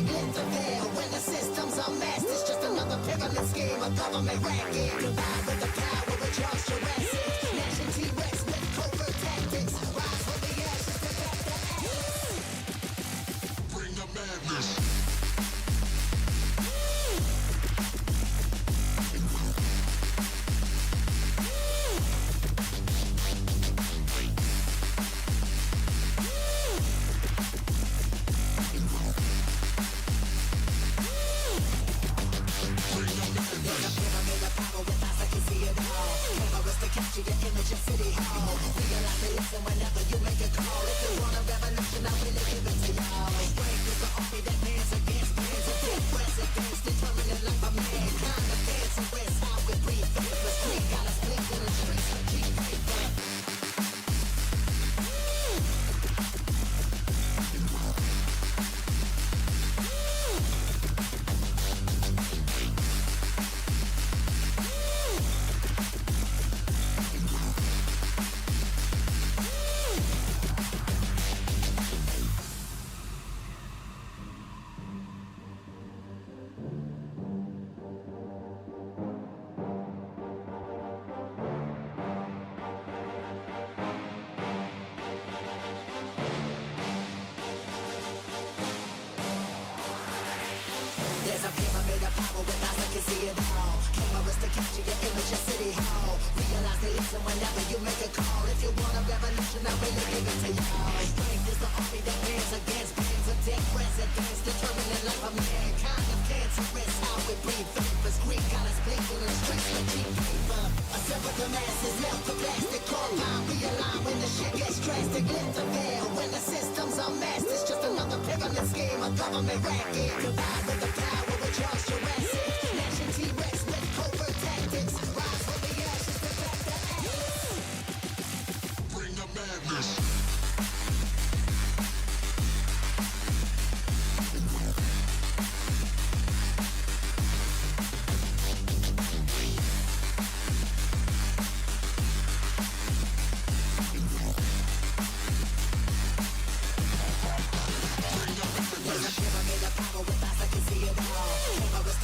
drastic interfere. When the systems are messed, it's just another pyramid scheme, a government racket. Combined with the power of Charles Jurassic. Nation T-Rex with covert tactics. Rise from the ashes to back the atlas. Bring the madness. Capture your image in City Hall. Realize the lesson whenever you make a call. If you want a revolution, I really give it to y'all. Strength is the army that man's against man's a dead presidents. Determined life of mankind. The fancy rest, how we breathe. Faithless creek, got us blinking in streets like cheap paper. There's a pyramid of power with eyes that can see it all. Cameras to capture your image in City Hall. Realize they listen whenever you make a call. If you want a revolution, I really give it to y'all. Strength is the army that man's against man's a dead presidents. Determined life of mankind. The cancerous, how we breathe. Faithless Greek, got us blinking in streets like cheap paper. Assemble the masses, melt the plastic compound. Realign when the shit gets drastic. Lift the veil when the systems are messed. It's just another pyramid scheme, a government racket. Combined with the power of Charles Jurassic. Nation T-Rex with covert tactics. Rise from the ashes to back the atlas. Bring the madness.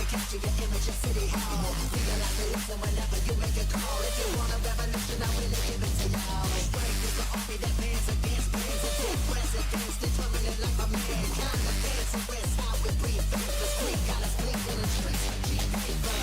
Capture your image in City Hall. Realize the lesson whenever you make a call. If you want a revolution, I really give it to y'all. Strength is the army that man's against man's a dead presidents. Determined life of mankind. The fancy rest, how we breathe. Faithless Greek, got us blinking in streets like cheap paper.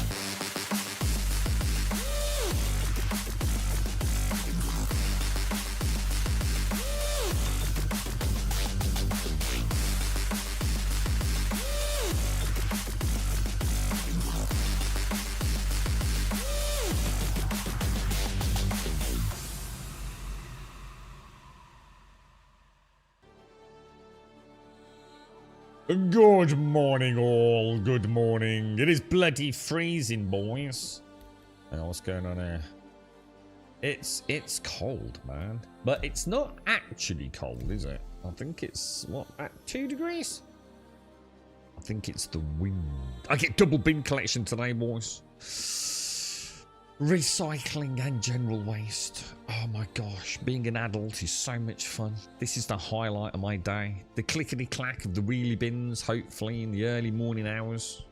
Good morning, all. Good morning. It is bloody freezing, boys. What's going on here? It's cold, man. But it's not actually cold, is it? I think it's, what, at 2 degrees? I think it's the wind. I get double bin collection today, boys. Recycling and general waste. Oh my gosh, being an adult is so much fun. This is the highlight of my day. The clickety clack of the wheelie bins, hopefully in the early morning hours.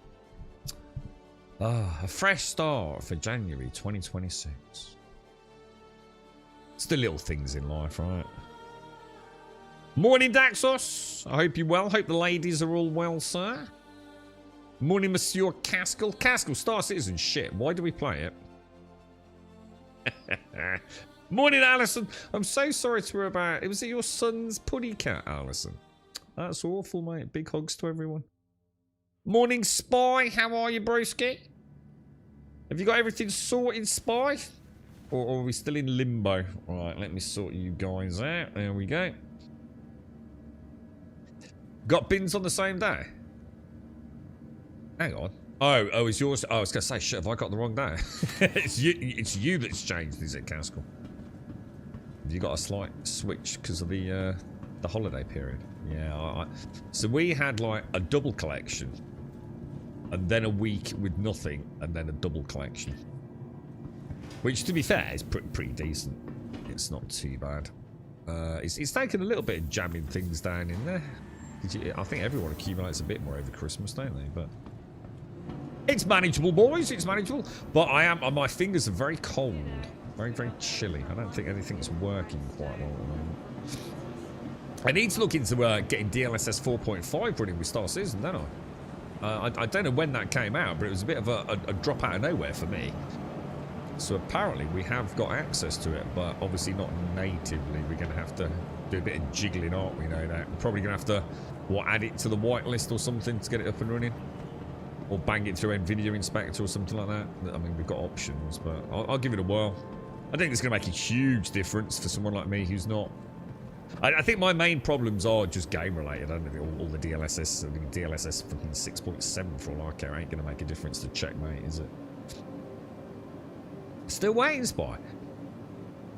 A fresh start for January 2026. It's the little things in life, right? Morning, Daxos. I hope you're well. Hope the ladies are all well, sir. Morning, Monsieur Caskell. Caskell, Star Citizen shit. Why do we play it? Morning, Alison. I'm so sorry to hear about. Was it your son's puddy cat, Alison? That's awful, mate. Big hugs to everyone. Morning, Spy. How are you, broski? Have you got everything sorted, Spy? Or are we still in limbo? Right, let me sort you guys out. There we go. Got bins on the same day? Hang on. Oh, it's yours. Oh, I was going to say, shit, have I got the wrong day? It's you that's changed, is it, Caskell? Have you got a slight switch because of the holiday period? Yeah, so we had like a double collection and then a week with nothing and then a double collection. Which, to be fair, is pretty decent. It's not too bad. It's taken a little bit of jamming things down in there. I think everyone accumulates a bit more over Christmas, don't they? But it's manageable, boys. It's manageable. But my fingers are very cold. Very, very chilly. I don't think anything's working quite well at the moment. I need to look into getting DLSS 4.5 running with Star Citizen, don't I? I don't know when that came out, but it was a bit of a drop out of nowhere for me. So apparently we have got access to it, but obviously not natively. We're going to have to do a bit of jiggling, aren't we? Know that. We're probably going to have to, add it to the whitelist or something to get it up and running. Or bang it through NVIDIA Inspector or something like that. I mean, we've got options, but I'll give it a whirl. I think it's going to make a huge difference for someone like me who's not... I think my main problems are just game related. I don't think all the DLSS, I mean, DLSS fucking 6.7 for all I care ain't going to make a difference to checkmate, is it? Still waiting, Spy.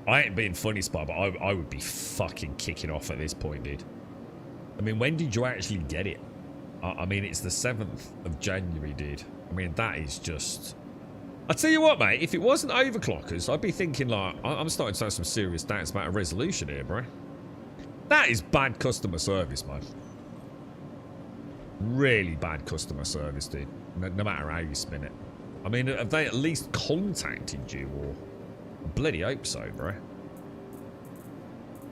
I ain't being funny, Spy, but I would be fucking kicking off at this point, dude. I mean, when did you actually get it? I mean, it's the 7th of January, dude. I mean, that is just... I tell you what, mate, if it wasn't overclockers, I'd be thinking, like, I'm starting to have some serious doubts about a resolution here, bro. That is bad customer service, man. Really bad customer service, dude. No matter how you spin it. I mean, have they at least contacted you, or... I bloody hope so, bro.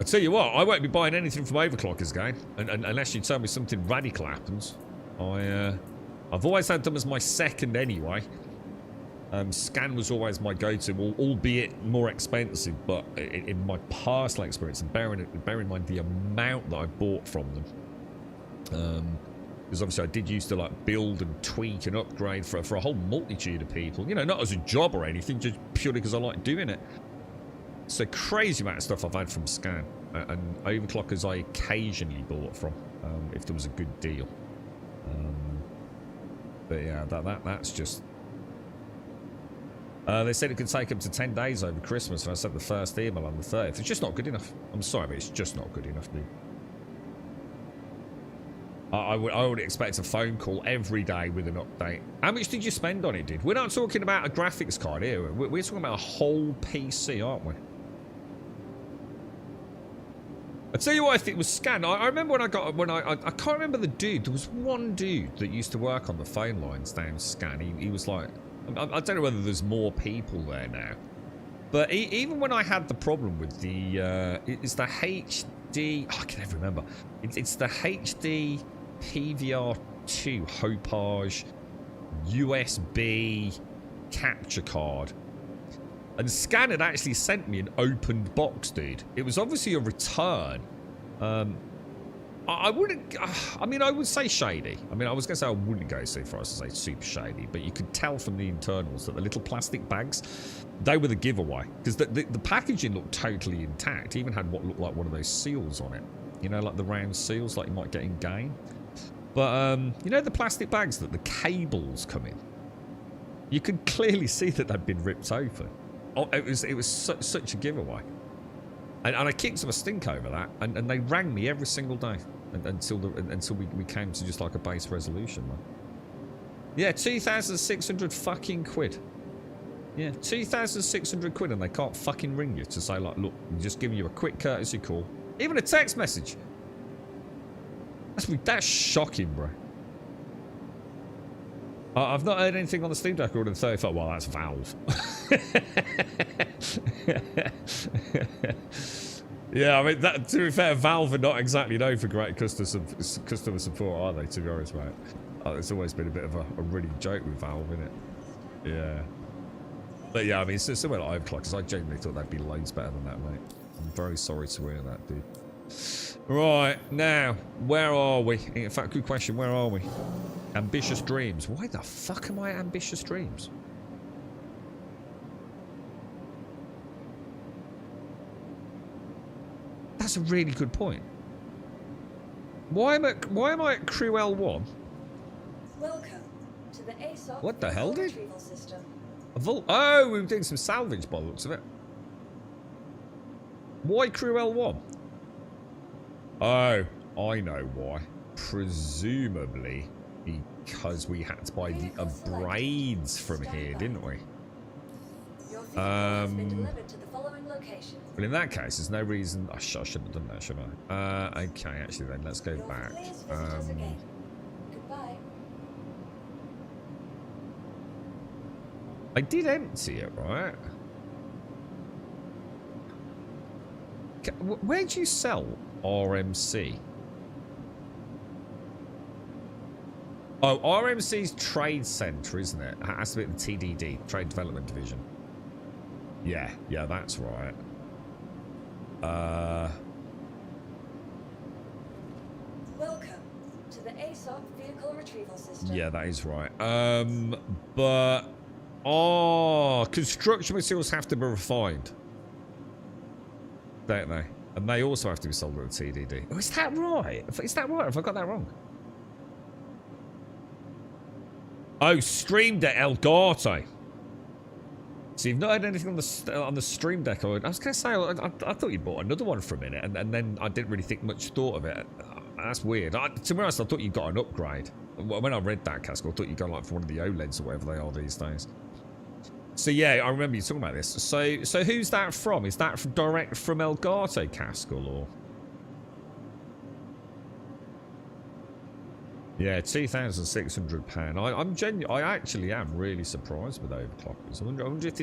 I tell you what, I won't be buying anything from overclockers, gang, unless you tell me something radical happens. I've always had them as my second anyway. Scan was always my go-to, albeit more expensive, but in my personal experience, and bearing in mind the amount that I bought from them, because obviously I did used to like build and tweak and upgrade for a whole multitude of people, you know, not as a job or anything, just purely because I like doing it. So crazy amount of stuff I've had from Scan, and overclockers I occasionally bought from, if there was a good deal. But yeah, that's just... they said it could take up to 10 days over Christmas, and I sent the first email on the 30th. It's just not good enough. I'm sorry, but it's just not good enough, dude. I would expect a phone call every day with an update. How much did you spend on it, dude? We're not talking about a graphics card here. We're talking about a whole PC, aren't we? I tell you what I think was Scan. I remember I can't remember the dude. There was one dude that used to work on the phone lines down Scan. He was like... I don't know whether there's more people there now, but even when I had the problem with the it's the HD, I can never remember. It's the HD PVR2 Hopage USB capture card, and Scan had actually sent me an opened box, dude. It was obviously a return. I wouldn't... I mean, I would say shady. I mean, I was going to say I wouldn't go so far as to say super shady, but you could tell from the internals that the little plastic bags, they were the giveaway. Because the packaging looked totally intact. It even had what looked like one of those seals on it. You know, like the round seals like you might get in game. But, you know the plastic bags that the cables come in? You could clearly see that they'd been ripped open. Oh, it was such a giveaway. And I kicked them a stink over that, and they rang me every single day until we came to just like a base resolution, man. Yeah, 2,600 fucking quid. Yeah, 2,600 quid, and they can't fucking ring you to say like, look, I'm just giving you a quick courtesy call, even a text message. That's shocking, bro. I've not heard anything on the Steam Deck order in 35. Well, that's Valve. Yeah, I mean, to be fair, Valve are not exactly known for great customer support, are they, to be honest, mate? It's always been a bit of a running joke with Valve, isn't it? Yeah. But yeah, I mean, it's similar like overclockers. I genuinely thought they'd be loads better than that, mate. I'm very sorry to hear that, dude. Right, now, where are we? In fact, good question, where are we? Ambitious Dreams. Why the fuck am I at Ambitious Dreams? That's a really good point. Why am I at Crew L1? Welcome to the ASOP. What the hell, dude? Retrieval system. Oh, we were doing some salvage by the looks of it. Why Crew L1? Oh, I know why. Presumably because we had to buy the braids from here, didn't we? Your Your vehicle has been delivered to the following location. Well, in that case, there's no reason. I shouldn't have done that, should I? Okay, actually, then let's go You're back. please visit us again. Goodbye. I did empty it, right? Where do you sell RMC? Oh, RMC's Trade Centre, isn't it? It has to be at the TDD, Trade Development Division. Yeah, that's right. Welcome to the ASOP vehicle retrieval system. Yeah, that is right. But construction materials have to be refined, don't they? And they also have to be sold at the TDD. Oh, is that right? Is that right? Have I got that wrong? Oh, Stream Deck Elgato. So you've not heard anything on the Stream Deck? I was going to say, I thought you bought another one for a minute, and then I didn't really think much thought of it. That's weird. To be honest, I thought you got an upgrade. When I read that, Casco, I thought you got like for one of the OLEDs or whatever they are these days. So yeah, I remember you talking about this. So who's that from? Is that direct from Elgato, Casco, or? Yeah, £2,600. I actually am really surprised with overclockers. I wonder if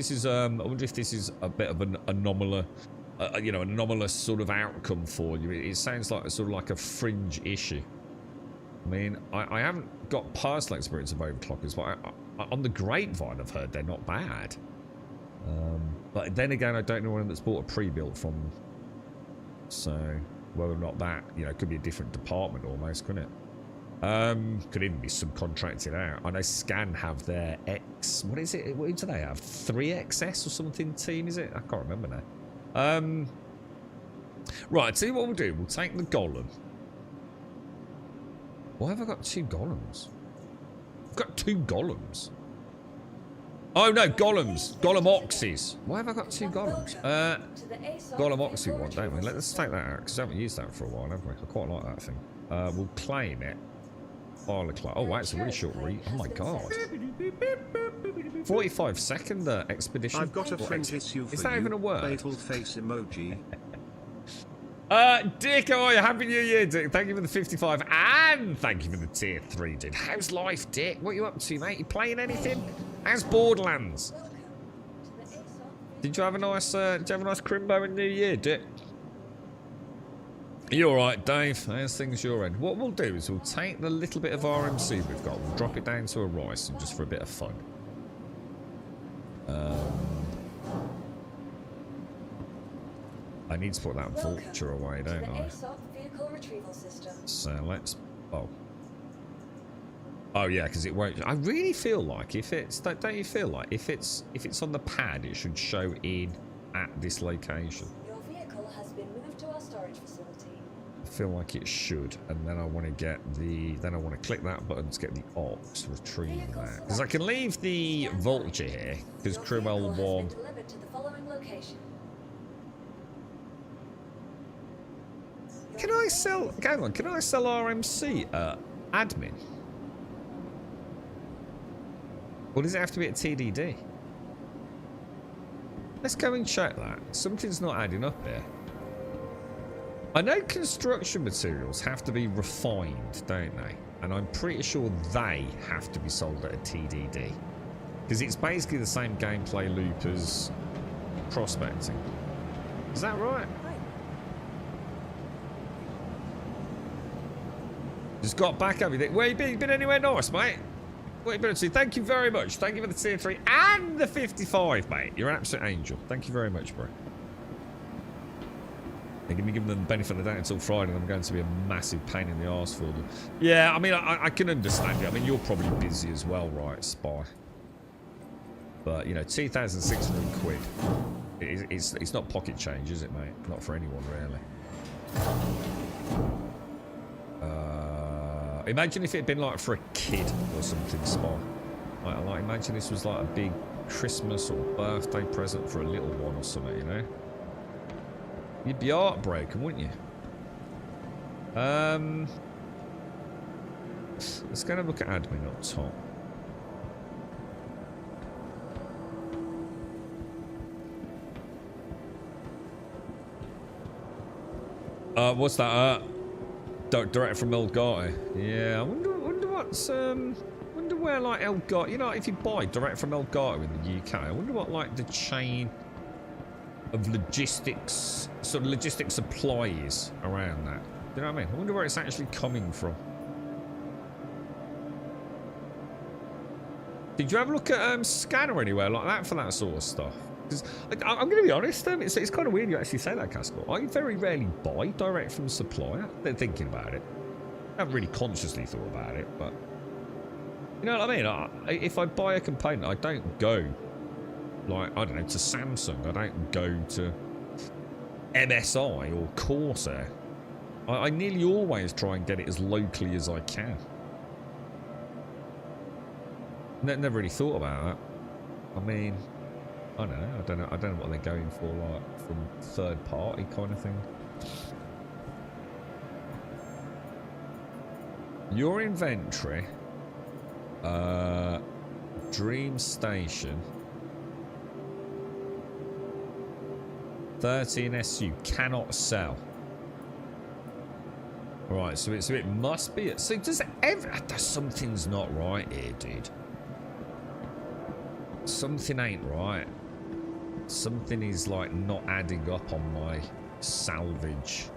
this is a bit of an anomalous, an anomalous sort of outcome for you. It sounds like sort of like a fringe issue. I mean, I haven't got personal experience of overclockers, but on the grapevine I've heard they're not bad. But then again, I don't know anyone that's bought a pre-built from them. So whether or not that, could be a different department almost, couldn't it? Could even be subcontracted out. I know Scan have their what is it? What do they have? 3XS or something team, is it? I can't remember now. Right, I'll tell you what we'll do. We'll take the Golem. Why have I got two Golems? I've got two Golems. Oh no, Golems. Golem Oxys. Why have I got two Golems? Golem Oxy one, don't we? Let's take that out, because I haven't used that for a while, have we? I quite like that thing. We'll claim it. Oh, wow, it's a really short read. Oh my god. 45-second expedition. I've got a friend issue for you. Is that even a word? Fatal face emoji. Dick, how are you? Happy New Year, Dick. Thank you for the 55 and thank you for the tier 3, dude. How's life, Dick? What are you up to, mate? You playing anything? How's Borderlands? Did you have a nice crimbo in New Year, Dick? You alright, Dave? How's things your end? What we'll do is we'll take the little bit of RMC we've got, we'll drop it down to a rice, and just for a bit of fun. I need to put that vulture away, don't I? So let's... Oh yeah, because it won't... I really feel like if it's... Don't you feel like if it's on the pad, it should show in at this location? Your vehicle has been moved to our storage facility. I feel like it should, and then I want to get the... Then I want to click that button to get the Ox, retrieve that. Because I can leave the vulture here, because Crewell will... Delivered to the following location. Can I sell... Hang on, can I sell RMC admin? Or does it have to be at TDD? Let's go and check that. Something's not adding up here. I know construction materials have to be refined, don't they? And I'm pretty sure they have to be sold at a TDD. Because it's basically the same gameplay loop as prospecting. Is that right? Just got back up. Where you been? You been anywhere nice, mate? What you been up to? Thank you very much. Thank you for the tier 3 and the 55, mate. You're an absolute angel. Thank you very much, bro. They're going to give them the benefit of the doubt until Friday, and I'm going to be a massive pain in the arse for them. Yeah, I mean, I can understand it. I mean, you're probably busy as well, right, Spy? But, 2,600 quid. It's not pocket change, is it, mate? Not for anyone, really. Imagine if it had been like for a kid or something, Spy. Like imagine this was like a big Christmas or birthday present for a little one or something, You'd be heartbroken, wouldn't you? Let's go and look at admin up top. What's that? Direct from Elgato. Yeah, I wonder what's wonder where like Elgato. You know, if you buy direct from Elgato in the UK, I wonder what like the chain of logistics, sort of logistic supply is around that. You know what I mean? I wonder where it's actually coming from. Did you ever look at Scanner anywhere like that for that sort of stuff? Because I'm going to be honest, it's kind of weird you actually say that, Casco. I very rarely buy direct from supplier. They're thinking about it. I haven't really consciously thought about it, but you know what I mean? If I buy a component, I don't go like, I don't know, to Samsung. I don't go to MSI or Corsair. I nearly always try and get it as locally as I can. Never really thought about that. I mean, I don't know what they're going for, like from third party kind of thing. Your inventory, Dream Station, 13 SU cannot sell. Right, so it must be. So does something's not right here, dude. Something ain't right. Something is like not adding up on my salvage.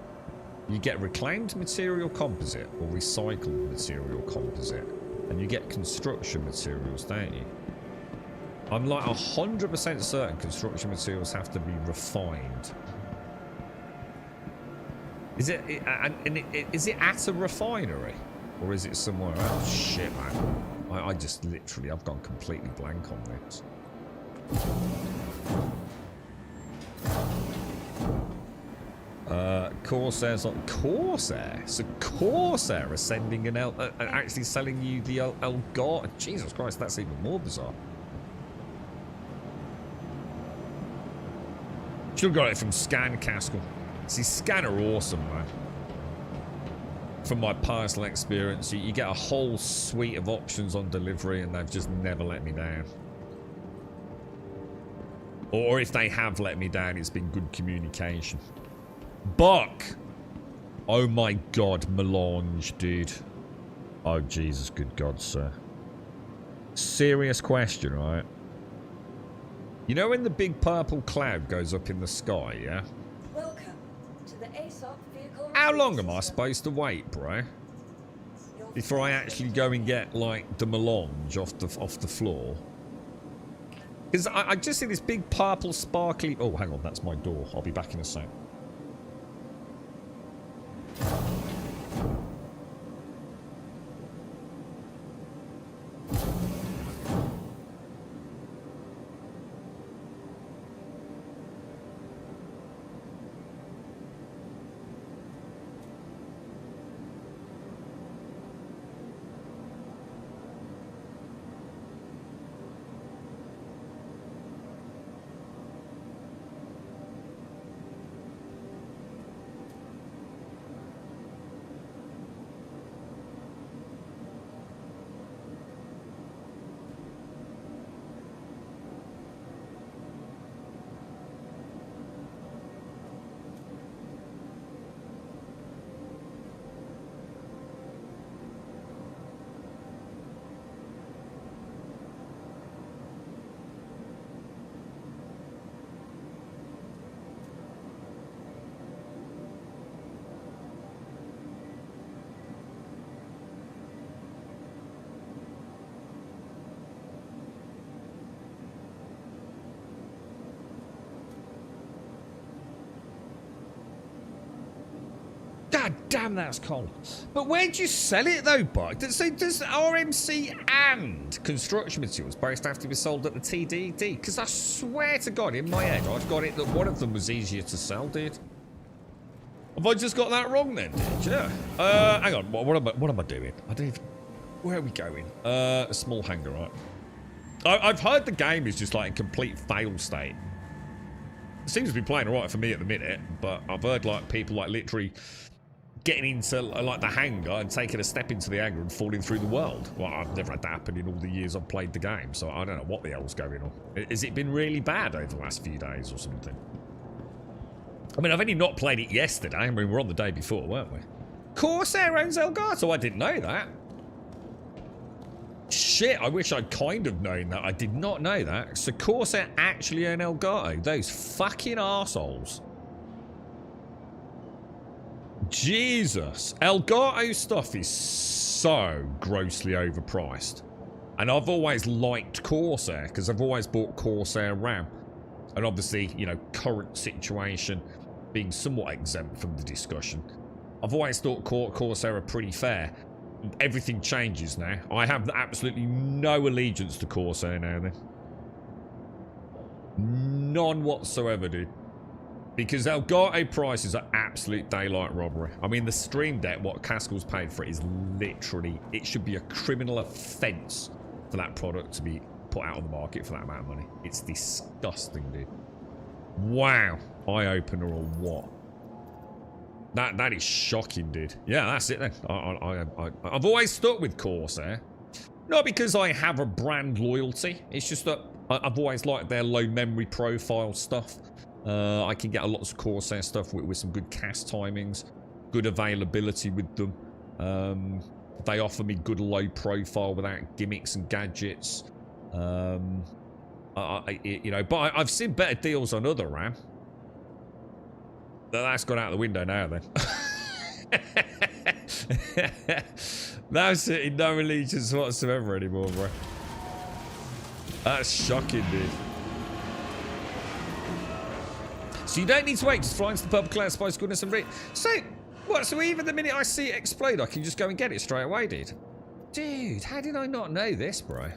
You get reclaimed material composite or recycled material composite, and you get construction materials, don't you? I'm like 100% certain construction materials have to be refined. Is it at a refinery, or is it somewhere else? Shit, man. I just literally, I've gone completely blank on this. Corsair's on Corsair. So Corsair are sending an actually selling you the Elgato. Jesus Christ, that's even more bizarre. Should have got it from Scan Castle. See, Scan are awesome, man. From my personal experience, you get a whole suite of options on delivery, and they've just never let me down. Or if they have let me down, it's been good communication. Buck! Oh my god, melange, dude. Oh Jesus, good god, sir. Serious question, right? You know when the big purple cloud goes up in the sky, yeah? Welcome to the ASOP vehicle. How long am I supposed to wait, bro? Before I actually go and get, like, the melange off the floor? Because I just see this big purple sparkly... Oh, hang on, that's my door. I'll be back in a sec. God damn, that's cold. But where'd you sell it though, Buck? So does RMC and construction materials both have to be sold at the TDD? Because I swear to God, in my head, I've got it that one of them was easier to sell, dude. Have I just got that wrong then, dude? Yeah. Hang on. What am I doing? I don't even... Where are we going? A small hangar, right? I've heard the game is just like a complete fail state. It seems to be playing alright for me at the minute, but I've heard like people like literally getting into like the hangar and taking a step into the hangar and falling through the world. Well, I've never had that happen in all the years I've played the game, so I don't know what the hell's going on. Has it been really bad over the last few days or something? I mean, I've only not played it yesterday. I mean, we're on the day before, weren't we? Corsair owns Elgato. I didn't know that. Shit, I wish I'd kind of known that. I did not know that. So Corsair actually own Elgato. Those fucking arseholes. Jesus. Elgato stuff is so grossly overpriced. And I've always liked Corsair because I've always bought Corsair RAM. And obviously, you know, current situation being somewhat exempt from the discussion. I've always thought Corsair are pretty fair. Everything changes now. I have absolutely no allegiance to Corsair now then. None whatsoever, dude. Because Elgato prices are absolute daylight robbery. I mean, the Stream Deck, what Cascal's paid for it is literally... It should be a criminal offence for that product to be put out on the market for that amount of money. It's disgusting, dude. Wow. Eye-opener or what? That is shocking, dude. Yeah, that's it then. I've always stuck with Corsair. Not because I have a brand loyalty. It's just that I've always liked their low memory profile stuff. I can get a lot of Corsair stuff with some good cast timings, good availability with them. They offer me good low profile without gimmicks and gadgets. You know, but I've seen better deals on other RAM. That's gone out the window now then. That's it, in no allegiance whatsoever anymore, bro. That's shocking, dude. So you don't need to wait, just fly into the pub, declare spice, goodness and read. So, what, so even the minute I see it explode, I can just go and get it straight away, dude? Dude, how did I not know this, bro?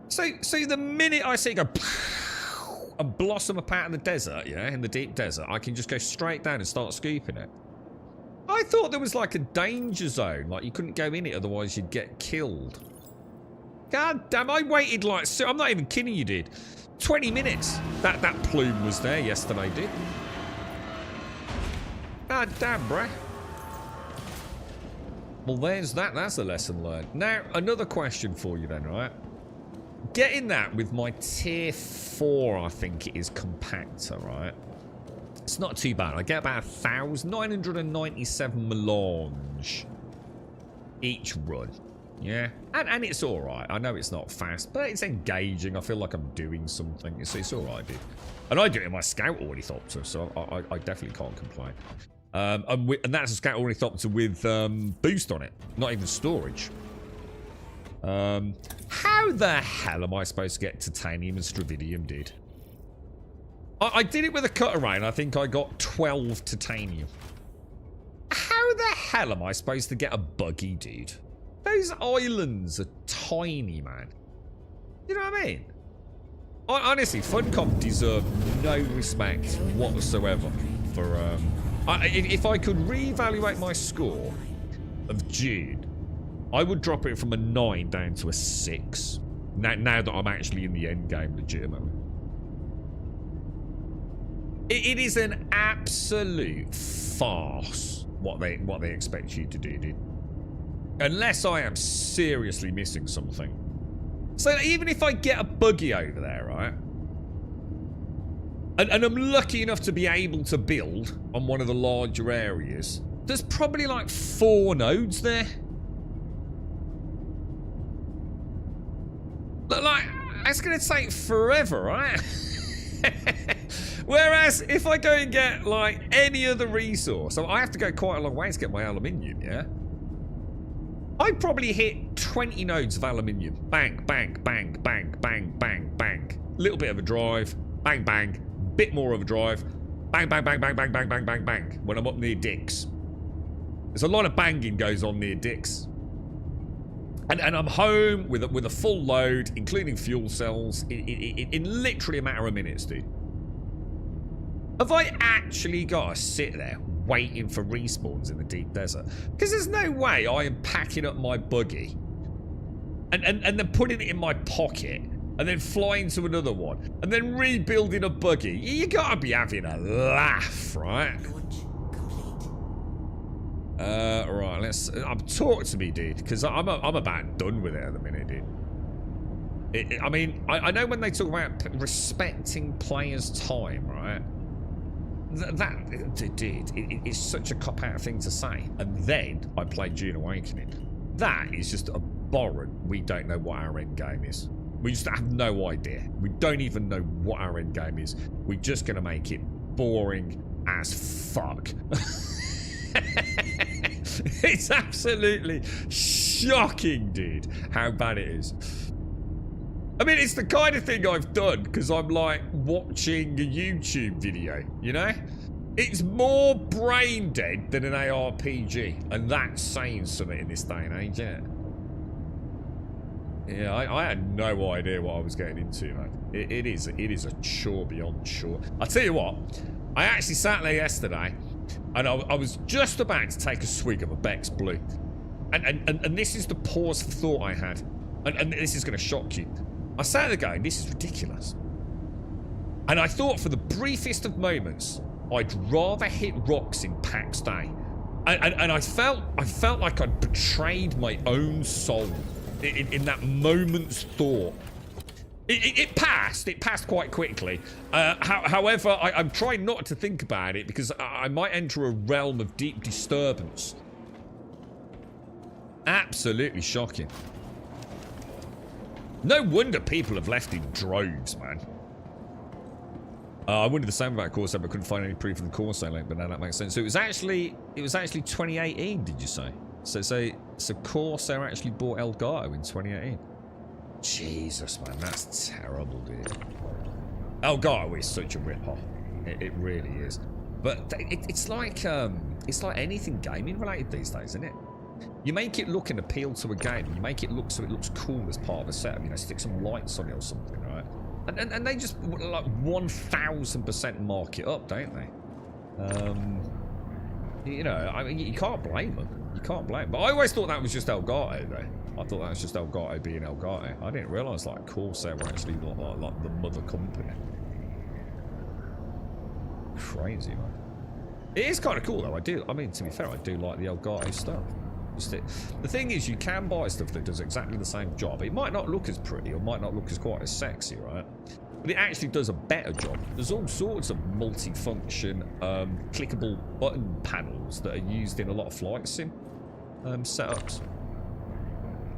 So the minute I see it go and blossom apart in the desert, yeah, in the deep desert, I can just go straight down and start scooping it. I thought there was like a danger zone, like you couldn't go in it, otherwise you'd get killed. God damn, I waited like, I'm not even kidding you, dude. 20 minutes. That plume was there yesterday, dude. God damn, bruh. Well, there's that. That's a lesson learned. Now, another question for you then, right? Getting that with my tier 4, I think it is, compactor, right? It's not too bad. I get about 1,997 melange each run. Yeah, and it's all right. I know it's not fast, but it's engaging. I feel like I'm doing something. It's all right, dude. And I do it in my Scout Ornithopter, so I definitely can't complain. And that's a Scout Ornithopter with boost on it, not even storage. How the hell am I supposed to get titanium and stravidium, dude? I did it with a cutter ray, and I think I got 12 titanium. How the hell am I supposed to get a buggy, dude? Those islands are tiny, man. You know what I mean? Honestly, Funcom deserve no respect whatsoever for... if I could reevaluate my score of June, I would drop it from a 9 down to a 6. Now that I'm actually in the end game legitimately. It is an absolute farce what they expect you to do, dude. Unless I am seriously missing something. So even if I get a buggy over there, right? And I'm lucky enough to be able to build on one of the larger areas, there's probably like 4 nodes there. But like, it's going to take forever, right? Whereas if I go and get like any other resource, so I have to go quite a long way to get my aluminium, yeah? I probably hit 20 nodes of aluminium. Bang, bang, bang, bang, bang, bang, bang. Little bit of a drive. Bang, bang. Bit more of a drive. Bang, bang, bang, bang, bang, bang, bang, bang, bang. When I'm up near Dix. There's a lot of banging goes on near Dix. And I'm home with a full load, including fuel cells, in literally a matter of minutes, dude. Have I actually got to sit there waiting for respawns in the deep desert? Because there's no way I am packing up my buggy and then putting it in my pocket and then flying to another one and then rebuilding a buggy. You gotta be having a laugh, right? Right, let's talk to me, dude, because I'm about done with it at the minute, dude. I mean, I know when they talk about respecting players' time, right? It's such a cop-out thing to say. And then I played Dune Awakening. That is just abhorrent. We don't know what our end game is. We just have no idea. We don't even know what our end game is. We're just going to make it boring as fuck. It's absolutely shocking, dude, how bad it is. I mean, it's the kind of thing I've done because I'm like watching a YouTube video, you know? It's more brain dead than an ARPG, and that's saying something in this day and age, isn't it? Yeah, I had no idea what I was getting into, man. It is a chore beyond chore. I'll tell you what, I actually sat there yesterday, and I was just about to take a swig of a Beck's Blue. And this is the pause for thought I had. And this is going to shock you. I sat there going, this is ridiculous. And I thought for the briefest of moments, I'd rather hit rocks in PAX Day. And I felt like I'd betrayed my own soul in that moment's thought. It passed quite quickly. However, I'm trying not to think about it because I might enter a realm of deep disturbance. Absolutely shocking. No wonder people have left in droves, man. I wondered the same about Corsair, but couldn't find any proof of the Corsair link, but now that makes sense. So it was actually 2018, did you say? So Corsair actually bought Elgato in 2018. Jesus, man, that's terrible, dude. Elgato is such a rip-off. It really is. But it's like anything gaming related these days, isn't it? You make it look and appeal to a game. You make it look so it looks cool as part of a setup. You know, stick some lights on it or something, right? And they just like 1000% mark it up, don't they? You know, I mean, you can't blame them. You can't blame them. But I always thought that was just Elgato, though. I thought that was just Elgato being Elgato. I didn't realise like Corsair were actually like the mother company. Crazy, man. It is kind of cool, though. I mean, to be fair, I do like the Elgato stuff. The thing is, you can buy stuff that does exactly the same job. It might not look as pretty or might not look as quite as sexy, right? But it actually does a better job. There's all sorts of multi-function, clickable button panels that are used in a lot of flight sim setups.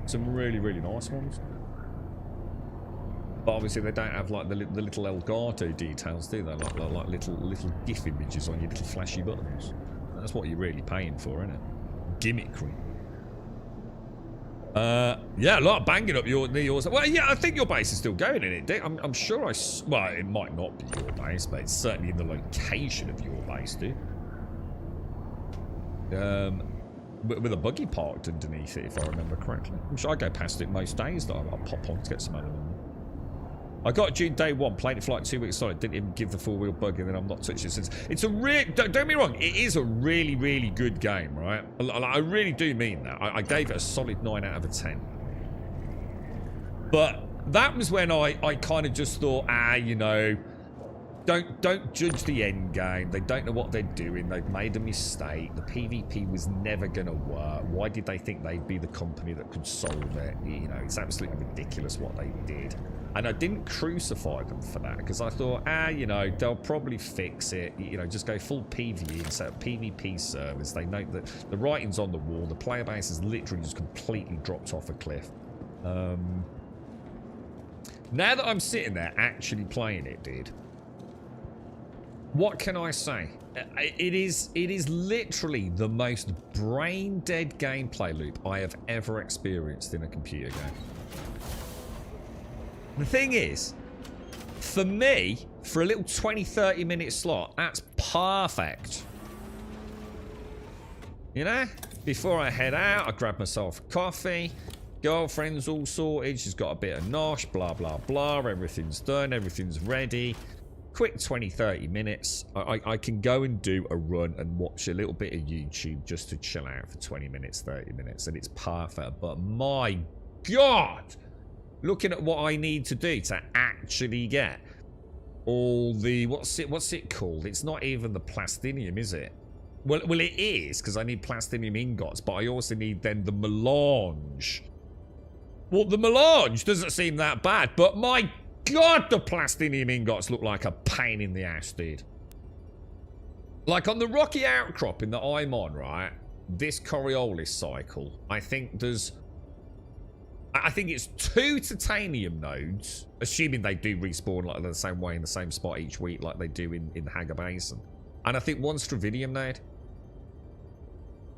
Some really, really nice ones. But obviously they don't have like the little Elgato details, do they? Like little GIF images on your little flashy buttons. That's what you're really paying for, isn't it? Gimmickry. Yeah, a lot of banging up yours. Well, yeah, I think your base is still going in it. I'm sure well, it might not be your base, but it's certainly in the location of your base, dude. With a buggy parked underneath it, if I remember correctly. I'm sure I go past it most days that I'll pop on to get some animal. I got June day one, played it for like 2 weeks solid, didn't even give the four-wheel buggy, and then I'm not touching it since. It's a real, don't get me wrong, it is a really, really good game, right? I really do mean that. I gave it a solid 9 out of 10. But that was when I kind of just thought, you know, don't judge the end game. They don't know what they're doing. They've made a mistake. The PvP was never going to work. Why did they think they'd be the company that could solve it? You know, it's absolutely ridiculous what they did. And I didn't crucify them for that because I thought, you know, they'll probably fix it. You know, just go full PvE and set up PvP servers. They know that the writing's on the wall. The player base has literally just completely dropped off a cliff. Now that I'm sitting there actually playing it, dude, what can I say? It is literally the most brain-dead gameplay loop I have ever experienced in a computer game. The thing is, for me, for a little 20-30 minute slot, that's perfect. You know? Before I head out, I grab myself a coffee. Girlfriend's all sorted. She's got a bit of nosh, blah, blah, blah. Everything's done. Everything's ready. Quick 20-30 minutes. I can go and do a run and watch a little bit of YouTube just to chill out for 20 minutes, 30 minutes. And it's perfect. But my God! Looking at what I need to do to actually get all the... What's it called? It's not even the plastinium, is it? Well, it is, because I need plastinium ingots, but I also need then the melange. Well, the melange doesn't seem that bad, but my God, the plastinium ingots look like a pain in the ass, dude. Like on the rocky outcropping that I'm on, right? This Coriolis cycle, I think it's 2 titanium nodes, assuming they do respawn like the same way in the same spot each week like they do in the Haga Basin. And I think 1 Stravinium node.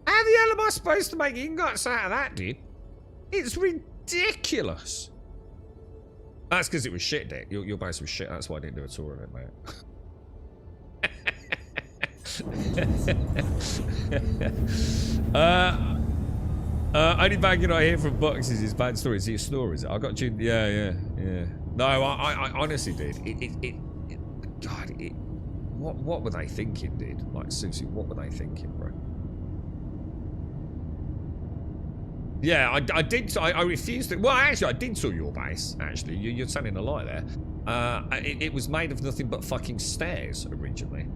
How the hell am I supposed to make ingots out of that, dude? It's ridiculous. That's because it was shit, Dick. Your base was shit. That's why I didn't do a tour of it, mate. Only bad I hear from Bucks is his bad story. Is he a snore? Is it? I got you. Yeah. No, I honestly did. God, what were they thinking, dude? Like, seriously, what were they thinking, bro? Yeah, I did. I refused to. Well, actually, I did saw your base. Actually, you're telling a lie there. It was made of nothing but fucking stairs originally,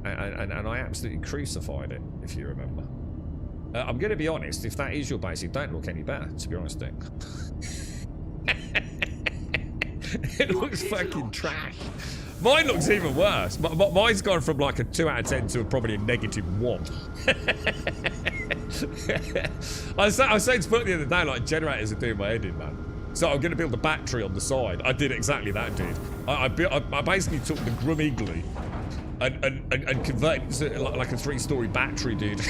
and I absolutely crucified it. If you remember, I'm going to be honest. If that is your base, it don't look any better. To be honest, Dick. It looks fucking trash. Mine looks even worse. Mine's gone from like a 2 out of 10 to probably a -1. I was saying to put the other day, like, generators are doing my head in, man. So I'm going to build a battery on the side. I did exactly that, dude. I basically took the Grum Igloo and converted it to like a 3-story battery, dude.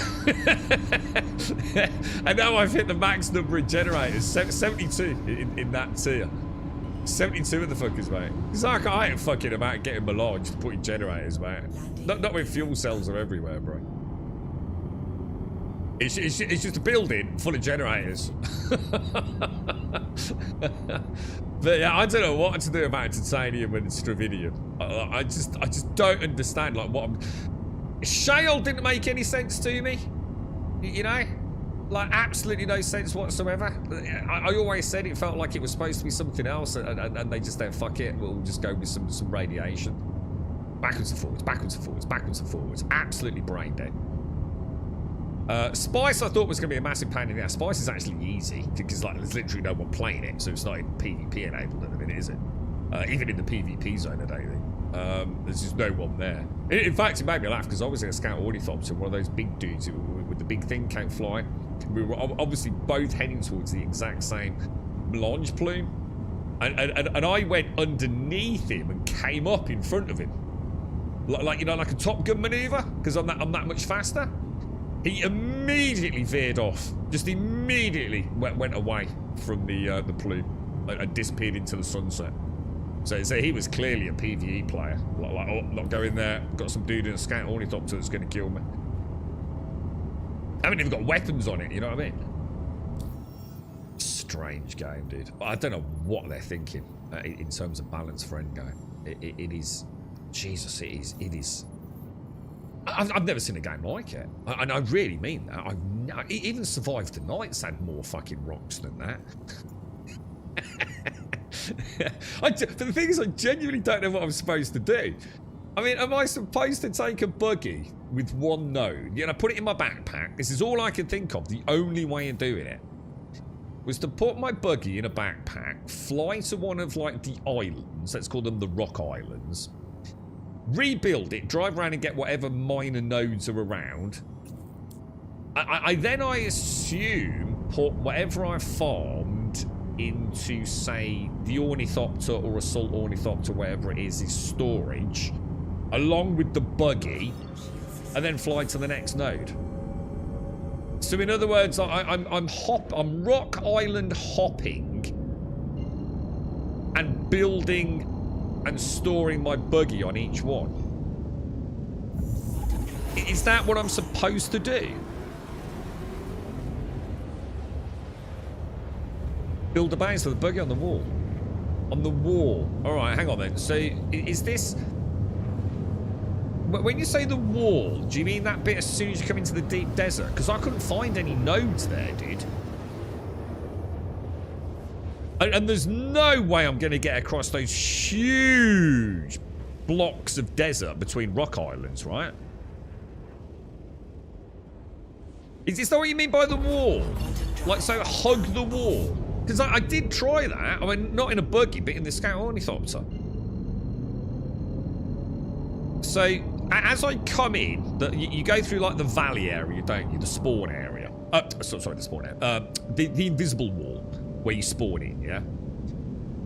And now I've hit the max number of generators, 72 in that tier. 72 of the fuckers, mate. It's like I ain't fucking about getting Melange to put in generators, mate. Not when fuel cells are everywhere, bro. It's just a building full of generators. But yeah, I don't know what to do about titanium and stravinium. I just don't understand, like, what I'm... Shale didn't make any sense to me. You know? Like, absolutely no sense whatsoever. I always said it felt like it was supposed to be something else, and they just don't, fuck it, we'll just go with some radiation. Backwards and forwards, backwards and forwards, backwards and forwards. Absolutely brain dead. Spice I thought was going to be a massive pain in the ass. Spice is actually easy, because like there's literally no one playing it, so it's not even PvP enabled at the minute, is it? Even in the PvP zone, I don't think. There's just no one there. In fact, it made me laugh, because I was in a scout ornithopter, one of those big dudes with the big thing came flying. We were obviously both heading towards the exact same melange plume, and I went underneath him and came up in front of him, like you know, like a Top Gun maneuver, because I'm that much faster. He immediately veered off, just immediately went away from the plume and disappeared into the sunset. So he was clearly a PvE player. Like, oh, not going there. Got some dude in a scout ornithopter that's going to kill me. I haven't even got weapons on it, you know what I mean? Strange game, dude. I don't know what they're thinking in terms of balance for endgame. It is... Jesus, it is... I've never seen a game like it. And I really mean that. Even Survive the Nights had more fucking rocks than that. But the thing is, I genuinely don't know what I'm supposed to do. I mean, am I supposed to take a buggy with 1 node? You know, put it in my backpack. This is all I can think of. The only way of doing it was to put my buggy in a backpack, fly to one of, like, the islands. Let's call them the Rock Islands. Rebuild it, drive around and get whatever minor nodes are around. I assume, put whatever I farmed into, say, the ornithopter or assault ornithopter, whatever it is storage, along with the buggy, and then fly to the next node. So in other words, I'm Rock Island hopping and building and storing my buggy on each one. Is that what I'm supposed to do? Build a base with the buggy on the wall. On the wall. Alright, hang on then. So, is this... When you say the wall, do you mean that bit as soon as you come into the deep desert? Because I couldn't find any nodes there, dude. And there's no way I'm going to get across those huge blocks of desert between Rock Islands, right? Is that what you mean by the wall? Like, so hug the wall? Because I did try that. I mean, not in a buggy, but in the scout ornithopter. So, as I come in, you go through like the valley area, don't you? The spawn area. Sorry, the spawn area. The invisible wall where you spawn in, yeah?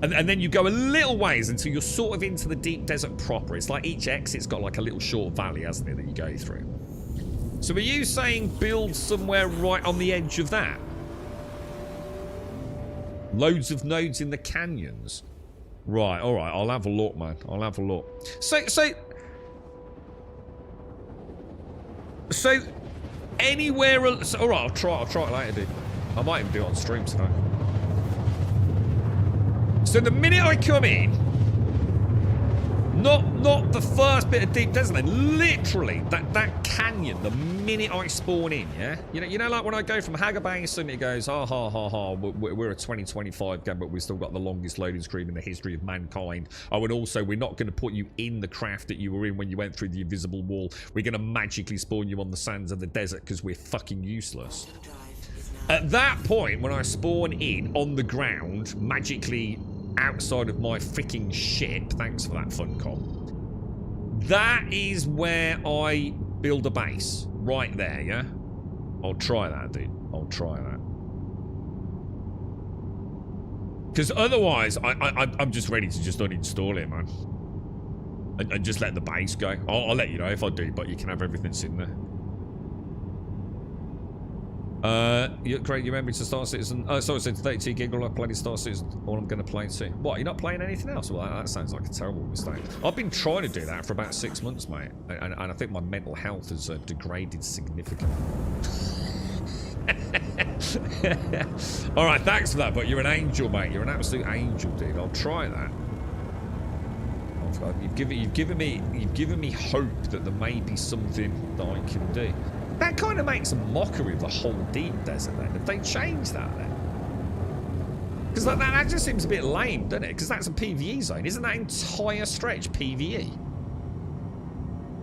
And then you go a little ways until you're sort of into the deep desert proper. It's like each exit's got like a little short valley, hasn't it, that you go through. So are you saying build somewhere right on the edge of that? Loads of nodes in the canyons. Right, alright, I'll have a look, man. I'll have a look. So anywhere else. Alright, I'll try it later, dude. I might even do it on stream tonight. So the minute I come in, not the first bit of deep desert, then literally that canyon, the minute I spawn in, yeah? You know like when I go from Haga Basin, it goes, ha ha ha ha, we're a 2025 game, but we've still got the longest loading screen in the history of mankind. Oh, and also, we're not going to put you in the craft that you were in when you went through the invisible wall. We're going to magically spawn you on the sands of the desert because we're fucking useless. At that point, when I spawn in on the ground, magically outside of my freaking ship, thanks for that Funcom, that is where I build a base. Right there, yeah? I'll try that, dude. I'll try that. Because otherwise, I'm just ready to just uninstall it, man. And just let the base go. I'll let you know if I do, but you can have everything sitting there. Craig, you remember to Star Citizen? Oh, sorry, it's 32 gig. All I played is Star Citizen. All I'm going to play too. What? You're not playing anything else? Well, that sounds like a terrible mistake. I've been trying to do that for about 6 months, mate, and I think my mental health has degraded significantly. All right, thanks for that. But you're an angel, mate. You're an absolute angel, dude. I'll try that. You've given me hope that there may be something that I can do. That kind of makes a mockery of the whole deep desert then. If they change that then. Because that just seems a bit lame, doesn't it? Because that's a PvE zone. Isn't that entire stretch PvE?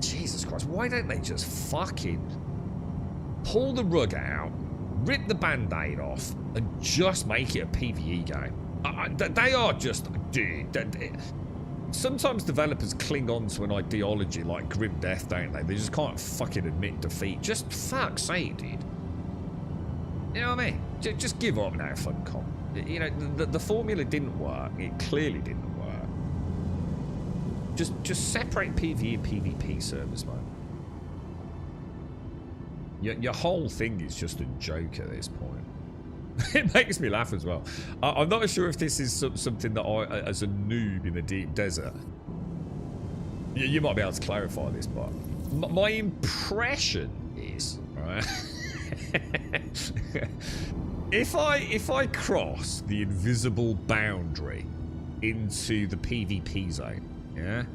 Jesus Christ, why don't they just fucking pull the rug out, rip the band-aid off, and just make it a PvE game? They are just... Dude, sometimes developers cling on to an ideology like grim death, don't they? They just can't fucking admit defeat. Just fuck's sake, dude. You know what I mean? Just give up now, Funcom. You know, the formula didn't work. It clearly didn't work. Just separate PvE and PvP servers, man. Your whole thing is just a joke at this point. It makes me laugh as well. I'm not sure if this is something that I, as a noob in the deep desert, you might be able to clarify this, but my impression is, right, if I cross the invisible boundary into the PvP zone, yeah,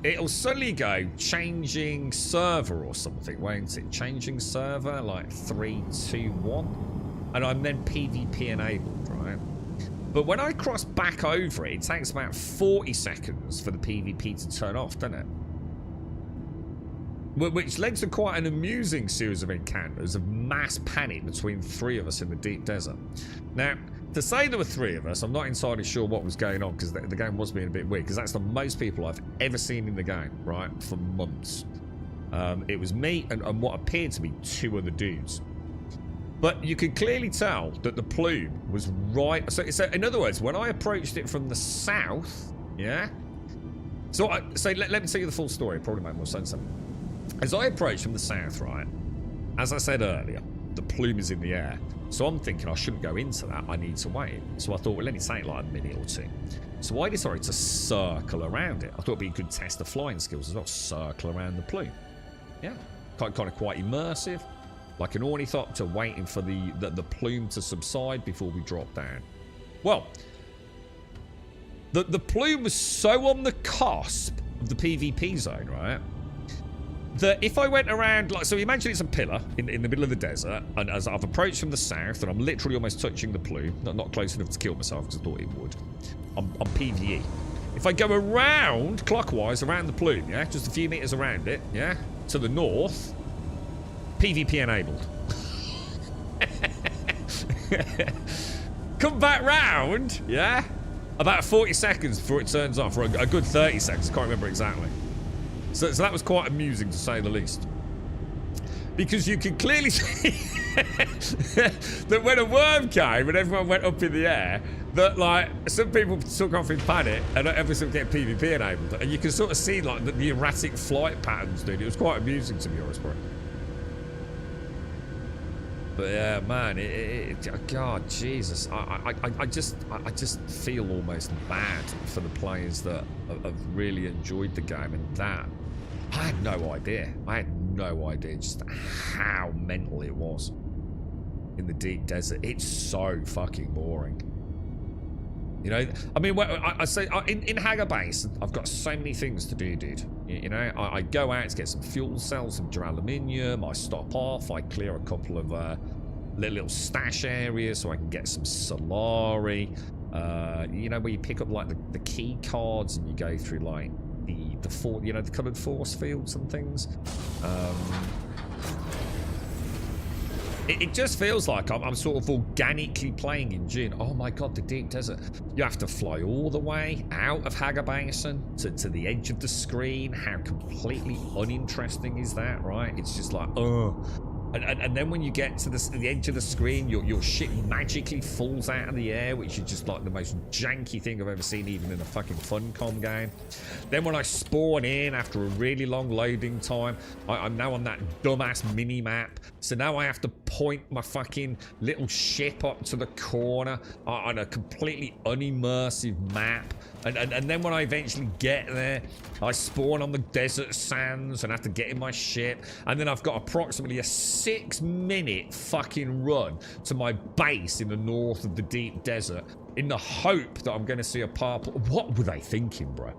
it'll suddenly go changing server or something, won't it? Changing server, like 3, 2, 1. And I'm then PvP enabled, right? But when I cross back over it, it takes about 40 seconds for the PvP to turn off, doesn't it? Which led to quite an amusing series of encounters of mass panic between 3 of us in the deep desert. Now, to say there were 3 of us, I'm not entirely sure what was going on, because the game was being a bit weird, because that's the most people I've ever seen in the game, right? For months. It was me and what appeared to be 2 other dudes. But you could clearly tell that the plume was right. So in other words, when I approached it from the south, yeah. So let me tell you the full story. It probably make more sense. As I approached from the south, right, as I said earlier, the plume is in the air. So I'm thinking I shouldn't go into that. I need to wait. So I thought, well, let me take like a minute or 2. So I decided to circle around it. I thought it'd be a good test of flying skills as well. Circle around the plume. Yeah, kind of quite immersive. Like an ornithopter waiting for the plume to subside before we drop down. Well, the plume was so on the cusp of the PvP zone, right, that if I went around, like, so imagine it's a pillar in the middle of the desert, and as I've approached from the south, and I'm literally almost touching the plume, not close enough to kill myself because I thought it would, I'm PvE. If I go around, clockwise, around the plume, yeah, just a few meters around it, yeah, to the north, PvP enabled. Come back round, yeah? About 40 seconds before it turns off, or a good 30 seconds, I can't remember exactly. So that was quite amusing to say the least. Because you can clearly see that when a worm came and everyone went up in the air, that like some people took off in panic and everything get PvP enabled, and you can sort of see like the erratic flight patterns, dude. It was quite amusing to be honest, bro. But yeah, man, God, Jesus, I just feel almost bad for the players that have really enjoyed the game, and that I had no idea. I had no idea just how mental it was in the deep desert. It's so fucking boring. You know, I mean, I say in Hagar Base, I've got so many things to do, dude. You know, I go out to get some fuel cells, some duraluminium. I stop off. I clear a couple of little stash areas so I can get some Solari. You know, where you pick up like the key cards and you go through like the coloured force fields and things. It just feels like I'm sort of organically playing in June. Oh my god, the deep desert. You have to fly all the way out of Hagar Basin to the edge of the screen. How completely uninteresting is that, right? It's just like, And then when you get to the edge of the screen, your ship magically falls out of the air, which is just like the most janky thing I've ever seen, even in a fucking Funcom game. Then when I spawn in after a really long loading time, I'm now on that dumbass mini-map. So now I have to point my fucking little ship up to the corner on a completely unimmersive map. And then when I eventually get there, I spawn on the desert sands and have to get in my ship. And then I've got approximately a 6-minute fucking run to my base in the north of the deep desert in the hope that I'm going to see a purple. What were they thinking, bro?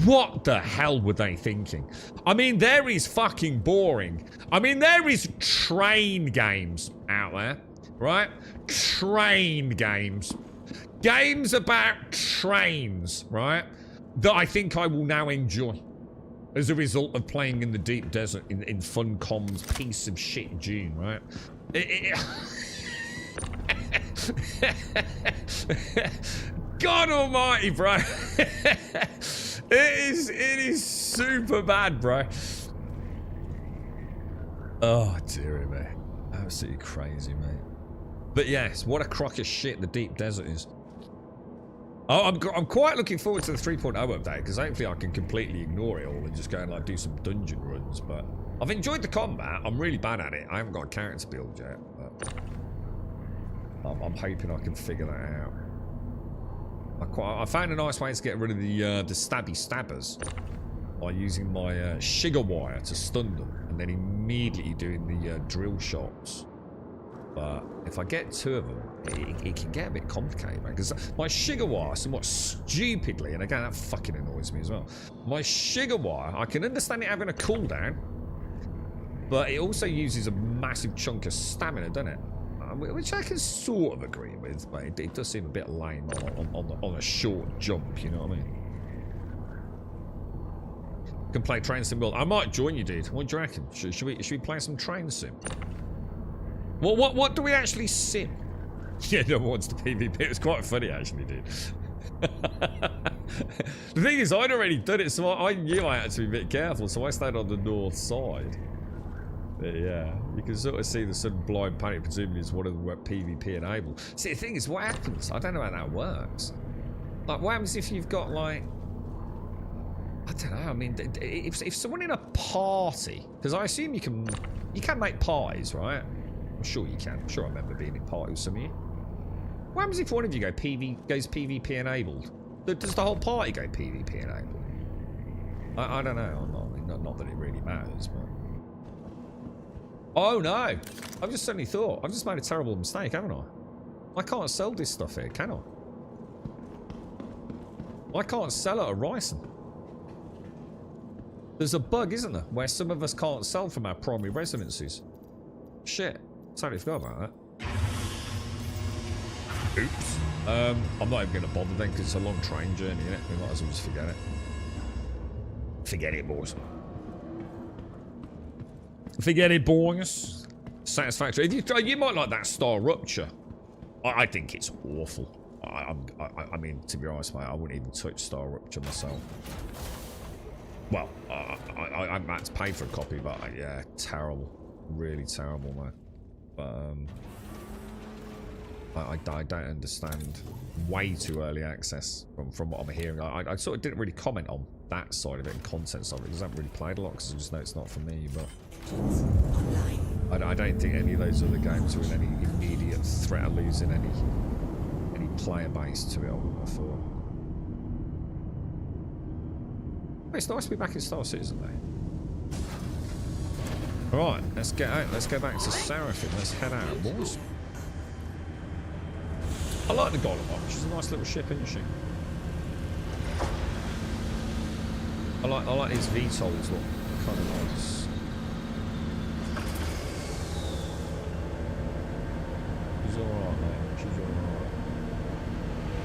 What the hell were they thinking? I mean, there is fucking boring. I mean, there is train games out there, right? Train games. Games about trains, right? That I think I will now enjoy as a result of playing in the deep desert in Funcom's piece of shit June, right? God almighty, bro. It is super bad, bro. Oh, dearie me. Absolutely crazy, mate. But yes, what a crock of shit the deep desert is. Oh, I'm quite looking forward to the 3.0 update, because hopefully I can completely ignore it all and just go and like do some dungeon runs. But I've enjoyed the combat. I'm really bad at it. I haven't got a character build yet, but I'm hoping I can figure that out. I found a nice way to get rid of the stabby stabbers by using my sugar wire to stun them, and then immediately doing the drill shots. But if I get 2 of them, it can get a bit complicated, man. Because my sugar wire, somewhat stupidly, and again, that fucking annoys me as well. My sugar wire, I can understand it having a cooldown, but it also uses a massive chunk of stamina, doesn't it? Which I can sort of agree with, but it does seem a bit lame on a short jump, you know what I mean? Can play Train Sim World. I might join you, dude. What do you reckon? Should we play some Train Sim? What do we actually sim? Yeah, no one wants to PvP. It was quite funny, actually, dude. The thing is, I'd already done it, so I knew I had to be a bit careful, so I stayed on the north side. But yeah, you can sort of see the sudden blind panic, presumably is one of them PvP enabled. See, the thing is, what happens? I don't know how that works. Like, what happens if you've got, like... I don't know, I mean, if someone in a party... Because I assume you can make parties, right? I'm sure you can. I'm sure I remember being in party with some of you. What happens if one of you goes PvP enabled? Does the whole party go PvP enabled? I don't know. Not that it really matters, but... Oh no! I've just suddenly thought. I've just made a terrible mistake, haven't I? I can't sell this stuff here, can I? I can't sell it at Ryson. There's a bug, isn't there, where some of us can't sell from our primary residences. Shit. Totally forgot about that. Oops. I'm not even going to bother then, because it's a long train journey, innit? We might as well just forget it. Forget it, boys. Forget it, boys. Satisfactory. You might like that Star Rupture. I think it's awful. I mean, to be honest, mate, I wouldn't even touch Star Rupture myself. Well, I'm about to pay for a copy, but yeah, terrible, really terrible, man. But I don't understand. Way too early access from what I'm hearing. I sort of didn't really comment on that side of it and contents of it because I haven't really played a lot because I just know it's not for me. But I don't think any of those other games are in any immediate threat of losing any player base to it. I wouldn't have thought. It's nice to be back in Star Citizen though. All right, let's get out. Let's go back to Seraphim. Let's head out, boys. I like the Golem one. She's a nice little ship, isn't she? I like these VTOLs. Look, kind of nice. She's alright, mate. She's alright.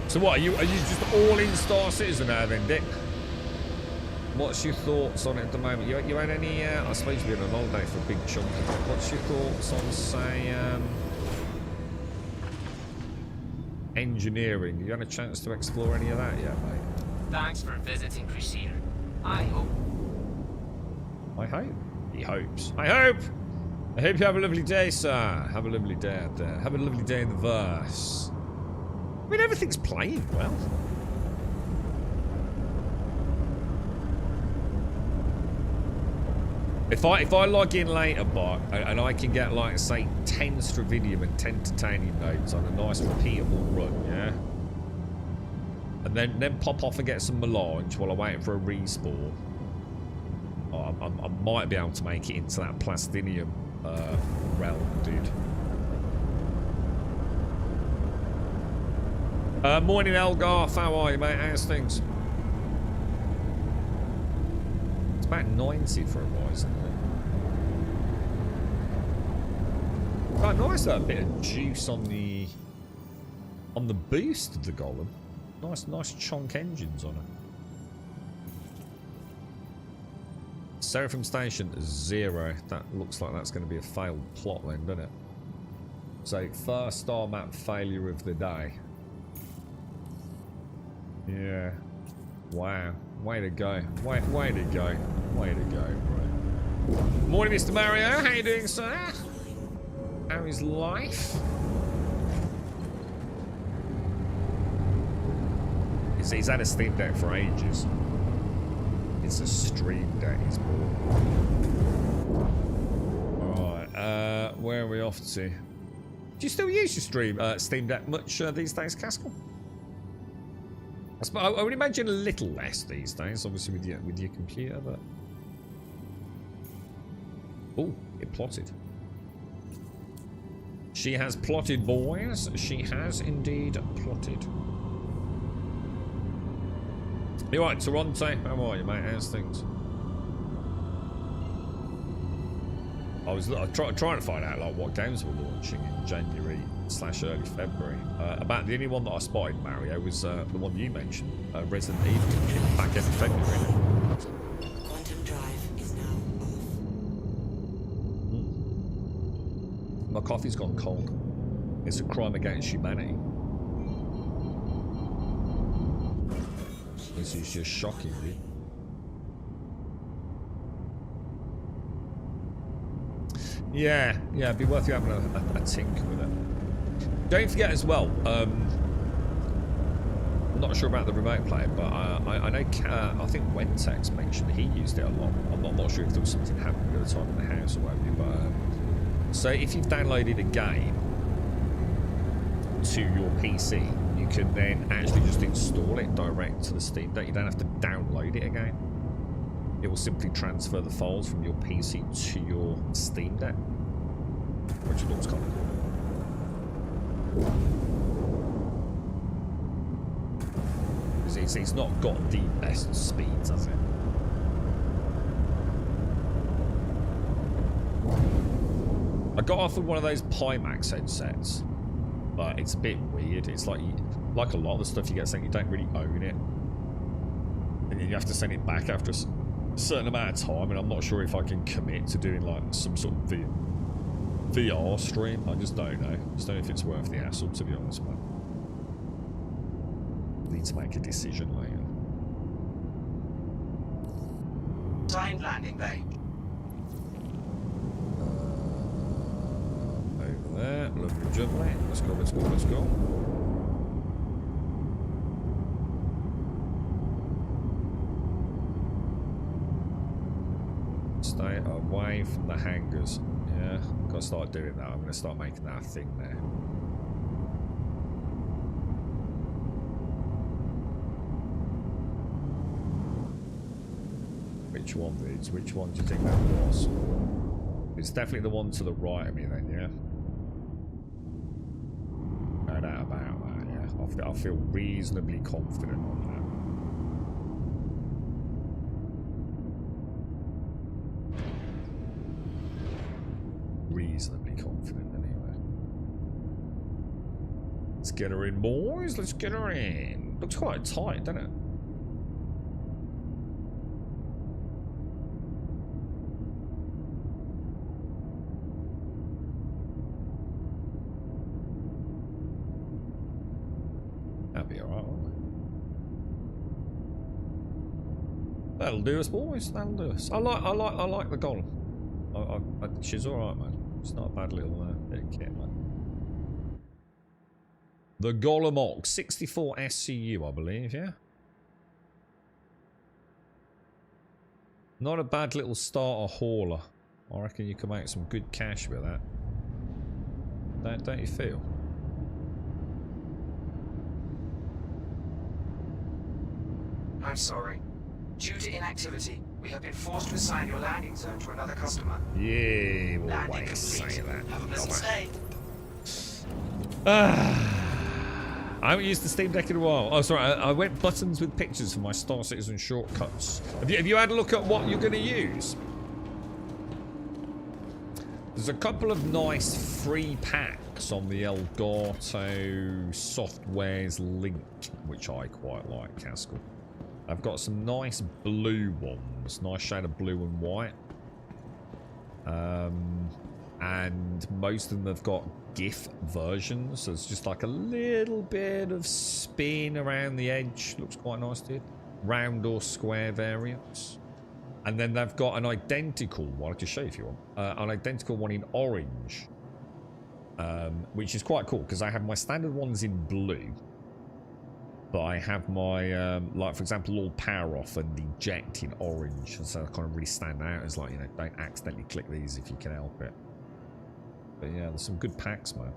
So what? Are you just all in Star Citizen now, then, Dick? What's your thoughts on it at the moment? You had any? I suppose you've been on holiday for a big chunk of it. What's your thoughts on, say, engineering? You had a chance to explore any of that yet, mate? Thanks for visiting, Crusader. I hope. He hopes. I hope you have a lovely day, sir. Have a lovely day out there. Have a lovely day in the verse. I mean, everything's playing well. If I log in later, bot, and I can get, like, say, 10 Stravidium and 10 Titanium nodes on a nice repeatable run, yeah? And then pop off and get some melange while I'm waiting for a respawn. Oh, I might be able to make it into that Plastinium realm, dude. Morning, Elgarth. How are you, mate? How's things? It's about 90 for a while, isn't it? Quite nice, that bit of juice on the boost of the Golem. Nice chunk engines on it. Seraphim Station 0. That looks like that's going to be a failed plot then, doesn't it? So, first star map failure of the day. Yeah. Wow. Way to go. Way to go. Way to go, bro. Morning, Mr. Mario. How you doing, sir? How is life? He's had a Steam Deck for ages. It's a Stream Deck he's bought. Alright, where are we off to? Do you still use your Steam Deck much these days, Caskell? I would imagine a little less these days, obviously with your computer, but... Oh, it plotted. She has plotted, boys. She has indeed plotted. You alright, Toronto? How are you, mate? How's things? I was trying to find out like what games were launching in January/early February. About the only one that I spotted, Mario, was the one you mentioned, Resident Evil, back in February. Quantum drive is now off. My coffee's gone cold. It's a crime against humanity. This is just shocking, dude. Yeah, it'd be worth you having a tinker with it. Don't forget as well, I'm not sure about the remote play, but I know, I think Wentex mentioned he used it a lot. I'm not sure if there was something happening at the time in the house or whatever, but so if you've downloaded a game to your PC, you can then actually just install it direct to the Steam Deck. You don't have to download it again. It will simply transfer the files from your PC to your Steam Deck, which looks kind of cool. It's not got the best speeds, has it? I got offered one of those Pimax headsets, but it's a bit weird. It's like a lot of the stuff you get sent, you don't really own it, and you have to send it back after a certain amount of time. And I'm not sure if I can commit to doing like some sort of VR stream. I just don't know. Just don't know if it's worth the hassle, to be honest, man. Need to make a decision later. Timed landing bay. Over there. Lovely jubbly. Let's go, let's go, let's go. Stay away from the hangars. Yeah, gotta start doing that. I'm gonna start making that a thing there. Which one, Vids? Which one do you think that was? It's definitely the one to the right of me then, yeah? No doubt about that, yeah. I feel reasonably confident on that. Reasonably confident anyway. Let's get her in, boys. Let's get her in. Looks quite tight, doesn't it? That'll be alright, won't it? That'll do us, boys. That'll do us. I like the golem. She's alright, man. It's not a bad little bit of kit, man. The Golem Ox, 64 SCU, I believe, yeah? Not a bad little starter hauler. I reckon you can make some good cash with that. Don't you feel? I'm sorry. Due to inactivity, we have been forced to assign your landing zone to another customer. Yeah, we'll Landing always say complete. that. Have a pleasant stay. I haven't used the Steam Deck in a while. Oh, sorry. I went buttons with pictures for my Star Citizen shortcuts. Have you had a look at what you're going to use? There's a couple of nice free packs on the Elgato Software's link, which I quite like, Caskell. I've got some nice blue ones, nice shade of blue and white. And most of them have got GIF versions, so it's just like a little bit of spin around the edge. Looks quite nice, dude. Round or square variants. And then they've got an identical one, I'll just show you if you want. An identical one in orange. Which is quite cool, because I have my standard ones in blue. But I have my, like for example, all power off and eject in orange. And so I kind of really stand out as like, you know, don't accidentally click these if you can help it. But yeah, there's some good packs, man.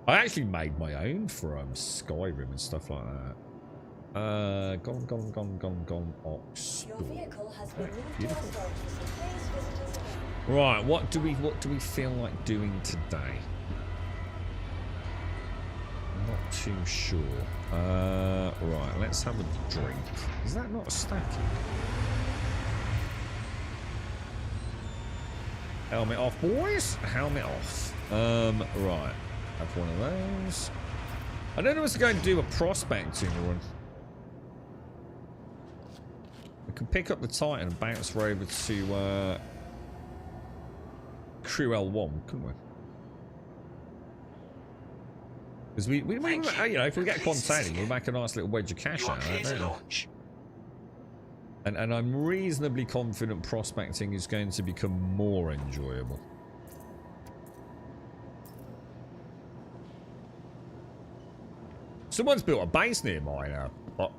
I actually made my own for Skyrim and stuff like that. Gone, Ox. Your vehicle has been moved to our Beautiful. storage facility. Please visit us again. Right, what do we feel like doing today? Not too sure. Right, let's have a drink. Is that not stacking? Helmet off, boys. Helmet off. Right. Have one of those. I don't know what's going to do a prospecting run. We can pick up the Titan and bounce her over to Crew L1, couldn't we? Because we you know, if we get quantitating, we'll make a nice little wedge of cash out of that, don't we? And I'm reasonably confident prospecting is going to become more enjoyable. Someone's built a base near mine now. But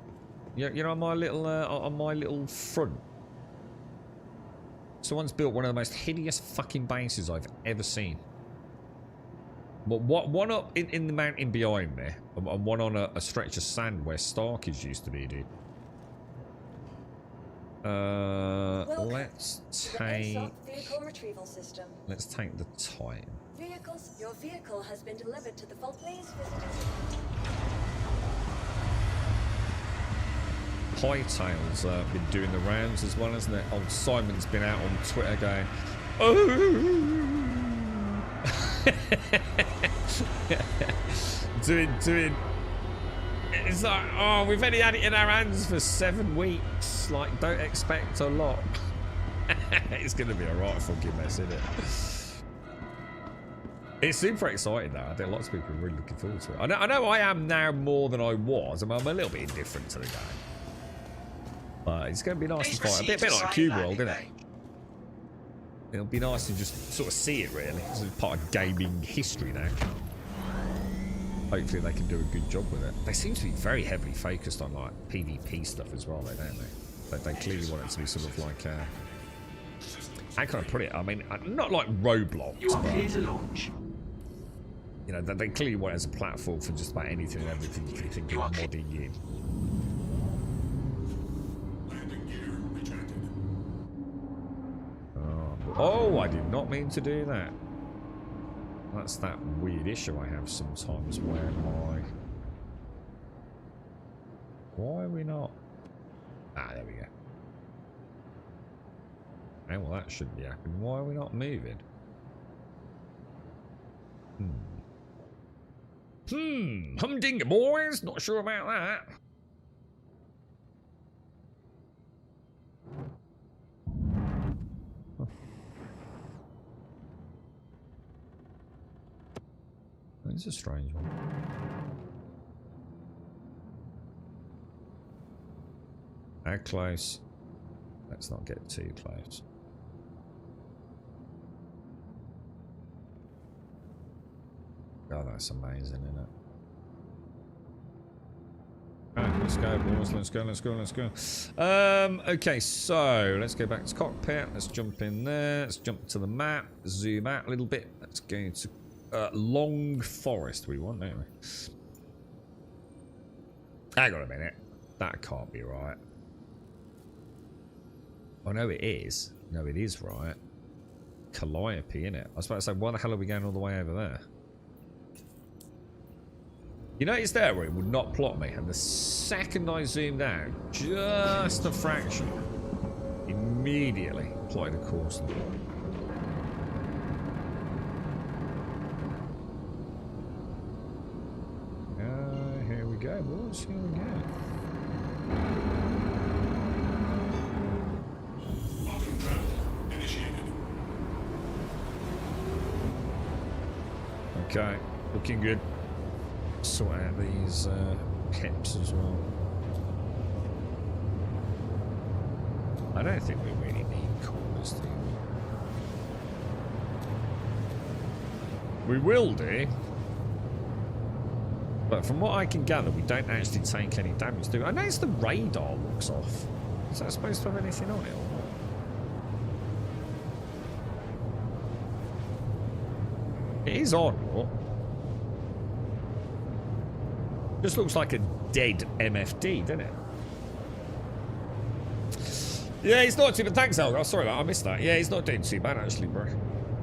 you know, on my little front. Someone's built one of the most hideous fucking bases I've ever seen. But one up in the mountain behind me, and one on a stretch of sand where Starkey's used to be, dude. Let's take. Vehicle retrieval system. Let's take the Titan. Your vehicle has been delivered to the fault. Please visit us. Hightail's been doing the rounds as well, hasn't it? Old Simon's been out on Twitter going, oh. doing. It's like, oh, we've only had it in our hands for 7 weeks. Like, don't expect a lot. It's gonna be a right fucking mess, isn't it? It's super exciting though. I think lots of people are really looking forward to it. I know I am now more than I was. I'm a little bit indifferent to the game. But it's going to be nice Please to fight. A bit proceed to like site Cube landing World, isn't it? bay. It'll be nice to just sort of see it, really. It's part of gaming history now. Hopefully they can do a good job with it. They seem to be very heavily focused on, like, PvP stuff as well, though, don't they? But they clearly want it to be sort of like, how can I put it? I mean, not like Roblox, You are but, clear to launch. you know, they clearly want it as a platform for just about anything and everything you can think of modding in. Oh, I did not mean to do that. That's that weird issue I have sometimes where why are we not? Ah, there we go. Okay, well that shouldn't be happening. Why are we not moving? Humdinger boys, not sure about that. It's a strange one. How close? Let's not get too close. Oh, that's amazing, isn't it? Right, let's go, boys. Let's go, let's go, let's go. Okay, so let's go back to cockpit. Let's jump in there. Let's jump to the map. Zoom out a little bit. Let's go to Long Forest we want, don't we? Hang on a minute. That can't be right. Oh, no, it is. No, it is right. Calliope, innit? I was about to say, why the hell are we going all the way over there? You notice there where it would not plot me, and the second I zoomed out, just a fraction, immediately plotted a course. Here we go, boys. Here we go. Okay, looking good. Sort out these hips as well. I don't think we really need corners, do we? We will do. But from what I can gather, we don't actually take any damage, do we? I noticed the radar looks off. Is that supposed to have anything on it or not? It is on, what? Just looks like a dead MFD, doesn't it? Yeah, he's not too bad. Thanks, Elgar. Sorry, I missed that. Yeah, he's not doing too bad, actually, bro.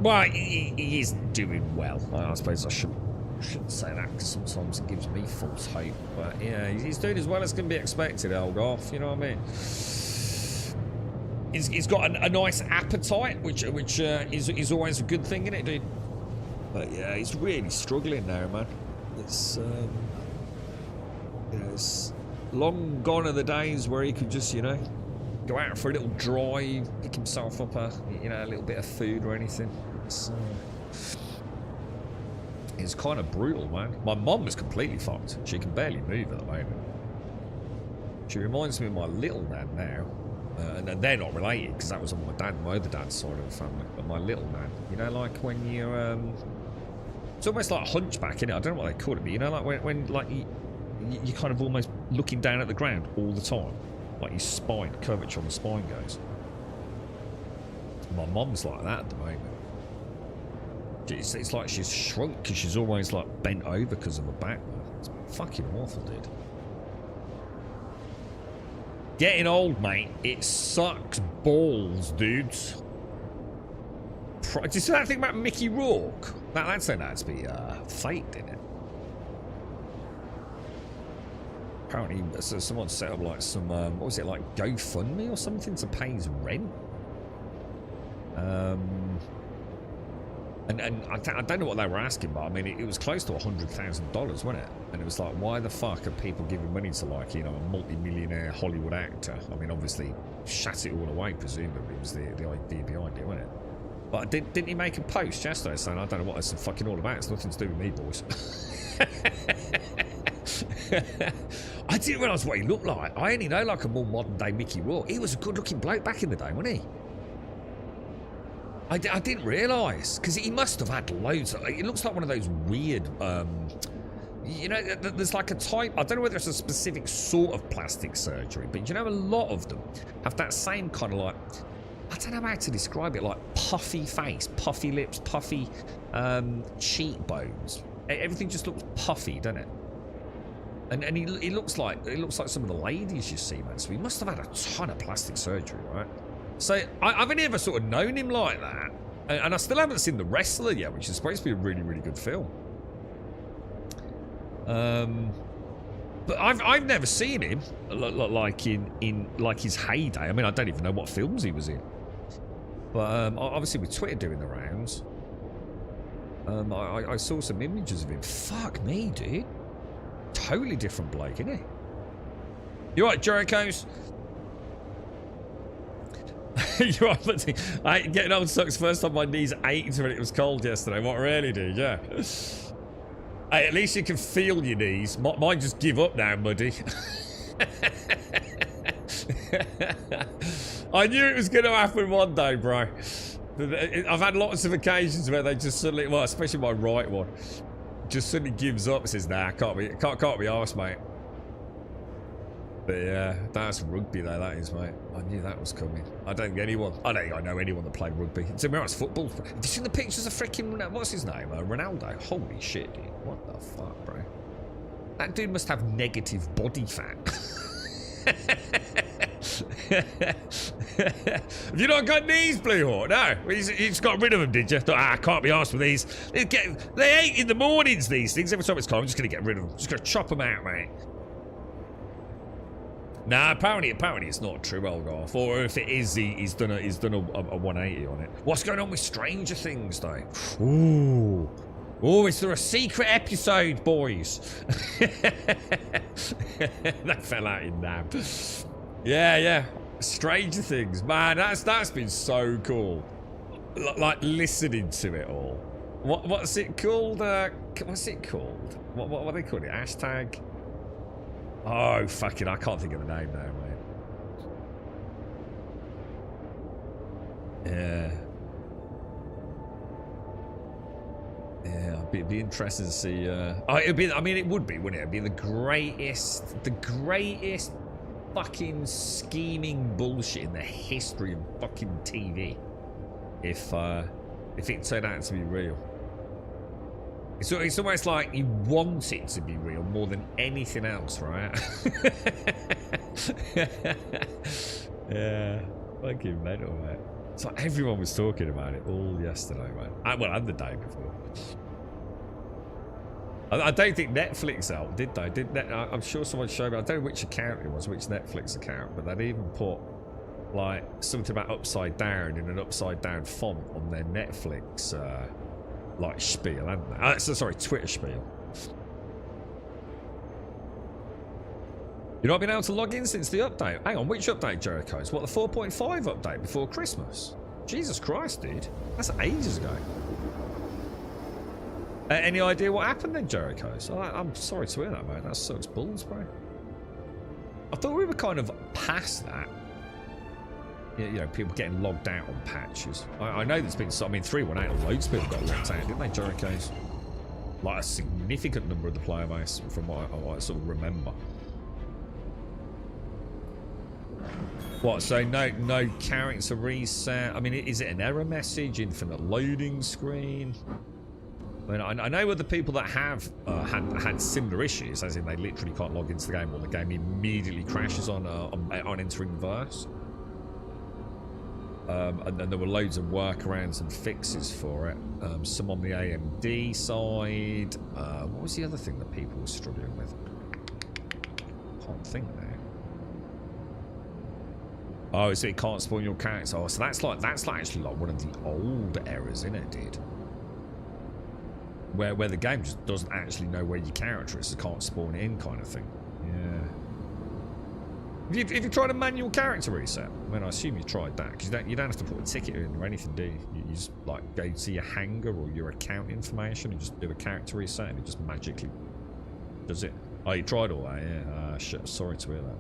Well, he is doing well. I suppose I shouldn't say that because sometimes it gives me false hope. But yeah, he's doing as well as can be expected, Elgar. You know what I mean? He's got a nice appetite, which is always a good thing, isn't it, dude? But yeah, he's really struggling now, man. It's you know, it's long gone are the days where he could just, you know, go out for a little drive, pick himself up a little bit of food or anything. It's kind of brutal, man. My mum is completely fucked. She can barely move at the moment. She reminds me of my little nan now. And they're not related because that was on my other dad's side of the family. But my little nan, you know, like when you're, it's almost like a hunchback, innit? I don't know what they call it, but you know, like when like you're kind of almost looking down at the ground all the time. Like your spine, curvature on the spine goes. My mum's like that at the moment. It's like she's shrunk because she's always like bent over because of her back. It's fucking awful, dude. Getting old, mate. It sucks balls, dudes. Did you see that thing about Mickey Rourke? That turned out to be fake, didn't it? Apparently, someone set up like some, what was it, like GoFundMe or something to pay his rent? And I don't know what they were asking, but I mean, it was close to $100,000, wasn't it? And it was like, why the fuck are people giving money to, like, you know, a multi-millionaire Hollywood actor? I mean, obviously, shat it all away, presumably, was the idea behind it, wasn't it? But didn't he make a post yesterday saying, I don't know what it's fucking all about, it's nothing to do with me, boys. I didn't realise what he looked like. I only know like a more modern day Mickey Rourke. He was a good looking bloke back in the day, wasn't he? I didn't realise, because he must have had loads of, it looks like one of those weird, you know, there's like a type, I don't know whether it's a specific sort of plastic surgery, but you know, a lot of them have that same kind of like, I don't know how to describe it, like puffy face, puffy lips, puffy cheekbones. Everything just looks puffy, doesn't it? And he looks like some of the ladies you see, man. So he must have had a ton of plastic surgery, right? So I've only ever sort of known him like that, and I still haven't seen The Wrestler yet, which is supposed to be a really, really good film. But I've never seen him like in like his heyday. I mean, I don't even know what films he was in. But obviously with Twitter doing the rounds, I saw some images of him. Fuck me, dude. Totally different bloke, isn't he? You right, Jericho's? You're right, getting old sucks. First time my knees ached when it was cold yesterday. What really, dude? Yeah. Hey, at least you can feel your knees. Mine just give up now, muddy. I knew it was going to happen one day, bro. I've had lots of occasions where they just suddenly, well, especially my right one, just suddenly gives up and says, nah, can't be arsed, mate. But yeah, that's rugby though, that is, mate. I knew that was coming. I don't think I know anyone that played rugby. To be honest, football. Have you seen the pictures of freaking, what's his name? Ronaldo. Holy shit, dude. What the fuck, bro? That dude must have negative body fat. Have you not got knees, Blue Hawk? No. He's got rid of them, did you? Thought, I can't be arsed with these. They ate in the mornings, these things. Every time it's cold, I'm just going to get rid of them. Just going to chop them out, mate. Nah, apparently it's not true, Elgarth. Or if it is, he's done a 180 on it. What's going on with Stranger Things, though? Ooh. Oh, is there a secret episode, boys? That fell out in nab. Yeah. Stranger Things, man. That's been so cool. Like listening to it all. What's it called? What's it called? What they call it? Hashtag. Oh, fuck it. I can't think of the name now, mate. Yeah, it'd be interesting to see. It'd be. I mean, it would be, wouldn't it? It'd be the greatest fucking scheming bullshit in the history of fucking TV. If it turned out to be real. It's almost like you want it to be real more than anything else, right? Yeah, fucking mental, mate. It's like everyone was talking about it all yesterday, man. Well, and the day before. I don't think Netflix helped, did they? I'm sure someone showed me. I don't know which account it was, which Netflix account, but they'd even put like something about upside down in an upside down font on their Netflix like spiel, hadn't they? Sorry, Twitter spiel. You've not been able to log in since the update. Hang on, which update, Jericho's? What, the 4.5 update before Christmas? Jesus Christ, dude. That's ages ago. Any idea what happened then, Jericho's? I'm sorry to hear that, mate. That sucks balls, bro. I thought we were kind of past that. You know, people getting logged out on patches. I know there's been some. I mean, 318, loads of people got logged out, didn't they, Jericho's? Like a significant number of the player base, from what I sort of remember. What, so no character reset? I mean, is it an error message, infinite loading screen? I mean, I know other people that have had similar issues, as in they literally can't log into the game, or the game immediately crashes on entering verse. And then there were loads of workarounds and fixes for it. Some on the AMD side. What was the other thing that people were struggling with? Can't think now. Oh, so it can't spawn your character. Oh, so that's actually like one of the old errors, isn't it, dude? Where the game just doesn't actually know where your character is, so can't spawn it in, kind of thing. Yeah. If you tried a manual character reset, I mean, I assume you tried that, because you don't have to put a ticket in or anything, do you? You just like go to your hangar or your account information and just do a character reset, and it just magically does it. Oh, you tried all that, yeah. Shit, sorry to hear that.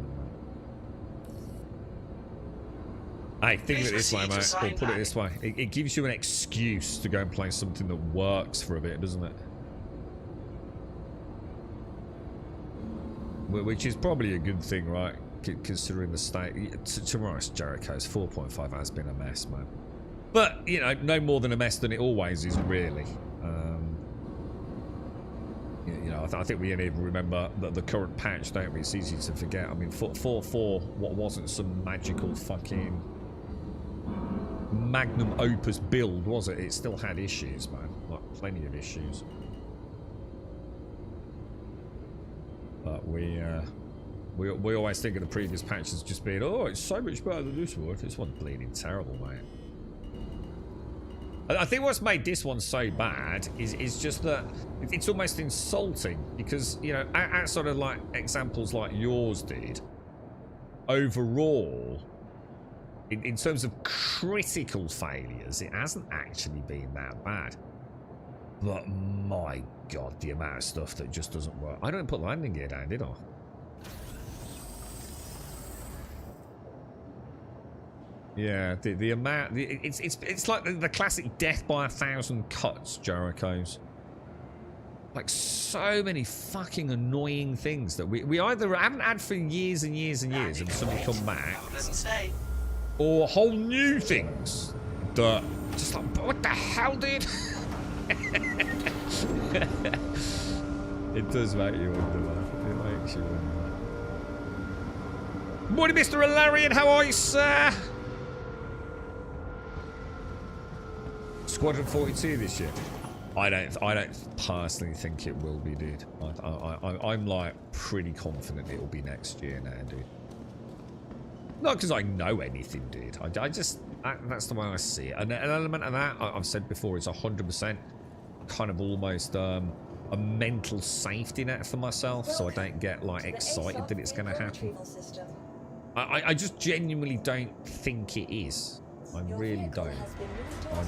Hey, think of it this way, mate. Or put it this way. It gives you an excuse to go and play something that works for a bit, doesn't it? Which is probably a good thing, right? Considering the state. To be honest, Jericho's 4.5 has been a mess, man. But, you know, no more than a mess than it always is, really. You know, I think we only even remember the current patch, don't we? It's easy to forget. I mean, 4.4, what wasn't some magical fucking magnum opus build, was it? It still had issues, man. Like, plenty of issues. But we always think of the previous patches just being, oh, it's so much better than this one. This one's bleeding terrible, mate. I think what's made this one so bad is just that it's almost insulting because, you know, outside of like examples like yours did, overall, in terms of critical failures, it hasn't actually been that bad. But my God, the amount of stuff that just doesn't work. I don't put landing gear down, did I? Yeah, the amount, it's like the classic death by 1,000 cuts, Jericho's. Like so many fucking annoying things that we either haven't had for years and years and years and suddenly come back, or whole new things that just like, what the hell, dude? It does make you wonder, man. It makes you wonder. Morning, Mr. Alarian, how are you, sir? Squadron 42 this year. I don't personally think it will be, dude. I'm like pretty confident it will be next year now, dude. Not because I know anything, dude. I just that's the way I see it. And an element of that I've said before is 100% kind of almost a mental safety net for myself, so I don't get like excited that it's going to happen. I just genuinely don't think it is. I really don't.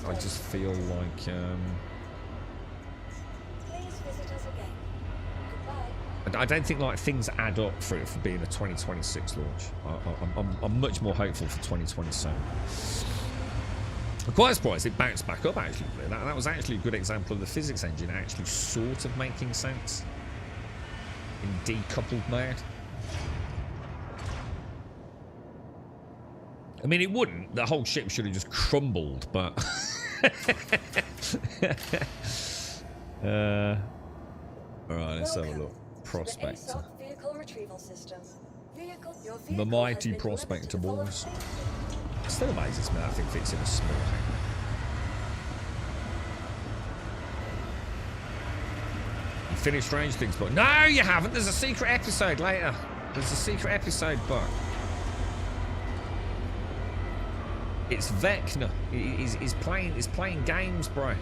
I just feel like I don't think like things add up for it for being a 2026 launch. I'm much more hopeful for 2027. I'm quite surprised it bounced back up actually. That was actually a good example of the physics engine actually sort of making sense in decoupled mode. I mean, it wouldn't. The whole ship should have just crumbled, but... Alright, let's have a look. Prospector. The mighty Prospector, boys. It still amazes me that thing fits in a small hangar. You finished Strange Things, but... No, you haven't! There's a secret episode later. There's a secret episode, but... It's Vecna. He's playing games, bro.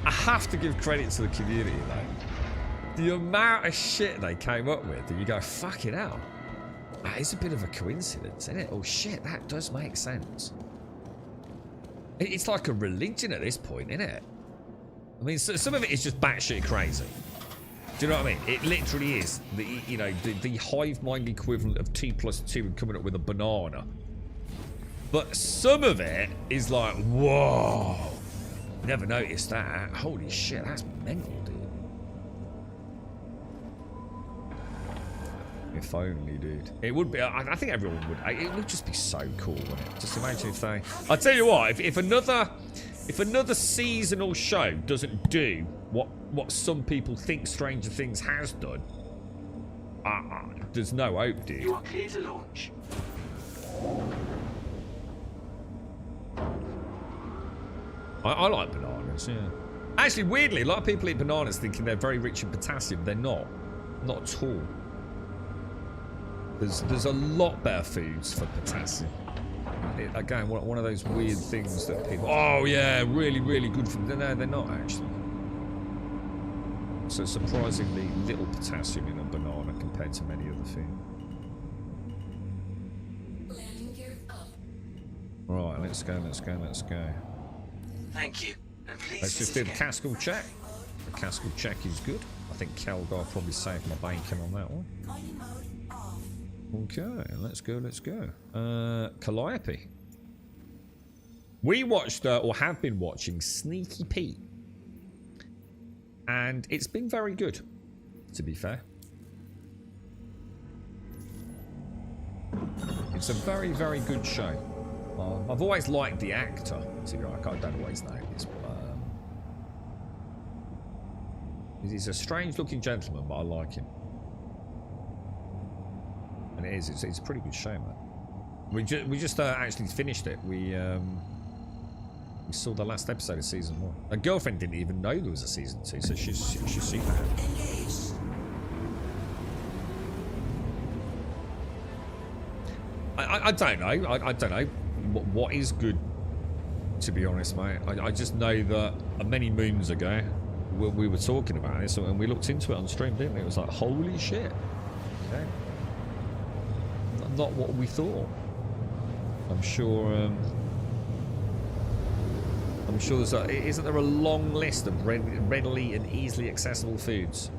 I have to give credit to the community, though. The amount of shit they came up with, that you go, fuck it out. That is a bit of a coincidence, isn't it? Oh shit, that does make sense. It's like a religion at this point, isn't it? I mean, some of it is just batshit crazy. Do you know what I mean? It literally is the hive mind equivalent of 2 + 2 and coming up with a banana. But some of it is like, whoa, never noticed that. Holy shit, that's mental, dude. If only, dude. It would be. I think everyone would. It would just be so cool, wouldn't it? Just imagine if they. I'll tell you what. If another seasonal show doesn't do what some people think Stranger Things has done, there's no hope, dude. You are clear to launch. I like bananas, yeah. Actually, weirdly, a lot of people eat bananas thinking they're very rich in potassium. They're not. Not at all. There's a lot better foods for potassium. Again, one of those weird things that people... Oh, yeah, really, really good for them. No, they're not, actually. So surprisingly little potassium in a banana compared to many other things. Right, let's go. Thank you. And please Let's just do the Cascal check. The Cascal check is good. I think Kelgar probably saved my bacon on that one. Okay, let's go, let's go. Calliope. We watched, or have been watching, Sneaky Pete. And it's been very good, to be fair. It's a very, very good show. I've always liked the actor. To be honest, I don't always know this, but he's a strange-looking gentleman, but I like him. And it is. It's a pretty good show, man. We just actually finished it. We saw the last episode of season 1. My girlfriend didn't even know there was a season 2, so she's seen that. I don't know. I don't know what is good, to be honest, mate. I just know that many moons ago we were talking about this and we looked into it on stream, didn't we? It was like, holy shit. Okay. Not what we thought. I'm sure there's isn't there a long list of readily and easily accessible foods?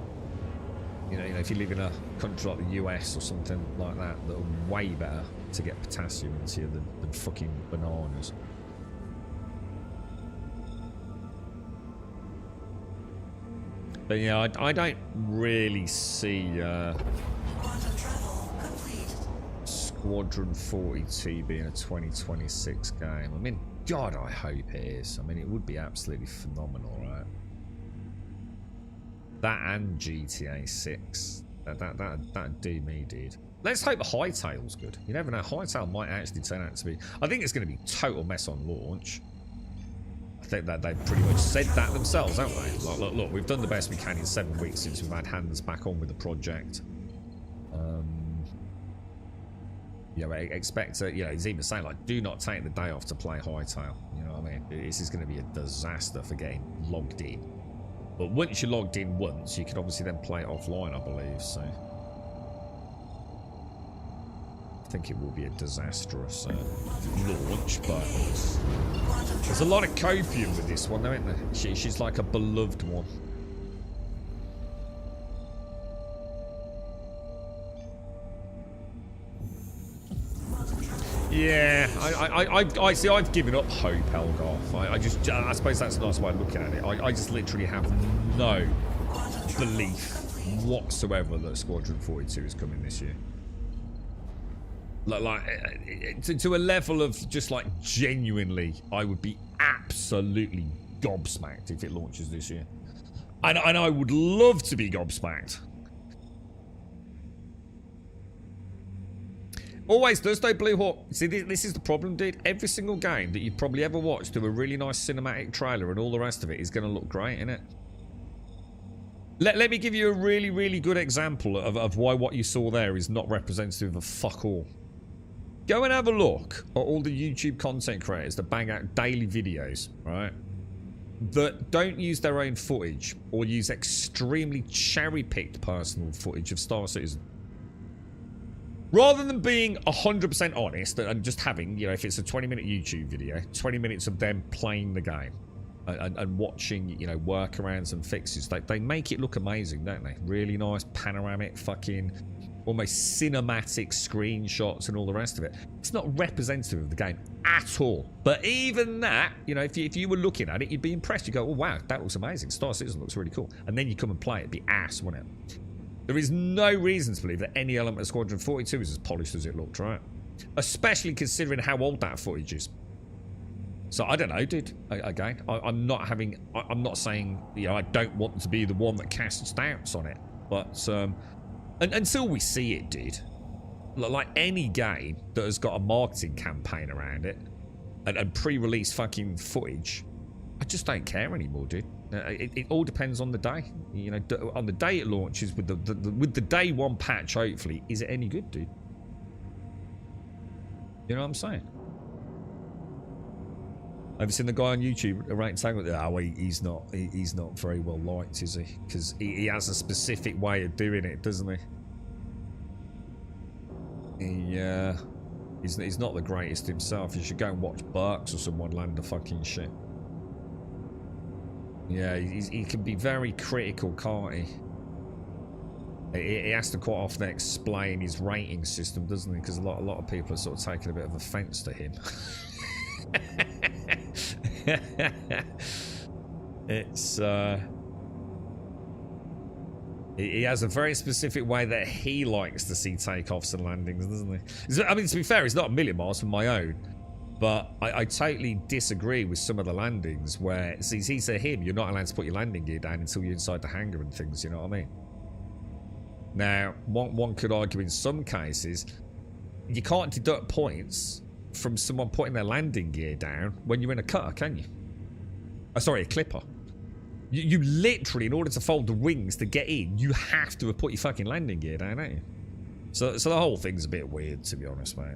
You know, if you live in a country like the US or something like that, that are way better to get potassium into you than fucking bananas. But yeah, I don't really see Squadron 42 being a 2026 game. I mean, God, I hope it is. I mean, it would be absolutely phenomenal, right? That and GTA 6. That'd do me, dude. Let's hope Hightail's good. You never know. Hightail might actually turn out to be... I think it's going to be total mess on launch. I think that they've pretty much said that themselves, haven't they? Look, we've done the best we can in 7 weeks since we've had hands back on with the project. You know, expect to, you know, he's even saying, like, do not take the day off to play Hightail. You know what I mean? This is going to be a disaster for getting logged in. But once you're logged in once, you can obviously then play it offline, I believe, so... I think it will be a disastrous launch, but... There's a lot of copium with this one, though, isn't there? She's like a beloved one. Yeah, I see. I've given up hope, Elgoth. I suppose that's a nice way of looking at it. I just literally have no belief whatsoever that Squadron 42 is coming this year. To a level of just like genuinely, I would be absolutely gobsmacked if it launches this year, and I would love to be gobsmacked. Always does though, Blue Hawk. See, this is the problem, dude. Every single game that you've probably ever watched do a really nice cinematic trailer and all the rest of it is going to look great, innit? Let me give you a really, really good example of why what you saw there is not representative of fuck all. Go and have a look at all the YouTube content creators that bang out daily videos, right? That don't use their own footage or use extremely cherry-picked personal footage of Star Citizen. Rather than being 100% honest and just having, you know, if it's a 20-minute YouTube video, 20 minutes of them playing the game and watching, you know, workarounds and fixes, they make it look amazing, don't they? Really nice panoramic fucking almost cinematic screenshots and all the rest of it. It's not representative of the game at all. But even that, you know, if you were looking at it, you'd be impressed. You go, oh wow, that looks amazing. Star Citizen looks really cool. And then you come and play it, it'd be ass, wouldn't it? There is no reason to believe that any element of Squadron 42 is as polished as it looked, right? Especially considering how old that footage is. So I don't know, dude. Again, I'm not saying, you know, I don't want to be the one that casts doubts on it. But until we see it, dude, like any game that has got a marketing campaign around it and pre-release fucking footage, I just don't care anymore, dude. It all depends on the day. You know, on the day it launches with the day one patch, hopefully, is it any good, dude? You know what I'm saying? Have you seen the guy on YouTube saying, oh, he's not very well liked, is he? Because he has a specific way of doing it, doesn't he? He's not the greatest himself. You should go and watch Burks or someone land a fucking shit. Yeah, he can be very critical, can't he? He has to quite often explain his rating system, doesn't he? Because a lot of people are sort of taking a bit of offence to him. It's he has a very specific way that he likes to see takeoffs and landings, doesn't he? I mean, to be fair, it's not a million miles from my own, but I totally disagree with some of the landings where, see, he said him, you're not allowed to put your landing gear down until you're inside the hangar and things, you know what I mean? Now, one could argue in some cases, you can't deduct points from someone putting their landing gear down when you're in a cutter, can you? Oh, sorry, a clipper. You literally, in order to fold the wings to get in, you have to have put your fucking landing gear down, don't you? So the whole thing's a bit weird, to be honest, mate.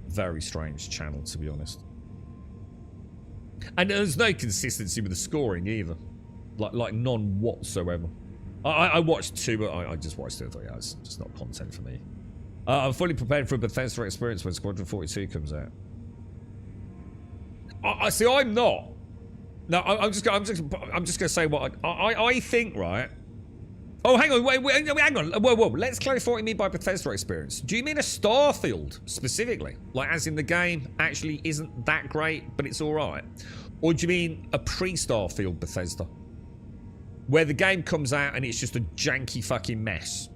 Very strange channel, to be honest. And there's no consistency with the scoring either. Like none whatsoever. I watched 2, but I just watched 2 and 3 hours. Just not content for me. I'm fully prepared for a Bethesda experience when Squadron 42 comes out. I see. I'm not. No, I'm just gonna say what I think. Right. Oh, hang on. Wait, hang on. Whoa. Let's clarify what you mean by Bethesda experience. Do you mean a Starfield specifically, like as in the game actually isn't that great, but it's all right, or do you mean a pre-Starfield Bethesda, where the game comes out and it's just a janky fucking mess?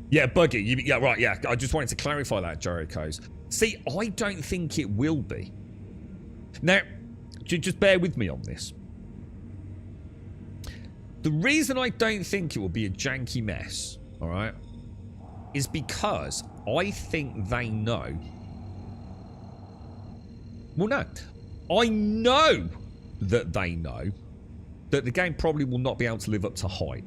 Yeah, buggy. Yeah, right. Yeah, I just wanted to clarify that, Jericho's. See, I don't think it will be. Now, just bear with me on this. The reason I don't think it will be a janky mess, all right, is because I think they know. Well, no. I know that they know that the game probably will not be able to live up to hype.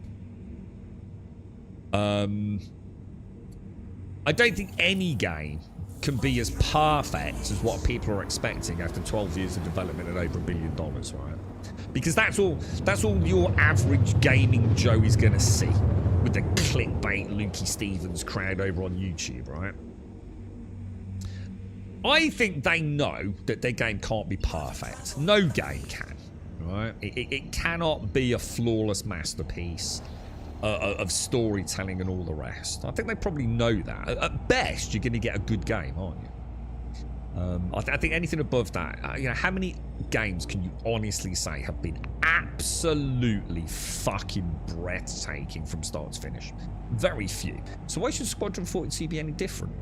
I don't think any game can be as perfect as what people are expecting after 12 years of development at over $1 billion, right? Because that's all your average gaming Joe is going to see with the clickbait Lukey Stevens crowd over on YouTube, right? I think they know that their game can't be perfect. No game can, right? It cannot be a flawless masterpiece of storytelling and all the rest. I think they probably know that. At best, you're going to get a good game, aren't you? I think anything above that, you know, how many games can you honestly say have been absolutely fucking breathtaking from start to finish? Very few. So why should Squadron 42 be any different?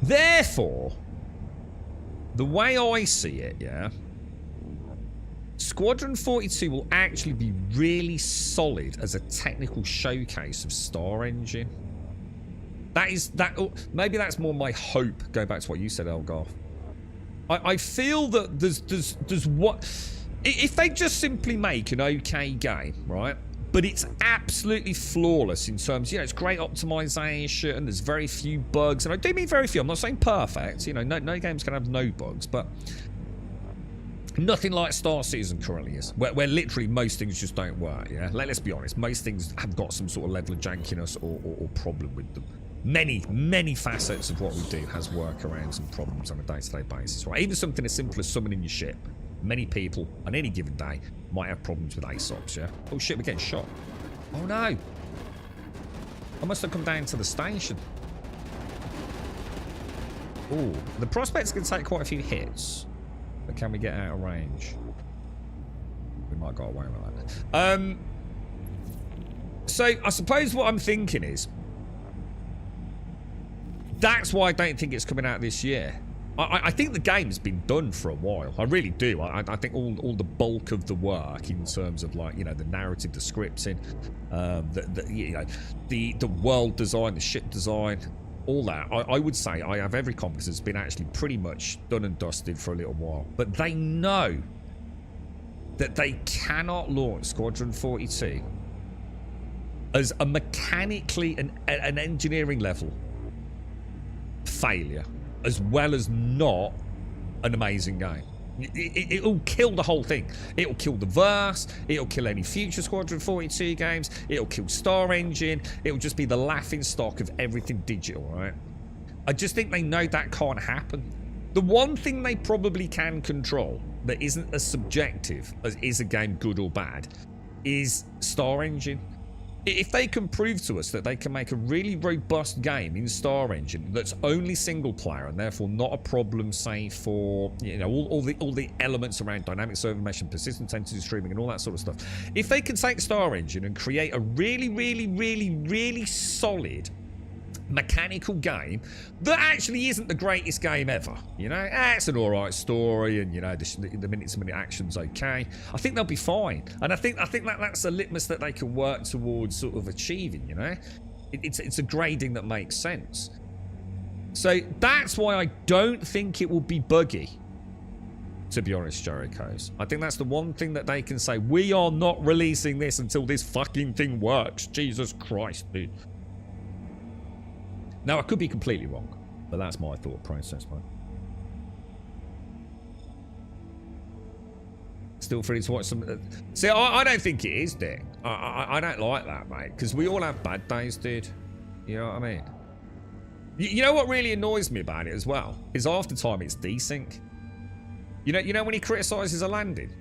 Therefore, the way I see it, yeah, Squadron 42 will actually be really solid as a technical showcase of Star Engine. Maybe that's more my hope, going back to what you said, Elgar. I feel that there's what... If they just simply make an okay game, right? But it's absolutely flawless in terms, you know, it's great optimization, there's very few bugs, and I do mean very few, I'm not saying perfect, you know, no game's going to have no bugs, but nothing like Star Citizen currently is, where literally most things just don't work, yeah? Let's be honest, most things have got some sort of level of jankiness or problem with them. Many facets of what we do has workarounds and problems on a day-to-day basis, right? Even something as simple as summoning your ship. Many people, on any given day, might have problems with ASOPs, yeah? Oh shit, we're getting shot. Oh no! I must have come down to the station. Oh, the prospect's going to take quite a few hits. But can we get out of range? We might go away with that. So, I suppose what I'm thinking is, that's why I don't think it's coming out this year. I think the game's been done for a while. I really do. I think all the bulk of the work in terms of, like, you know, the narrative, the scripting, you know, the world design, the ship design, all that, I would say I have every confidence it's been actually pretty much done and dusted for a little while. But they know that they cannot launch Squadron 42 as a mechanically an engineering level failure, as well as not an amazing game. It'll kill the whole thing. It'll kill the verse. It'll kill any future Squadron 42 games. It'll kill Star Engine. It'll just be the laughing stock of everything digital, right? I just think they know that can't happen. The one thing they probably can control that isn't as subjective as is a game good or bad is Star Engine. If they can prove to us that they can make a really robust game in Star Engine that's only single player and therefore not a problem, say, for, you know, all the elements around dynamic server mesh and persistent entity streaming and all that sort of stuff. If they can take Star Engine and create a really solid mechanical game that actually isn't the greatest game ever, you know, it's an alright story, and you know the minute-to-minute action's okay, I think they'll be fine. And I think that's a litmus that they can work towards sort of achieving, you know. It's a grading that makes sense. So that's why I don't think it will be buggy, to be honest, Jericho's. I think that's the one thing that they can say, we are not releasing this until this fucking thing works. Jesus Christ, dude. Now, I could be completely wrong, but that's my thought process, man. Still free to watch some... See, I don't think it is, Dick. I don't like that, mate, because we all have bad days, dude. You know what I mean? You know what really annoys me about it as well? Is half the time it's desync. You know when he criticises a landing?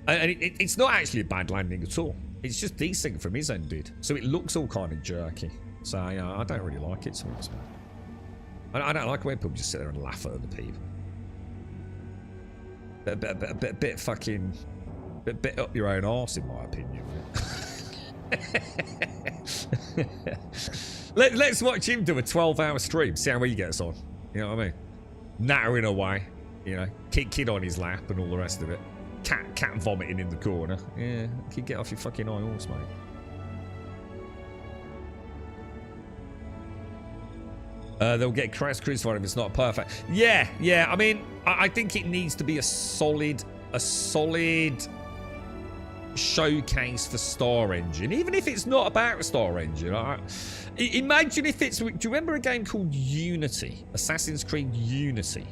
And it's not actually a bad landing at all. It's just desync from his end, dude. So it looks all kind of jerky. So, I don't really like it, to be honest. I don't like when people just sit there and laugh at other people. Bit fucking... Bit up your own arse, in my opinion. Let's watch him do a 12-hour stream, see how he gets on. You know what I mean? Nattering away, you know, kid on his lap and all the rest of it. Cat vomiting in the corner. Yeah, kid, get off your fucking high horse, mate. They'll get crucified if it's not perfect. Yeah. I mean, I think it needs to be a solid showcase for Star Engine, even if it's not about Star Engine. Imagine if it's... Do you remember a game called Unity? Assassin's Creed Unity.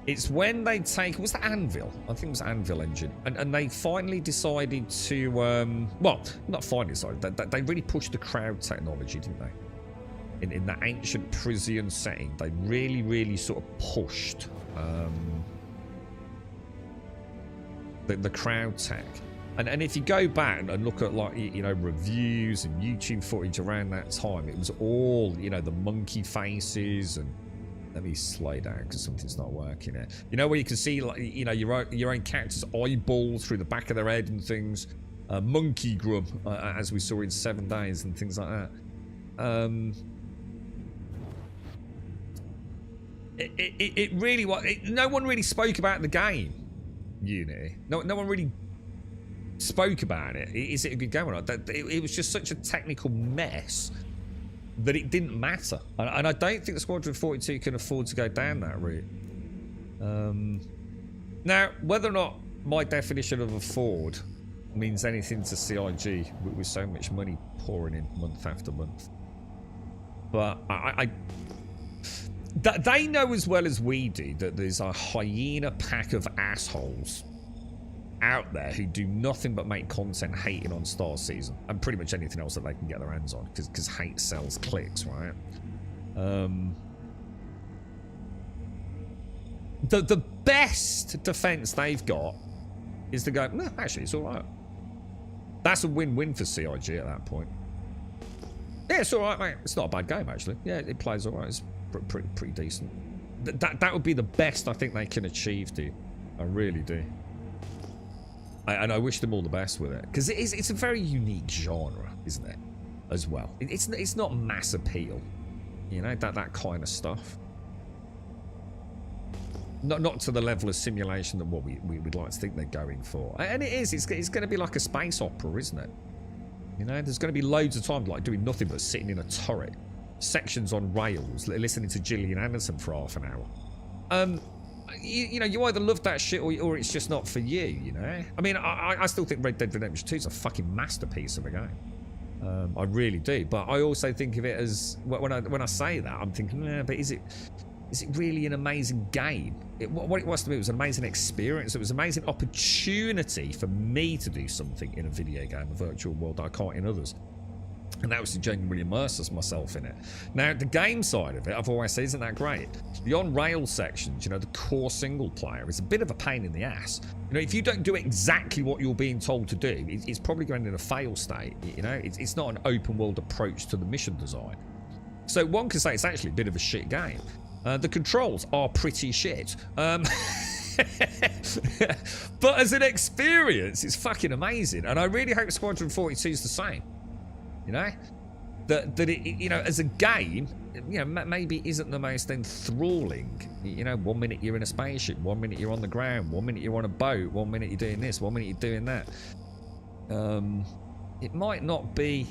It's when they take... Was that Anvil? I think it was Anvil Engine. And they finally decided to... well, not finally decided. They really pushed the crowd technology, didn't they? In that ancient Parisian setting, they really sort of pushed the crowd tech. And if you go back and look at, like, you know, reviews and YouTube footage around that time, it was all, you know, the monkey faces and... Let me slow down because something's not working here. You know, where you can see, like, you know, your own character's eyeballs through the back of their head and things. Monkey grub, as we saw in 7 Days and things like that. It really was. No one really spoke about the game, Unity. No one really spoke about it. Is it a good game or not? It was just such a technical mess that it didn't matter. And I don't think the Squadron 42 can afford to go down that route. Now, whether or not my definition of afford means anything to CIG with so much money pouring in month after month, but they know as well as we do that there's a hyena pack of assholes out there who do nothing but make content hating on Star Season and pretty much anything else that they can get their hands on, because hate sells clicks, right? The best defense they've got is to go, no, actually, it's all right. That's a win-win for CIG at that point. Yeah, it's all right, mate. It's not a bad game, actually. Yeah, it plays all right. It's pretty decent. That would be the best I think they can achieve, dude. I really do. And I wish them all the best with it, because it's a very unique genre, isn't it? As well, it's not mass appeal, you know, that kind of stuff. Not to the level of simulation that what we'd like to think they're going for. And it is. It's going to be like a space opera, isn't it? You know, there's going to be loads of time like doing nothing but sitting in a turret, sections on rails, listening to Gillian Anderson for half an hour. You know, you either love that shit or it's just not for you, you know? I mean, I still think Red Dead Redemption 2 is a fucking masterpiece of a game. I really do. But I also think of it as, when I say that, I'm thinking, but is it really an amazing game? What it was to me, it was an amazing experience. It was an amazing opportunity for me to do something in a video game, a virtual world that I can't in others. And that was to genuinely immerse myself in it. Now, the game side of it, I've always said, isn't that great? The on-rail sections, you know, the core single player, is a bit of a pain in the ass. You know, if you don't do exactly what you're being told to do, it's probably going in a fail state. You know, it's not an open-world approach to the mission design. So one could say it's actually a bit of a shit game. The controls are pretty shit. But as an experience, it's fucking amazing. And I really hope Squadron 42 is the same. You know, that it, you know, as a game, you know, maybe it isn't the most enthralling. You know, 1 minute you're in a spaceship, 1 minute you're on the ground, 1 minute you're on a boat, 1 minute you're doing this, 1 minute you're doing that. It might not be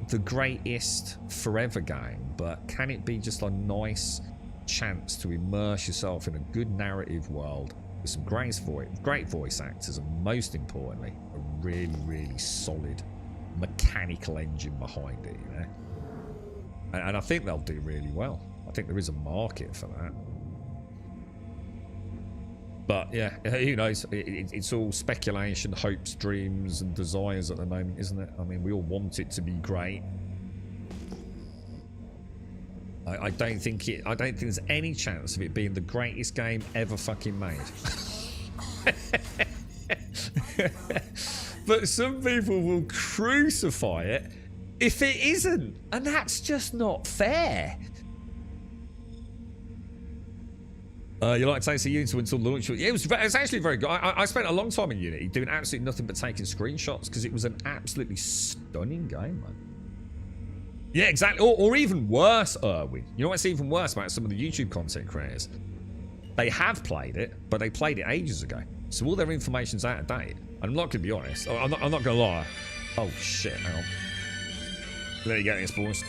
the greatest forever game, but can it be just a nice chance to immerse yourself in a good narrative world with some great voice actors, and most importantly, a really, really solid mechanical engine behind it, you know? And I think they'll do really well. I think there is a market for that. But yeah, who knows? It's all speculation, hopes, dreams, and desires at the moment, isn't it? I mean, we all want it to be great. I don't think there's any chance of it being the greatest game ever fucking made. But some people will crucify it if it isn't, and that's just not fair. You like to say Unity until launch? It was actually very good. I spent a long time in Unity doing absolutely nothing but taking screenshots because it was an absolutely stunning game, man. Yeah, exactly. Or even worse, Erwin. You know what's even worse about some of the YouTube content creators? They have played it, but they played it ages ago. So all their information's out of date. I'm not going to be honest. I'm not going to lie. Oh, shit. Hang on. Let me get this, boys.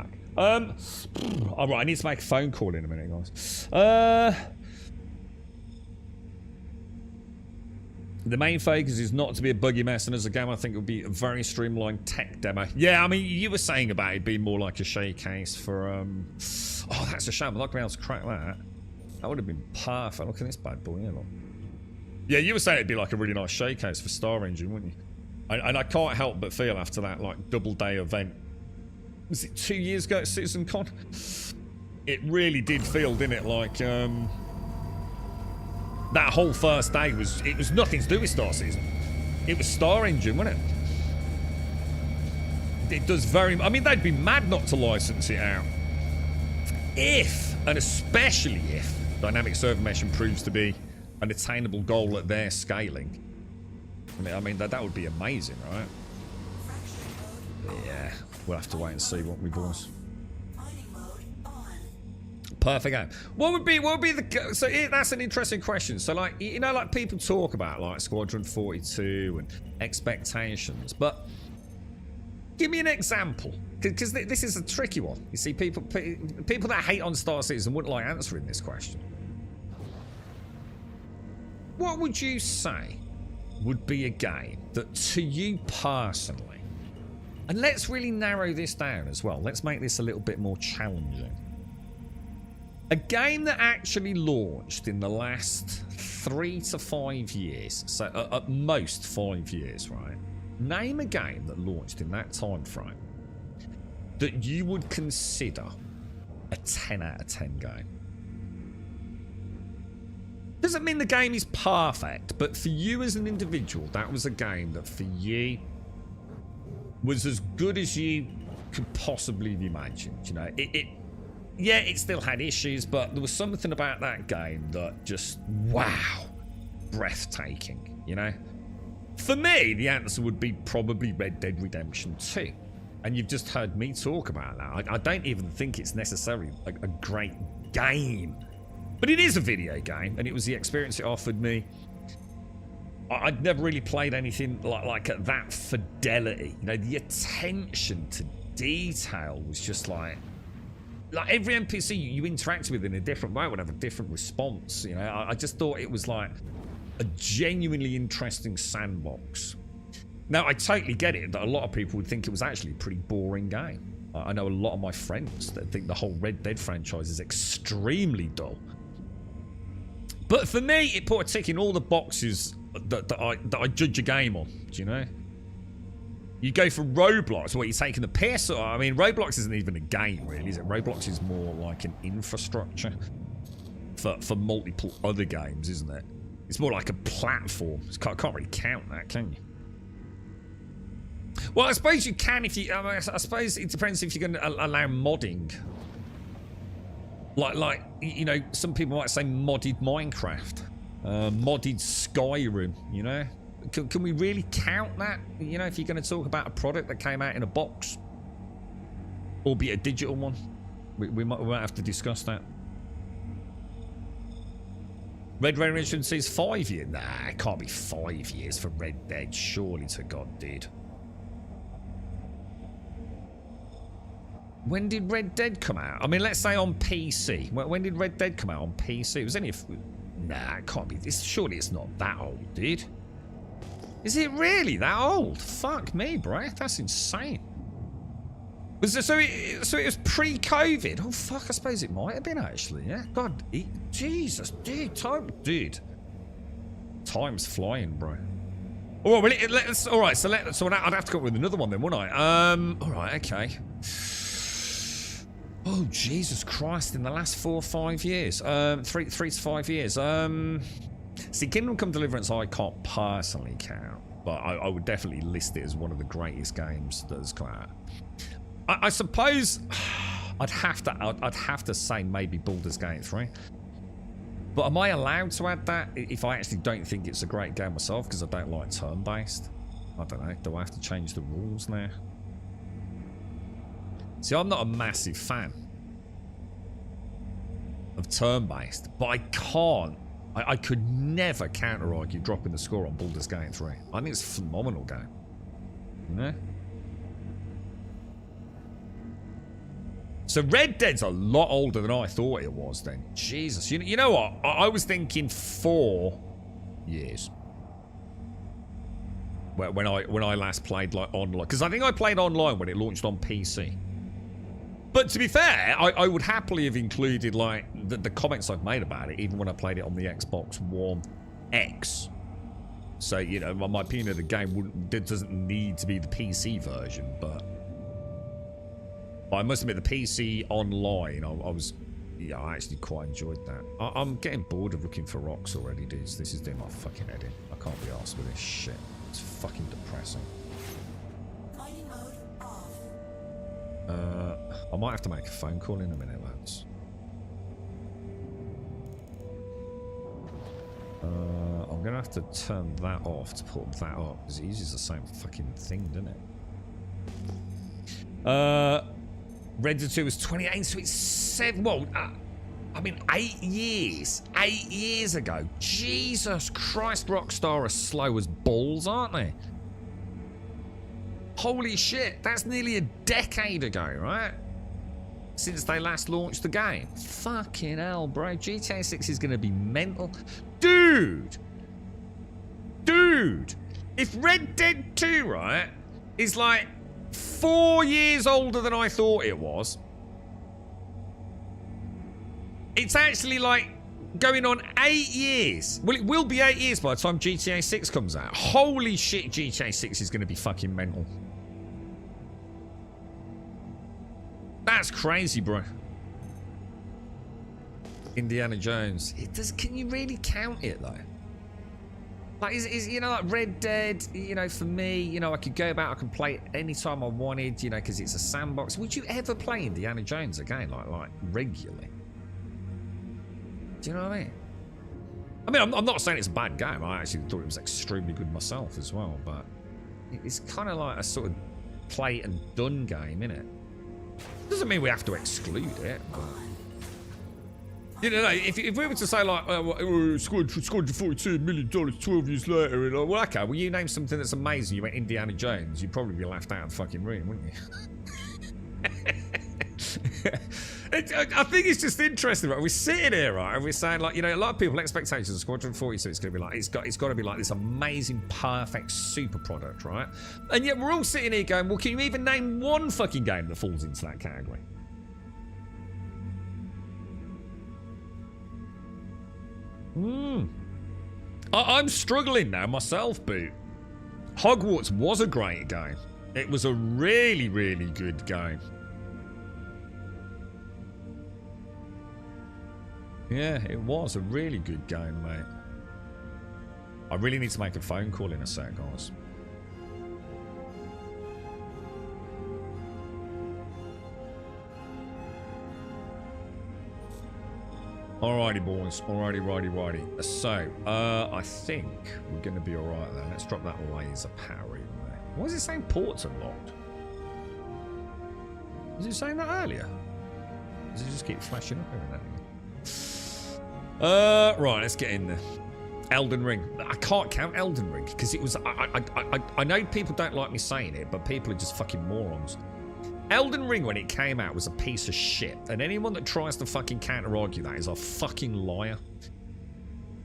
back. All right, I need to make a phone call in a minute, guys. The main focus is not to be a buggy mess, and as a game, I think it would be a very streamlined tech demo. Yeah, I mean, you were saying about it being more like a showcase for, Oh, that's a shame. I'm not going to be able to crack that. That would have been perfect. Look at this bad boy here, look. Yeah, you were saying it'd be like a really nice showcase for Star Engine, wouldn't you? And I can't help but feel after that, like, double-day event. Was it 2 years ago at Citizen Con? It really did feel, didn't it, like, that whole first day was nothing to do with Star Season. It was Star Engine, wasn't it? It does very... I mean, they'd be mad not to license it out. If, and especially if, dynamic server meshing proves to be an attainable goal at their scaling. I mean that would be amazing, right? Yeah, we'll have to wait and see what we boys. Perfect game. What would be the... So that's an interesting question. So, like, you know, like, people talk about, like, Squadron 42 and expectations, but give me an example. Because this is a tricky one. You see, people that hate on Star Citizen wouldn't like answering this question. What would you say would be a game that, to you personally, and let's really narrow this down as well. Let's make this a little bit more challenging. A game that actually launched in the last 3 to 5 years, so at most 5 years, right? Name a game that launched in that time frame that you would consider a 10 out of 10 game. Doesn't mean the game is perfect, but for you as an individual, that was a game that for you was as good as you could possibly have imagined. You know, yeah, it still had issues, but there was something about that game that just, wow, breathtaking, you know? For me, the answer would be probably Red Dead Redemption 2. And you've just heard me talk about that. I don't even think it's necessarily a great game. But it is a video game, and it was the experience it offered me. I'd never really played anything like at that fidelity. You know, the attention to detail was just like every NPC you interacted with in a different way would have a different response. You know, I just thought it was like a genuinely interesting sandbox. Now, I totally get it that a lot of people would think it was actually a pretty boring game. I know a lot of my friends that think the whole Red Dead franchise is extremely dull. But for me, it put a tick in all the boxes that I judge a game on, do you know? You go for Roblox, where you're taking the piss. I mean, Roblox isn't even a game, really, is it? Roblox is more like an infrastructure for multiple other games, isn't it? It's more like a platform. I can't really count that, can you? Well, I suppose you can if you... I suppose it depends if you're going to allow modding. Like, you know, some people might say modded Minecraft. Modded Skyrim, you know? Can we really count that? You know, if you're going to talk about a product that came out in a box, albeit a digital one, we might have to discuss that. Red Dead Redemption says 5 years. Nah, it can't be 5 years for Red Dead. Surely to God did. When did Red Dead come out? I mean, let's say on PC. When did Red Dead come out on PC? It was only nah, it can't be. Surely it's not that old, dude. Is it really that old? Fuck me, bro. That's insane. So it was pre-COVID. Oh, fuck, I suppose it might have been, actually, yeah? God, Jesus, dude, time's flying, bro. All right, well, all right, so I'd have to go with another one then, wouldn't I? All right, okay. Oh, Jesus Christ, in the last 4 or 5 years. 3 to 5 years. See, Kingdom Come Deliverance I can't personally count, but I would definitely list it as one of the greatest games that has come out. I suppose I'd have to say maybe Baldur's Gate 3. But am I allowed to add that if I actually don't think it's a great game myself because I don't like turn-based? I don't know. Do I have to change the rules now? See, I'm not a massive fan of turn-based, but I can't. I could never counter-argue dropping the score on Baldur's Gate 3. I think it's a phenomenal game. You know? So Red Dead's a lot older than I thought it was then. Jesus. You know what? I was thinking 4 years. When I last played like online. Because I think I played online when it launched on PC. But to be fair, I would happily have included like the comments I've made about it, even when I played it on the Xbox One X. So, you know, my opinion of the game doesn't need to be the PC version, but I must admit the PC online, I actually quite enjoyed that. I'm getting bored of looking for rocks already, dudes. This is doing my fucking head in. I can't be arsed with this shit. It's fucking depressing. I might have to make a phone call in a minute, lads. I'm gonna have to turn that off to put that up because it uses the same fucking thing, doesn't it? Red Dead 2 was 28, so it's 7. Well, I mean, 8 years. 8 years ago. Jesus Christ, Rockstar are slow as balls, aren't they? Holy shit, that's nearly a decade ago, right? Since they last launched the game. Fucking hell, bro. GTA 6 is going to be mental. Dude! If Red Dead 2, right, is like 4 years older than I thought it was, it's actually like going on 8 years. Well, it will be 8 years by the time GTA 6 comes out. Holy shit, GTA 6 is going to be fucking mental. That's crazy, bro. Indiana Jones. It does. Can you really count it though? Like, is you know, like Red Dead? You know, for me, you know, I could go about. I can play it anytime I wanted. You know, because it's a sandbox. Would you ever play Indiana Jones again, like regularly? Do you know what I mean? I mean, I'm not saying it's a bad game. I actually thought it was extremely good myself as well. But it's kind of like a sort of play and done game, innit? Doesn't mean we have to exclude it, but you know, if we were to say like, scored $42 million 12 years later, and well, okay, well, you name something that's amazing. You went Indiana Jones, you'd probably be laughed out of the fucking room, wouldn't you? I think it's just interesting, right? We're sitting here, right, and we're saying like, you know, a lot of people expectations of Squadron 42, it's going to be like, it's got to be like this amazing, perfect, super product, right? And yet we're all sitting here going, well, can you even name one fucking game that falls into that category? I'm struggling now myself, Boot. Hogwarts was a great game. It was a really, really good game. Yeah, it was a really good game, mate. I really need to make a phone call in a sec, guys. Alrighty, boys. Righty. So, I think we're going to be alright then. Let's drop that laser power in there. Why is it saying ports unlocked? Was it saying that earlier? Does it just keep flashing up every now and again? Right, let's get in there. Elden Ring. I can't count Elden Ring because it was. I know people don't like me saying it, but people are just fucking morons. Elden Ring, when it came out, was a piece of shit, and anyone that tries to fucking counter-argue that is a fucking liar.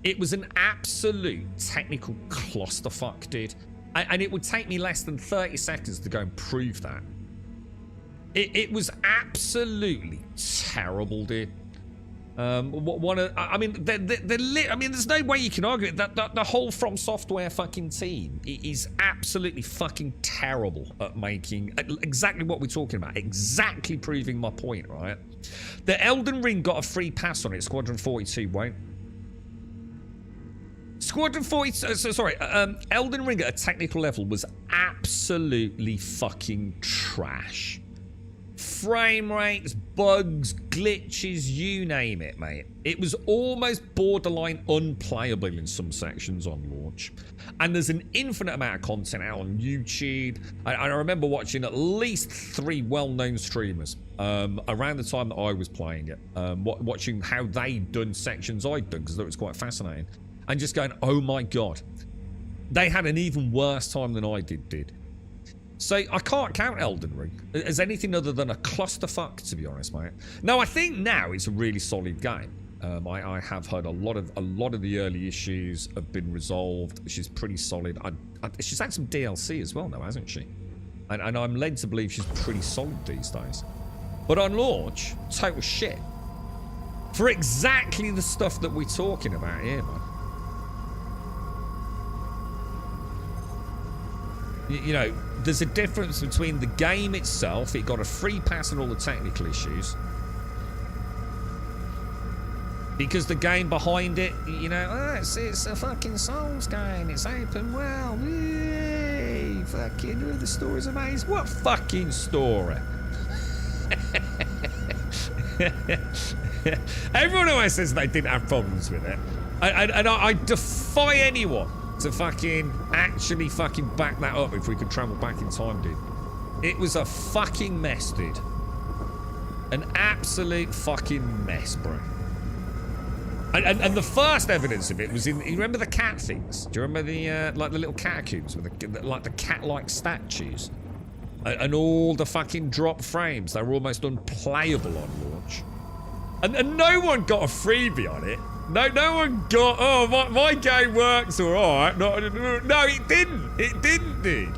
It was an absolute technical clusterfuck, dude, and it would take me less than 30 seconds to go and prove that. It was absolutely terrible, dude. I mean, there's no way you can argue it. The whole From Software fucking team is absolutely fucking terrible at making exactly what we're talking about. Exactly proving my point, right? The Elden Ring got a free pass on it. Squadron 42 won't. Squadron 42, Elden Ring at a technical level was absolutely fucking trash. Frame rates, bugs, glitches, you name it, mate. It was almost borderline unplayable in some sections on launch. And there's an infinite amount of content out on YouTube. I remember watching at least 3 well-known streamers around the time that I was playing it, watching how they'd done sections I'd done, because I thought it was quite fascinating. And just going, oh my god. They had an even worse time than I did. So I can't count Elden Ring as anything other than a clusterfuck, to be honest, mate. No, I think now it's a really solid game. I have heard a lot of the early issues have been resolved. She's pretty solid. She's had some DLC as well, now, hasn't she? And I'm led to believe she's pretty solid these days. But on launch, total shit. For exactly the stuff that we're talking about here, man. You know, there's a difference between the game itself. It got a free pass and all the technical issues. Because the game behind it, you know, oh, it's a fucking Souls game. It's open world. Yay! Fucking, the story's amazing. What fucking story? Everyone always says they didn't have problems with it. And I defy anyone to fucking actually fucking back that up if we could travel back in time, dude. It was a fucking mess, dude. An absolute fucking mess, bro. And the first evidence of it was in, you remember the cat things? Do you remember the, like the little catacombs with the cat-like statues? And all the fucking drop frames, they were almost unplayable on launch. And no one got a freebie on it. No one got, oh, my game works alright. No, it didn't. It didn't, dude.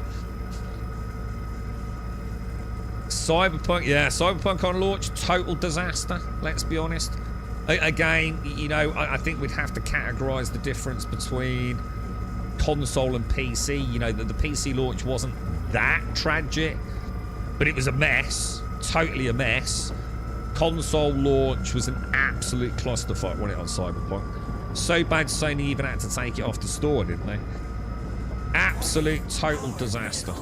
Cyberpunk, yeah, Cyberpunk on launch, total disaster, let's be honest. Again, you know, I think we'd have to categorise the difference between console and PC. You know, the PC launch wasn't that tragic, but it was a mess. Totally a mess. Console launch was an absolute clusterfuck when it on Cyberpunk. So bad Sony even had to take it off the store, didn't they? Absolute total disaster.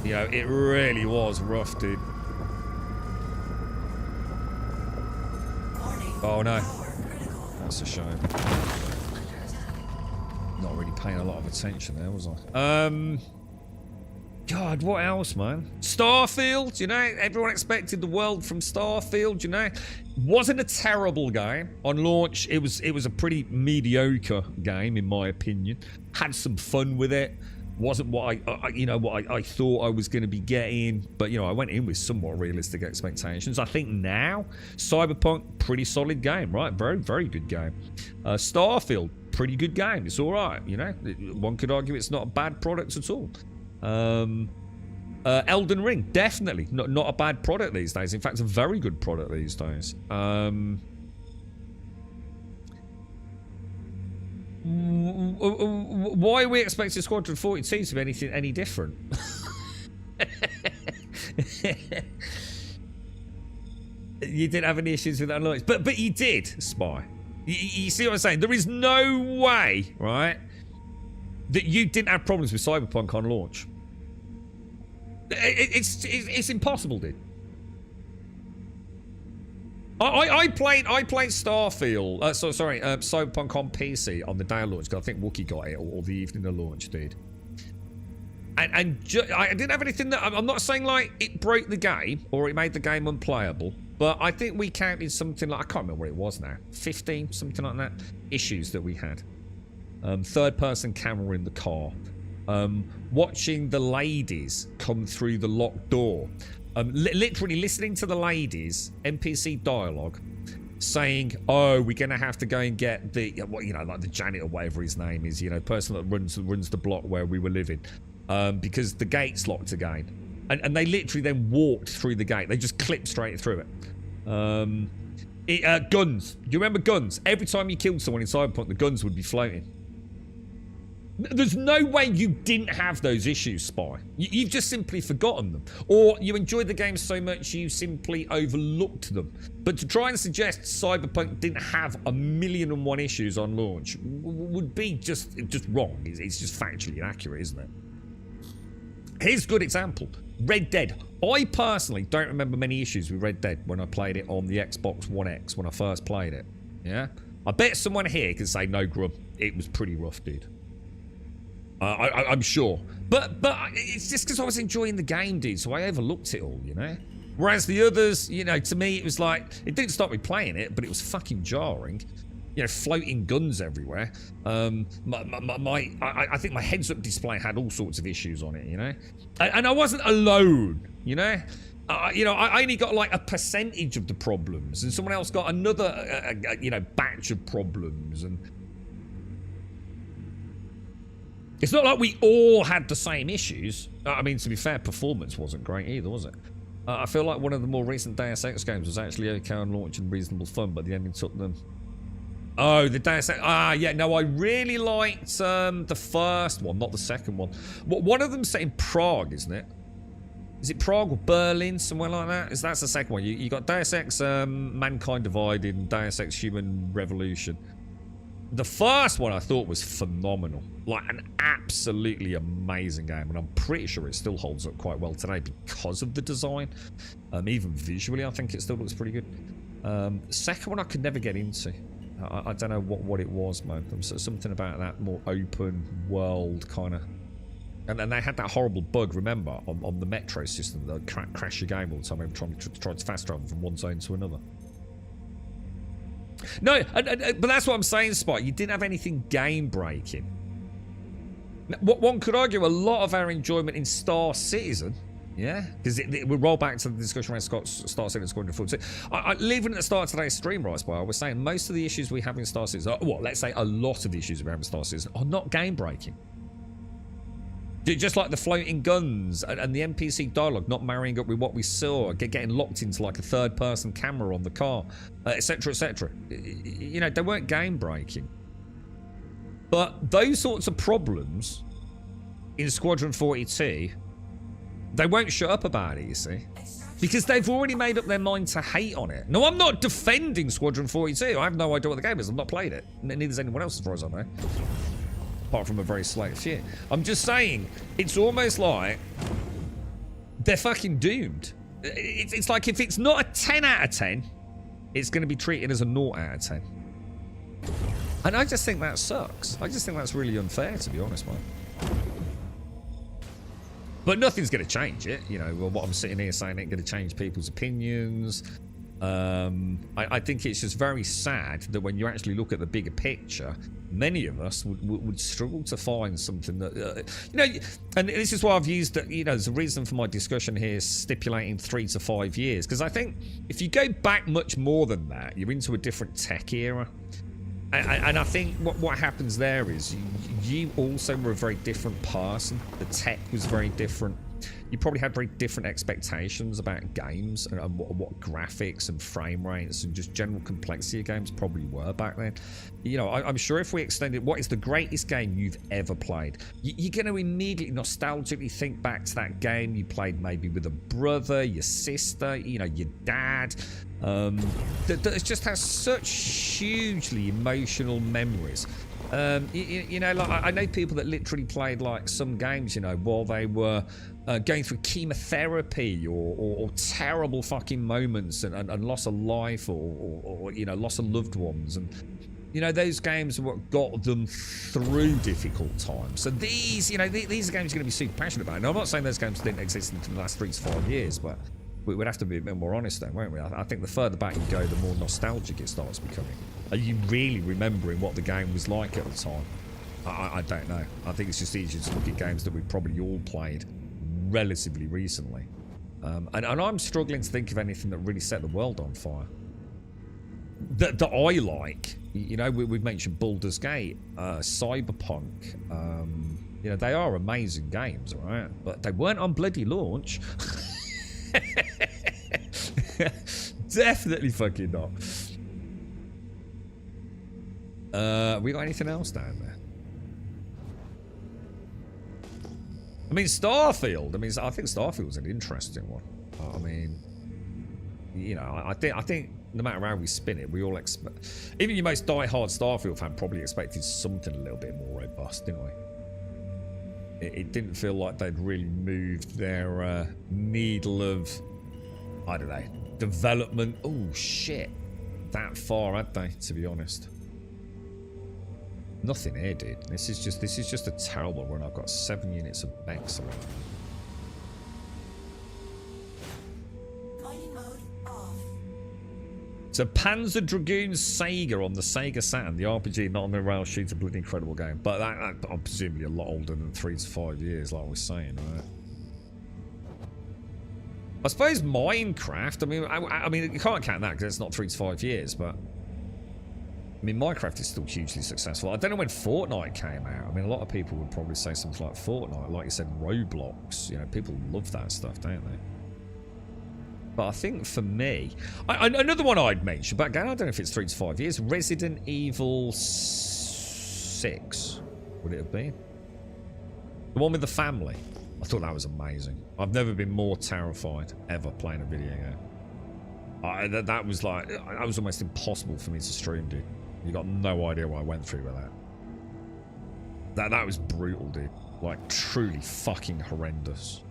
You know, it really was rough, dude. Oh no. That's a shame. Not really paying a lot of attention there, was I? God, what else, man? Starfield, you know, everyone expected the world from Starfield, you know. Wasn't a terrible game. On launch, it was a pretty mediocre game, in my opinion. Had some fun with it. Wasn't what I thought I was going to be getting, but you know, I went in with somewhat realistic expectations. I think now Cyberpunk, pretty solid game, right? Very, very good game. Starfield, pretty good game. It's all right, you know. One could argue it's not a bad product at all. Elden Ring, definitely not a bad product these days. In fact, a very good product these days. Why are we expecting Squadron 42 to be anything any different? You didn't have any issues with that launch, but you did, Spy. You see what I'm saying? There is no way, right, that you didn't have problems with Cyberpunk on launch. It's impossible, dude. I played Starfield. Cyberpunk on PC on the day of launch, because I think Wookie got it, or the evening of launch, dude. And I didn't have anything that, I'm not saying like it broke the game or it made the game unplayable, but I think we counted something like, I can't remember what it was now, 15, something like that, issues that we had. Third-person camera in the car. Watching the ladies come through the locked door. Literally listening to the ladies' NPC dialogue saying, oh, we're going to have to go and get the, you know, like the janitor, whatever his name is, you know, person that runs the block where we were living, because the gate's locked again. And they literally then walked through the gate. They just clipped straight through it. Guns. Do you remember guns? Every time you killed someone in Cyberpunk, the guns would be floating. There's no way you didn't have those issues, Spy. You've just simply forgotten them. Or you enjoyed the game so much you simply overlooked them. But to try and suggest Cyberpunk didn't have 1,000,001 issues on launch would be just wrong. It's just factually inaccurate, isn't it? Here's a good example. Red Dead. I personally don't remember many issues with Red Dead when I played it on the Xbox One X when I first played it. Yeah? I bet someone here can say, no, Grub, it was pretty rough, dude. I'm sure. But it's just because I was enjoying the game, dude, so I overlooked it all, you know? Whereas the others, you know, to me, it was like, it didn't stop me playing it, but it was fucking jarring. you know, floating guns everywhere. I think my heads-up display had all sorts of issues on it, you know, and I wasn't alone, you know. I only got like a percentage of the problems, and someone else got another, you know, batch of problems, and it's not like we all had the same issues. I mean, to be fair, performance wasn't great either, was it? I feel like one of the more recent Deus Ex games was actually okay on launch and reasonable fun, but the ending took them. Oh, the Deus Ex. Ah, yeah. No, I really liked the first one, not the second one. One of them's set in Prague, isn't it? Is it Prague or Berlin, somewhere like that? That's the second one. You got Deus Ex Mankind Divided and Deus Ex Human Revolution. The first one I thought was phenomenal. Like an absolutely amazing game. And I'm pretty sure it still holds up quite well today because of the design. Even visually, I think it still looks pretty good. The second one I could never get into. I don't know what it was, man. There was something about that more open world kind of. And then they had that horrible bug, remember, on the metro system that would crash your game all the time every time you tried to fast travel from one zone to another. No, but that's what I'm saying, Spike. You didn't have anything game-breaking. One could argue a lot of our enjoyment in Star Citizen, yeah, because we'll roll back to the discussion around Star Citizen Squadron 42. Leaving at the start of today's stream, right, Spike, I was saying most of the issues we have in Star Citizen, well, let's say a lot of the issues we have in Star Citizen are not game-breaking. Just like the floating guns and the NPC dialogue not marrying up with what we saw, getting locked into like a third-person camera on the car, etc., etc. You know, they weren't game-breaking. But those sorts of problems in Squadron 42, they won't shut up about it, you see. Because they've already made up their mind to hate on it. No, I'm not defending Squadron 42. I have no idea what the game is. I've not played it. Neither does anyone else, as far as I know. Apart from a very select few. I'm just saying, it's almost like they're fucking doomed. It's like if it's not a 10 out of 10, it's going to be treated as a 0 out of 10. And I just think that sucks. I just think that's really unfair, to be honest, man. But nothing's going to change it. You know, what I'm sitting here saying ain't going to change people's opinions. I think it's just very sad that when you actually look at the bigger picture, many of us would struggle to find something that, you know, and this is why I've used, you know, there's a reason for my discussion here stipulating 3 to 5 years, because I think if you go back much more than that, you're into a different tech era. And I think what happens there is you also were a very different person. The tech was very different. You probably had very different expectations about games and what graphics and frame rates and just general complexity of games probably were back then. You know, I'm sure if we extended, what is the greatest game you've ever played? You're going to immediately nostalgically think back to that game you played maybe with a brother, your sister, you know, your dad. That just has such hugely emotional memories. You know, like I know people that literally played like some games, you know, while they were going through chemotherapy or terrible fucking moments and loss of life or you know, loss of loved ones, and you know, those games are what got them through difficult times. So these, you know, these are games you're going to be super passionate about. Now, I'm not saying those games didn't exist in the last 3 to 5 years, but we would have to be a bit more honest then, won't we? I think the further back you go, the more nostalgic it starts becoming. Are you really remembering what the game was like at the time? I don't know. I think it's just easier to look at games that we probably all played relatively recently. And I'm struggling to think of anything that really set the world on fire. That I like. You know, we've mentioned Baldur's Gate, Cyberpunk. You know, they are amazing games, all right? But they weren't on bloody launch. Definitely fucking not. We got anything else down there? I mean, Starfield. I think Starfield's an interesting one. I mean, you know, I think no matter how we spin it, we all expect. Even your most die-hard Starfield fan probably expected something a little bit more robust, didn't we? It didn't feel like they'd really moved their needle of, I don't know, development. Oh shit, that far, had they? To be honest. Nothing here, dude. This is just a terrible run. I've got 7 units of excellent. So Panzer Dragoon Sega on the Sega Saturn, the RPG, not on the rail shooter, bloody incredible game. But that I'm presumably a lot older than 3 to 5 years, like I was saying, right? I suppose Minecraft, I mean, you can't count that because it's not 3 to 5 years, but I mean, Minecraft is still hugely successful. I don't know when Fortnite came out. I mean, a lot of people would probably say something like Fortnite, like you said, Roblox. You know, people love that stuff, don't they? But I think for me, another one I'd mention, but again, I don't know if it's 3 to 5 years, Resident Evil 6, would it have been? The one with the family. I thought that was amazing. I've never been more terrified ever playing a video game. That was almost impossible for me to stream, dude. You got no idea what I went through with that. That was brutal, dude. Like, truly fucking horrendous.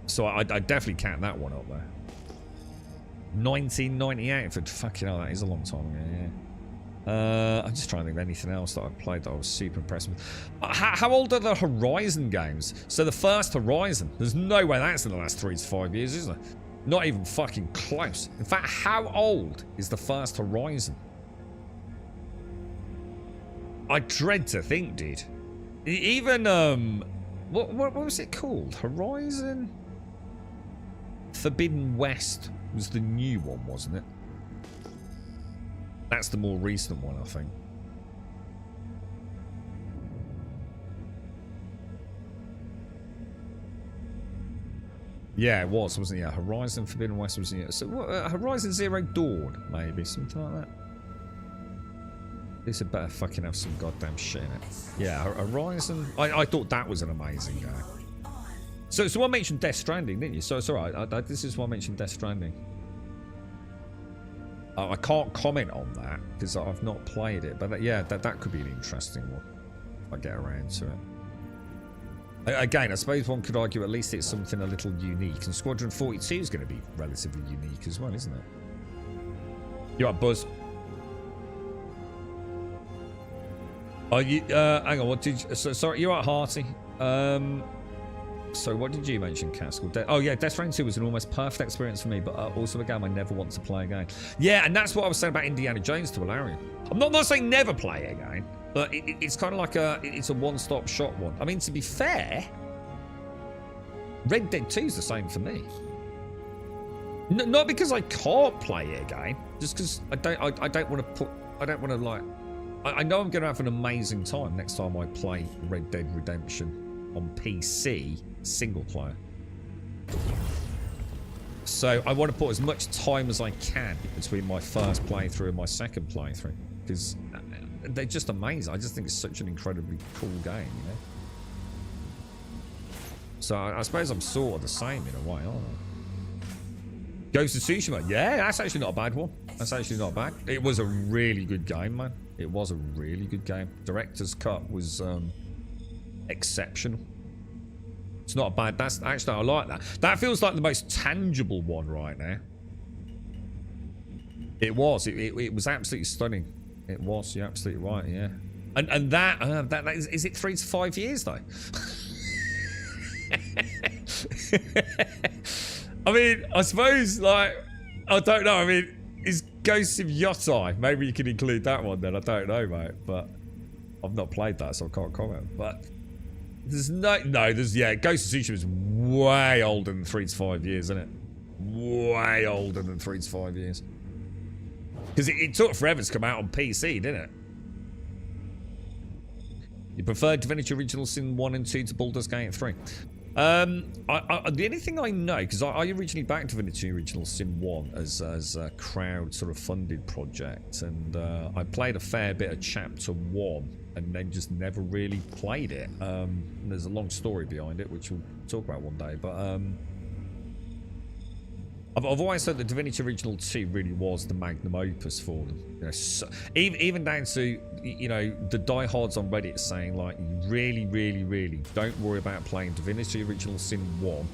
So I definitely count that one up there. 1998 for fucking hell, that is a long time ago, yeah. I'm just trying to think of anything else that I've played that I was super impressed with. How old are the Horizon games? So the first Horizon, there's no way that's in the last 3 to 5 years, is there? Not even fucking close. In fact, how old is the first Horizon? I dread to think, dude. Even, what was it called? Horizon Forbidden West was the new one, wasn't it? That's the more recent one, I think. Yeah, it was, wasn't it? Yeah, Horizon Forbidden West was it? So what, Horizon Zero Dawn, maybe something like that. This had better fucking have some goddamn shit in it. Yeah, Horizon. I thought that was an amazing game. So I mentioned Death Stranding, didn't you? So it's alright. This is why I mentioned Death Stranding. I can't comment on that because I've not played it, but yeah, that could be an interesting one if I get around to it. Again, I suppose one could argue at least it's something a little unique, and Squadron 42 is going to be relatively unique as well, isn't it? You right, Buzz? Are you? Hang on. What did? Sorry, you're right, Hearty. So what did you mention, Caskell? Oh yeah, Death Stranding 2 was an almost perfect experience for me, but also a game I never want to play again. Yeah, and that's what I was saying about Indiana Jones to Ilarion. I'm not saying never play it again, but it's kind of like it's a one-stop shop one. I mean, to be fair, Red Dead 2 is the same for me. Not because I can't play it again, just because I don't want to like. I know I'm going to have an amazing time next time I play Red Dead Redemption on PC single player. So I want to put as much time as I can between my first playthrough and my second playthrough, because they're just amazing. I just think it's such an incredibly cool game, you know. So I suppose I'm sort of the same in a way, aren't I? Ghost of Tsushima, yeah, that's actually not a bad one. That's actually not bad. It was a really good game, man. It was a really good game. Director's cut was exceptional. It's not bad. That's actually, I like that. That feels like the most tangible one right now. It was. It was absolutely stunning. It was. You're absolutely right. Yeah. And that is it 3 to 5 years though? I mean, I suppose like I don't know. I mean, is Ghosts of Yotei? Maybe you can include that one then. I don't know, mate. But I've not played that, so I can't comment. But there's yeah. Ghost of Tsushima is way older than 3 to 5 years, isn't it? Way older than 3 to 5 years. Because it took forever to come out on PC, didn't it? You prefer Divinity Original Sin 1 and 2 to Baldur's Gate 3? The only thing I know, because I originally backed Divinity Original Sin 1 as a crowd sort of funded project, and I played a fair bit of Chapter 1 and then just never really played it. There's a long story behind it, which we'll talk about one day, but I've always said that Divinity Original 2 really was the magnum opus for them. You know, so, even down to, you know, the diehards on Reddit saying, like, you really, really, really don't worry about playing Divinity Original Sin 1.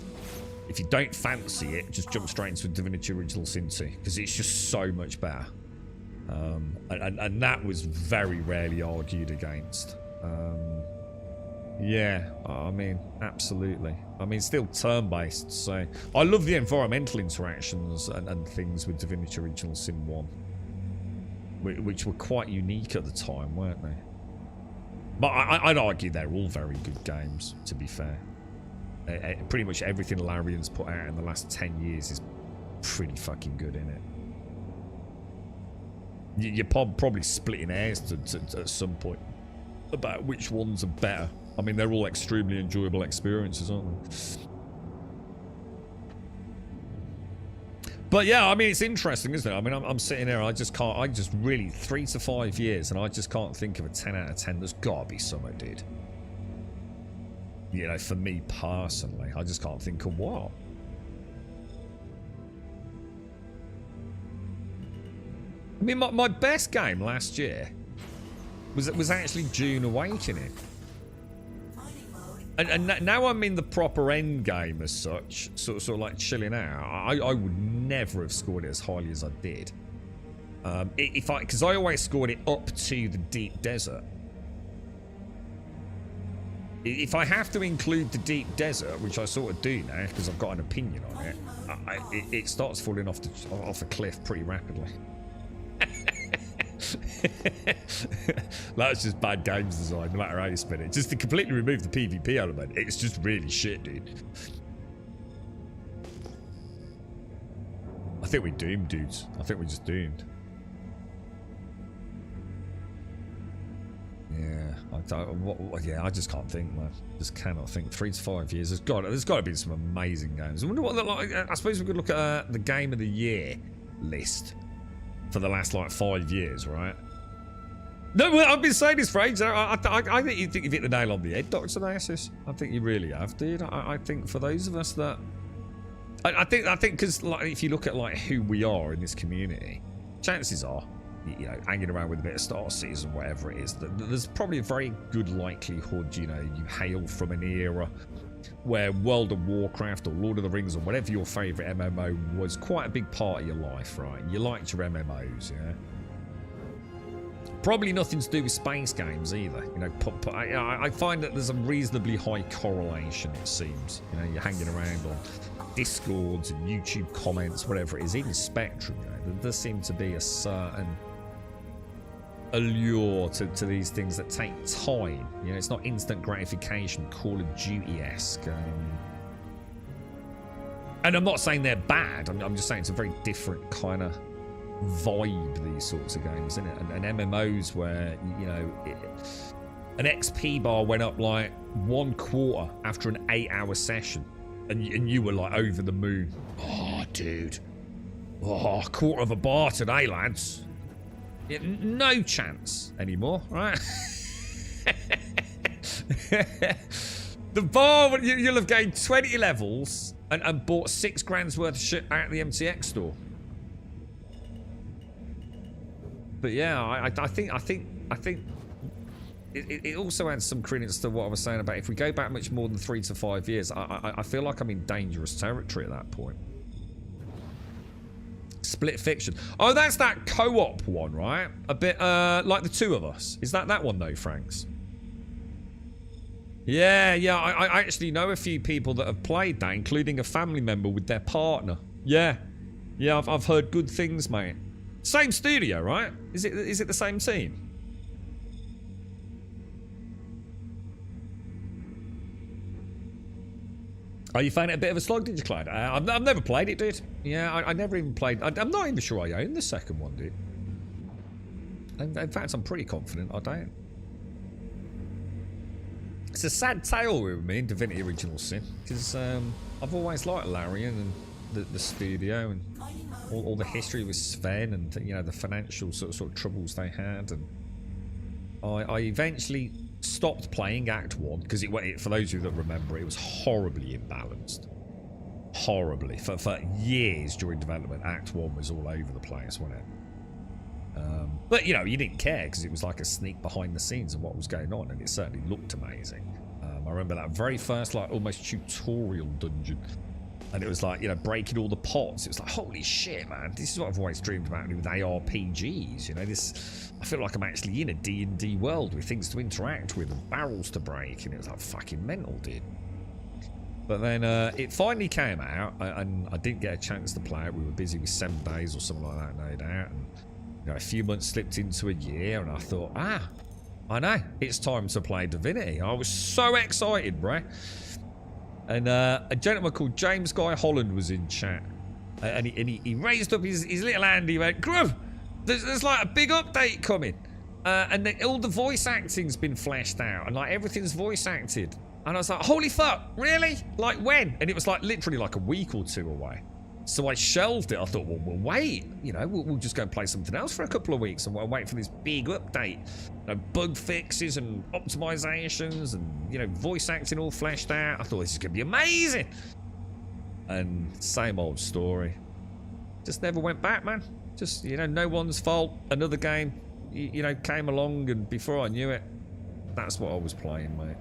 If you don't fancy it, just jump straight into Divinity Original Sin 2, because it's just so much better. And that was very rarely argued against. Yeah, I mean, absolutely. I mean, still turn-based, so... I love the environmental interactions and things with Divinity Original Sin 1. Which were quite unique at the time, weren't they? But I'd argue they're all very good games, to be fair. Pretty much everything Larian's put out in the last 10 years is pretty fucking good, innit? You're probably splitting hairs at some point about which ones are better. I mean, they're all extremely enjoyable experiences, aren't they? But yeah, I mean, it's interesting, isn't it? I mean, I'm sitting here, I just really, 3 to 5 years, and I just can't think of a 10 out of 10. There's gotta be something, dude. You know, for me personally, I just can't think of what. I mean, my best game last year was actually Dune Awakening. And now I'm in the proper end game as such, sort of like chilling out. I would never have scored it as highly as I did. Because I always scored it up to the Deep Desert. If I have to include the Deep Desert, which I sort of do now because I've got an opinion on it, it starts falling off a cliff pretty rapidly. That's just bad games design, no matter how you spin it. Just to completely remove the PvP element, it's just really shit, dude. I think we're doomed, dudes. I think we're just doomed. Yeah, I just can't think, man. Just cannot think. 3 to 5 years. There's got to be some amazing games. I wonder what I suppose we could look at the Game of the Year list for the last like 5 years, right? No, well, I've been saying this for ages. I think you've hit the nail on the head, Dr. Nasus. I think you really have, dude. I think for those of us that... I think because like, if you look at like who we are in this community, chances are, you know, hanging around with a bit of Star Citizen, whatever it is, there's probably a very good likelihood, you know, you hail from an era where World of Warcraft or Lord of the Rings or whatever your favourite MMO was quite a big part of your life, right? You liked your MMOs, yeah? Probably nothing to do with space games either. You know, I find that there's a reasonably high correlation, it seems. You know, you're hanging around on Discords and YouTube comments, whatever it is, even Spectrum, you know, there does seem to be a certain allure to these things that take time. You know, it's not instant gratification, Call of Duty-esque. And I'm not saying they're bad. I'm just saying it's a very different kind of vibe, these sorts of games, isn't it? And MMOs where, you know, an XP bar went up like 1/4 after an 8-hour session. And you were like over the moon. Oh, dude. Oh, 1/4 of a bar today, lads. Yeah, no chance anymore, right? The bar, you'll have gained 20 levels and bought 6 grand's worth of shit out of the MTX store. But yeah, I think it also adds some credence to what I was saying about if we go back much more than 3 to 5 years, I feel like I'm in dangerous territory at that point. Split Fiction. Oh, that's that co-op one, right? A bit like The Two of Us. Is that one though, Franks? Yeah, I actually know a few people that have played that, including a family member with their partner. Yeah, I've heard good things, mate. Same studio, right? Is it the same team? Oh, you found it a bit of a slog, did you, Clyde? I've never played it, dude. Yeah, I never even played... I'm not even sure I own the second one, dude. In fact, I'm pretty confident I don't. It's a sad tale with me in Divinity Original Sin, because I've always liked Larian and the studio and all the history with Sven and, you know, the financial sort of troubles they had. And I eventually stopped playing Act 1 because for those of you that remember, it was horribly imbalanced. Horribly. For years during development, Act 1 was all over the place, wasn't it? But, you know, you didn't care because it was like a sneak behind the scenes of what was going on, and it certainly looked amazing. I remember that very first, like, almost tutorial dungeon And it was like, you know, breaking all the pots. It was like, holy shit, man. This is what I've always dreamed about with ARPGs. You know, this, I feel like I'm actually in a D&D world with things to interact with and barrels to break. And it was like fucking mental, dude. But then it finally came out, and I didn't get a chance to play it. We were busy with 7 days or something like that, no doubt. And, you know, a few months slipped into a year, and I thought, I know, it's time to play Divinity. I was so excited, bro. And a gentleman called James Guy Holland was in chat. And he raised up his little hand. He went, Grub, there's like a big update coming. And all the voice acting's been fleshed out. And like everything's voice acted. And I was like, holy fuck, really? Like when? And it was like literally like a week or 2 away. So I shelved it. I thought, well, we'll wait. You know, we'll just go and play something else for a couple of weeks. And we'll wait for this big update. You know, bug fixes and optimizations and, you know, voice acting all fleshed out. I thought this is going to be amazing. And same old story. Just never went back, man. Just, you know, no one's fault. Another game, you know, came along, and before I knew it, that's what I was playing, mate.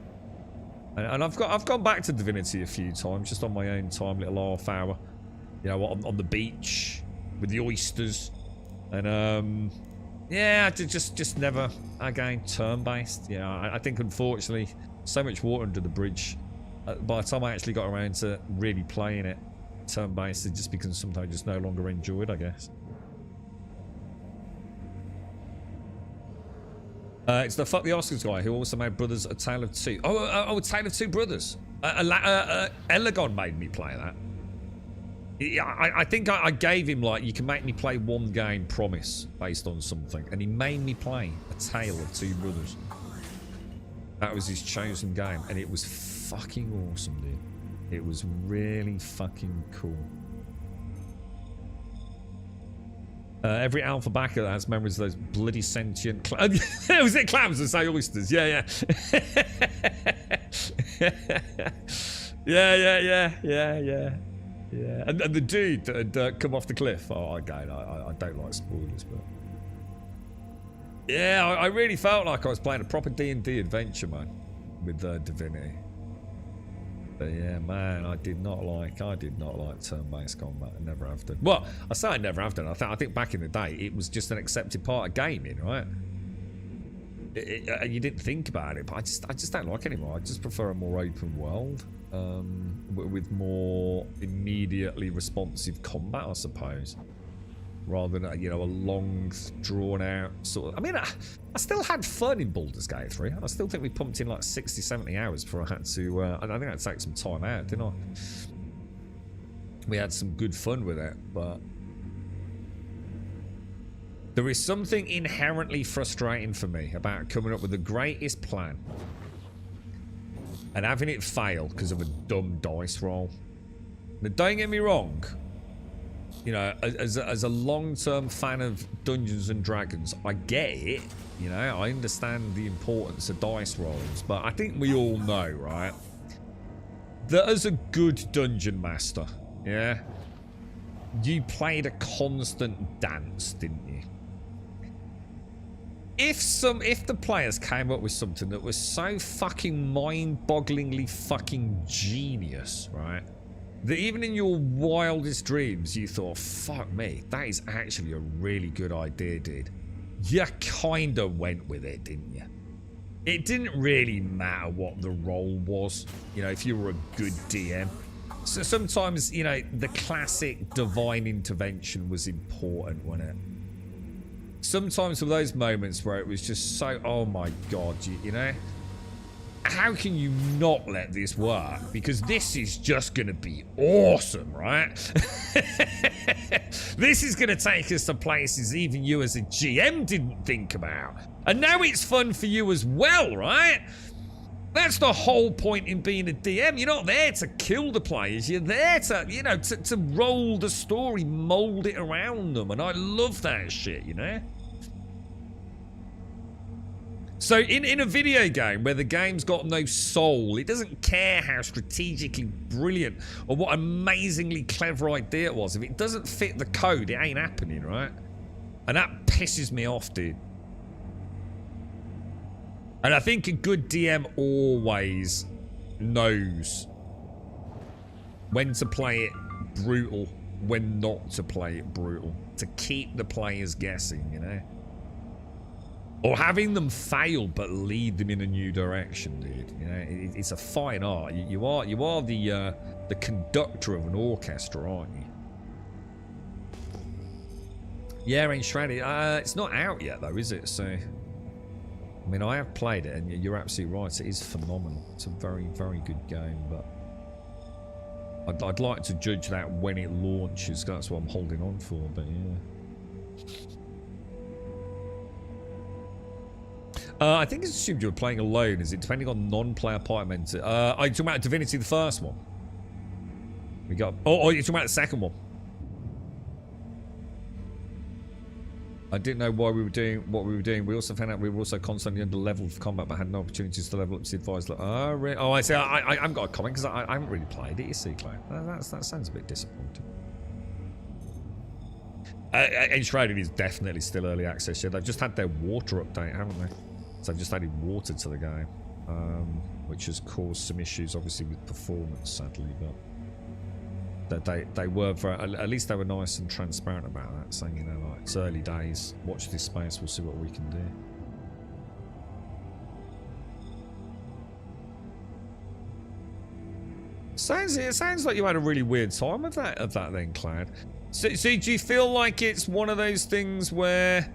And I've gone back to Divinity a few times, just on my own time, little half hour. You know, on the beach with the oysters, and yeah, just never again turn-based. Yeah, I think unfortunately, so much water under the bridge. By the time I actually got around to really playing it turn-based, it just becomes something I just no longer enjoyed, I guess. It's the Fuck the Oscars guy who also made Brothers A Tale of Two. Oh, A Tale of Two Brothers. Elegon made me play that. I think I gave him, like, you can make me play one game, promise, based on something. And he made me play A Tale of Two Brothers. That was his chosen game. And it was fucking awesome, dude. It was really fucking cool. Every alpha backer has memories of those bloody sentient was it clams that say oysters? Yeah. Yeah. And the dude that had come off the cliff. Oh, again, I don't like spoilers, but yeah, I really felt like I was playing a proper D&D adventure, man, with Divinity. But yeah, man, I did not like turn-based combat. I never have done. Well, I say I never have done. I think back in the day, it was just an accepted part of gaming, right? You didn't think about it, but I just don't like it anymore. I just prefer a more open world, with more immediately responsive combat, I suppose, rather than, you know, a long, drawn-out sort of... I mean, I still had fun in Baldur's Gate 3. I still think we pumped in like 60, 70 hours before I had to... I think I had to take some time out, didn't I? We had some good fun with it, but... There is something inherently frustrating for me about coming up with the greatest plan and having it fail because of a dumb dice roll. Now, don't get me wrong. You know, as a long-term fan of Dungeons and Dragons, I get it. You know, I understand the importance of dice rolls, but I think we all know, right, that as a good dungeon master, yeah, you played a constant dance, didn't you? If the players came up with something that was so fucking mind-bogglingly fucking genius, right, that even in your wildest dreams you thought, fuck me, that is actually a really good idea, dude. You kinda went with it, didn't you? It didn't really matter what the role was, you know, if you were a good DM. So sometimes, you know, the classic divine intervention was important, wasn't it? Sometimes for those moments where it was just so, oh my god, you know, how can you not let this work? Because this is just going to be awesome, right? This is going to take us to places even you as a GM didn't think about. And now it's fun for you as well, right? That's the whole point in being a DM. You're not there to kill the players. You're there to, you know, to roll the story, mold it around them. And I love that shit, you know? So in a video game where the game's got no soul, it doesn't care how strategically brilliant or what amazingly clever idea it was. If it doesn't fit the code, it ain't happening, right? And that pisses me off, dude. And I think a good DM always knows When to play it brutal, when not to play it brutal. To keep the players guessing, you know? Or having them fail but lead them in a new direction, dude. You know, it's a fine art. You are the conductor of an orchestra, aren't you? Yeah, Rain Shrouded. It's not out yet though, is it? So, I mean, I have played it, and you're absolutely right. It is phenomenal. It's a very, very good game, but I'd like to judge that when it launches. That's what I'm holding on for. But yeah. I think it's assumed you were playing alone. Is it depending on non-player party members? Are you talking about Divinity, the first one? We got. Oh, you're talking about the second one. I didn't know why we were doing what we were doing. We also found out we were also constantly under level of combat, but had no opportunities to level up to advise. Like, oh, I see. I haven't got a comment because I haven't really played it. You see, Claire. That sounds a bit disappointing. Enshrouded is definitely still early access. Yeah, they've just had their water update, haven't they? So they've just added water to the game, which has caused some issues, obviously, with performance, sadly. But they were very, at least they were nice and transparent about that, saying, you know, like, it's early days. Watch this space. We'll see what we can do. It sounds like you had a really weird time of that then, Clad. So do you feel like it's one of those things where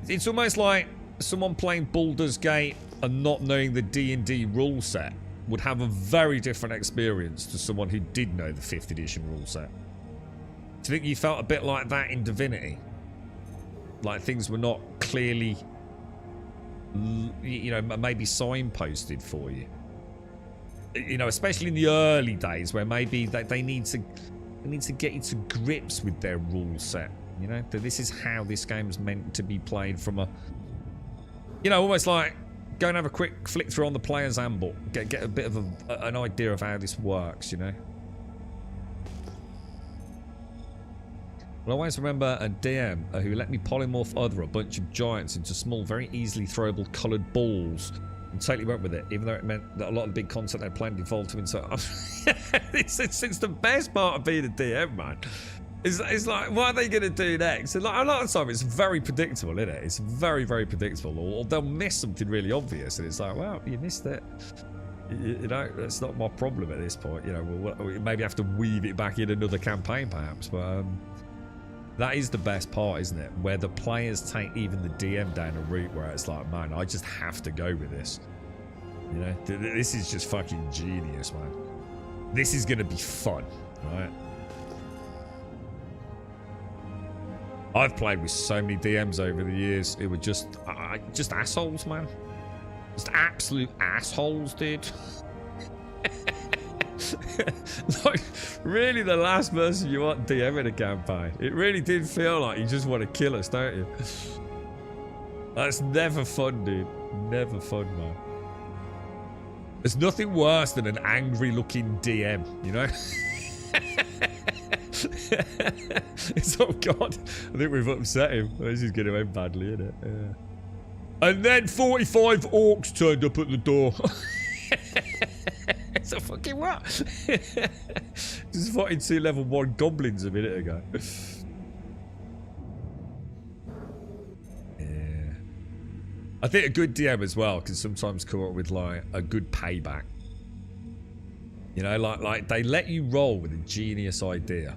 it's almost like someone playing Baldur's Gate and not knowing the D&D rule set would have a very different experience to someone who did know the 5th edition rule set? Do you think you felt a bit like that in Divinity? Like things were not clearly, you know, maybe signposted for you? You know, especially in the early days where maybe they need to get you to grips with their rule set. You know, that this is how this game's meant to be played from a, you know, almost like go and have a quick flick through on the player's handbook. Get a bit of an idea of how this works, you know. I always remember a DM who let me polymorph a bunch of giants into small, very easily throwable coloured balls and totally went with it, even though it meant that a lot of the big content I planned involved him in. So it's the best part of being a DM, man. It's like, what are they going to do next? And like, a lot of the time, it's very predictable, isn't it? It's very, very predictable. Or they'll miss something really obvious, and it's like, well, you missed it. You know, that's not my problem at this point. You know, we'll maybe have to weave it back in another campaign, perhaps. But that is the best part, isn't it? Where the players take even the DM down a route where it's like, man, I just have to go with this. You know, this is just fucking genius, man. This is going to be fun, right? I've played with so many DMs over the years. It were just assholes, man. Just absolute assholes, dude. Like, really the last person you want DM in a campaign. It really did feel like you just want to kill us, don't you? That's never fun, dude. Never fun, man. There's nothing worse than an angry looking DM, you know? It's, oh god, I think we've upset him. This is going to end badly, isn't it? Yeah. And then 45 orcs turned up at the door. It's a fucking what? Just fighting 2 level 1 goblins a minute ago. Yeah. I think a good DM as well can sometimes come up with like a good payback. You know, like they let you roll with a genius idea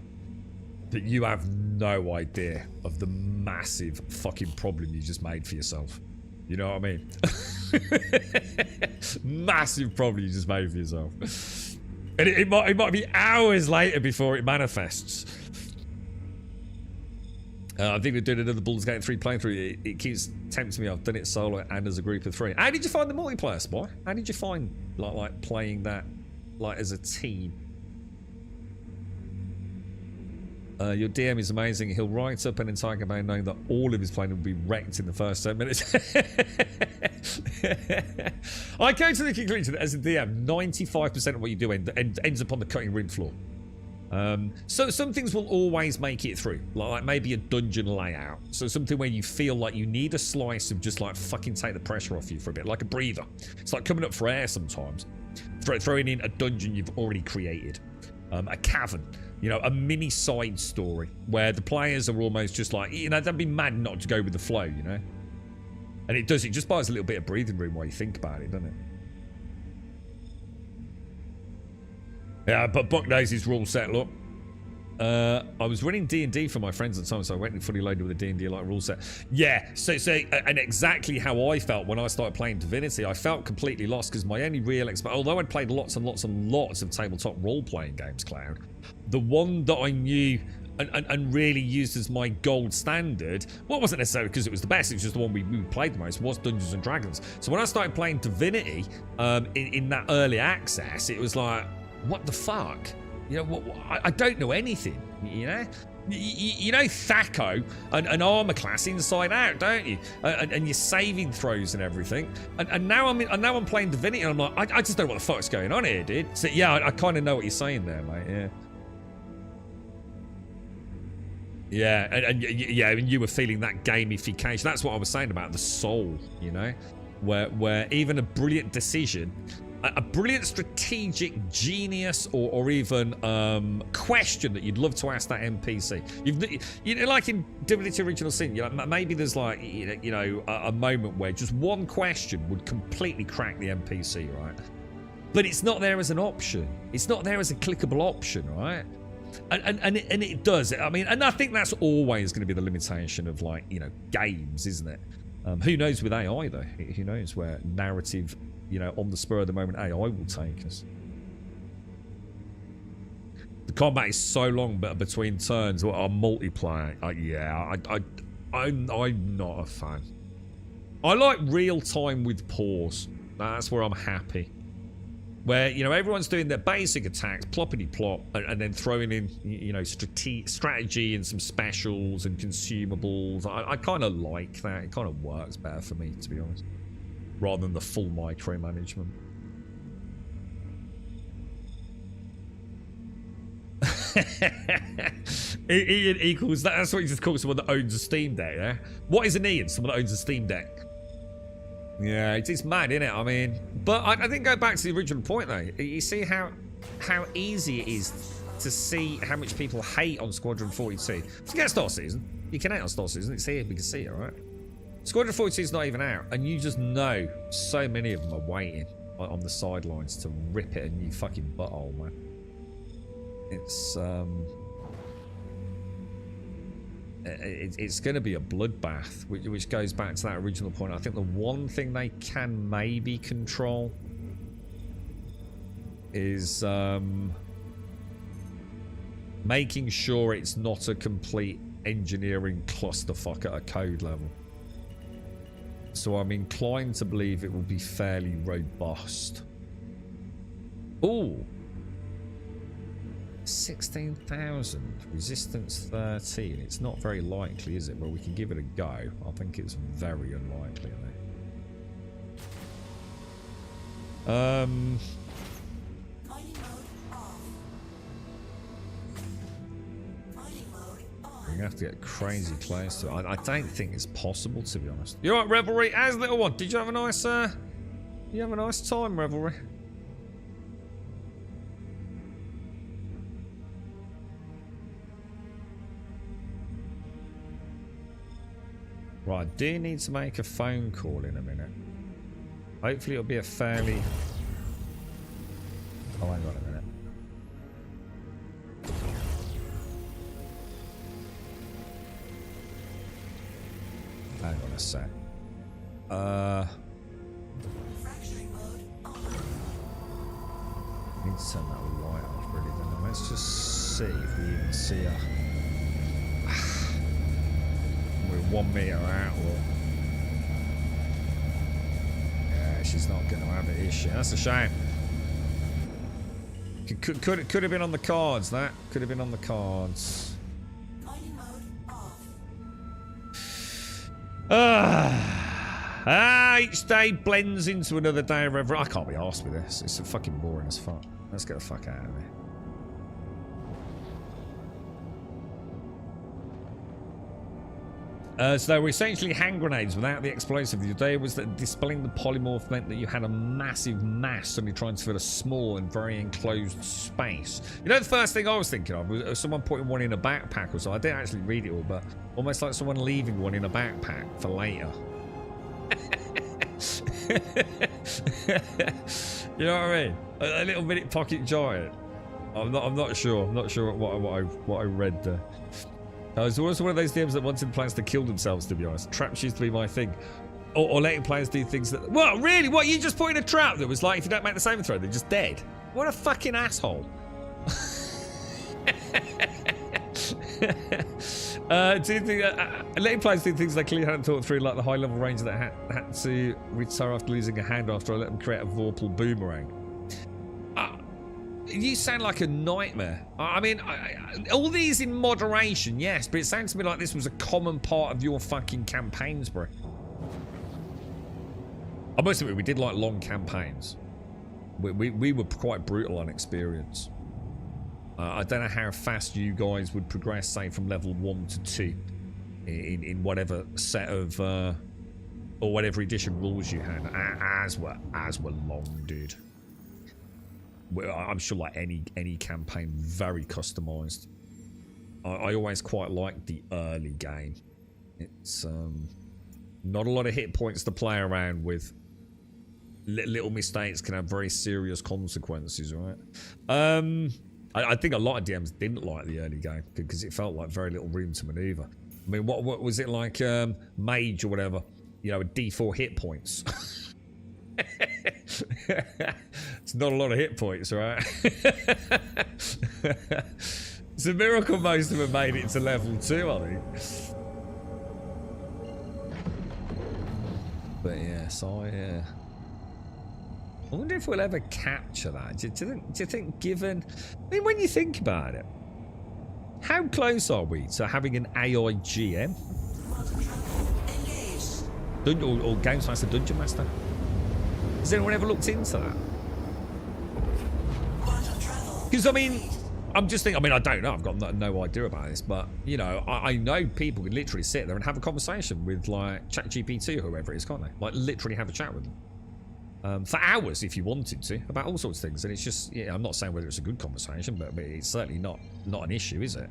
that you have no idea of the massive fucking problem you just made for yourself. You know what I mean? Massive problem you just made for yourself. And it might be hours later before it manifests. I think we're doing another Baldur's Gate 3 playthrough. It keeps tempting me. I've done it solo and as a group of 3. How did you find the multiplayer, Spy? How did you find like playing that like as a team? Your DM is amazing. He'll write up an entire campaign knowing that all of his planning will be wrecked in the first 10 minutes. I came to the conclusion that as a DM, 95% of what you do ends up on the cutting room floor. So some things will always make it through, like maybe a dungeon layout. So something where you feel like you need a slice of just like fucking take the pressure off you for a bit, like a breather. It's like coming up for air sometimes. Throwing in a dungeon you've already created, a cavern, you know, a mini side story where the players are almost just like, you know, they'd be mad not to go with the flow, you know. And it just buys a little bit of breathing room while you think about it, doesn't it? Yeah, but Buck knows his rule set. Look, I was running D&D for my friends at the time, so I went fully loaded with a D&D like rule set. Yeah, so and exactly how I felt when I started playing Divinity, I felt completely lost because my only real although I'd played lots and lots and lots of tabletop role-playing games, Cloud, the one that I knew and really used as my gold standard, well, it wasn't necessarily because it was the best, it was just the one we played the most, was Dungeons and Dragons. So when I started playing Divinity in that early access, it was like, what the fuck? You know, I don't know anything, you know? You know Thaco and armor class inside out, don't you? And your saving throws and everything. And now I'm playing Divinity, and I'm like, I just don't know what the fuck's going on here, dude. So yeah, I kind of know what you're saying there, mate. Yeah. Yeah, and you were feeling that gamification. That's what I was saying about the soul, you know, where even a brilliant decision, a brilliant strategic genius, or even question that you'd love to ask that NPC. You know, like in Divinity Original Sin, you know, maybe there's like you know a moment where just one question would completely crack the NPC, right? But it's not there as an option. It's not there as a clickable option, right? And it does. I mean, and I think that's always going to be the limitation of, like, you know, games, isn't it? Who knows with AI though? Who knows where narrative, you know, on the spur of the moment AI will take us. The combat is so long, but between turns, or multiplayer, yeah, I'm not a fan. I like real time with pause. That's where I'm happy. Where, you know, everyone's doing their basic attacks, ploppity plop, and then throwing in, you know, strategy and some specials and consumables. I kind of like that. It kind of works better for me, to be honest, rather than the full micromanagement. Ian equals that. That's what you just call someone that owns a Steam Deck. Yeah. What is an Ian? Someone that owns a Steam Deck. Yeah, it's mad, isn't it? I mean, but I think go back to the original point though. You see how easy it is to see how much people hate on Squadron 42. Forget Star Citizen. You can hate on Star Citizen. It's here. We can see it, right? Squadron 42 is not even out, and you just know so many of them are waiting on the sidelines to rip it a new fucking butthole, man. It's going to be a bloodbath, which goes back to that original point. I think the one thing they can maybe control is making sure it's not a complete engineering clusterfuck at a code level. So I'm inclined to believe it will be fairly robust. Ooh. 16,000, resistance 13. It's not very likely, is it? But we can give it a go. I think it's very unlikely, I think. We're gonna have to get crazy close to it. I don't think it's possible, to be honest. You're right, Revelry. As little one, did you have a nice time, Revelry? Right, I do need to make a phone call in a minute. Hopefully it'll be a fairly... Oh, hang on a minute. Hang on a sec. Need to turn that light off, really, don't I? Let's just see if we even see her. We're 1 meter out, or... Yeah, she's not going to have it, is she? That's a shame. Could have been on the cards, that. Could have been on the cards. Each day blends into another day of reverence. I can't be arsed with this. It's fucking boring as fuck. Let's get the fuck out of here. So they were essentially hand grenades without the explosive. The idea was that dispelling the polymorph meant that you had a massive mass suddenly trying to fill a small and very enclosed space. You know, the first thing I was thinking of was someone putting one in a backpack or so. I didn't actually read it all, but almost like someone leaving one in a backpack for later. You know what I mean? A little minute pocket giant. I'm not sure. I'm not sure what I read there. I was also one of those DMs that wanted players to kill themselves, to be honest. Traps used to be my thing. Or letting players do things that... What? Really? What? You just put in a trap that was like, if you don't make the saving throw, they're just dead? What a fucking asshole. Do you think... letting players do things they clearly hadn't thought through, like the high-level range that had to retire after losing a hand after I let them create a Vorpal boomerang. You sound like a nightmare. I mean, all these in moderation, yes, but it sounds to me like this was a common part of your fucking campaigns, bro. I must admit, we did like long campaigns. We were quite brutal on experience. I don't know how fast you guys would progress, say, from level 1 to 2 in whatever set of or whatever edition rules you had, as were long, dude. I'm sure like any campaign, very customized. I always quite like the early game. It's not a lot of hit points to play around with. Little mistakes can have very serious consequences, right? I think a lot of DMs didn't like the early game because it felt like very little room to maneuver. I mean, what was it like, mage or whatever? You know, a D4 hit points. It's not a lot of hit points, right? It's a miracle most of them made it to level 2, I think. But yes, I wonder if we'll ever capture that. Do you think given... I mean, when you think about it, how close are we to having an AI GM? Or Games Master, Dungeon Master? Has anyone ever looked into that? Because, I mean, I'm just thinking, I mean, I don't know. I've got no idea about this. But, you know, I know people can literally sit there and have a conversation with, like, ChatGPT or whoever it is, can't they? Like, literally have a chat with them. For hours, if you wanted to, about all sorts of things. And it's just, yeah, I'm not saying whether it's a good conversation, but it's certainly not an issue, is it?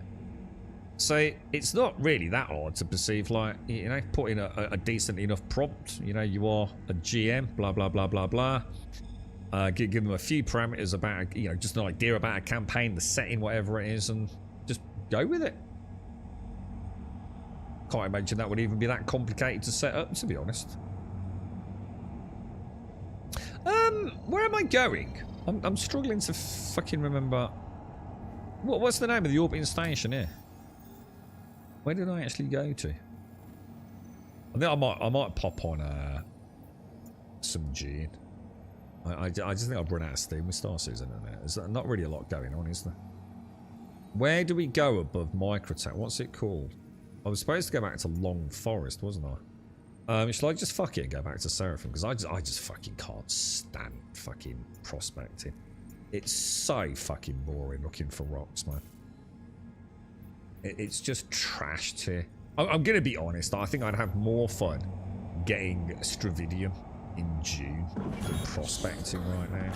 So it's not really that hard to perceive, like, you know, put in a decent enough prompt. You know, you are a GM, blah, blah, blah, blah, blah. Give them a few parameters about, you know, just an idea about a campaign, the setting, whatever it is, and just go with it. Can't imagine that would even be that complicated to set up, to be honest. Where am I going? I'm struggling to fucking remember. What's the name of the orbiting station here? Where did I actually go to? I think I might pop on some G. I just think I've run out of steam with Star Citizen in there. There's not really a lot going on, is there? Where do we go above Microtech? What's it called? I was supposed to go back to Long Forest, wasn't I? Shall I just fuck it and go back to Seraphim? Because I just fucking can't stand fucking prospecting. It's so fucking boring looking for rocks, man. It's just trashed here. I'm going to be honest. I think I'd have more fun getting Stravidium in June than prospecting right now.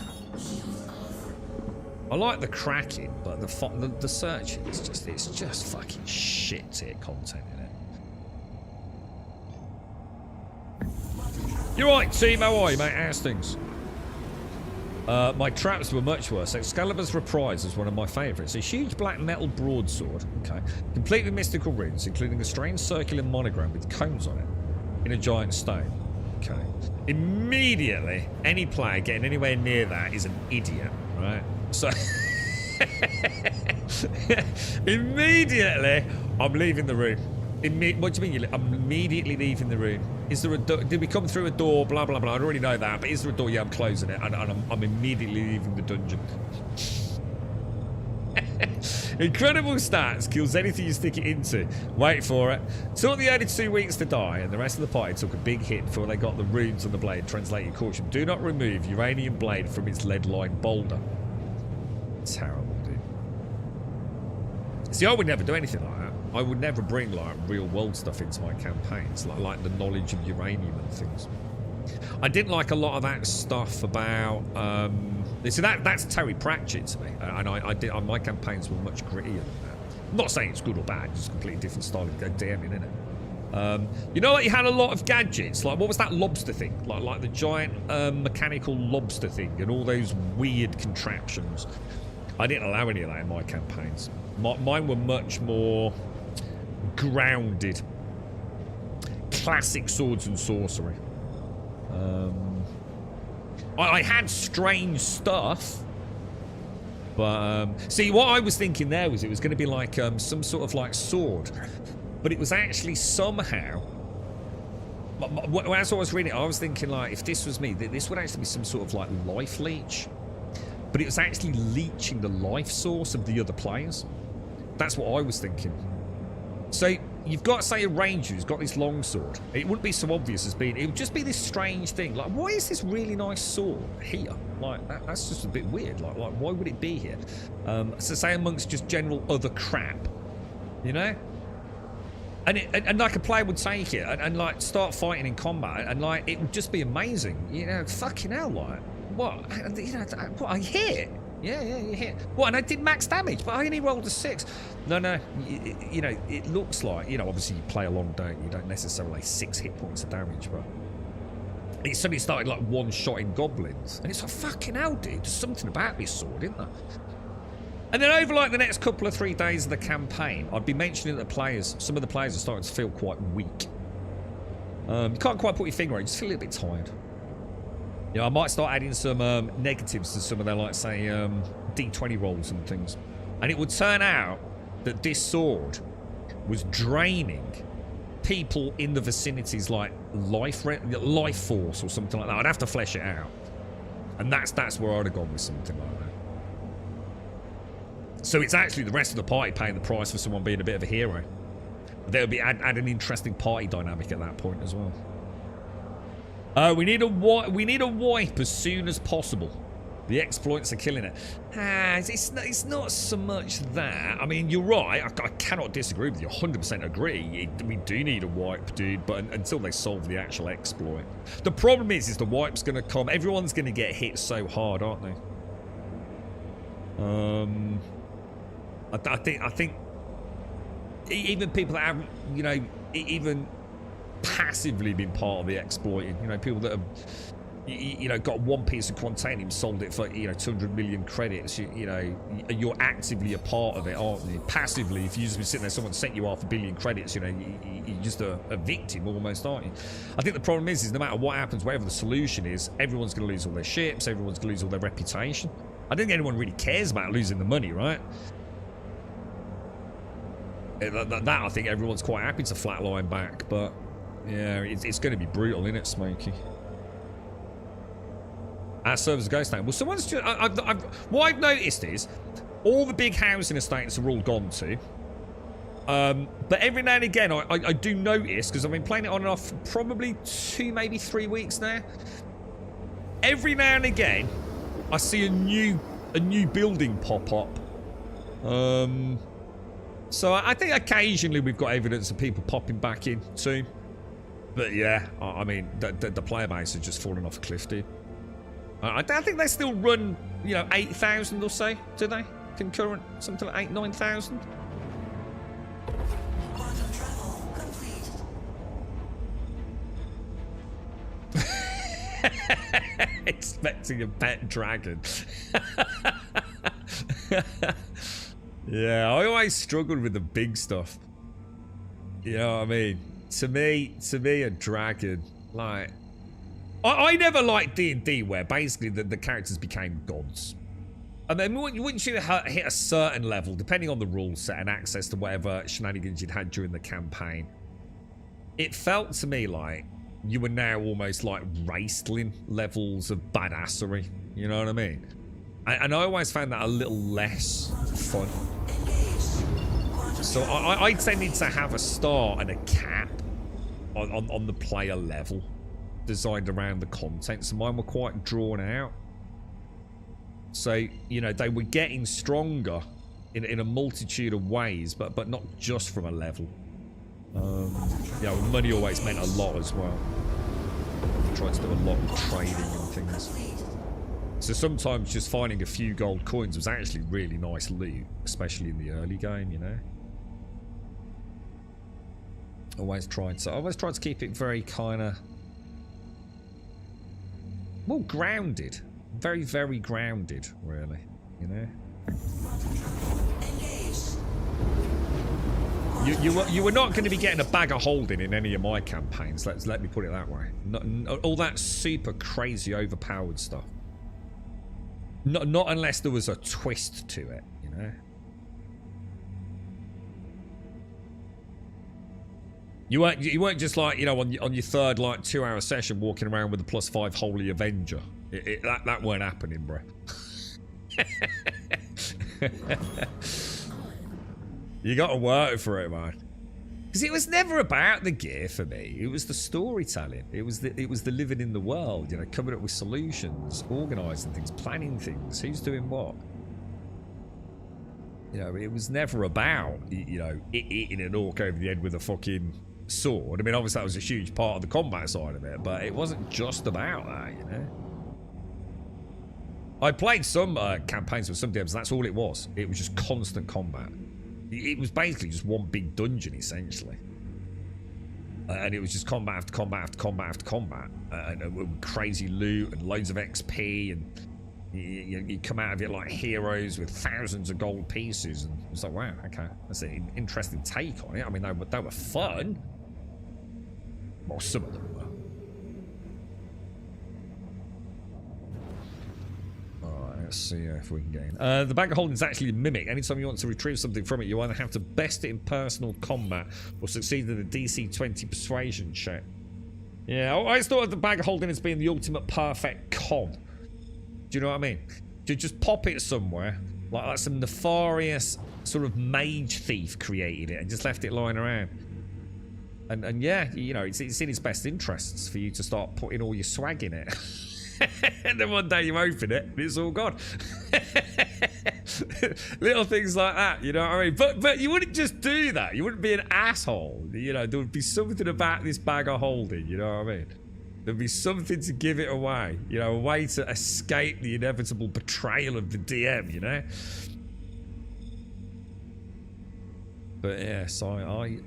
I like the cracking, but the searching is just, it's just fucking shit tier content in it. You're right, team. How are you, mate? How's things? My traps were much worse. Excalibur's Reprise is one of my favourites. A huge black metal broadsword, okay, complete with mystical runes, including a strange circular monogram with cones on it, in a giant stone. Okay. Immediately, any player getting anywhere near that is an idiot, right? So, immediately, I'm leaving the room. What do you mean? I'm immediately leaving the room. Is there a door? Did we come through a door? Blah, blah, blah. I already know that. But is there a door? Yeah, I'm closing it. And I'm immediately leaving the dungeon. Incredible stats. Kills anything you stick it into. Wait for it. Took the only 2 weeks to die. And the rest of the party took a big hit before they got the runes on the blade. Translated caution. Do not remove uranium blade from its lead-lined boulder. Terrible, dude. See, I would never do anything like that. I would never bring like real world stuff into my campaigns, like the knowledge of uranium and things. I didn't like a lot of that stuff about. So that's Terry Pratchett to me, and I did. My campaigns were much grittier than that. I'm not saying it's good or bad; it's a completely different style of DMing, isn't it? You know, like you had a lot of gadgets. Like what was that lobster thing? Like the giant mechanical lobster thing, and all those weird contraptions. I didn't allow any of that in my campaigns. Mine were much more grounded, classic swords and sorcery. I had strange stuff, but see, what I was thinking there was it was going to be like some sort of like sword, but it was actually somehow. As I was reading it, I was thinking like, if this was me, this would actually be some sort of like life leech, but it was actually leeching the life source of the other players. That's what I was thinking. So you've got, say, a ranger who's got this long sword. It wouldn't be so obvious as being. It would just be this strange thing. Like, why is this really nice sword here? Like, that's just a bit weird. Like, why would it be here? So say amongst just general other crap, you know. And like a player would take it and like start fighting in combat, and like it would just be amazing. You know, fucking hell, like what? You know, what I hit. Yeah, you hit. What? And I did max damage, but I only rolled a 6. No. You know, it looks like, you know, obviously you play along, don't you? Don't necessarily 6 hit points of damage, but it suddenly started like one-shotting goblins, and it's like, fucking hell, dude. There's something about this sword, isn't there? And then over like the next couple of 3 days of the campaign, I'd be mentioning that some of the players are starting to feel quite weak. You can't quite put your finger on it. You just feel a little bit tired. You know, I might start adding some negatives to some of their, like, say, D20 rolls and things. And it would turn out that this sword was draining people in the vicinity's, like, life force or something like that. I'd have to flesh it out. And that's where I'd have gone with something like that. So it's actually the rest of the party paying the price for someone being a bit of a hero. There'll be add an interesting party dynamic at that point as well. We need a wipe as soon as possible. The exploits are killing it. It's not so much that. I mean, you're right. I cannot disagree with you. 100% agree. We do need a wipe, dude. But until they solve the actual exploit, the problem is the wipe's going to come. Everyone's going to get hit so hard, aren't they? I think even people that haven't, you know, even passively been part of the exploiting, you know, people that have, you know, got one piece of quantanium, sold it for, you know, 200 million credits. You know, you're actively a part of it, aren't you? Passively, if you just been sitting there, someone sent you 500 million credits, you know, you're just a victim almost, aren't you? I think the problem is no matter what happens, whatever the solution is, everyone's going to lose all their ships, everyone's going to lose all their reputation. I don't think anyone really cares about losing the money, right? That I think everyone's quite happy to flatline back, but yeah, it's going to be brutal, isn't it, Smokey? Our server's a ghost town. Well, someone's just... what I've noticed is all the big housing estates are all gone to. But every now and again, I do notice, because I've been playing it on and off for probably 2, maybe 3 weeks now. Every now and again, I see a new building pop up. So I think occasionally we've got evidence of people popping back in too. But yeah, I mean, the player base has just fallen off a cliff, dude. I think they still run, you know, 8,000 or so, do they? Concurrent, something like 8,000-9,000. Quantum travel complete. Expecting a pet dragon. Yeah, I always struggled with the big stuff. You know what I mean? To me, a dragon, like... I never liked D&D where basically the characters became gods. And then once you hit a certain level, depending on the rule set and access to whatever shenanigans you'd had during the campaign, it felt to me like you were now almost like wrestling levels of badassery. You know what I mean? And I always found that a little less fun. So I tended to have a start and a cap on the player level designed around the content. So mine were quite drawn out. So, you know, they were getting stronger in a multitude of ways, but not just from a level. You know, money always meant a lot as well. I tried to do a lot of trading and things. So sometimes just finding a few gold coins was actually really nice loot, especially in the early game, you know. Always tried to keep it very kind of, well, grounded, very, very grounded, really, you know. You were not going to be getting a bag of holding in any of my campaigns. Let me put it that way. Not all that super crazy overpowered stuff. Not unless there was a twist to it, you know. You weren't just like, you know, on your third like 2-hour session walking around with a +5 Holy Avenger. That weren't happening, bro. You got to work for it, man. Because it was never about the gear for me. It was the storytelling. It was the living in the world. You know, coming up with solutions, organising things, planning things. Who's doing what? You know, it was never about, you know, eating an orc over the head with a fucking sword. I mean, obviously that was a huge part of the combat side of it, but it wasn't just about that, you know. I played some campaigns with some DMs, and that's all it was. It was just constant combat. It was basically just one big dungeon, essentially. And it was just combat after combat after combat after combat. And crazy loot and loads of XP. And you come out of it like heroes with thousands of gold pieces. And it's like, wow, okay. That's an interesting take on it. I mean, they were fun. Well, some of them were. Let's see if we can get in. The bag of holding is actually a mimic. Anytime you want to retrieve something from it, you either have to best it in personal combat or succeed in a DC 20 persuasion check. Yeah, I always thought of the bag of holding as being the ultimate perfect con. Do you know what I mean? To just pop it somewhere, like some nefarious sort of mage thief created it and just left it lying around. And yeah, you know, it's in his best interests for you to start putting all your swag in it. And then one day you open it and it's all gone. Little things like that, you know what I mean? But you wouldn't just do that. You wouldn't be an asshole. You know, there would be something about this bag of holding, you know what I mean? There'd be something to give it away. You know, a way to escape the inevitable betrayal of the DM, you know? But yes, I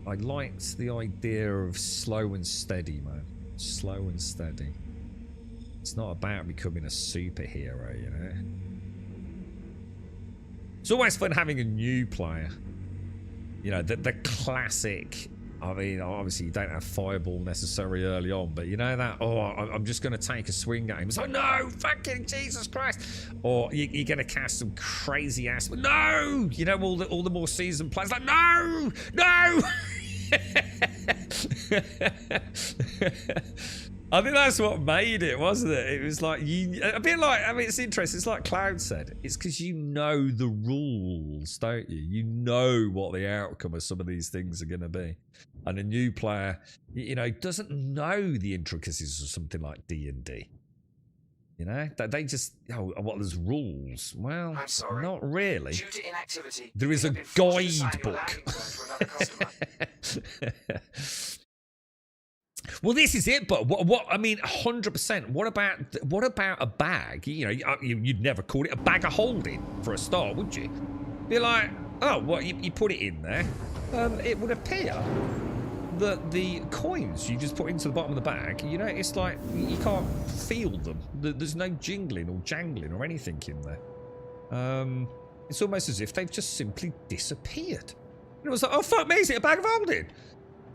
liked the idea of slow and steady, man. Slow and steady. It's not about becoming a superhero, you know. It's always fun having a new player. You know, the classic. I mean, obviously you don't have Fireball necessarily early on, but you know that, oh, I'm just going to take a swing at him. It's like, no, fucking Jesus Christ. Or you're going to cast some crazy ass, but no, you know, all the more seasoned players like, no. I think that's what made it, wasn't it? It was like, a bit like, I mean, it's interesting. It's like Cloud said. It's because you know the rules, don't you? You know what the outcome of some of these things are going to be. And a new player, you know, doesn't know the intricacies of something like D&D. You know, they just, oh, what, there's rules. Well, I'm sorry. Not really. Due to inactivity, There is a guidebook. Well, this is it, but what I mean, 100%. What about a bag? You know, you'd never call it a bag of holding for a start, would you? Be like, oh, what, you put it in there. It would appear that the coins you just put into the bottom of the bag, you know, it's like you can't feel them. There's no jingling or jangling or anything in there. It's almost as if they've just simply disappeared. And it was like, oh, fuck me, is it a bag of holding?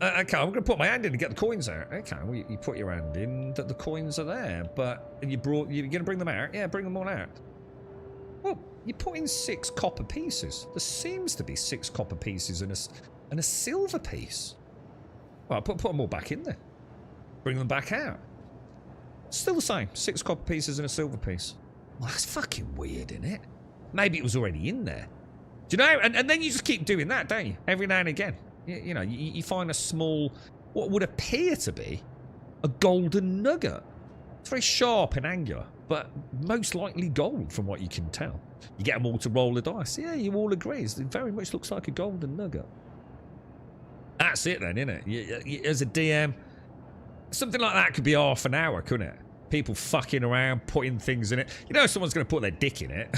Okay, I'm going to put my hand in and get the coins out. Okay, well, you put your hand in, that the coins are there, but you're going to bring them out? Yeah, bring them all out. Well, you put in 6 copper pieces. There seems to be 6 copper pieces and a silver piece. Well, put them all back in there. Bring them back out. Still the same. 6 copper pieces and a silver piece. Well, that's fucking weird, isn't it? Maybe it was already in there. Do you know? And then you just keep doing that, don't you? Every now and again. You know, you find a small, what would appear to be a golden nugget. It's very sharp and angular, but most likely gold from what you can tell. You get them all to roll the dice. Yeah, you all agree. It very much looks like a golden nugget. That's it then, isn't it? As a DM, something like that could be half an hour, couldn't it? People fucking around, putting things in it. You know someone's going to put their dick in it.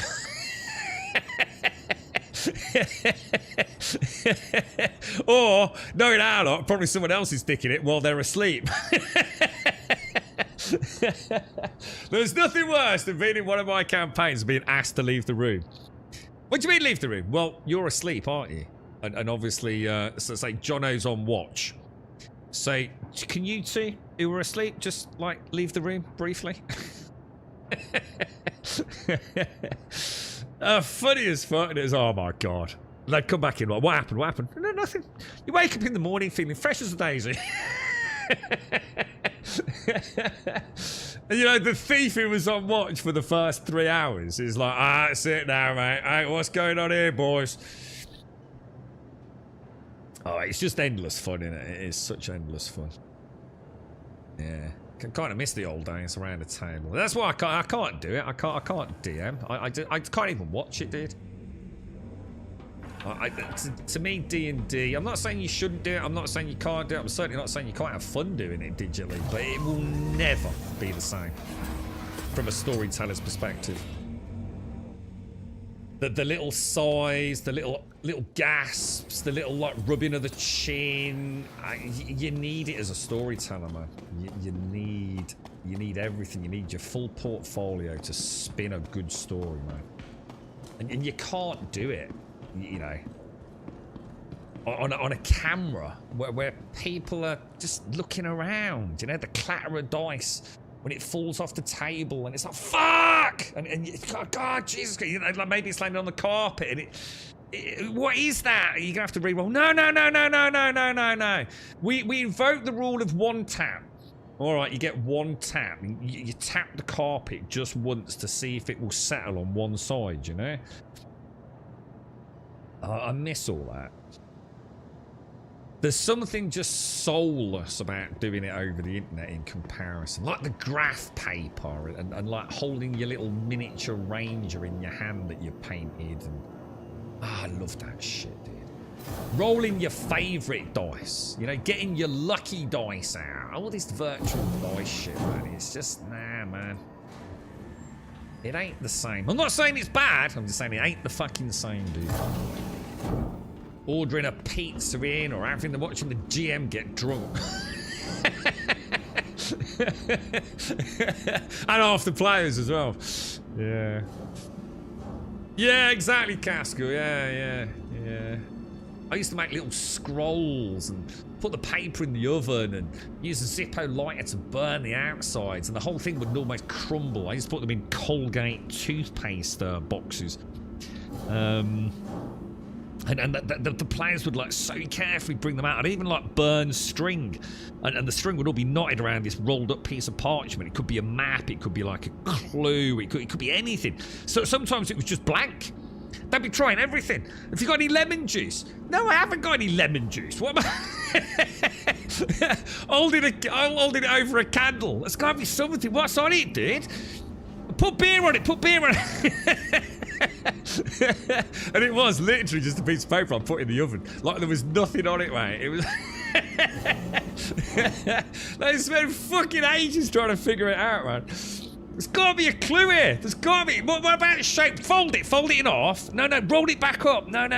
Or, knowing our lot, probably someone else is dick in it while they're asleep. There's nothing worse than being in one of my campaigns and being asked to leave the room. What do you mean leave the room? Well, you're asleep, aren't you? And obviously, so say Jono's on watch. Say, can you two who were asleep just, like, leave the room briefly? Funny as fuck. It is, oh my god. They'd come back in, like, what happened? What happened? No, nothing. You wake up in the morning feeling fresh as a daisy. And, you know, the thief who was on watch for the first 3 hours is like, that's it now, mate. Hey, what's going on here, boys? Oh, it's just endless fun, isn't it? It is such endless fun. Yeah. Can kind of miss the old days around the table. That's why I can't do it. I can't DM. I can't even watch it, dude. To me, D&D, I'm not saying you shouldn't do it. I'm not saying you can't do it. I'm certainly not saying you can't have fun doing it digitally. But it will never be the same from a storyteller's perspective. The little sighs, the little gasps, the little like rubbing of the chin. You need it as a storyteller, man. You need everything. You need your full portfolio to spin a good story, man. And you can't do it, you know, on a camera where people are just looking around. You know, the clatter of dice when it falls off the table and it's like, fuck! And you, God, Jesus, you know, like maybe it's landing on the carpet and what is that? You're gonna have to re-roll. No. We invoke the rule of one tap. All right, you get one tap. You tap the carpet just once to see if it will settle on one side, you know? I miss all that. There's something just soulless about doing it over the internet in comparison. Like the graph paper and like holding your little miniature ranger in your hand that you painted. And I love that shit, dude. Rolling your favourite dice. You know, getting your lucky dice out. All this virtual dice shit, man. It's just, nah, man. It ain't the same. I'm not saying it's bad. I'm just saying it ain't the fucking same, dude. Ordering a pizza in or watching the GM get drunk. And half the players as well. Yeah. Yeah, exactly, Casco. Yeah. I used to make little scrolls and put the paper in the oven and use a Zippo lighter to burn the outsides, and the whole thing would almost crumble. I used to put them in Colgate toothpaste boxes. And the players would like so carefully bring them out and even like burn string, and the string would all be knotted around this rolled up piece of parchment. It could be a map, it could be like a clue, it could be anything. So sometimes it was just blank. They'd be trying everything. Have you got any lemon juice? No, I haven't got any lemon juice. What am I holding it over a candle? There's got to be something. What's on it, dude? Put beer on it. And it was literally just a piece of paper I put in the oven. Like there was nothing on it, mate. It was. They spent fucking ages trying to figure it out, man. There's got to be a clue here. There's got to be. What about the shape? Fold it in half. No, roll it back up. No.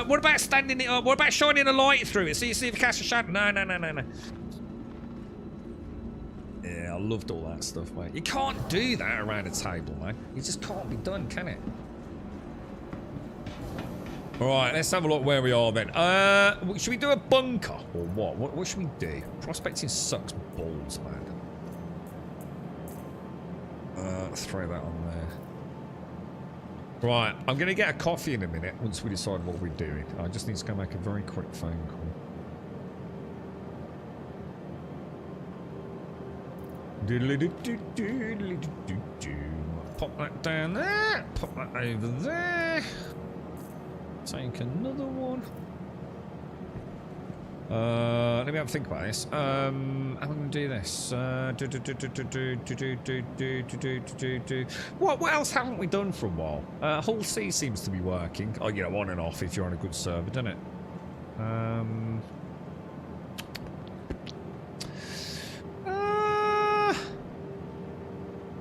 What about standing it up? What about shining a light through it? See if it casts a shadow. No. Yeah, I loved all that stuff, mate. You can't do that around a table, man. It just can't be done, can it? Alright, let's have a look where we are then. Should we do a bunker or what? What should we do? Prospecting sucks balls, man. Let's throw that on there. Right, I'm going to get a coffee in a minute once we decide what we're doing. I just need to go make a very quick phone call. Pop that down there. Pop that over there. Take another one. Let me have a think about this. How am I going to do this? What else haven't we done for a while? Hull C seems to be working. Oh, you know, on and off if you're on a good server, doesn't it?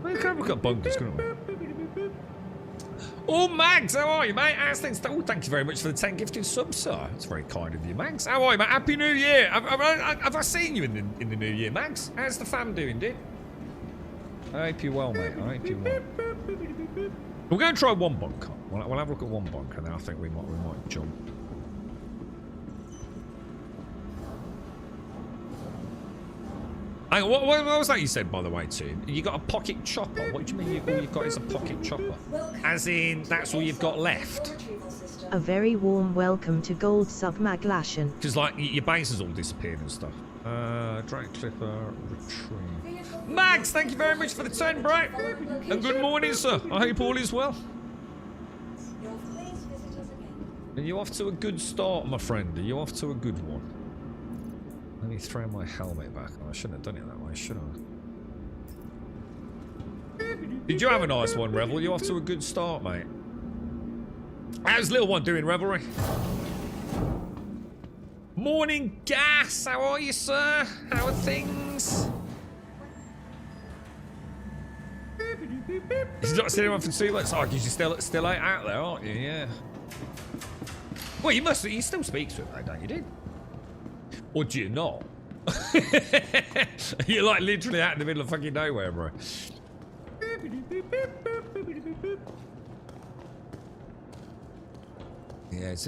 We've got bunkers, couldn't we? Oh, Mags, how are you, mate? How's things? Oh, thank you very much for the 10 gifted subs, sir. That's very kind of you, Mags. How are you, mate? Happy New Year. Have I seen you in the New Year, Mags? How's the fam doing, dude? I hope you're well, mate. I hope you're well. We're going to try one bunker. We'll have a look at one bunker, and then I think we might jump. Hang on, what was that you said, by the way, too? You got a pocket chopper? What do you mean all you've got is a pocket chopper? As in, that's all you've got left? A very warm welcome to Gold Sub Maglashan. Because, like, your base has all disappeared and stuff. Drag Clipper, retrieve. Max, thank you very much for the 10, bro. And good morning, sir. I hope all is well. Are you off to a good start, my friend? Are you off to a good one? Let me throw my helmet back on. I shouldn't have done it that way, should I? Did you have a nice one, Revel? You off to a good start, mate? How's little one doing, Revelry? Morning, Gas. How are you, sir? How are things? He's not sitting around for 2 months. Oh, because you're still out there, aren't you? Yeah. Well, you must. You still speak to him, though, don't you, dude? Or do you not? You're like literally out in the middle of fucking nowhere, bro. Yeah, it's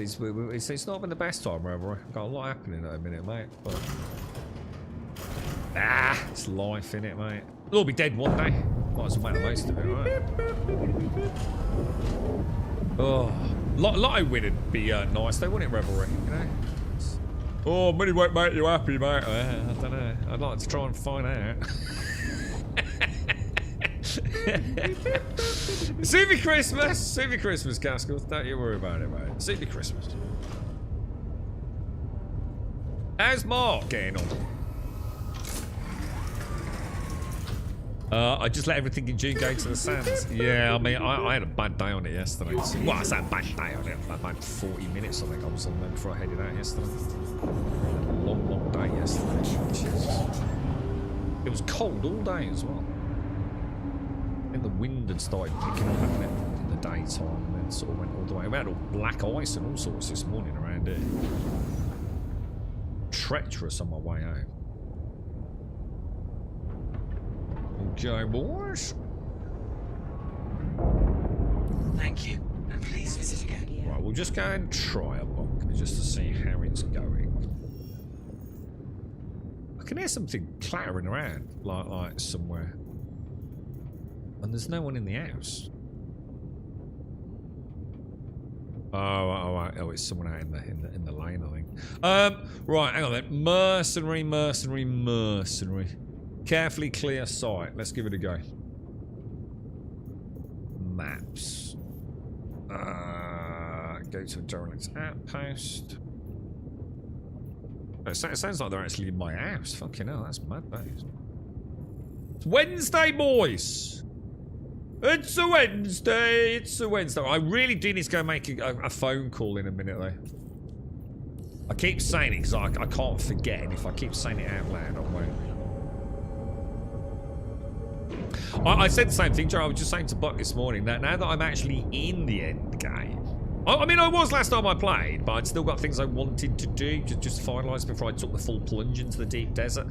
not been the best time, bro. Got a lot happening at a minute, mate. But... it's life, innit, mate? We'll all be dead one day. Might as well make the most of it, right? Oh, Lotto winning be nice, though, wouldn't it, Revelry? You know? Oh, money won't make you happy, mate. I don't know. I'd like to try and find out. Super Christmas, Castle. Don't you worry about it, mate. Super Christmas. How's Mark getting on? I just let everything in June go to the sands. Yeah, I mean, I had a bad day on it yesterday. Well, I said a bad day on it. About 40 minutes, I think I was on there before I headed out yesterday. Long day yesterday. Jesus. It was cold all day as well. And the wind had started picking up in the daytime and then sort of went all the way. We had all black ice and all sorts this morning around here. Treacherous on my way home. Okay, boys. Thank you, and please visit again. Right, we'll just go and try a bunker just to see how it's going. I can hear something clattering around, like somewhere. And there's no one in the house. Oh, it's someone out in the lane, I think. Right, hang on then. Mercenary. Carefully clear sight. Let's give it a go. Maps. Go to a derelict outpost. It sounds like they're actually in my house. Fucking hell, that's mad, that is. It's Wednesday, boys! It's a Wednesday! I really do need to go make a phone call in a minute, though. I keep saying it because I can't forget, and if I keep saying it out loud, I won't. I said the same thing, Joe. I was just saying to Buck this morning that now that I'm actually in the end game, I mean, I was last time I played, but I'd still got things I wanted to do, just finalise before I took the full plunge into the deep desert,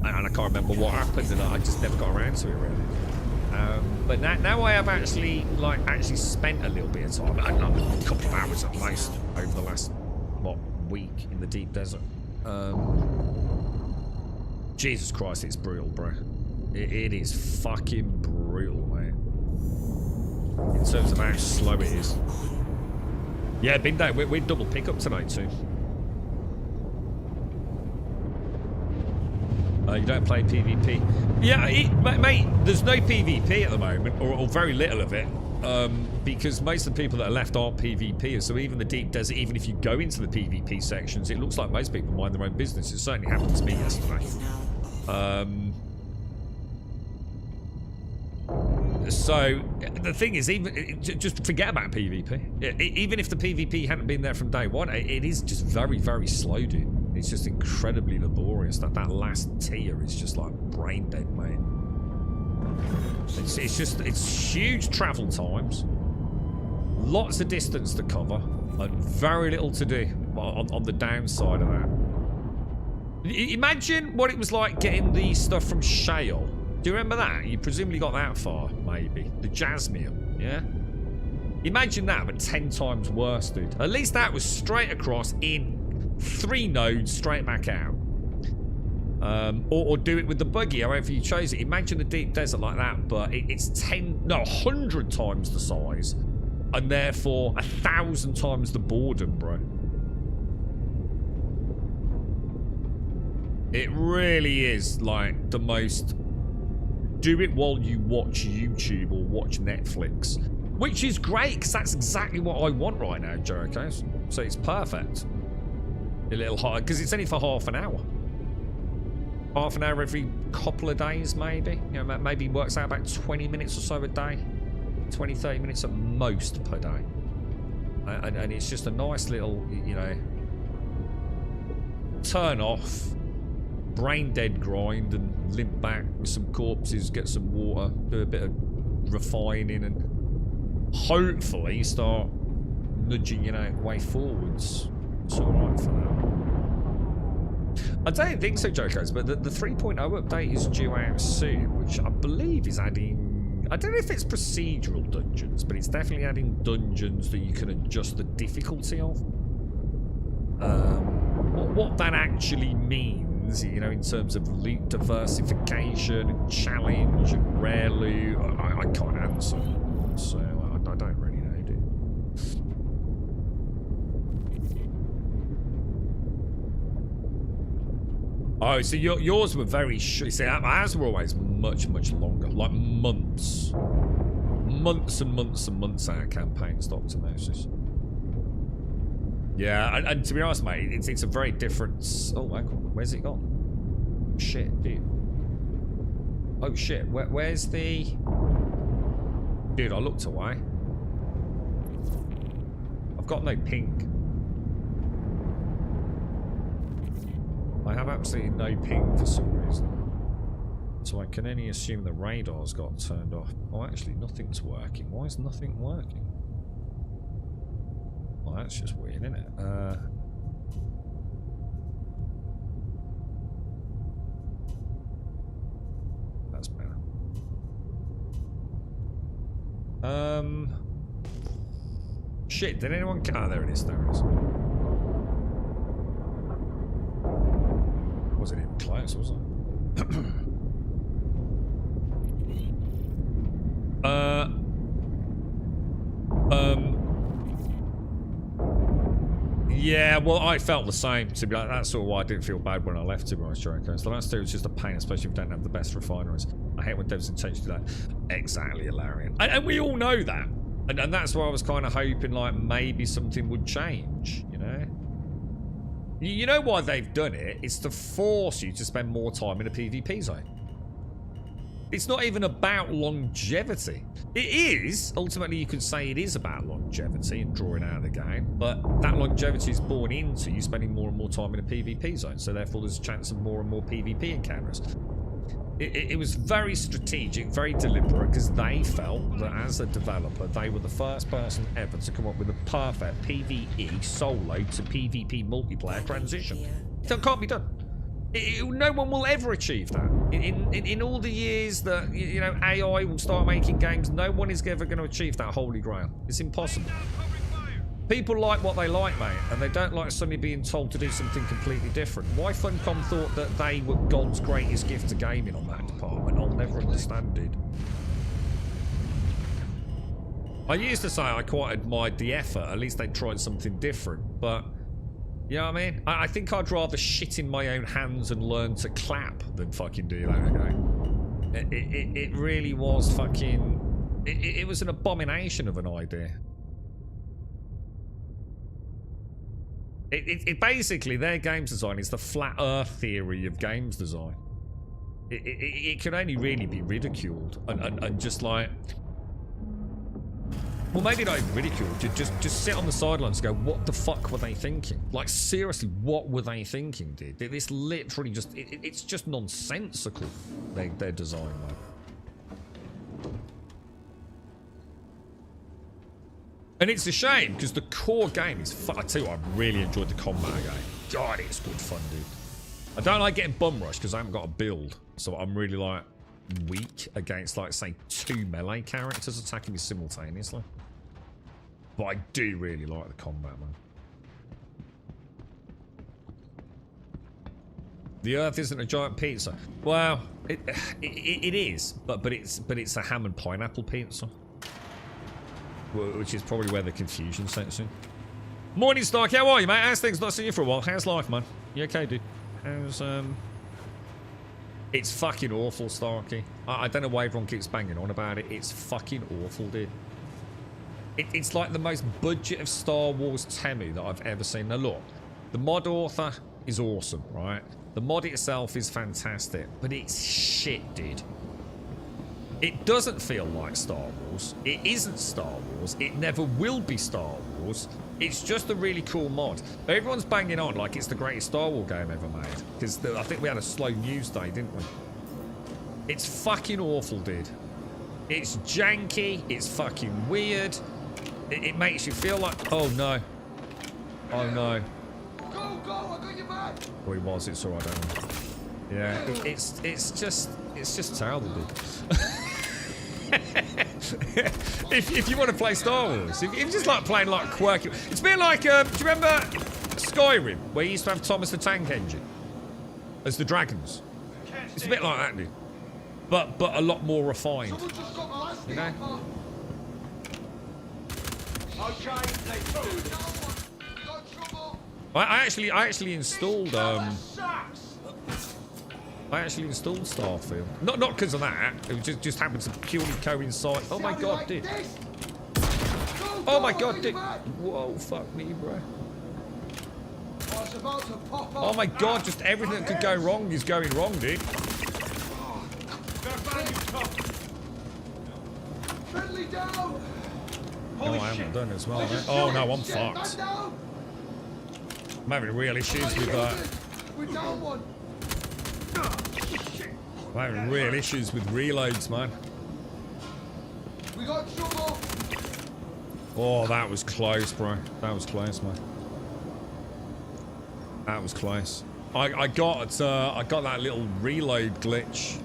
and I can't remember what happened, and I just never got around to it really. But now I have actually spent a little bit of time, a couple of hours at most, over the last week in the deep desert. Jesus Christ, it's brutal, bro. It is fucking brutal, mate. In terms of how slow it is. Yeah, been down. We're double pickup tonight too. You don't play PvP? Yeah, mate. There's no PvP at the moment, or very little of it. Because most of the people that are left aren't PvPers, so even the deep desert, even if you go into the PvP sections, it looks like most people mind their own business. It certainly happened to me yesterday. So the thing is, even just forget about PvP. Even if the PvP hadn't been there from day one, it is just very, very slow, dude. It's just incredibly laborious. That last tier is just like brain dead, mate. It's huge travel times, lots of distance to cover, and very little to do on the downside of that. Imagine what it was like getting the stuff from Shale. Do you remember that? You presumably got that far, maybe. The Jasmine, yeah? Imagine that, but 10 times worse, dude. At least that was straight across in 3 nodes, straight back out. Or do it with the buggy, however you chose it. Imagine a deep desert like that, but it's 100 times the size, and therefore 1,000 times the boredom, bro. It really is like the most... Do it while you watch YouTube or watch Netflix, which is great because that's exactly what I want right now, Jericho. So it's perfect. A little hard because it's only for half an hour. Half an hour every couple of days, maybe. You know, maybe works out about 20 minutes or so a day. 20, 30 minutes at most per day. And it's just a nice little, you know, turn off, brain dead grind, and limp back with some corpses, get some water, do a bit of refining, and hopefully start nudging, you know, way forwards. It's alright for that. I don't think so, Jokos, but the 3.0 update is due out soon, which I believe is adding... I don't know if it's procedural dungeons, but it's definitely adding dungeons that you can adjust the difficulty of. What that actually means, you know, in terms of loot diversification and challenge and rare loot, I can't answer. So I don't really know, dude. Oh, so yours were very short. See, ours were always much, much longer. Like months. Months and months and months out of campaigns, Dr. Moses. Yeah, and to be honest, mate, it's a very different... Oh, hang on. Where's it gone? Shit, dude. Oh, shit. Where's the... Dude, I looked away. I've got no ping. I have absolutely no ping for some reason. So I can only assume the radar's got turned off. Oh, actually, nothing's working. Why is nothing working? Well, that's just weird, isn't it? That's better. Shit, did anyone... Ah, there it is, there it is. Wasn't even close, was it? Yeah, well, I felt the same, to be like, that's sort of why I didn't feel bad when I left, to be honest, Jericho. The last two was just a pain, especially if you don't have the best refineries. I hate when devs intentionally do that. Exactly, Ilarian. And we all know that. And that's why I was kind of hoping, like, maybe something would change, you know? You know why they've done it? It's to force you to spend more time in a PvP zone. It's not even about longevity. It is. Ultimately, you could say it is about longevity and drawing out of the game, but that longevity is born into you spending more and more time in a PvP zone, so therefore there's a chance of more and more PvP encounters. It was very strategic, very deliberate, because they felt that as a developer, they were the first person ever to come up with a perfect PvE solo to PvP multiplayer transition. That can't be done. No one will ever achieve that. In all the years that, you know, AI will start making games, no one is ever going to achieve that holy grail. It's impossible. People like what they like, mate, and they don't like suddenly being told to do something completely different. Why Funcom thought that they were God's greatest gift to gaming on that department, I'll never understand, dude. I used to say I quite admired the effort. At least they tried something different, but... You know what I mean? I think I'd rather shit in my own hands and learn to clap than fucking do that again. It really was fucking... It was an abomination of an idea. It basically, their games design is the flat earth theory of games design. It can only really be ridiculed and just like, well, maybe not even ridiculed, just sit on the sidelines and go, what the fuck were they thinking? Like, seriously, what were they thinking, dude? This literally just, it's just nonsensical, their design, man. And it's a shame, because the core game is I tell you what, I really enjoyed the combat game. God, it's good fun, dude. I don't like getting bum rushed, because I haven't got a build. So I'm really, like, weak against, like, say, 2 melee characters attacking me simultaneously. But I do really like the combat, man. The Earth isn't a giant pizza. Well, it is, but it's a ham and pineapple pizza. Which is probably where the confusion sets in. Morning, Stark. How are you, mate? How's things? Not seen you for a while. How's life, man? You okay, dude? How's, It's fucking awful, Starky. I don't know why everyone keeps banging on about it. It's fucking awful, dude. It's like the most budget of Star Wars Temu that I've ever seen. Now, look. The mod author is awesome, right? The mod itself is fantastic. But it's shit, dude. It doesn't feel like Star Wars. It isn't Star Wars. It never will be Star Wars. It's just a really cool mod. Everyone's banging on like it's the greatest Star Wars game ever made. Because I think we had a slow news day, didn't we? It's fucking awful, dude. It's janky. It's fucking weird. It makes you feel like... Oh, no. Oh, no. Go, I got your back! Oh, he was. It's alright, don't worry. Yeah, it's just terrible, dude. if you want to play Star Wars, if you just like playing like quirky, it's a bit like do you remember Skyrim where you used to have Thomas the Tank Engine as the dragons? It's a bit like that, dude, but a lot more refined. You know? I actually installed Starfield. Not because of that. It just happened to purely coincide. Oh my god, dude. Oh my god, dude. Whoa, fuck me, bro. Oh my god, just everything that could go wrong is going wrong, dude. Oh, I haven't done as well, man. Oh no, I'm fucked. I'm having real issues with that. I'm having real issues with reloads, man. We got trouble. Oh, that was close, bro. That was close, man. That was close. I got that little reload glitch.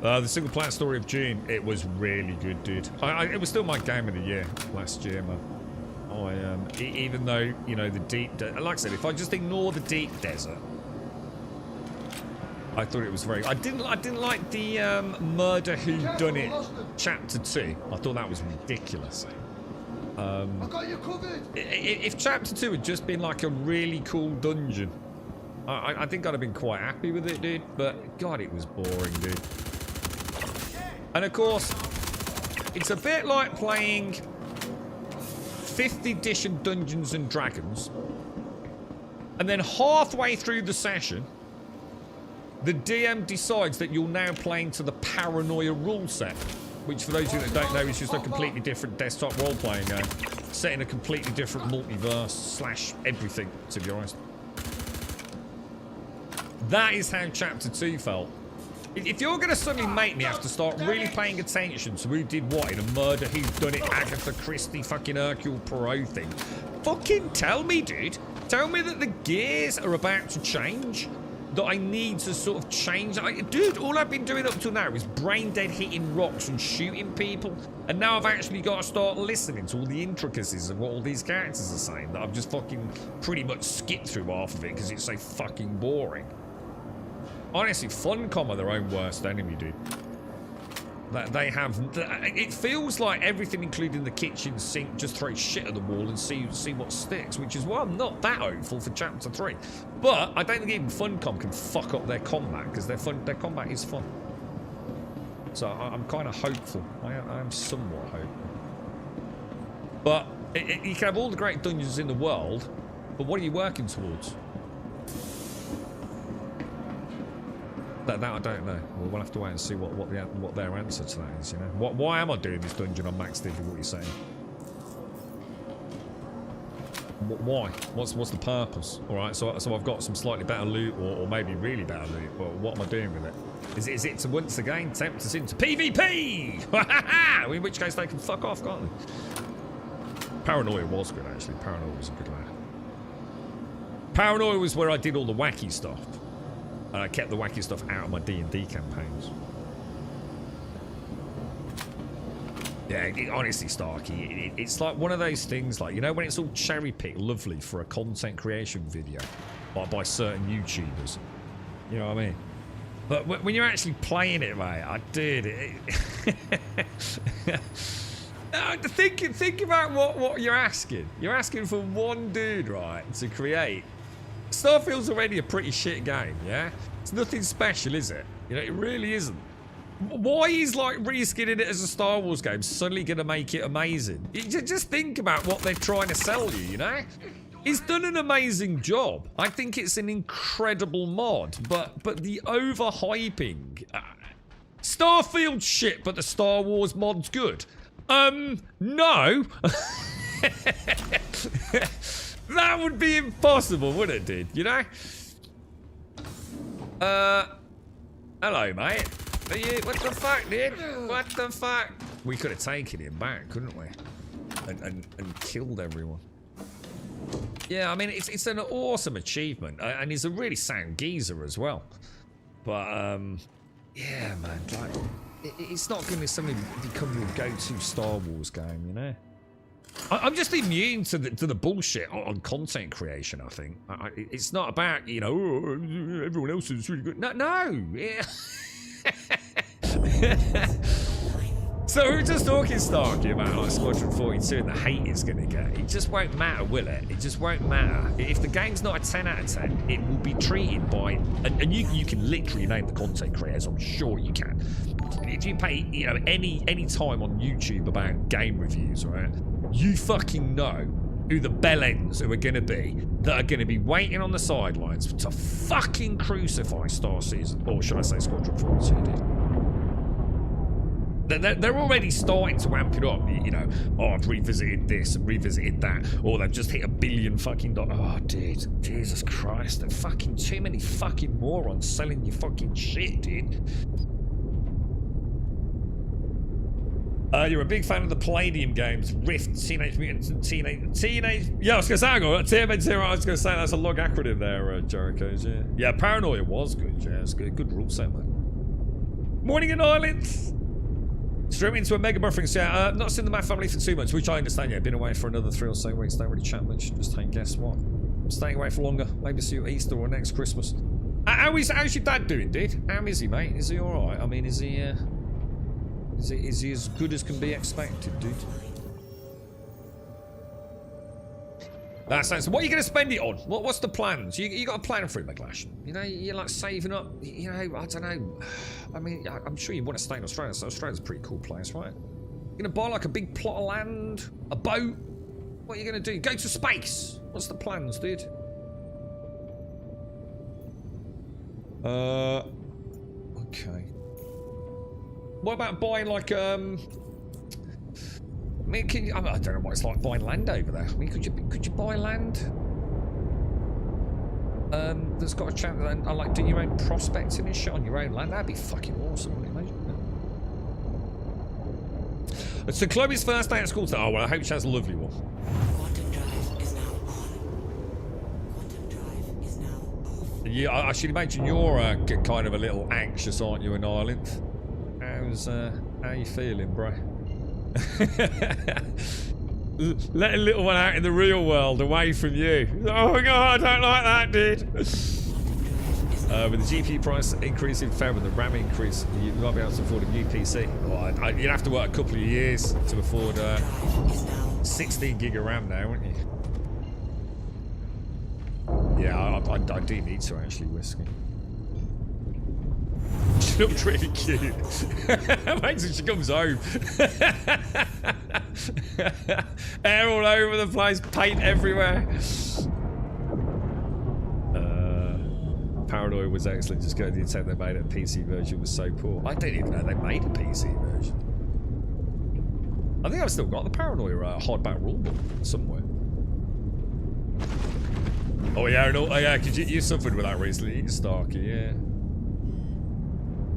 The single player story of June, it was really good, dude. It was still my game of the year last year, man. Even though, you know, the deep, like I said, if I just ignore the deep desert, I thought it was very. I didn't like the Murder Who Done It Chapter 2. I thought that was ridiculous. I got you covered. If Chapter 2 had just been like a really cool dungeon, I think I'd have been quite happy with it, dude. But God, it was boring, dude. And of course, it's a bit like playing 5th edition Dungeons and Dragons, and then halfway through the session, the DM decides that you're now playing to the Paranoia rule set, which for those of you that don't know is just a completely different desktop role-playing game, set in a completely different multiverse / everything, to be honest. That is how Chapter 2 felt. If you're going to suddenly make me have to start really paying attention to who did what in a Murder Who Done It Agatha Christie fucking Hercule Poirot thing, fucking tell me, dude. Tell me that the gears are about to change. That I need to sort of change. Dude, all I've been doing up till now is brain dead hitting rocks and shooting people. And now I've actually got to start listening to all the intricacies of what all these characters are saying that I've just fucking pretty much skipped through half of it because it's so fucking boring. Honestly, Funcom are their own worst enemy, dude. That they have, it feels like everything, including the kitchen sink, just throw shit at the wall and see what sticks, which is why I'm not that hopeful for Chapter 3. But I don't think even Funcom can fuck up their combat, because their combat is fun. So I'm kind of hopeful. I am somewhat hopeful. But you can have all the great dungeons in the world, but what are you working towards? That I don't know. We'll have to wait and see what their answer to that is. You know, why am I doing this dungeon on max difficulty? Saying, why? What's the purpose? All right, so I've got some slightly better loot, or maybe really better loot. But what am I doing with it? Is it to once again tempt us into PvP? In which case they can fuck off, can't they? Paranoia was good actually. Paranoia was a good lad. Paranoia was where I did all the wacky stuff. And I kept the wacky stuff out of my D&D campaigns. Yeah, honestly, Starkey, it's like one of those things, like, you know, when it's all cherry-picked lovely for a content creation video by certain YouTubers. You know what I mean? But when you're actually playing it, mate, I did. Think about what you're asking. You're asking for one dude, right, to create. Starfield's already a pretty shit game, yeah? It's nothing special, is it? You know, it really isn't. Why is, like, reskinning it as a Star Wars game suddenly going to make it amazing? Just think about what they're trying to sell you, you know? It's done an amazing job. I think it's an incredible mod, but the overhyping... Starfield shit, but the Star Wars mod's good. No. That would be impossible, wouldn't it, dude? You know? Hello, mate. Are you... What the fuck, dude? What the fuck? We could have taken him back, couldn't we? And killed everyone. Yeah, I mean, it's an awesome achievement. And he's a really sound geezer as well. But, yeah, man, like... It's not going to suddenly become your go-to Star Wars game, you know? I'm just immune to the bullshit on content creation, I think. It's not about, you know, oh, everyone else is really good. No. Yeah. So we were just talking, Starkey, about like Squadron 42 and the hate it's going to get. It just won't matter, will it? It just won't matter. If the game's not a 10 out of 10, it will be treated by... And you can literally name the content creators, I'm sure you can. If you pay, you know, any time on YouTube about game reviews, right? You fucking know who the bellends who are going to be that are going to be waiting on the sidelines to fucking crucify Star Season, or should I say Squadron 42, dude. They're already starting to amp it up, you know. Oh, I've revisited this and revisited that. Or they've just hit $1 billion fucking dollars. Oh, dude. Jesus Christ. There are fucking too many fucking morons selling you fucking shit, dude. You're a big fan of the Palladium games, Rift, Teenage Mutant, Teenage... Yeah, I was going to say, I was going to say that's a long acronym there, Jericho's, yeah. Yeah, Paranoia was good, yeah, it's good. Good rule set, man. Morning in Ireland. Straight into a mega buffering set. Not seen the Math family for 2 months, which I understand, yeah. Been away for another 3 or so weeks, don't really chat much. Just hey, guess what? I'm staying away for longer. Maybe see you at Easter or next Christmas. How's your dad doing, dude? How is he, mate? Is he alright? I mean, is he as good as can be expected, dude? That sounds... What are you going to spend it on? What's the plans? You got a plan for it, McGlash? You know, you're like saving up... You know, I don't know. I mean, I'm sure you want to stay in Australia, so Australia's a pretty cool place, right? You're going to buy like a big plot of land? A boat? What are you going to do? Go to space? What's the plans, dude? Okay. What about buying like I mean, I don't know what it's like buying land over there. I mean, could you buy land? That's got a chance. I like doing your own prospecting and shit on your own land. That'd be fucking awesome, wouldn't it, mate? So Chloe's first day at school today. Oh well, I hope she has a lovely one. Quantum drive is now on. Quantum drive is now off. Yeah, I should imagine you're kind of a little anxious, aren't you, in Ireland? How you feeling, bro? Let a little one out in the real world, away from you. Oh my god, I don't like that, dude. With the GPU price increase in favour of the RAM increase, you might be able to afford a new PC. Well, you'd have to work a couple of years to afford 16 gig of RAM now, wouldn't you? Yeah, I do need to actually, Whiskey. She looked really cute. Wait till she comes home. Hair all over the place, paint everywhere. Paranoia was excellent. Just go to the intent they made it. PC version was so poor. I don't even know they made a PC version. I think I've still got the Paranoia hardback rulebook somewhere. Oh yeah, no, oh yeah, because you suffered with that recently, Starkey, yeah.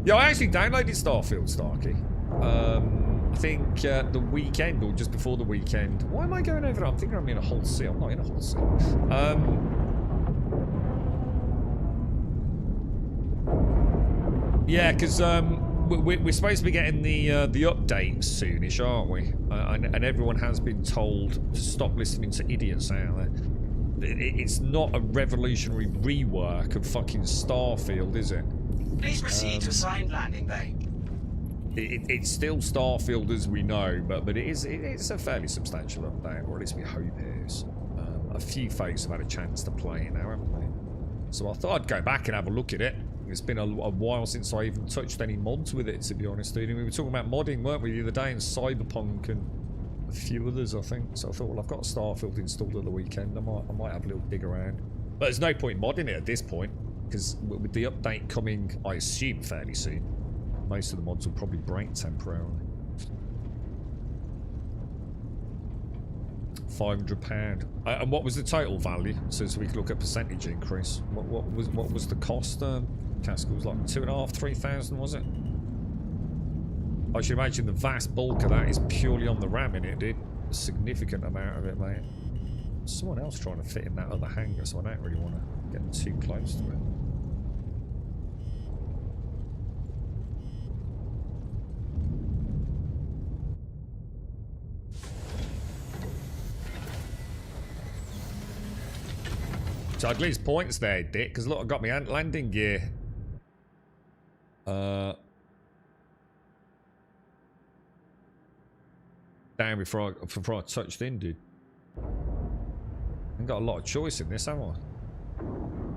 Yeah, I actually downloaded Starfield, Starkey. I think the weekend, or just before the weekend. Why am I going over there? I'm thinking I'm in a whole sea. I'm not in a whole sea. Yeah, because we're supposed to be getting the update soonish, aren't we? And everyone has been told to stop listening to idiots out there. It's not a revolutionary rework of fucking Starfield, is it? Please proceed to assigned landing bay. It's still Starfield as we know, but it's a fairly substantial update, or at least we hope it is. A few folks have had a chance to play it now, haven't they? So I thought I'd go back and have a look at it. It's been a while since I even touched any mods with it, to be honest, dude. We were talking about modding, weren't we, the other day, in Cyberpunk and a few others, I think. So I thought, well, I've got Starfield installed at the weekend. I might have a little dig around. But there's no point modding it at this point, because with the update coming, I assume, fairly soon, most of the mods will probably break temporarily. £500. And what was the total value? So we could look at percentage increase. What was the cost? Casco was like 2,500, 3,000, was it? I should imagine the vast bulk of that is purely on the RAM in it, dude. A significant amount of it, mate. Someone else trying to fit in that other hangar, so I don't really want to get too close to it. So I'd lose points there, Dick, because look, I got my landing gear. Down before I touched in, dude. I've got a lot of choice in this, haven't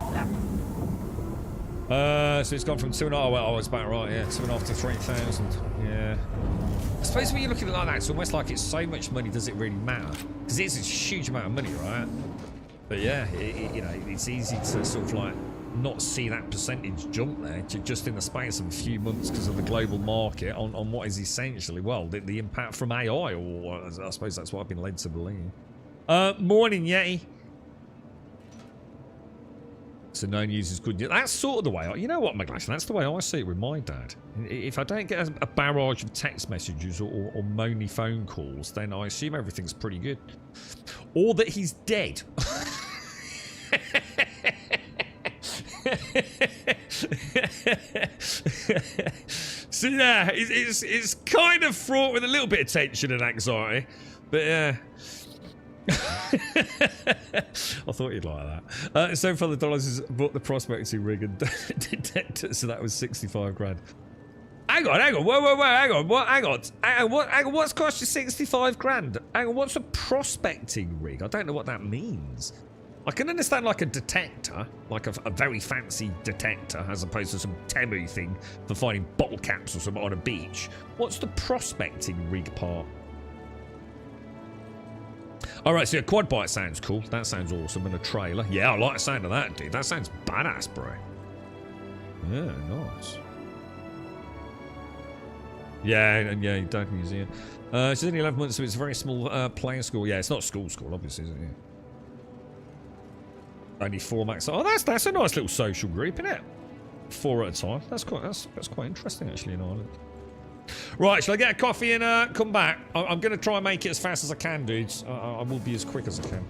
I? So it's gone from 2.5. Well, I was about right, yeah, 2.5 to 3,000. Yeah. I suppose when you look at it like that, it's almost like it's so much money. Does it really matter? Because it's a huge amount of money, right? But yeah, you know, it's easy to sort of like not see that percentage jump there just in the space of a few months because of the global market on what is essentially, well, the impact from AI, or I suppose that's what I've been led to believe. Morning, Yeti. So no news is good. That's sort of the way, you know what, McGlash, that's the way I see it with my dad. If I don't get a barrage of text messages or moany phone calls, then I assume everything's pretty good. Or that he's dead. So yeah, it's kind of fraught with a little bit of tension and anxiety, but yeah. I thought you'd like that. So far the dollars has bought the prospecting rig and detector, so that was 65 grand. Hang on, whoa, hang on, what's cost you 65 grand? Hang on, what's a prospecting rig? I don't know what that means. I can understand like a detector, like a very fancy detector, as opposed to some Temu thing for finding bottle caps or something on a beach. What's the prospecting rig part? Alright, so a quad bike sounds cool. That sounds awesome. And a trailer. Yeah, I like the sound of that, dude. That sounds badass, bro. Yeah, nice. Yeah, and yeah, Dad Museum. It's only 11 months, so it's a very small playing school. Yeah, it's not school, obviously, isn't it? Only 4 max. Oh, that's a nice little social group, isn't it? 4 at a time. That's quite interesting, actually, in Ireland. Right, shall I get a coffee and come back? I'm going to try and make it as fast as I can, dudes. I will be as quick as I can.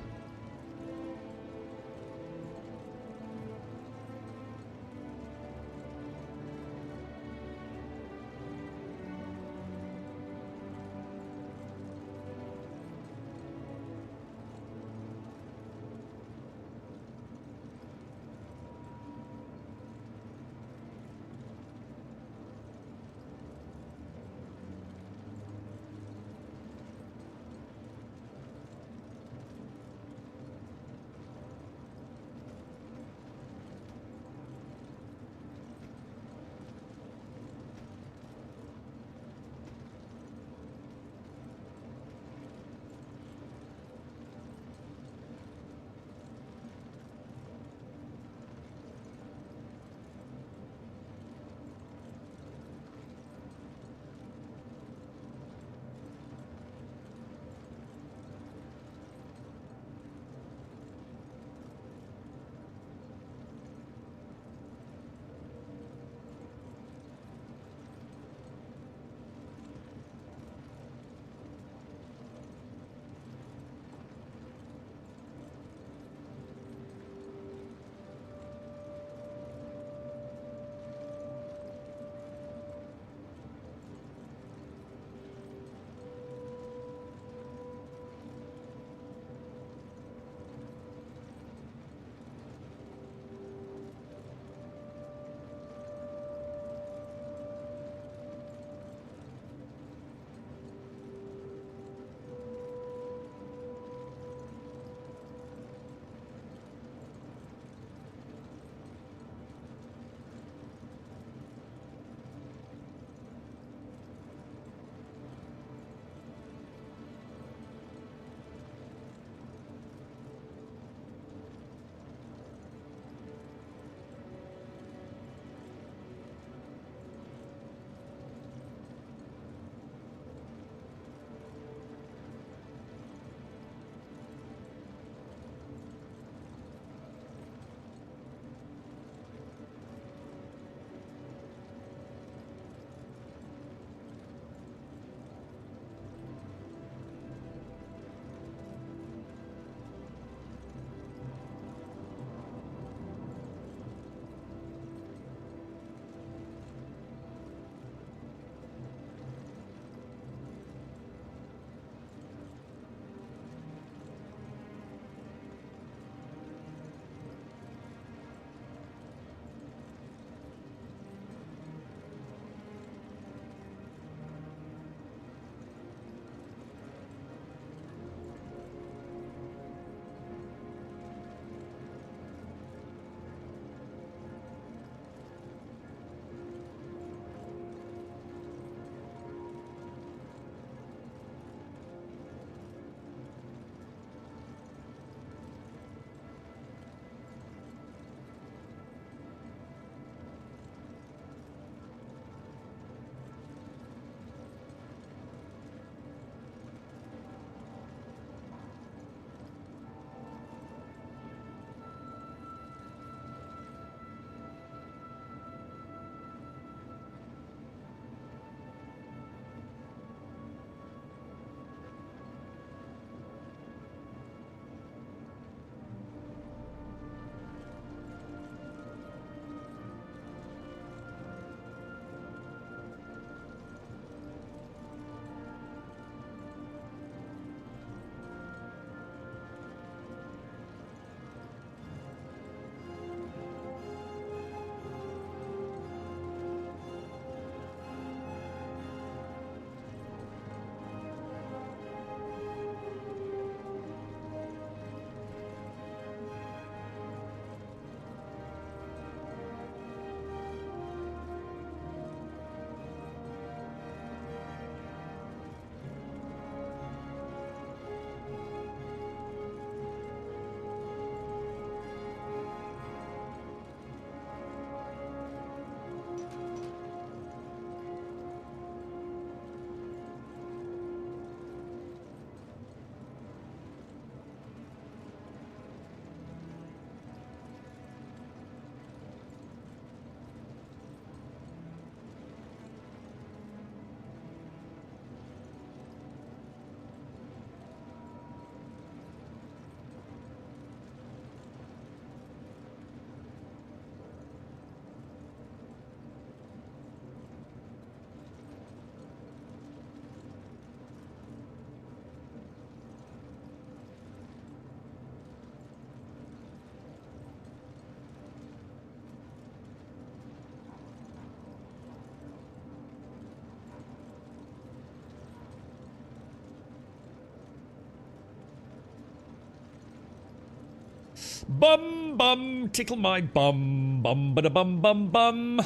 Bum bum, tickle my bum, bum ba da bum bum bum.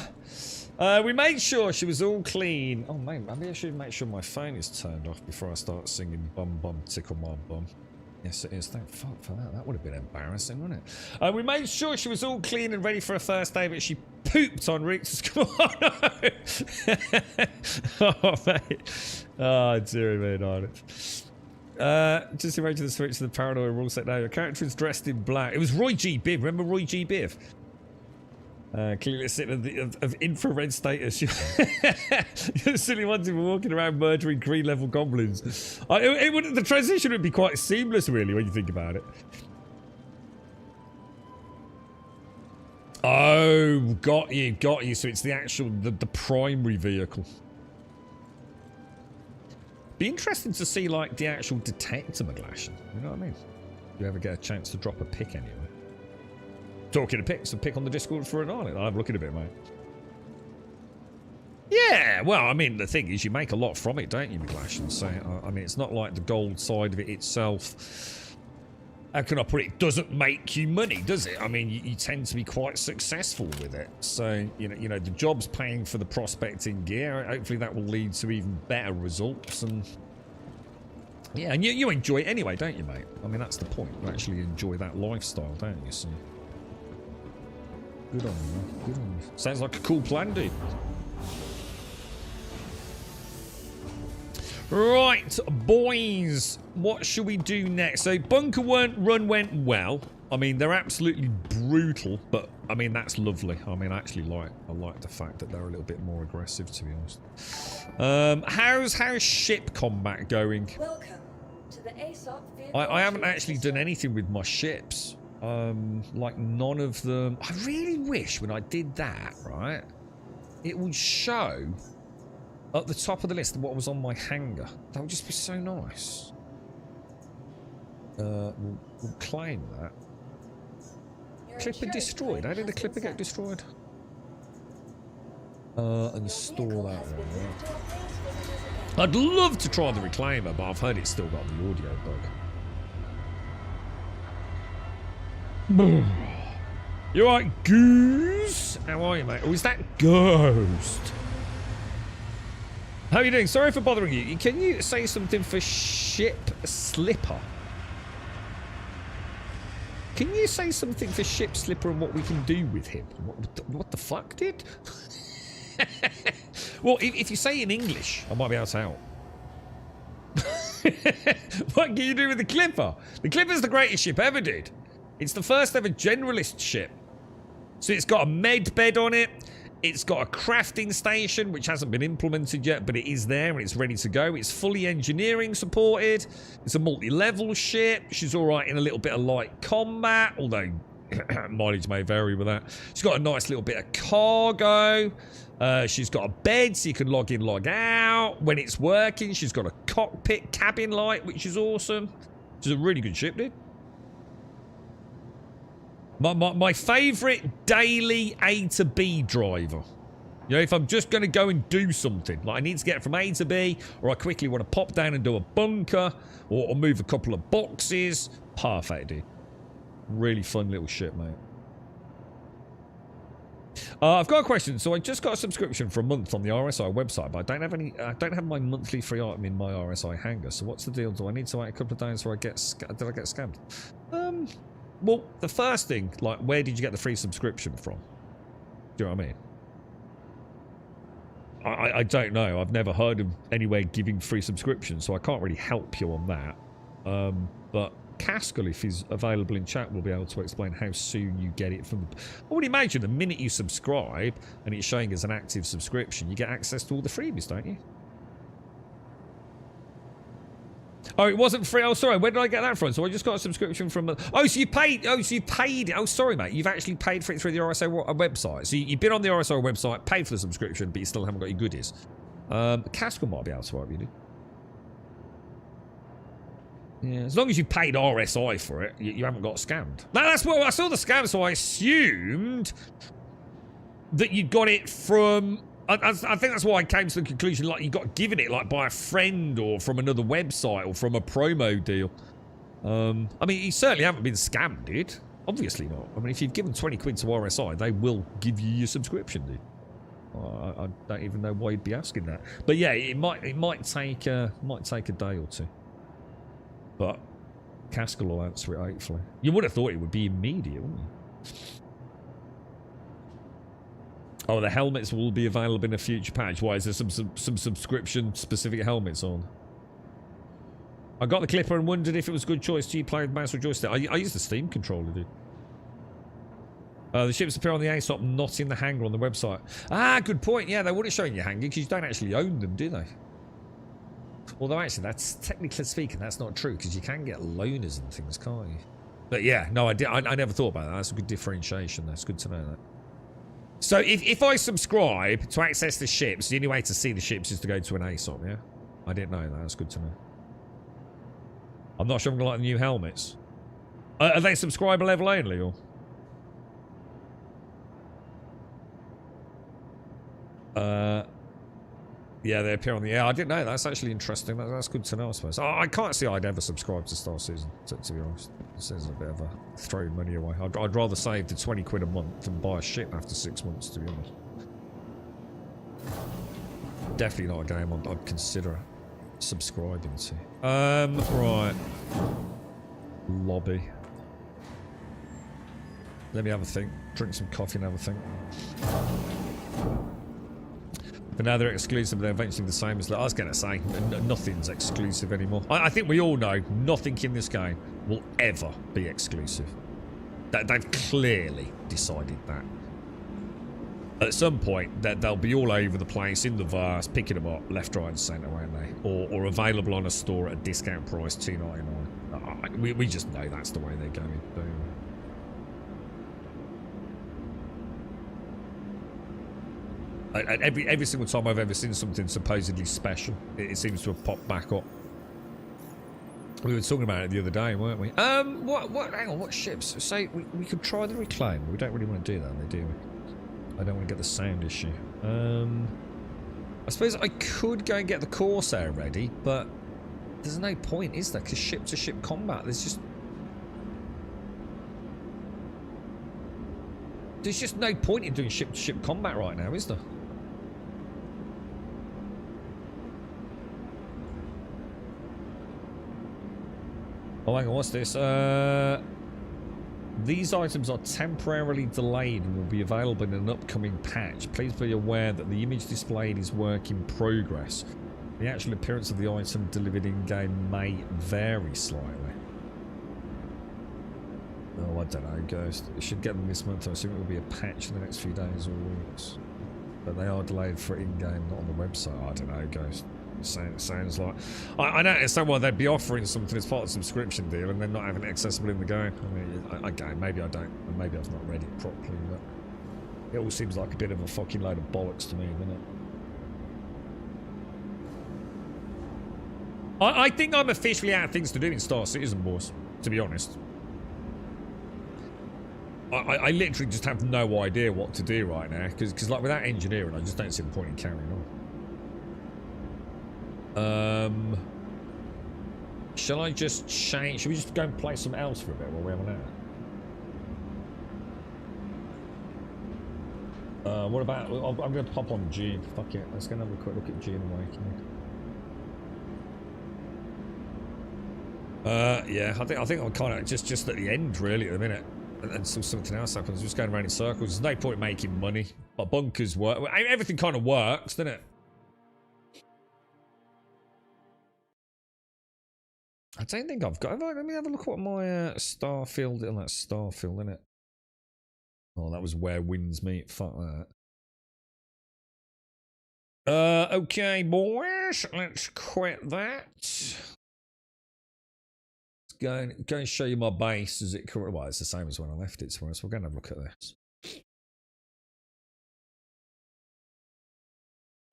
We made sure she was all clean. Oh man, maybe I should make sure my phone is turned off before I start singing bum bum, tickle my bum. Yes, it is. Thank fuck for that. That would have been embarrassing, wouldn't it? We made sure she was all clean and ready for her first day, but she pooped en route to school. Oh, no. Oh, mate. Oh, dear me, darling. Just imagine the switch to the paranoia rule set now. Your character is dressed in black. It was Roy G. Biv. Remember Roy G. Biv? Clearly a sign of infrared status. You're silly ones who were walking around murdering green level goblins. The transition would be quite seamless, really, when you think about it. Oh, got you, got you. So it's the actual, the primary vehicle. Be interesting to see, like, the actual detector, McGlashan. You know what I mean? Do you ever get a chance to drop a pic anyway? Talking of pics, a pic on the Discord for an island. I'll have a look at it a bit, mate. Yeah, well, I mean, the thing is, you make a lot from it, don't you, McGlashan? So, I mean, it's not like the gold side of it itself. How can I put it? Doesn't make you money, does it? I mean, you tend to be quite successful with it. So, you know, the job's paying for the prospecting gear. Hopefully that will lead to even better results. And yeah, and you enjoy it anyway, don't you, mate? I mean, that's the point. You actually enjoy that lifestyle, don't you? So, good on you, man. Good on you. Sounds like a cool plan, dude. Right, boys, what should we do next? So, bunker run went well. I mean, they're absolutely brutal, but I mean, that's lovely. I mean, I like the fact that they're a little bit more aggressive, to be honest. How's ship combat going? Welcome to the ASOP vehicle. I haven't actually done anything with my ships. Like none of them. I really wish when I did that, right, it would show at the top of the list what was on my hangar. That would just be so nice. We'll claim that. Clipper destroyed. How did the clipper get destroyed? And store that one. Right. I'd love to try the reclaimer, but I've heard it's still got the audio bug. You alright, Goose? How are you, mate? Oh, is that Ghost? How are you doing? Sorry for bothering you. Can you say something for Ship Slipper? Can you say something for Ship Slipper and what we can do with him? What the fuck, dude? Well, if you say in English, I might be able to help. What can you do with the Clipper? The Clipper's the greatest ship ever, dude. It's the first ever generalist ship. So it's got a med bed on it. It's got a crafting station, which hasn't been implemented yet, but it is there and it's ready to go. It's fully engineering supported. It's a multi-level ship. She's all right in a little bit of light combat, although mileage may vary with that. She's got a nice little bit of cargo. She's got a bed so you can log in, log out. When it's working, she's got a cockpit cabin light, which is awesome. She's a really good ship, dude. My favourite daily A to B driver. You know, if I'm just going to go and do something, like I need to get from A to B, or I quickly want to pop down and do a bunker, or move a couple of boxes. Perfect, dude. Really fun little ship, mate. I've got a question. So I just got a subscription for a month on the RSI website, but I don't have my monthly free item in my RSI hangar. So what's the deal? Do I need to wait a couple of days or did I get scammed? Well, the first thing, like, where did you get the free subscription from? Do you know what I mean? I don't know. I've never heard of anywhere giving free subscriptions, so I can't really help you on that. But Caskell, if he's available in chat, will be able to explain how soon you get it from the... I would imagine the minute you subscribe and it's showing as an active subscription, you get access to all the freebies, don't you? Oh, it wasn't free. Oh, sorry. Where did I get that from? So I just got a subscription from... Oh, so you paid... Oh, so you paid... Oh, sorry, mate. You've actually paid for it through the RSO website. So you've been on the RSO website, paid for the subscription, but you still haven't got your goodies. Caskell might be able to help you, dude. Yeah, as long as you paid RSI for it, you haven't got scammed. No, that's what I saw the scam, so I assumed that you got it from... I think that's why I came to the conclusion, like, you got given it, like, by a friend or from another website or from a promo deal. I mean, you certainly haven't been scammed, dude. Obviously not. I mean, if you've given 20 quid to RSI, they will give you your subscription, dude. I don't even know why you'd be asking that. But yeah, it might take a day or two. But Caskell will answer it, hopefully. You would have thought it would be immediate, wouldn't you? Oh, the helmets will be available in a future patch. Why, is there some subscription-specific helmets on? I got the Clipper and wondered if it was a good choice. Do you play with mouse or joystick? I use the Steam controller, dude. The ships appear on the ASOP, not in the hangar on the website. Ah, good point. Yeah, they wouldn't show in your hangar because you don't actually own them, do they? Although, actually, that's technically speaking, that's not true because you can get loaners and things, can't you? But yeah, no, I never thought about that. That's a good differentiation. That's good to know that. So if I subscribe to access the ships, the only way to see the ships is to go to an ASOP, yeah? I didn't know that. That's good to know. I'm not sure I'm going to like the new helmets. Are they subscriber level only, or? Yeah, they appear on the air. I didn't know. That's actually interesting. That's good to know, I suppose. I can't see I'd ever subscribe to Star Citizen, to be honest. It seems a bit of a throwing money away. I'd rather save the 20 quid a month than buy a ship after 6 months, to be honest. Definitely not a game I'd consider subscribing to. Right. Lobby. Let me have a think. Drink some coffee and have a think. But now they're exclusive, they're eventually the same as... I was going to say, nothing's exclusive anymore. I think we all know nothing in this game will ever be exclusive. They've clearly decided that. At some point, they'll be all over the place in the verse, picking them up left, right and centre, won't they? Or available on a store at a discount price, $2.99. We just know that's the way they're going. Every single time I've ever seen something supposedly special, it seems to have popped back up. We were talking about it the other day, weren't we? Hang on, what ships? Say, we could try the Reclaim. We don't really want to do that, do we? I don't want to get the sound issue. I suppose I could go and get the Corsair ready, but there's no point, is there? Because ship-to-ship combat, there's just no point in doing ship-to-ship combat right now, is there? Oh, hang on, what's this? These items are temporarily delayed and will be available in an upcoming patch. Please be aware that the image displayed is work in progress. The actual appearance of the item delivered in-game may vary slightly. Oh, I don't know, Ghost. It should get them this month. I assume it will be a patch in the next few days or weeks. But they are delayed for in-game, not on the website. I don't know, Ghost. Sounds like... I don't understand why they'd be offering something as part of the subscription deal and then not having it accessible in the game. I mean, again, maybe I don't. And maybe I've not read it properly, but... It all seems like a bit of a fucking load of bollocks to me, doesn't it? I think I'm officially out of things to do in Star Citizen, boys, to be honest. I literally just have no idea what to do right now, because like without engineering, I just don't see the point in carrying on. Shall I just change? Should we just go and play something else for a bit while we have an hour? What about? I'm going to pop on June. Fuck it. Let's go and have a quick look at June Awakening. Yeah, I think I'm kind of just at the end really at the minute. Until something else happens, just going around in circles. There's no point making money. But bunkers work. Everything kind of works, doesn't it? I don't think I've got... Let me have a look at what my Starfield... Oh, that's Starfield, isn't it? Oh, that was Where Winds Meet. Fuck that. Okay, boys. Let's quit that. Go and show you my base as it currently... Well, it's the same as when I left it, so we're going to have a look at this.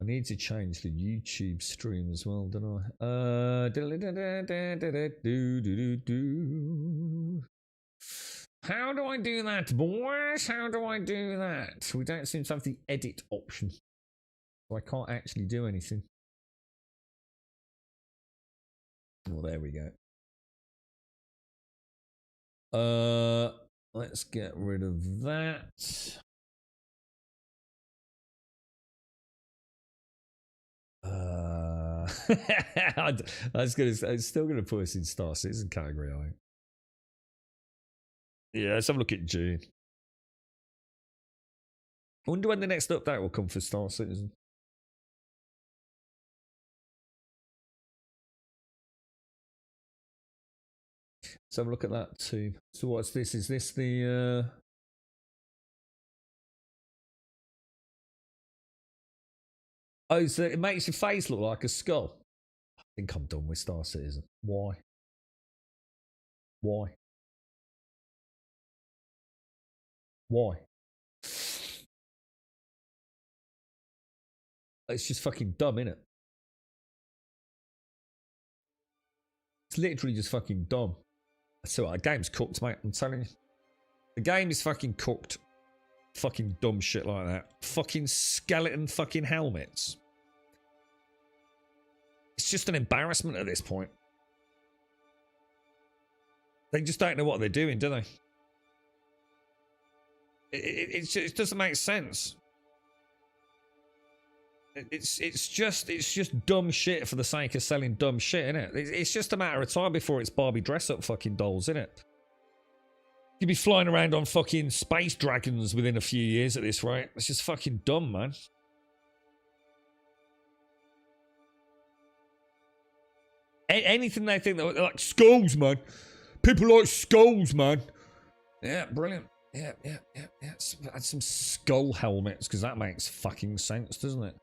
I need to change the YouTube stream as well, don't I? How do I do that, boys? How do I do that? We don't seem to have the edit option. So I can't actually do anything. Well, there we go. Let's get rid of that. It's still gonna put us in Star Citizen category, I think. Yeah, let's have a look at June. I wonder when the next update will come for Star Citizen. Let's have a look at that too. So what's this? Is this the Oh, so it makes your face look like a skull. I think I'm done with Star Citizen. Why? Why? Why? It's just fucking dumb, innit? It's literally just fucking dumb. So the game's cooked, mate. I'm telling you. The game is fucking cooked. Fucking dumb shit like that. Fucking skeleton fucking helmets. It's just an embarrassment at this point. They just don't know what they're doing, do they? It doesn't make sense. It's just dumb shit for the sake of selling dumb shit, isn't it? It's just a matter of time before it's Barbie dress-up fucking dolls, isn't it? You'd be flying around on fucking space dragons within a few years at this rate. It's just fucking dumb, man. Anything they think that like skulls, man. People like skulls, man. Yeah, brilliant. Yeah. Add some skull helmets because that makes fucking sense, doesn't it?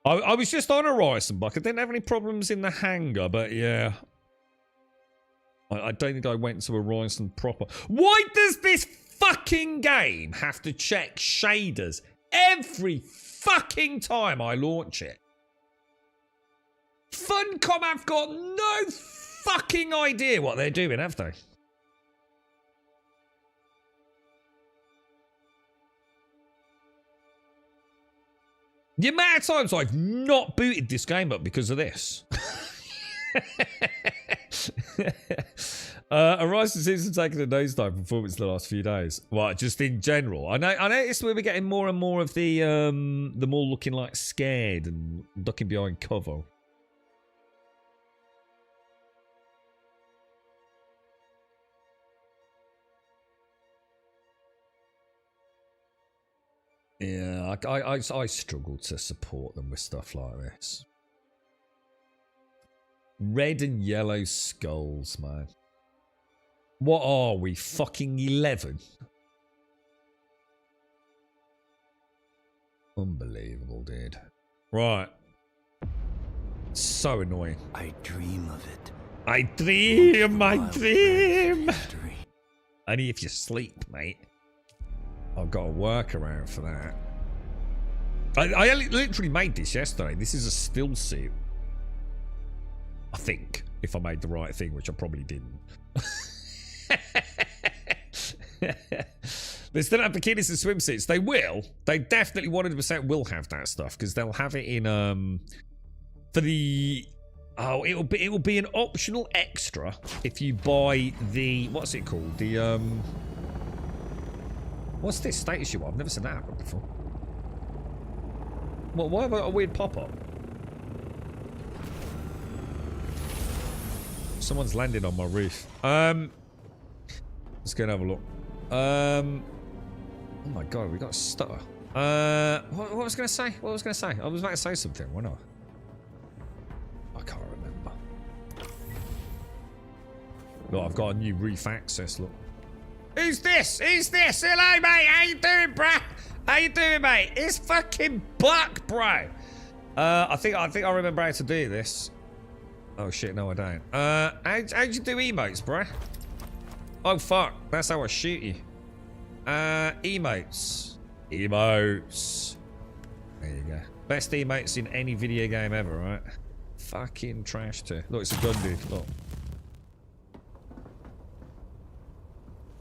I was just on Horizon, Buck. I didn't have any problems in the hangar, but yeah. I don't think I went to Horizon proper. Why does this fucking game have to check shaders every fucking time I launch it? Funcom have got no fucking idea what they're doing, have they? The amount of times I've not booted this game up because of this. Horizon seems to have taken a nosedive performance the last few days. Well, just in general. I noticed we were getting more and more of the more looking like scared and ducking behind cover. Yeah, I struggle to support them with stuff like this. Red and yellow skulls, man. What are we, fucking 11? Unbelievable, dude. Right. So annoying. I dream of it. I dream, I dream. Only if you sleep, mate. I've got a workaround for that. I literally made this yesterday. This is a still suit. I think, if I made the right thing, which I probably didn't. They still have bikinis and swimsuits. They will. They definitely 100% will have that stuff because they'll have it in for the it will be an optional extra if you buy the what's it called? The what's this status you want? I've never seen that happen before. What? Why have I got a weird pop-up? Someone's landed on my roof. Let's go and have a look. Oh my god, we got a stutter. What was I going to say? What was I going to say? I was about to say something. Why not? I can't remember. Look, I've got a new roof access. Look. Who's this? Who's this? Hello, mate. How you doing, bruh? How you doing, mate? It's fucking Buck, bro. I think I remember how to do this. Oh shit, no I don't. How'd you do emotes, bruh? Oh fuck, that's how I shoot you. Emotes. Emotes. There you go. Best emotes in any video game ever, right? Fucking trash too. Look, it's a gun dude, look.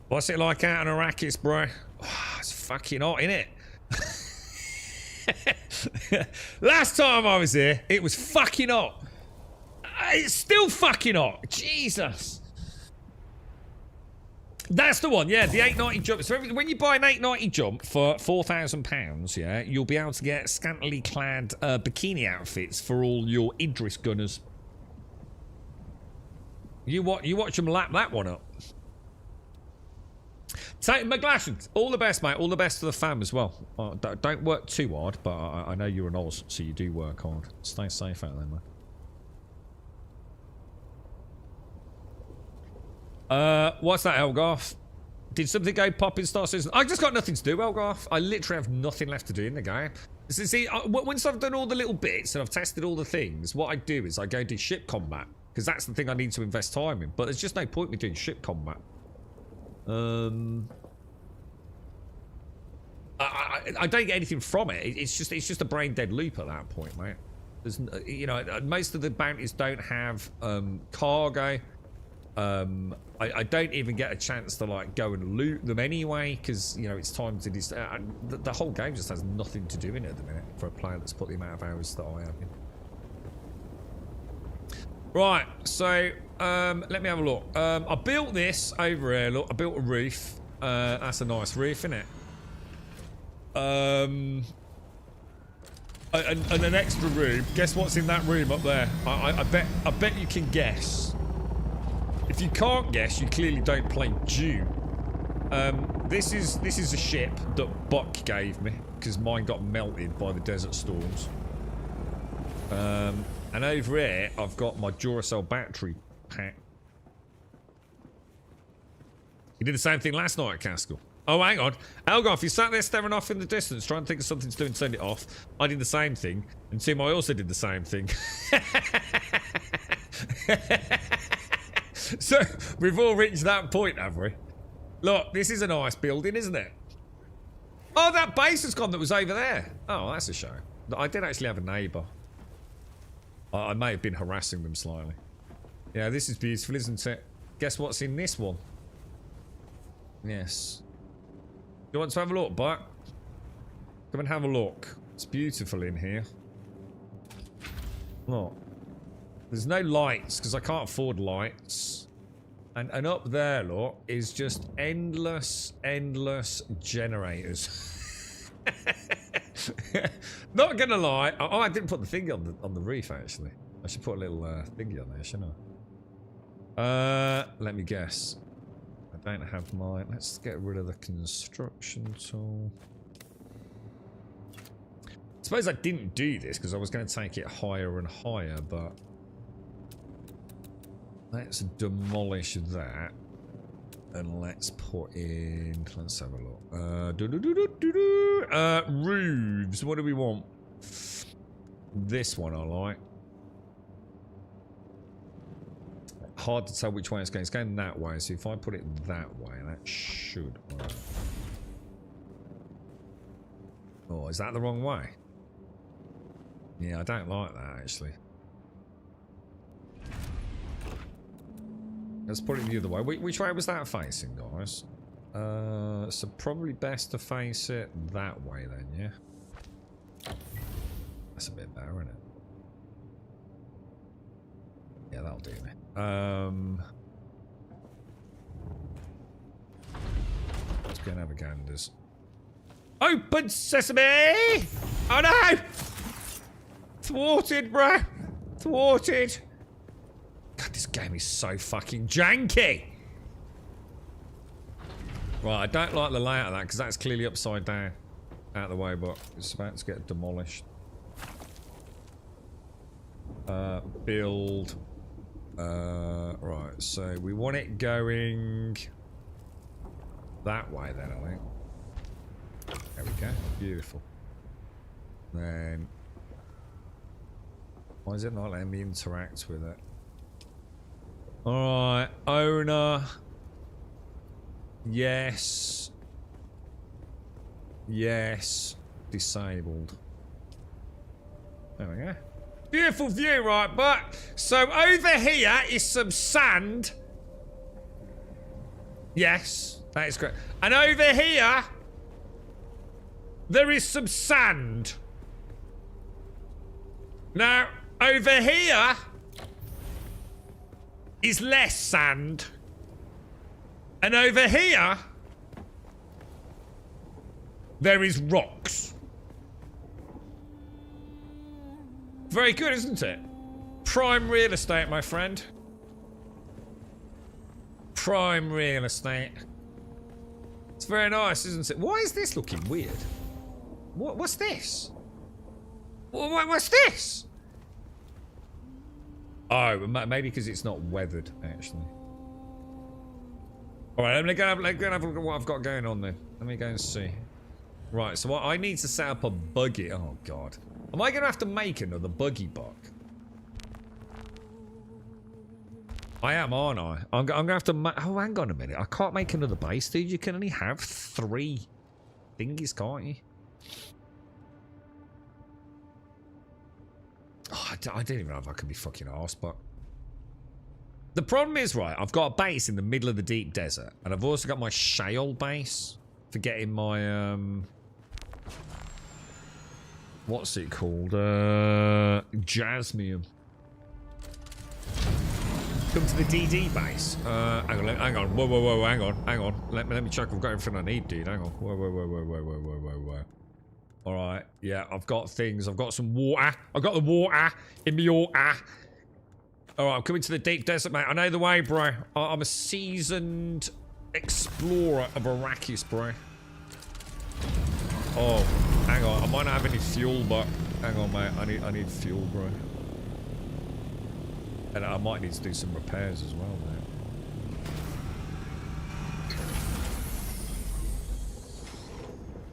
What's it like out on Arrakis, bro? Oh, it's fucking hot, innit? Last time I was here, it was fucking hot. It's still fucking hot. Jesus. That's the one, yeah, the 890 jump. So when you buy an 890 jump for £4,000, yeah, you'll be able to get scantily clad bikini outfits for all your Idris gunners. You watch them lap that one up. Take McGlashan, all the best, mate. All the best to the fam as well. Don't work too hard, but I know you're an Oz, so you do work hard. Stay safe out there, man. What's that, Elgarth? Did something go pop in Star Citizen? I just got nothing to do, Elgarth. I literally have nothing left to do in the game. See, once I've done all the little bits and I've tested all the things, what I do is I go do ship combat. Because that's the thing I need to invest time in. But there's just no point in me doing ship combat. I don't get anything from it. It's just a brain dead loop at that point, mate. There's, you know, most of the bounties don't have cargo. I don't even get a chance to like go and loot them anyway, because you know it's time to the whole game just has nothing to do in it at the minute for a player that's put the amount of hours that I have in. Right, so let me have a look. I built this over here. Look, I built a roof. That's a nice roof, isn't it? And an extra room. Guess what's in that room up there? I bet you can guess. If you can't guess, you clearly don't play Dune. This is a ship that Buck gave me because mine got melted by the desert storms. And over here, I've got my Duracell battery pack. You did the same thing last night at Caskell. Oh, hang on. Elgarth, you sat there staring off in the distance, trying to think of something to do and send it off. I did the same thing. And Tim, I also did the same thing. So, we've all reached that point, have we? Look, this is a nice building, isn't it? Oh, that base has gone that was over there. Oh, that's a shame. I did actually have a neighbour. I may have been harassing them slightly. Yeah, this is beautiful, isn't it? Guess what's in this one? Yes. You want to have a look, Buck? Come and have a look. It's beautiful in here. Look. There's no lights, because I can't afford lights. And up there, look, is just endless generators. Not gonna lie. Oh, I didn't put the thing on the roof, actually. I should put a little thingy on there, shouldn't I? Let me guess. I don't have mine. Let's get rid of the construction tool. I suppose I didn't do this because I was going to take it higher and higher, but let's demolish that and let's put in. Let's have a look. Roofs. What do we want? This one I like. Hard to tell which way it's going. It's going that way, so if I put it that way, that should work. Oh, is that the wrong way? Yeah, I don't like that, actually. Let's put it the other way. Which way was that facing, guys? So probably best to face it that way then, yeah? That's a bit better, isn't it? Yeah, that'll do me. Let's go and have a ganders. Open sesame! Oh no! Thwarted, bruh! Thwarted! God, this game is so fucking janky! Right, I don't like the layout of that because that's clearly upside down. Out of the way, but it's about to get demolished. Build. Right, so we want it going that way then, I think. There we go. Beautiful. Then why is it not letting me interact with it? Alright, owner. Yes. Yes. Disabled. There we go. Beautiful view, right, but so over here is some sand. Yes, that is great. And over here, there is some sand. Now, over here is less sand. And over here, there is rocks. Very good, isn't it? Prime real estate, my friend. Prime real estate. It's very nice, isn't it? Why is this looking weird? What's this? What's this? Oh, maybe because it's not weathered, actually. Alright, let me go have a look at what I've got going on then. Let me go and see. Right, so I need to set up a buggy. Oh, God. Am I going to have to make another buggy buck? I am, aren't I? I'm going to have to oh, hang on a minute. I can't make another base, dude. You can only have 3 thingies, can't you? Oh, I don't even know if I can be fucking arsed, but... The problem is, right, I've got a base in the middle of the deep desert, and I've also got my shale base for getting my, what's it called? Jasmium. Come to the DD base. Hang on. Whoa, hang on. Let me check I've got everything I need, dude. Hang on. Whoa. Alright, yeah, I've got things. I've got some water. I've got the water in my water. Alright, I'm coming to the deep desert, mate. I know the way, bro. I'm a seasoned explorer of Arrakis, bro. Oh, hang on. I might not have any fuel, but hang on, mate. I need fuel, bro. And I might need to do some repairs as well, mate.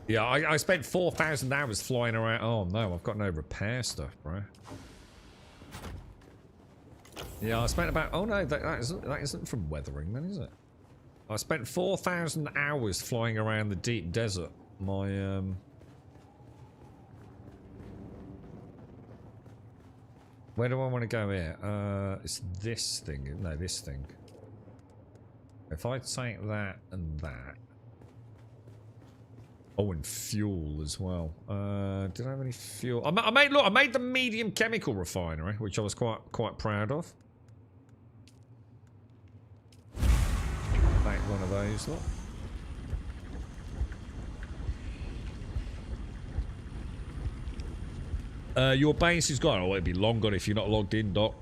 Yeah, I spent 4,000 hours flying around. Oh no, I've got no repair stuff, bro. Yeah, I spent about... Oh no, that isn't from weathering then, is it? I spent 4,000 hours flying around the deep desert. My, Where do I want to go here? It's this thing. No, this thing. If I take that and that... Oh, and fuel as well. Did I have any fuel? I made the medium chemical refinery, which I was quite proud of. Make one of those, look. Your base is gone. Oh, it'd be long gone if you're not logged in, Doc.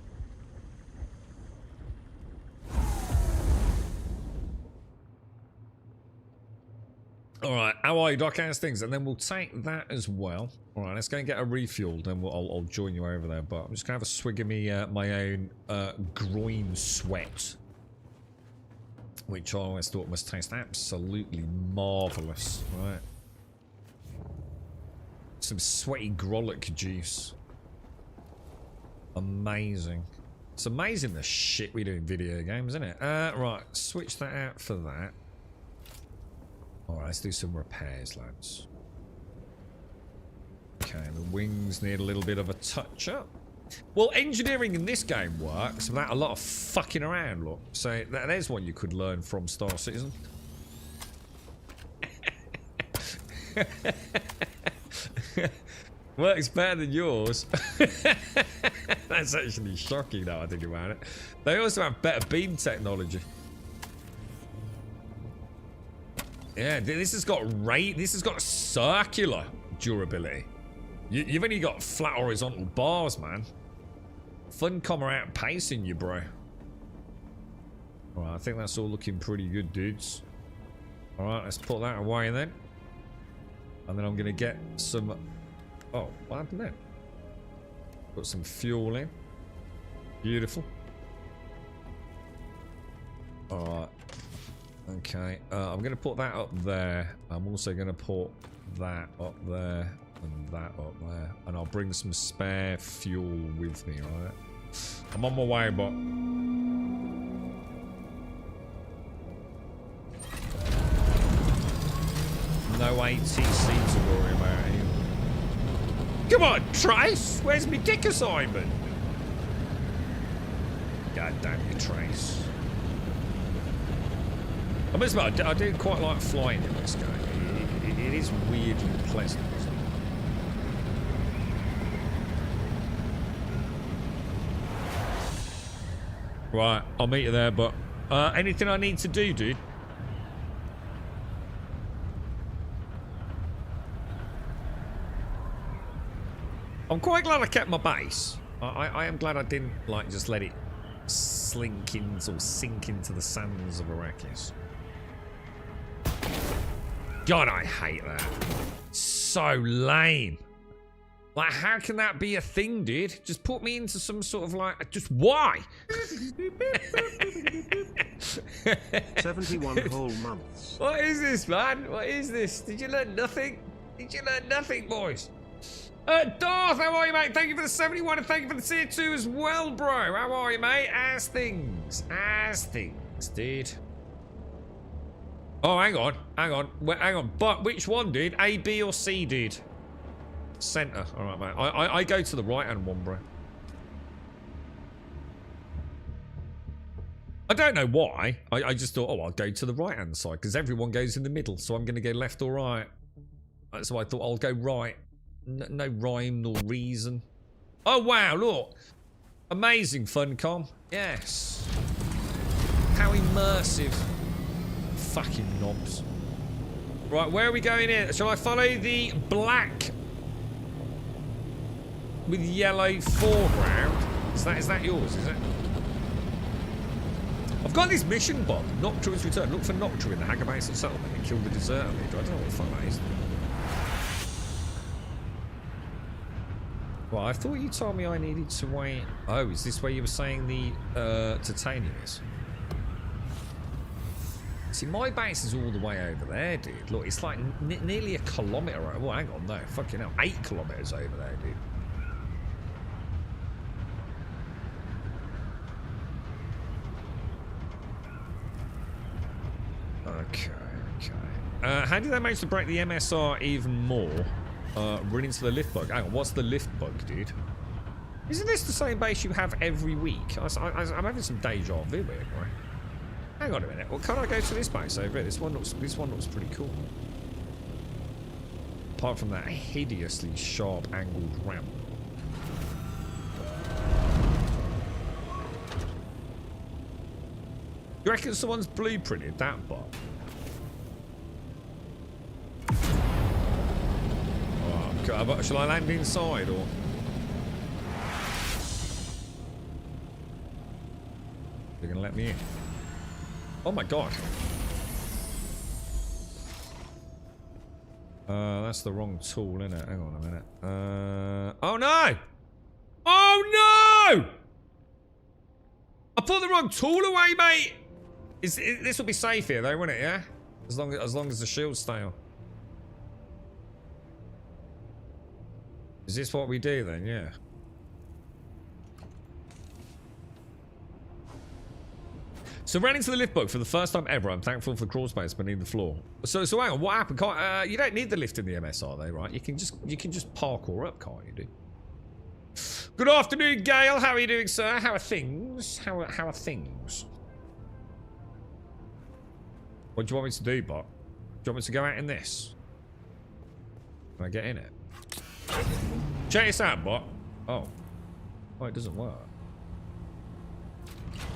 Alright, how are you, Doc? How's things? And then we'll take that as well. Alright, let's go and get a refuel, then I'll join you over there. But I'm just going to have a swig of me, my own groin sweat. Which I always thought must taste absolutely marvellous. Right. Some sweaty Grolic juice. Amazing. It's amazing the shit we do in video games, isn't it? Right, switch that out for that. Alright, let's do some repairs, lads. Okay, the wings need a little bit of a touch-up. Well, engineering in this game works without a lot of fucking around, look. So, there's one you could learn from Star Citizen. Works better than yours. That's actually shocking now I think about it. They also have better beam technology. Yeah, this has got circular durability. You've only got flat horizontal bars, man. Funcom are outpacing you, bro. Alright, I think that's all looking pretty good, dudes. Alright, let's put that away then. And then I'm gonna get some... Oh, what happened there? Put some fuel in. Beautiful. Alright. Okay, I'm going to put that up there. I'm also going to put that up there and that up there. And I'll bring some spare fuel with me, right? I'm on my way, but... No ATC to worry about here. Come on, Trace! Where's my dick assignment? God damn you, Trace. I must admit, I do quite like flying in this game. It is weirdly pleasant. Right, I'll meet you there, but anything I need to do, dude? I'm quite glad I kept my base. I am glad I didn't, like, just let it sink into the sands of Arrakis. God, I hate that. So lame. Like, how can that be a thing, dude? Just put me into some sort of, like, just why? 71 whole months. What is this, man? What is this? Did you learn nothing? Did you learn nothing, boys? Darth, how are you, mate? Thank you for the 71 and thank you for the tier 2 as well, bro. How are you, mate? As things, dude. Oh, hang on. Hang on. But which one, dude? A, B, or C, dude? Center. All right, mate. I go to the right-hand one, bro. I don't know why. I just thought, oh, I'll go to the right-hand side because everyone goes in the middle, so I'm going to go left or right. So I thought I'll go right. No rhyme nor reason. Oh, wow, look. Amazing Funcom. Yes. How immersive. Fucking knobs. Right, where are we going in? Shall I follow the black with yellow foreground? Is that yours, is it? I've got this mission, Bob. Noctua has returned. Look for Noctua in the Hagabason settlement and kill the deserter leader. I don't know what the fuck that is. Well, I thought you told me I needed to wait. Oh, is this where you were saying the titanium is? See, my base is all the way over there, dude. Look, it's like nearly a kilometre. Oh, hang on, no. Fucking hell. 8 kilometres over there, dude. Okay. How did they manage to break the MSR even more? Run into the lift bug. Hang on, what's the lift bug, dude? Isn't this the same base you have every week? I'm having some deja vu here, right? Hang on a minute. Well, can't I go to this base over here? This one looks pretty cool. Apart from that hideously sharp angled ramp. You reckon someone's blueprinted that bot? Oh, shall I land inside or? You're gonna let me in? Oh my god. That's the wrong tool, isn't it? Hang on a minute. Oh no! Oh no! I put the wrong tool away, mate! This will be safe here though, won't it, yeah? As long as the shields stay on. Is this what we do then? Yeah. So ran into the lift bug for the first time ever. I'm thankful for crawl space beneath the floor. So hang on, what happened? You don't need the lift in the MSR though, right? You can just parkour up, can't you, dude? Good afternoon, Gail. How are you doing, sir? How are things? How are things? What do you want me to do, bot? Do you want me to go out in this? Can I get in it? Check this out, bot. Oh, it doesn't work.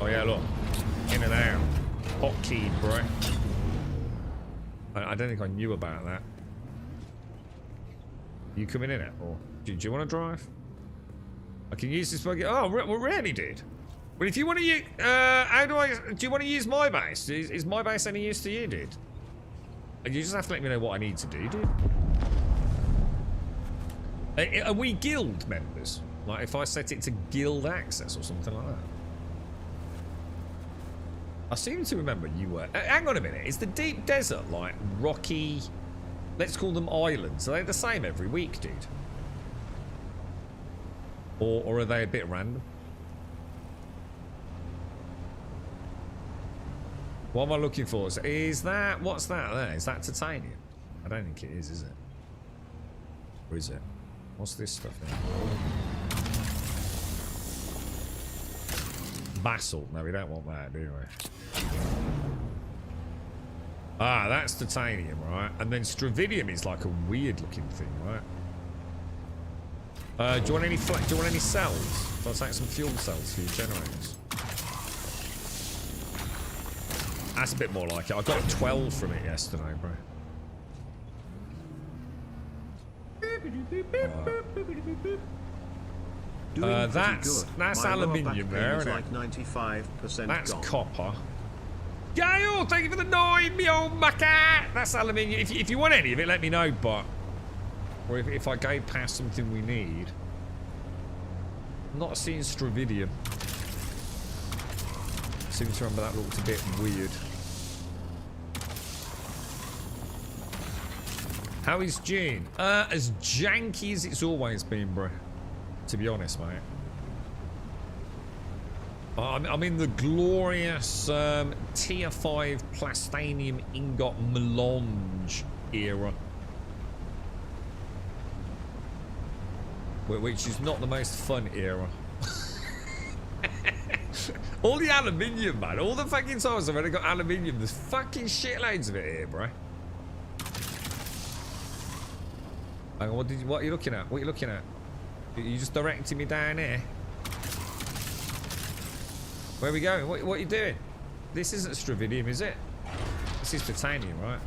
Oh yeah, look. In and out. Hotkey, bro. I don't think I knew about that. You coming in it? Or do you want to drive? I can use this buggy. Oh, we really did. But if you want to use... do you want to use my base? Is my base any use to you, dude? You just have to let me know what I need to do, dude. Are we guild members? Like if I set it to guild access or something like that? I seem to remember you were... hang on a minute. Is the deep desert like rocky... Let's call them islands. Are they the same every week, dude? Or are they a bit random? What am I looking for? Is that... What's that there? Is that titanium? I don't think it is it? Or is it? What's this stuff here? Basalt. No, we don't want that, do we? Ah, that's titanium, right? And then stravidium is like a weird looking thing, right? Do you want any cells? I'll take some fuel cells for your generators. That's a bit more like it. I got 12 from it yesterday, bro. Doing pretty That's good. that's My lower aluminium back pain there, is isn't it? like 95% That's gone. copper. Gail, thank you for the 9, me old mucker. That's aluminium. If you want any of it, let me know. But or if I go past something we need, I'm not seeing stravidium. Seem to remember that looked a bit weird. How is June? As janky as it's always been, bro. To be honest, mate. I'm in the glorious tier 5 plastanium ingot melange era. Which is not the most fun era. All the aluminium, man. All the fucking times I've already got aluminium. There's fucking shitloads of it here, bro. Hang on, what are you looking at? What are you looking at? You just directing me down here? Where are we going? What are you doing? This isn't stravidium, is it? This is titanium, right?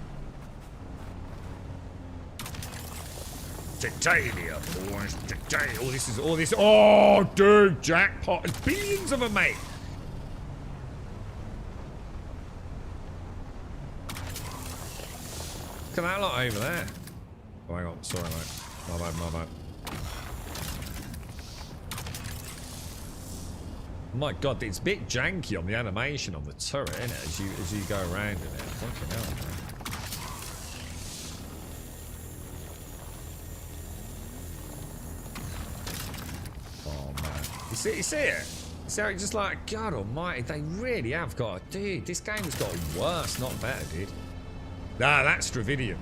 Titanium, boys. Titanium. Oh, this is all this. Oh, dude, jackpot. There's billions of them, mate. Look at that lot over there. Oh, hang on. Sorry, mate. My bad, my bad. My God, it's a bit janky on the animation on the turret, isn't it? As you go around in it. Fucking hell, man. Oh man, you see it? See how it's just like, God Almighty, they really have got. Dude, this game has got worse, not better, dude. Nah, that's stravidium.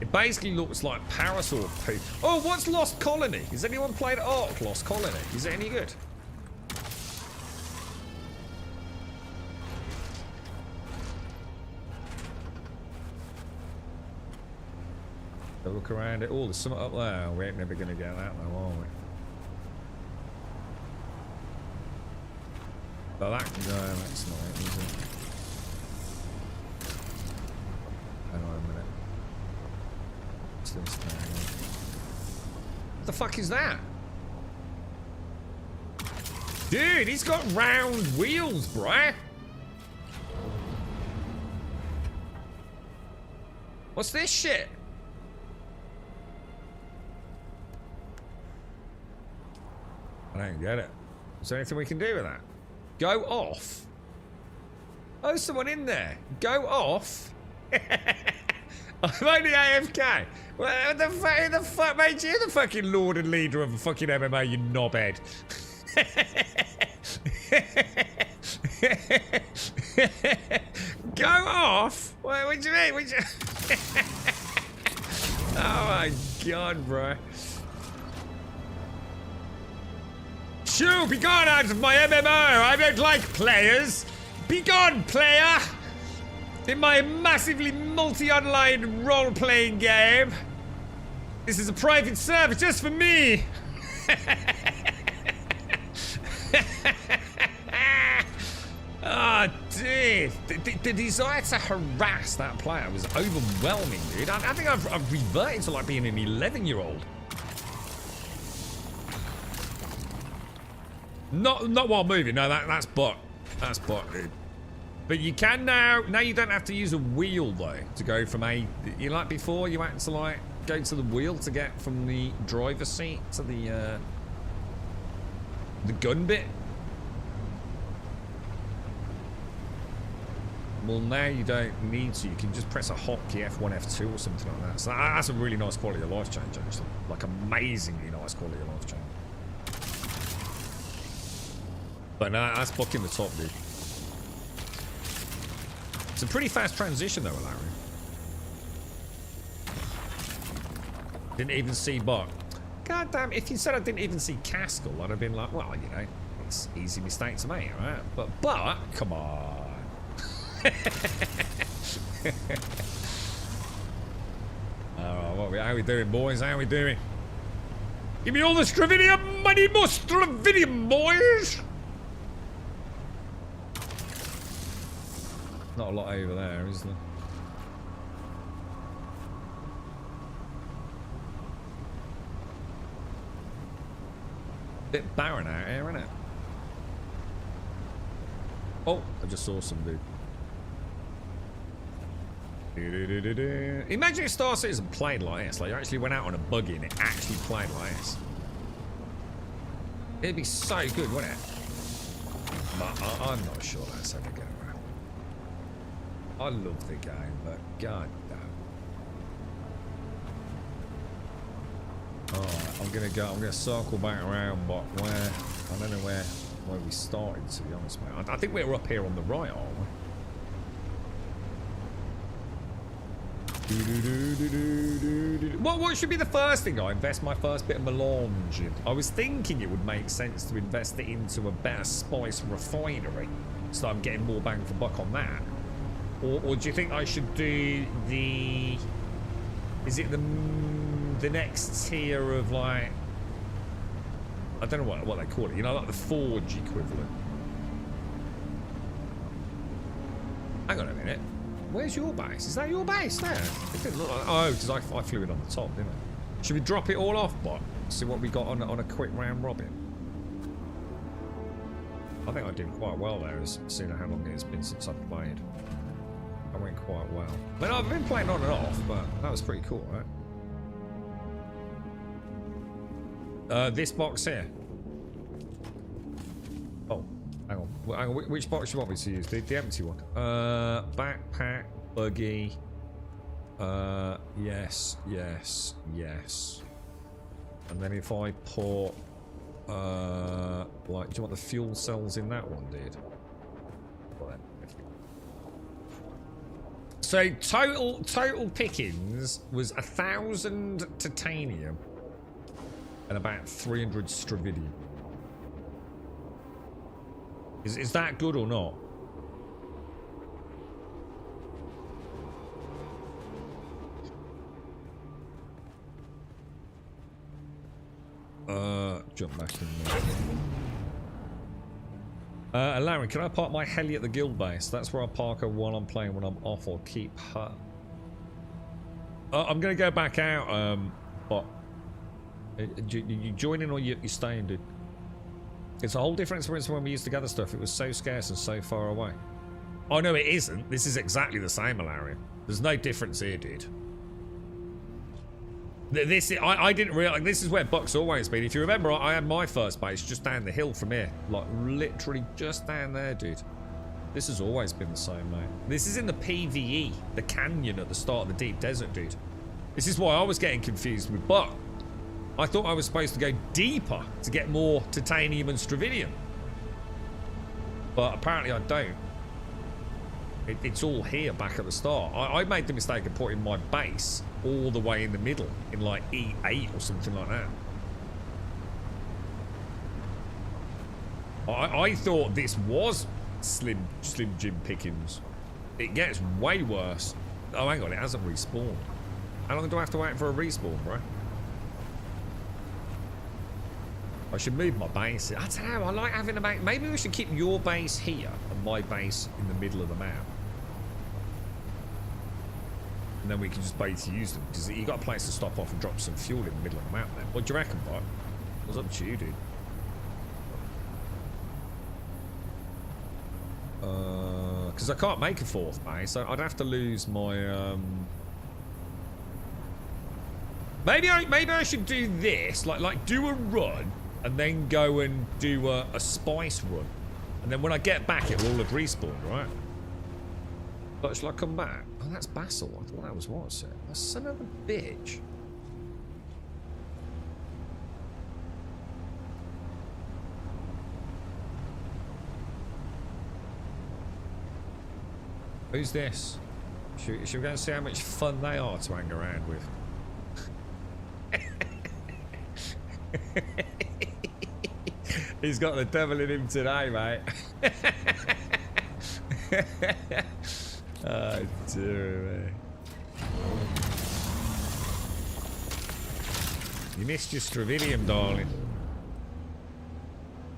It basically looks like parasaur poop. Oh, what's Lost Colony? Has anyone played Ark Lost Colony? Is it any good? Have a look around it. Oh, there's something up there. We ain't never gonna get that though, are we? But that, no, that's not it, is it? Hang on a minute. What's this thing? What the fuck is that? Dude, he's got round wheels, bruh. What's this shit? I don't get it. Is there anything we can do with that? Go off? Oh, there's someone in there. Go off? I'm only AFK. What the fuck? Who the fuck made you the fucking lord and leader of a fucking MMA, you knobhead? Go off? What do you mean? Oh my God, bro. Shoo, be gone out of my MMO! I don't like players! Be gone, player! In my massively multi-online role-playing game! This is a private server just for me! Oh, dude! The desire to harass that player was overwhelming, dude. I think I've reverted to like being an 11-year-old. Not while moving. No, that's bot. That's bot, dude. But you can now. Now you don't have to use a wheel though to go from a. You like before you had to like go to the wheel to get from the driver's seat to the gun bit. Well, now you don't need to. You can just press a hotkey F1, F2 or something like that. So that's a really nice quality of life change, actually. Like amazingly nice quality of life change. But no, that's fucking the top, dude. It's a pretty fast transition, though, Larry. Didn't even see Bot. God damn, if you said I didn't even see Caskell, I'd have been like, well, you know, it's easy mistake to make, right? But, come on. Alright, how we doing, boys? How we doing? Give me all the stravidium! I need more stravidium, boys! Not a lot over there, is there? Bit barren out here, isn't it? Oh, I just saw some dude. Imagine if Star Citizen played like this. Like you actually went out on a buggy and it actually played like this. It'd be so good, wouldn't it? But I'm not sure that's ever going to happen. I love the game, but god damn. Alright, I'm gonna circle back around, but where I don't know where we started, to be honest, mate. I think we're up here on the right, aren't we? What should be the first thing I invest my first bit of melange in? I was thinking it would make sense to invest it into a better spice refinery, so I'm getting more bang for buck on that. Or do you think I should do the... Is it the next tier of like... I don't know what they call it. You know, like the forge equivalent. Hang on a minute. Where's your base? Is that your base there? It didn't look like... Oh, because I flew it on the top, didn't I? Should we drop it all off, bot? See what we got on a quick round robin. I think I did quite well there, as seeing how long it's been since I've played. I went quite well. I mean, I've been playing on and off, but that was pretty cool, right? This box here. Oh, hang on. Which box do you want me to use? The empty one. Backpack, buggy. Yes. And then if I put, like, do you want the fuel cells in that one, dude? So total pickings was 1,000 titanium and about 300 stravidium. Is that good or not? Jump back in there. Larry, can I park my heli at the guild base? That's where I park her while I'm playing. When I'm off, or keep her. I'm gonna go back out. But you joining or you staying, dude? It's a whole different experience from when we used to gather stuff. It was so scarce and so far away. Oh no, it isn't. This is exactly the same, Larry. There's no difference here, dude. I didn't realize this is where Buck's always been. If you remember, I had my first base just down the hill from here, like literally just down there, dude. This has always been the same, mate. This is in the PVE, the canyon at the start of the deep desert, dude. This is why I was getting confused with Buck. I thought I was supposed to go deeper to get more titanium and stravidium, but apparently I don't. It's all here back at the start. I made the mistake of putting my base all the way in the middle in like E8 or something like that. I thought this was Slim Jim Pickens. It gets way worse. Oh, hang on, it hasn't respawned. How long do I have to wait for a respawn, bro? I should move my base. I don't know, I like having a base. Maybe we should keep your base here and my base in the middle of the map. And then we can just basically use them, because you got a place to stop off and drop some fuel in the middle of the map then. What do you reckon, bot? What's up to you, dude? Because I can't make a fourth base, so I'd have to lose my Maybe I should do this, like do a run and then go and do a spice run, and then when I get back it will all have respawned, right? But shall I come back? Oh, that's Basil. I thought that was what's it? Oh, son of a bitch. Who's this? Should we go and see how much fun they are to hang around with? He's got the devil in him today, mate. Oh, dear me. You missed your stravidium, darling.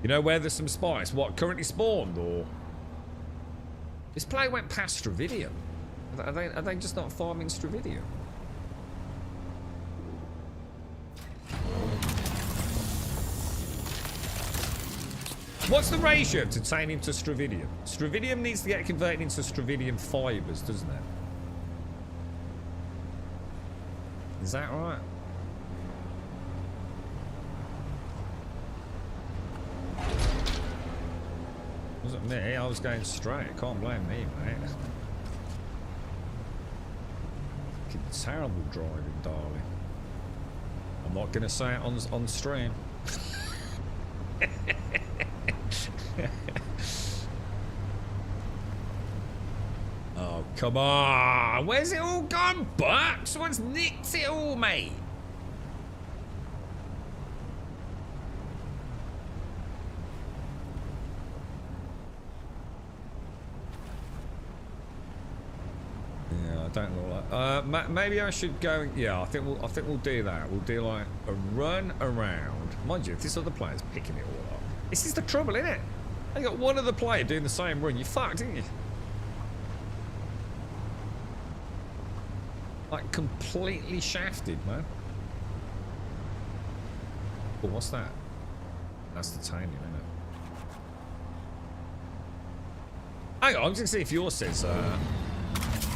You know where there's some spice? What, currently spawned, or? This player went past stravidium. Are they just not farming stravidium? What's the ratio of titanium to stravidium? Stravidium needs to get converted into stravidium fibers, doesn't it? Is that right? Wasn't me. I was going straight. Can't blame me, mate. Fucking terrible driving, darling. I'm not gonna say it on stream. Oh, come on. Where's it all gone, Buck? Someone's nicked it all, mate. Yeah, I don't look like. Maybe I should go. Yeah, I think we'll do that. We'll do like a run around. Mind you, if this other player's picking it all up, this is the trouble, isn't it? You got one other player doing the same run. You fucked, didn't you? Like completely shafted, man. But what's that? That's the titanium, isn't it? Hang on, I'm just gonna see if yours says.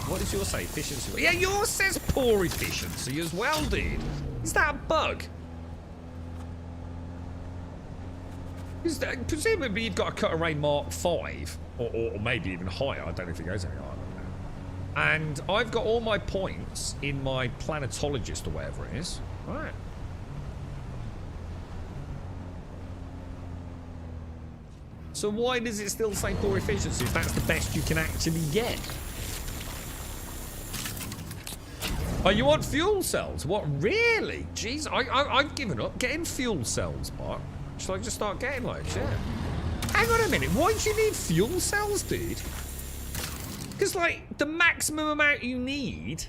What does yours say? Efficiency? Yeah, yours says poor efficiency as well, dude. Is that a bug? Is that, presumably you've got a cut array Mark 5, or maybe even higher. I don't know if it goes any higher than that. And I've got all my points in my planetologist or whatever it is. Right. So why does it still say poor efficiency if that's the best you can actually get? Oh, you want fuel cells? What, really? Jeez, I've given up getting fuel cells, but should I just start getting loads? Yeah. Hang on a minute, why do you need fuel cells, dude? Because, like, the maximum amount you need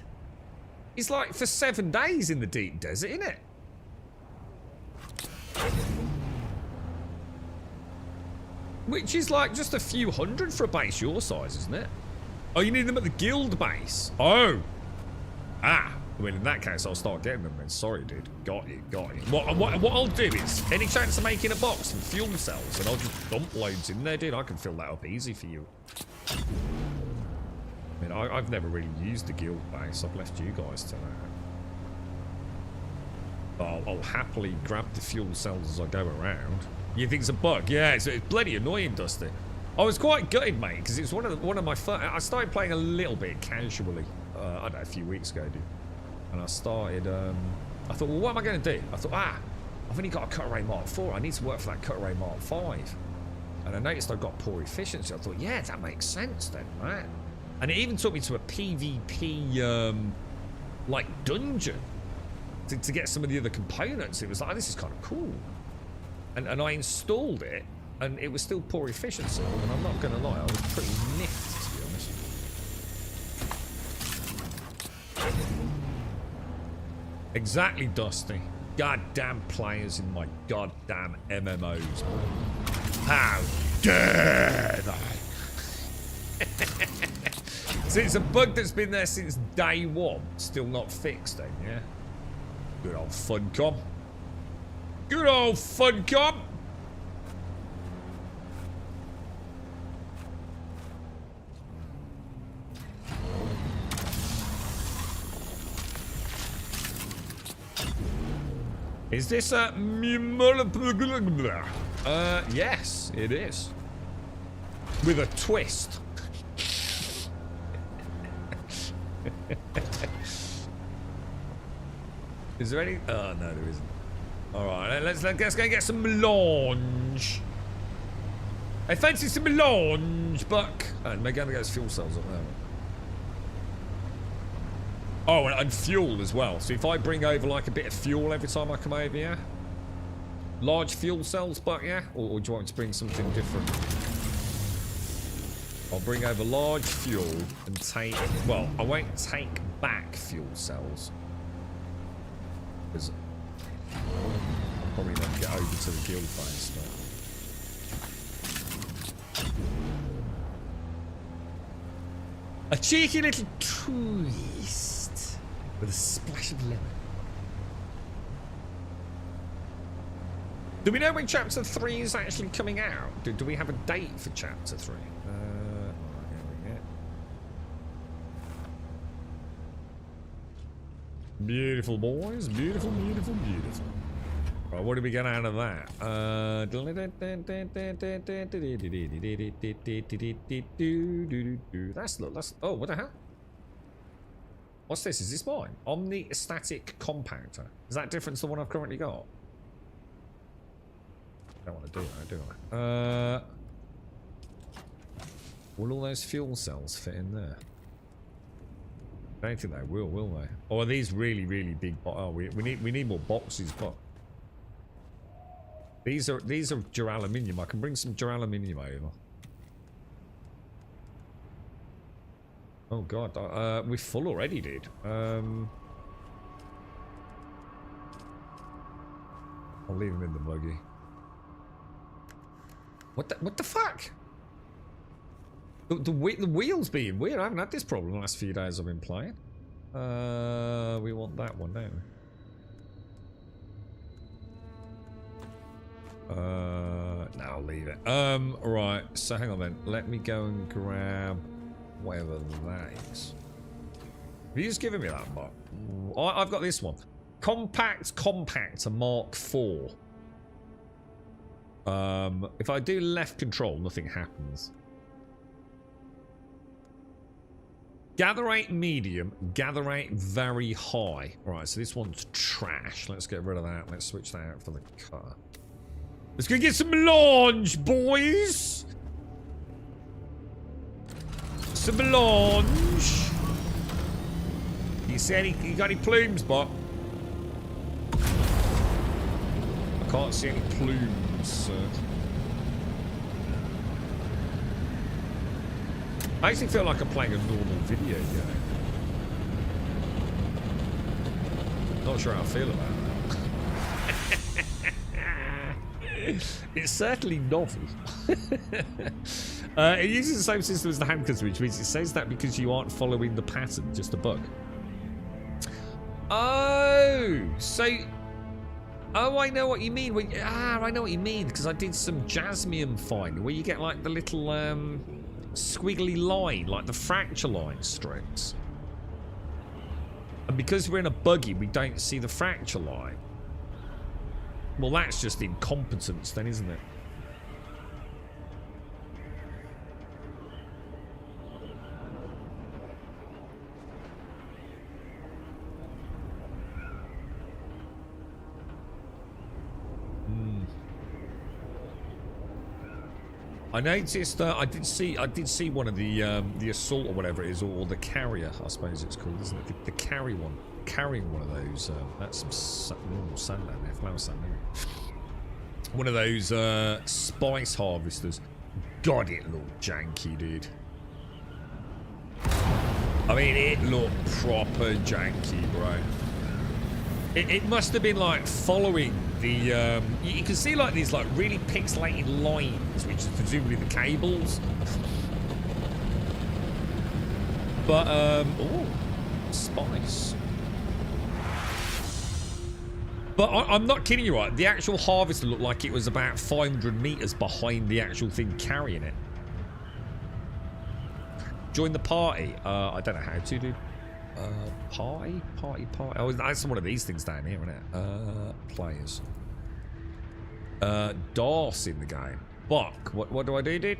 is, like, for 7 days in the deep desert, isn't it? Which is, like, just a few hundred for a base your size, isn't it? Oh, you need them at the guild base. Oh. Ah, well, in that case, I'll start getting them then. Sorry, dude. Got you, got you. What I'll do is, any chance of making a box and fuel cells, and I'll just dump loads in there, dude. I can fill that up easy for you. I mean, I've never really used the guild base. I've left you guys to that. I'll happily grab the fuel cells as I go around. You think it's a bug? Yeah, it's bloody annoying, Dusty. I was quite gutted, mate, because it's one of my first. I started playing a little bit casually. I don't know, a few weeks ago, dude. And I started, I thought, well, what am I going to do? I thought, I've only got a cut array Mark 4. I need to work for that cut array Mark 5. And I noticed I've got poor efficiency. I thought, yeah, that makes sense then, right? And it even took me to a PvP, like, dungeon to get some of the other components. It was like, oh, this is kind of cool. And I installed it, and it was still poor efficiency. And I'm not going to lie, I was pretty miffed, to be honest. Exactly, Dusty. Goddamn players in my goddamn MMOs, man. How dare they? So it's a bug that's been there since day one. Still not fixed then, yeah? Good old Funcom. Good old Funcom. Is this a... yes, it is. With a twist. Is there any... oh, no, there isn't. Alright, let's go and get some melange. I fancy some melange, Buck. And we're going to get fuel cells up there. Oh, and fuel as well. So if I bring over like a bit of fuel every time I come over, yeah? Large fuel cells, Buck, yeah? Or do you want me to bring something different? I'll bring over large fuel and take... well, I won't take back fuel cells. Because I'll probably then get over to the guild base. But... a cheeky little twist with a splash of lemon. Do we know when Chapter 3 is actually coming out? Do we have a date for Chapter 3? Right, here we go. Beautiful, boys. Beautiful, beautiful, beautiful. Right, what did we get out of that? That's... Oh, what the hell? What's this? Is this mine? Omni-static compactor. Is that different to the one I've currently got? Don't want to do that, do I? Will all those fuel cells fit in there? I don't think they will they? Or are these really, really big? Oh, we need more boxes, but these are duraluminium. I can bring some duraluminium over. Oh god, we're full already, dude. I'll leave them in the buggy. What the fuck? The wheels being weird. I haven't had this problem the last few days I've been playing. We want that one, don't we? No, I'll leave it. Right. So hang on then. Let me go and grab whatever that is. Have you just given me that, Mark? I've got this one. Compact Compactor Mark IV. If I do left control, nothing happens. Gather rate medium, gather rate very high. Alright, so this one's trash. Let's get rid of that. Let's switch that out for the car. Let's go get some launch, boys! Some launch. He said he got any plumes, but I can't see any plumes, sir. I actually feel like I'm playing a normal video game. Not sure how I feel about that. It's certainly novel. It uses the same system as the hand cutter, which means it says that because you aren't following the pattern, just a bug. Oh, so... Oh, I know what you mean. I know what you mean, because I did some jasmium finding, where you get like the little squiggly line, like the fracture line strips. And because we're in a buggy, we don't see the fracture line. Well, that's just incompetence then, isn't it? I noticed I did see one of the assault or whatever it is, or the carrier, I suppose it's called, isn't it? The carry one, carrying one of those. That's some normal sand down there, flower sand. One of those spice harvesters. God, it looked janky, dude. I mean, it looked proper janky, bro. It must have been like following the you can see like these like really pixelated lines, which is presumably the cables. But oh, spice. But I'm not kidding you, right? The actual harvester looked like it was about 500 meters behind the actual thing carrying it. Join the party. I don't know how to do. Party. Oh, that's one of these things down here, isn't it? Players. DOS in the game. Buck. What do I do, dude?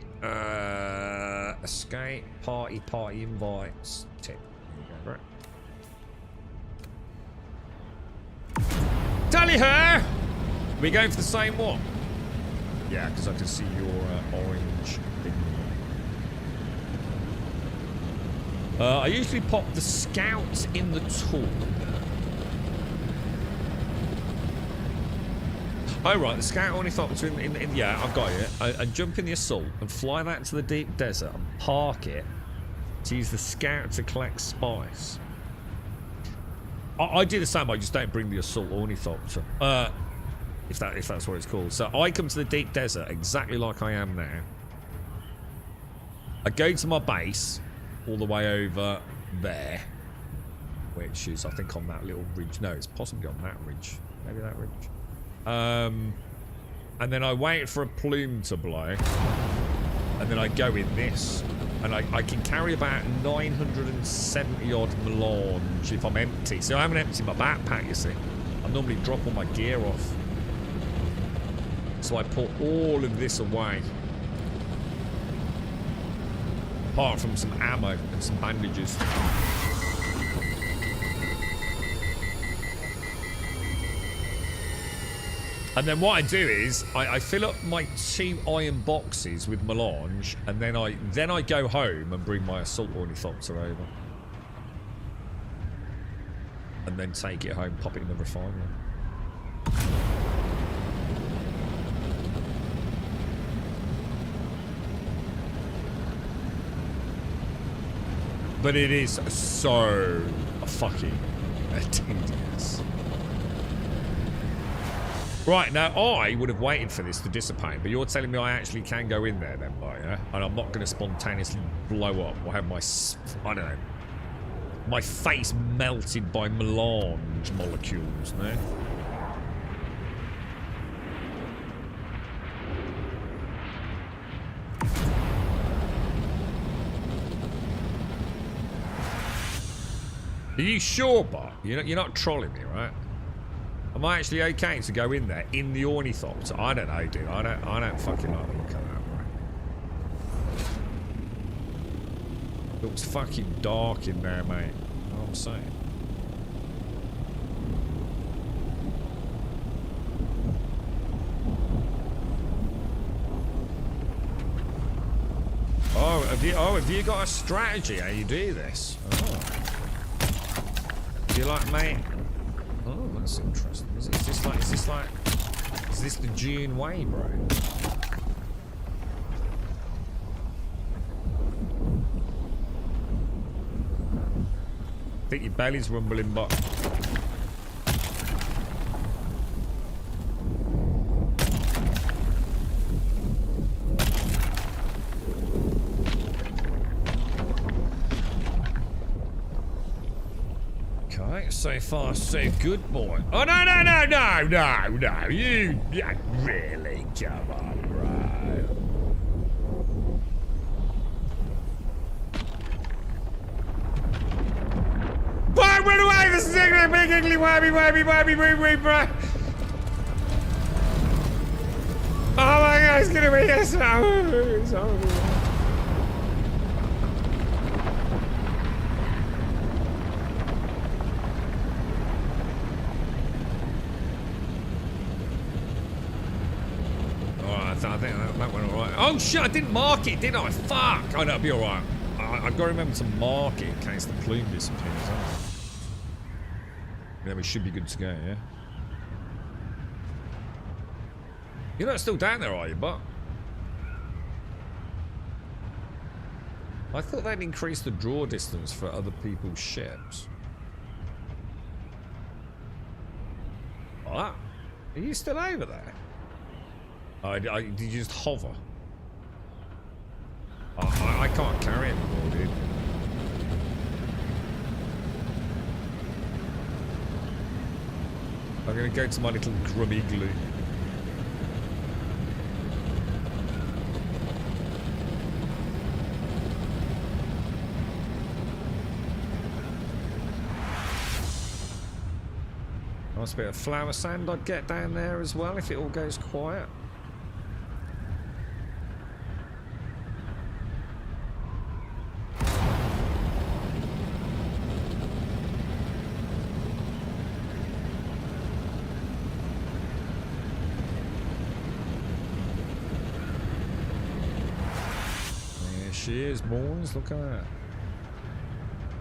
Escape. Party invites. Tip. There you go, right. Tally her! We're going for the same one. Yeah, because I can see your orange thing. I usually pop the scout in the tool. Oh right, the scout only thought in yeah, I've got it. I jump in the assault and fly that to the deep desert and park it to use the scout to collect spice. I do the same. I just don't bring the assault ornithopter. If that's what it's called. So I come to the deep desert exactly like I am now. I go to my base all the way over there, which is I think on that little ridge. No, it's possibly on that ridge. Maybe that ridge. and then I wait for a plume to blow, and then I go in this, and I can carry about 970 odd melange if I'm empty. So I haven't emptied my backpack, you see. I normally drop all my gear off. So I put all of this away. Apart from some ammo and some bandages. And then what I do is I fill up my 2 iron boxes with melange, and then I go home and bring my assault ornithopter over, and then take it home, pop it in the refinery. But it is so fucking tedious. Right, now I would have waited for this to dissipate, but you're telling me I actually can go in there then, right, yeah? And I'm not going to spontaneously blow up or have my, I don't know, my face melted by melange molecules, no? Are you sure, Bot? You're not trolling me, right? Am I actually okay to go in there in the ornithopter? I don't know, dude. I don't fucking like the look of that, right? Looks fucking dark in there, mate. You know what I'm saying? Oh, have you got a strategy how you do this? Oh. Do you like, mate? Oh, that's interesting. Is this the June way, bro? I think your belly's rumbling, but... So far, so good, boy. Oh, no. You really, come on, bro. Boy, run away! This is big ugly wabby, bro. Oh my God, it's gonna be so I think that went alright. Oh shit, I didn't mark it, did I? Fuck! Oh, that'll be alright. I've got to remember to mark it in case the plume disappears. Then we should be good to go, yeah? You're not still down there, are you, Buck? I thought they'd increase the draw distance for other people's ships. What? Are you still over there? Did you just hover? I can't carry it anymore, dude. I'm gonna go to my little grub igloo. Nice bit of flower sand I'd get down there as well if it all goes quiet. She is, boys. Look at that.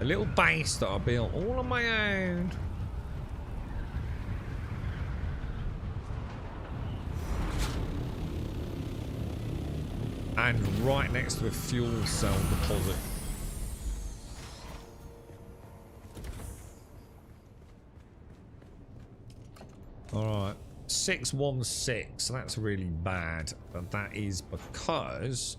A little base that I built all on my own. And right next to a fuel cell deposit. Alright. 616. That's really bad. But that is because...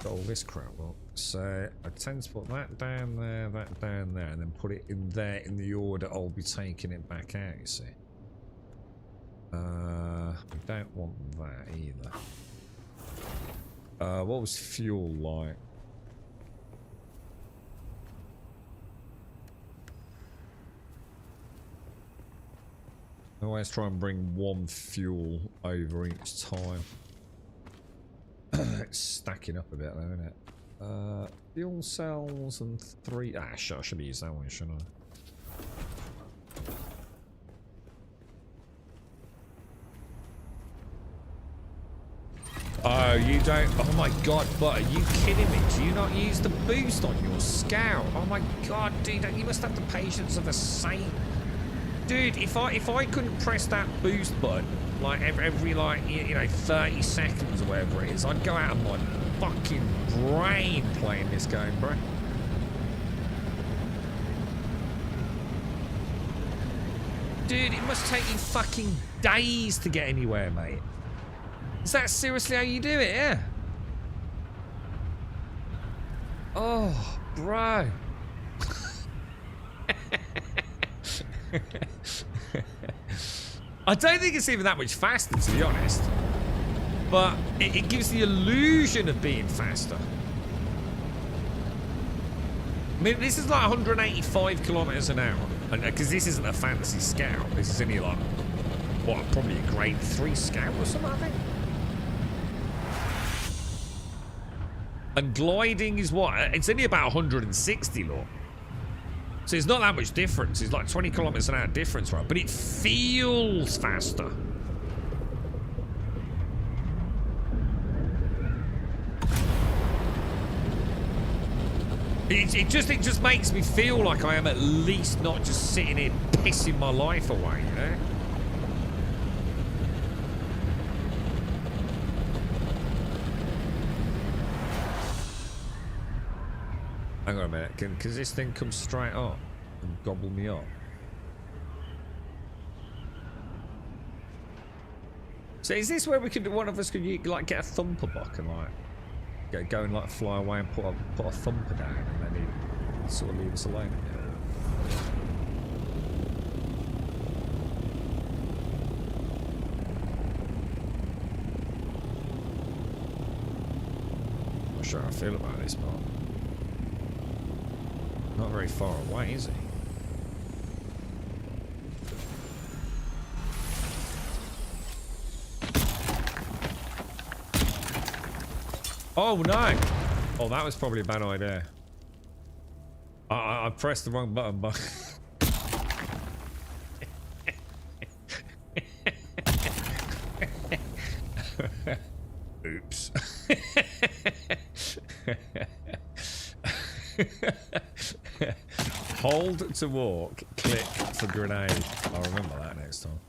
got all this crap up. So I tend to put that down there, and then put it in there in the order I'll be taking it back out, you see. We don't want that either. What was fuel like? Always try and bring one fuel over each time. It's stacking up a bit though, isn't it? Fuel cells and 3... Ah, shit, I should be using that one, shouldn't I? Oh, you don't... Oh my god, but are you kidding me? Do you not use the boost on your Scout? Oh my god, dude, you must have the patience of a saint. Dude, if I couldn't press that boost button, like every like, you know, 30 seconds or whatever it is, I'd go out of my fucking brain playing this game, bro. Dude, it must take you fucking days to get anywhere, mate. Is that seriously how you do it? Yeah. Oh, bro. I don't think it's even that much faster, to be honest. But it gives the illusion of being faster. I mean, this is like 185 kilometers an hour. And because this isn't a fantasy Scout. This is only like, what, probably a grade 3 Scout or something, I think. And gliding is what? It's only about 160, look. So it's not that much difference. It's like 20 kilometers an hour difference, right? But it feels faster. It just makes me feel like I am at least not just sitting here pissing my life away, you know? Hang on a minute, can this thing come straight up and gobble me up? So is this where we could, one of us could like get a thumper buck and like go and like fly away and put a thumper down and then he'd sort of leave us alone? Not sure how I feel about this part. Not very far away, is he? Oh no! Oh, that was probably a bad idea. I pressed the wrong button, but oops. Hold to walk, click for grenade. I'll remember that next time.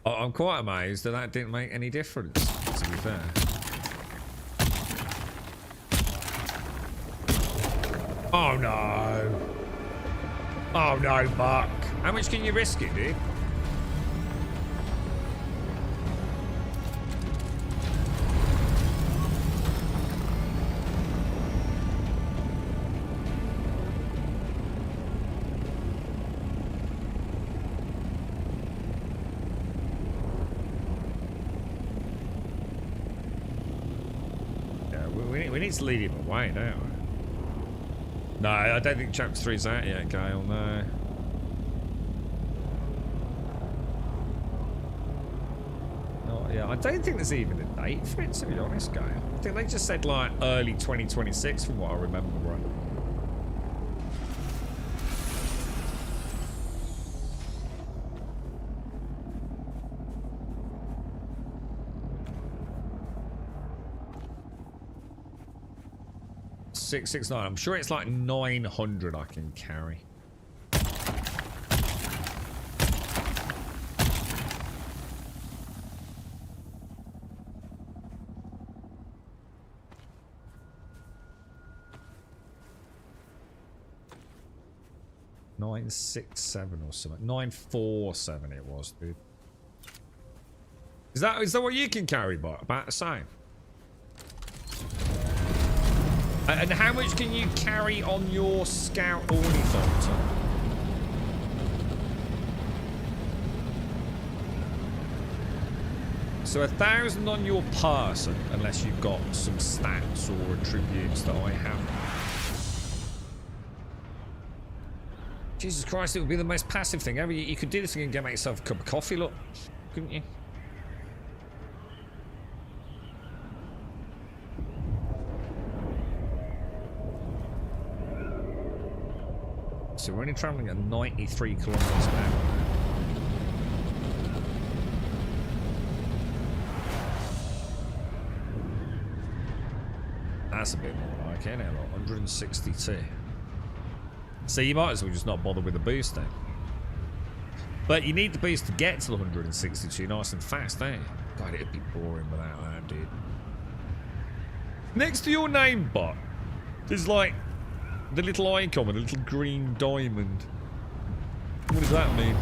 I'm quite amazed that didn't make any difference, to be fair. Oh no! Oh no, Buck! How much can you risk it, dude? We need to lead him away now. No, I don't think Chapter 3's out yet, Gale, no. Not yet. I don't think there's even a date for it, to be honest, Gale. I think they just said like early 2026 from what I remember, right? .669. I'm sure it's like 900 I can carry. .967 or something. 947 it was, dude. Is that what you can carry, but about the same? And how much can you carry on your Scout ornithopter? So 1,000 on your person, unless you've got some stats or attributes that I have. Jesus Christ, it would be the most passive thing ever. You could do this thing and get yourself a cup of coffee, look. Couldn't you? So we're only travelling at 93 kilometers an hour. That's a bit more like it, 162. So you might as well just not bother with the boost then. But you need the boost to get to the 162 nice and fast, don't you? God, it'd be boring without that, dude. Next to your name bot, there's like the little icon with a little green diamond. What does that mean?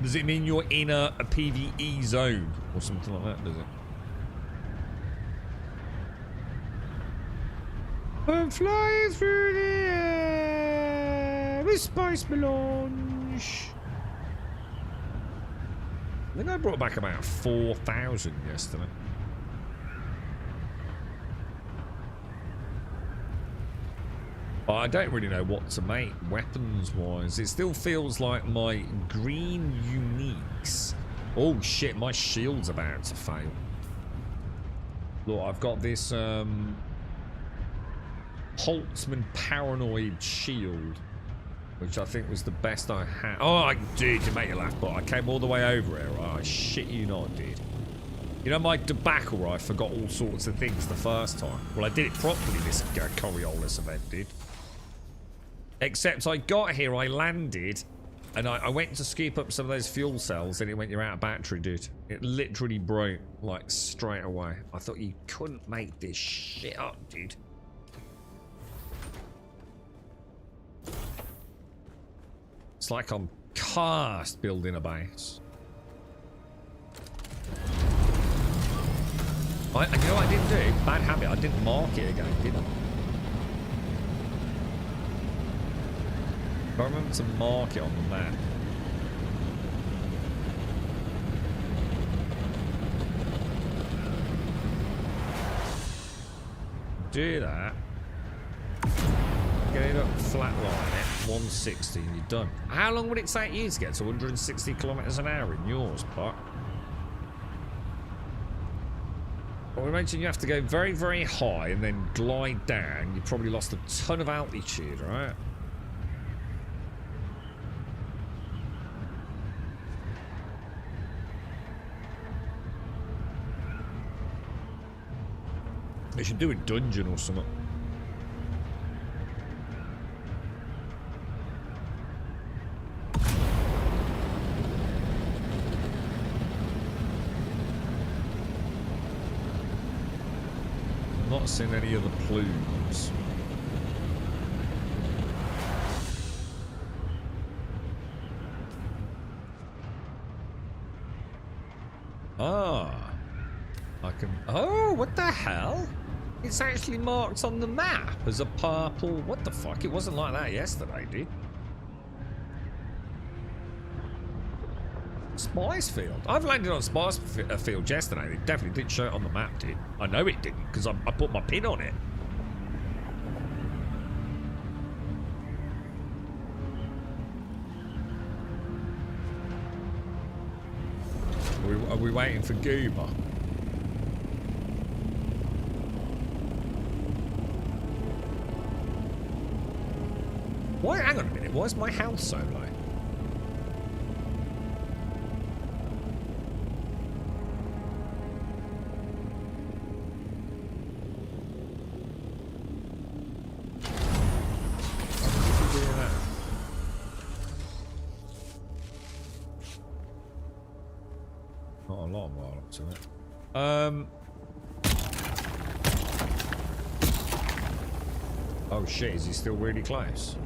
Does it mean you're in a PvE zone or something like that, does it? I'm flying through the air with spice melange. I think I brought back about 4,000 yesterday. But I don't really know what to make weapons-wise. It still feels like my green uniques. Oh shit, my shield's about to fail. Look, I've got this Holtzman Paranoid Shield, which I think was the best I had. Oh, dude, to make you laugh, but I came all the way over here. Oh, shit you not, dude. You know my debacle where I forgot all sorts of things the first time? Well, I did it properly this Coriolis event, dude. Except I got here, I landed, and I went to scoop up some of those fuel cells, and it went, you're out of battery, dude. It literally broke, like, straight away. I thought you couldn't make this shit up, dude. It's like I'm cursed building a base. You know what I didn't do? Bad habit. I didn't mark it again, did I? I remember to mark it on the map. Do that. Get it up, flatline it, 160 and you're done. How long would it take you to get to 160 kilometers an hour in yours, Pot? Well, imagine you have to go very, very high and then glide down. You probably lost a ton of altitude, right? They should do a dungeon or something. I'm not seeing any of the plumes. Ah. I can... Oh, what the hell? It's actually marked on the map as a purple... What the fuck? It wasn't like that yesterday, dude. Spice field. I've landed on spice field yesterday. It definitely didn't show it on the map, dude. I know it didn't because I put my pin on it. Are we waiting for Goober? Why? Hang on a minute. Why is my health so low? Not a lot while up to it. Oh shit, is he still really close?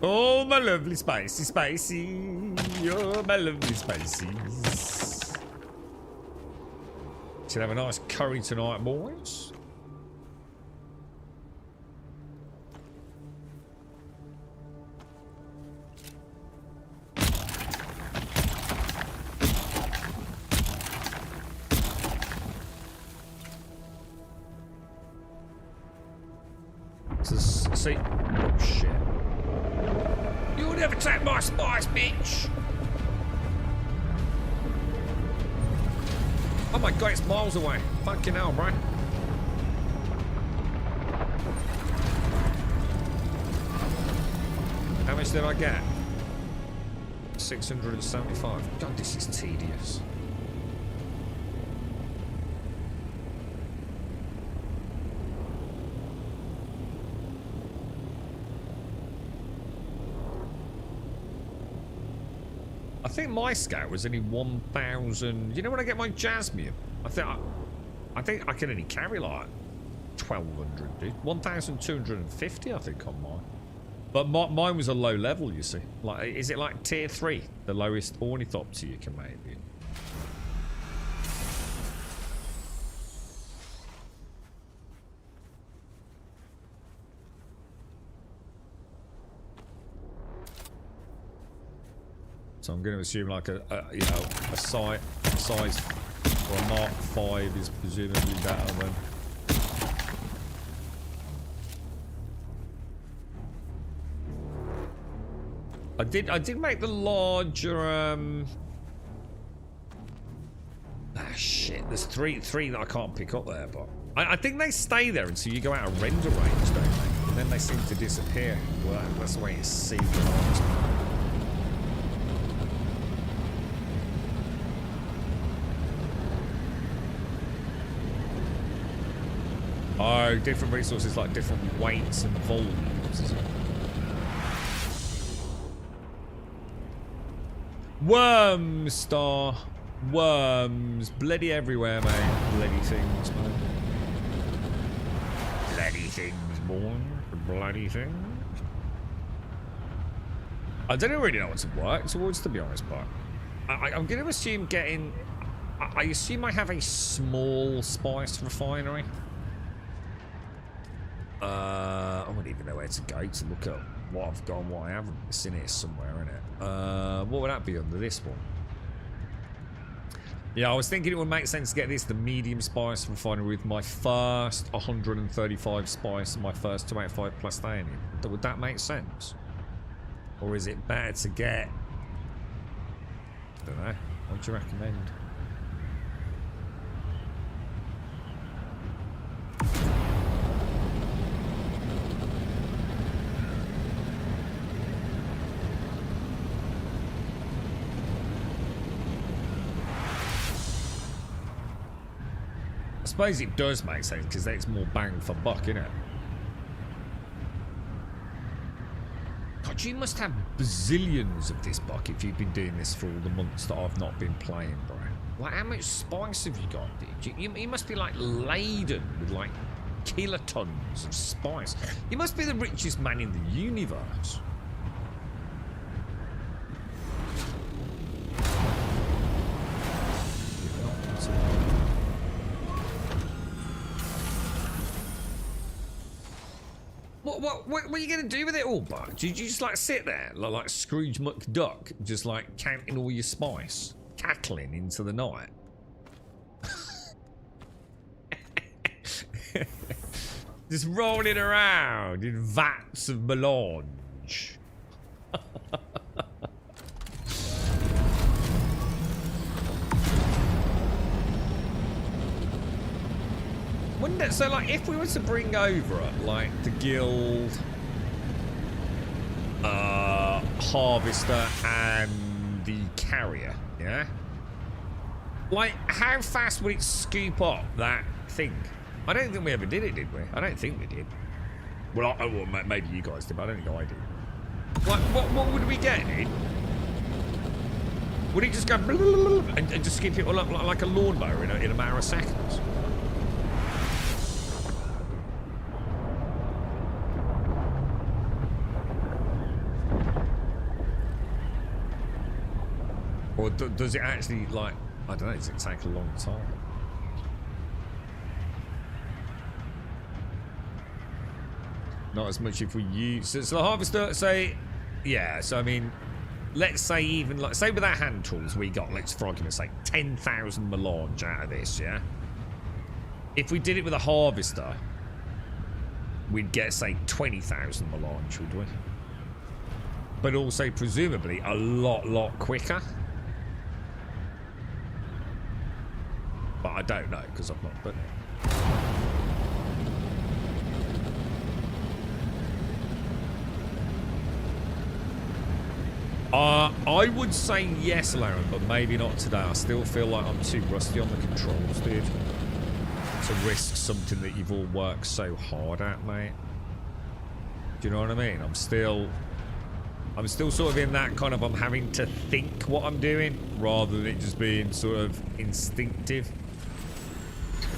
Oh, my lovely spicy, spicy. Oh, my lovely spices. Should have a nice curry tonight, boys. See? Oh shit. You'll never take my spice, bitch! Oh my god, it's miles away. Fucking hell, bro. How much did I get? 675. God, this is tedious. I think my scout was only 1,000. You know when I get my Jasmine? I think I can only carry like 1,200, dude. 1,250, I think, on mine. But mine was a low level, you see. Like, is it like tier 3, the lowest ornithopter you can make? Dude? So I'm going to assume like a size or a Mark 5 is presumably better than. I did make the larger shit. There's three that I can't pick up there, but I think they stay there until you go out of render range, don't they? And then they seem to disappear. Well, that's the way it seems. Oh, different resources like different weights and volumes, isn't it? Worms, Star. Worms. Bloody everywhere, mate. Bloody things, man. Bloody things, boy. Bloody things. I don't really know what to work towards, to be honest, but I'm going to assume getting... I assume I have a small spice refinery. I wouldn't even know where to go to look at what I've got and what I haven't. It's in here somewhere, isn't it? What would that be under this one? Yeah, I was thinking it would make sense to get this, the medium spice refinery, with my first 135 spice and my first 285 plastanium. Would that make sense? Or is it better to get... I don't know. What do you recommend? I suppose it does make sense because then it's more bang for buck, innit? God, you must have bazillions of this buck if you've been doing this for all the months that I've not been playing, bro. Like, how much spice have you got, dude? You must be like laden with like kilotons of spice. You must be the richest man in the universe. What are you going to do with it all, Buck? Do you just like sit there like Scrooge McDuck, just like counting all your spice, cackling into the night? Just rolling around in vats of melange. Wouldn't it? So, like, if we were to bring over, like, the guild, harvester, and the carrier, yeah? Like, how fast would it scoop up that thing? I don't think we ever did it, did we? I don't think we did. Well, maybe you guys did, but I don't think I did. Like, what would we get, dude? Would it just go and just scoop it all up like a lawnmower in a matter of seconds? Or does it actually, like, I don't know, does it take a long time? Not as much if we use... So the harvester, say... Yeah, so I mean... Let's say even, like, say with our hand tools we got, let's for argument's sake, 10,000 melange out of this, yeah? If we did it with a harvester, we'd get, say, 20,000 melange, would we? But also, presumably, a lot quicker. But I don't know, because I've not done it. I would say yes, Laren, but maybe not today. I still feel like I'm too rusty on the controls, dude. To risk something that you've all worked so hard at, mate. Do you know what I mean? I'm still sort of in that kind of, I'm having to think what I'm doing rather than it just being sort of instinctive.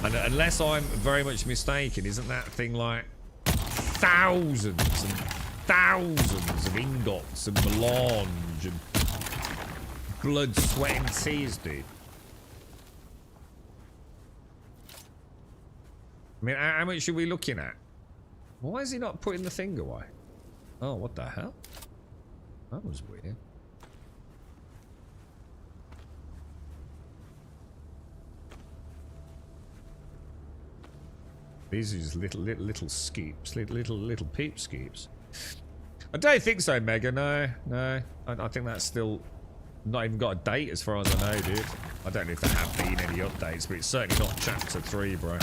And unless I'm very much mistaken, isn't that thing like thousands and thousands of ingots and melange and blood, sweat and tears, dude? I mean, how much are we looking at? Why is he not putting the thing away? Oh, what the hell? That was weird. These are just little scoops, little peep scoops. I don't think so, Mega. No. I think that's still not even got a date as far as I know, dude. I don't know if there have been any updates, but it's certainly not Chapter 3, bro.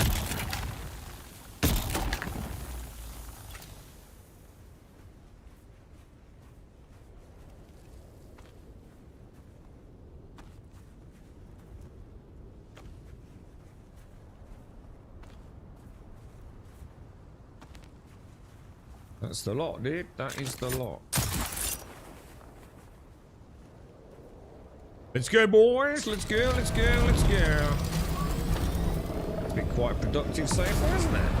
That's the lot, dude. That is the lot. Let's go, boys. Let's go, let's go, let's go. It's been quite productive so far, hasn't it?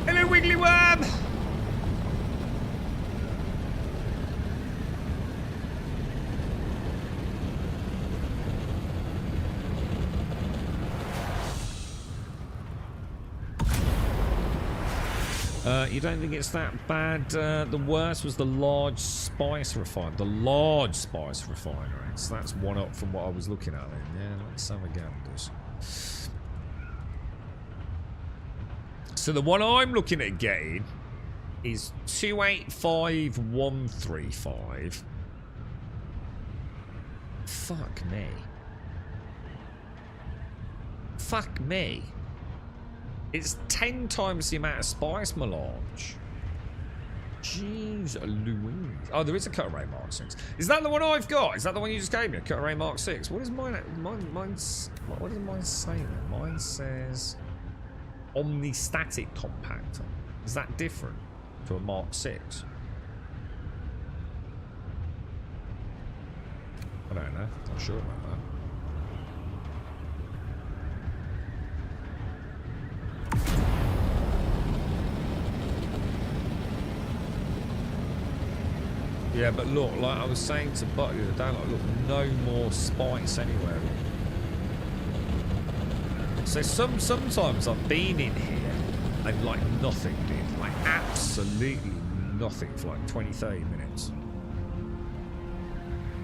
Hello, Wiggly Worm. You don't think it's that bad? The worst was the large spice refinery. The large spice refinery. So that's one up from what I was looking at then. Yeah, let's have a ganders. So the one I'm looking at getting is 285135. Fuck me. Fuck me. It's 10 times the amount of spice melange. Jeez Louise. Oh, there is a Cutaway Mark 6. Is that the one I've got? Is that the one you just gave me? A Cutaway Mark 6? What is mine? What does mine say then? Mine says Omnistatic Compactor. Is that different to a Mark 6? I don't know. Not sure about that. Yeah, but look, like I was saying to Buck the other day, like, look, no more spice anywhere. So sometimes I've been in here and like nothing, dude. Like absolutely nothing for like 20, 30 minutes.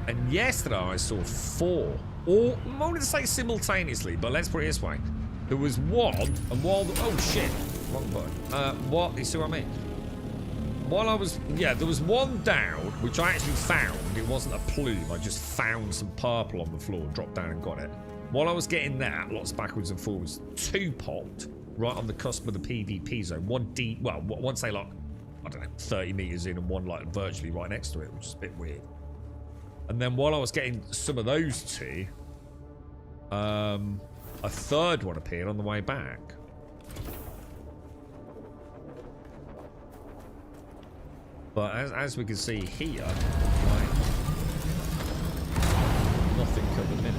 And yesterday I saw 4, or I wanted to say simultaneously, but let's put it this way. There was one, and while oh shit, wrong button. What? You see what I mean? While I was, yeah, there was one down, which I actually found. It wasn't a plume. I just found some purple on the floor, dropped down and got it. While I was getting that, lots backwards and forwards, 2 popped right on the cusp of the PvP zone. One say like, I don't know, 30 meters in, and one like virtually right next to it, which is a bit weird. And then while I was getting some of those 2, a third one appeared on the way back. But as we can see here, like, nothing at the minute.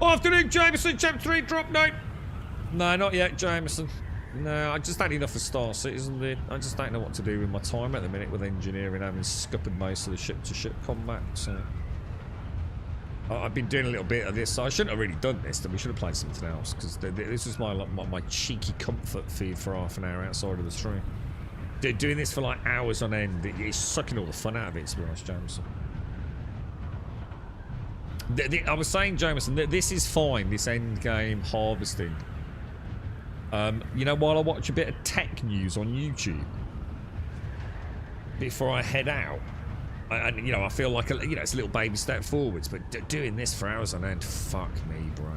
Afternoon, Jameson. Chapter 3 drop note. No, not yet, Jameson. No, I just had enough of Star Citizen, dude. I just don't know what to do with my time at the minute with engineering, having scuppered most of the ship-to-ship combat, so... I've been doing a little bit of this. I shouldn't have really done this, then we should have played something else, because this was my cheeky comfort feed for half an hour outside of the stream. Doing this for like hours on end, it's sucking all the fun out of it, to be honest, Jameson. I was saying, Jameson, that this is fine, this end game harvesting. You know, while I watch a bit of tech news on YouTube before I head out, and you know, I feel like it's a little baby step forwards, but doing this for hours on end, fuck me, bro.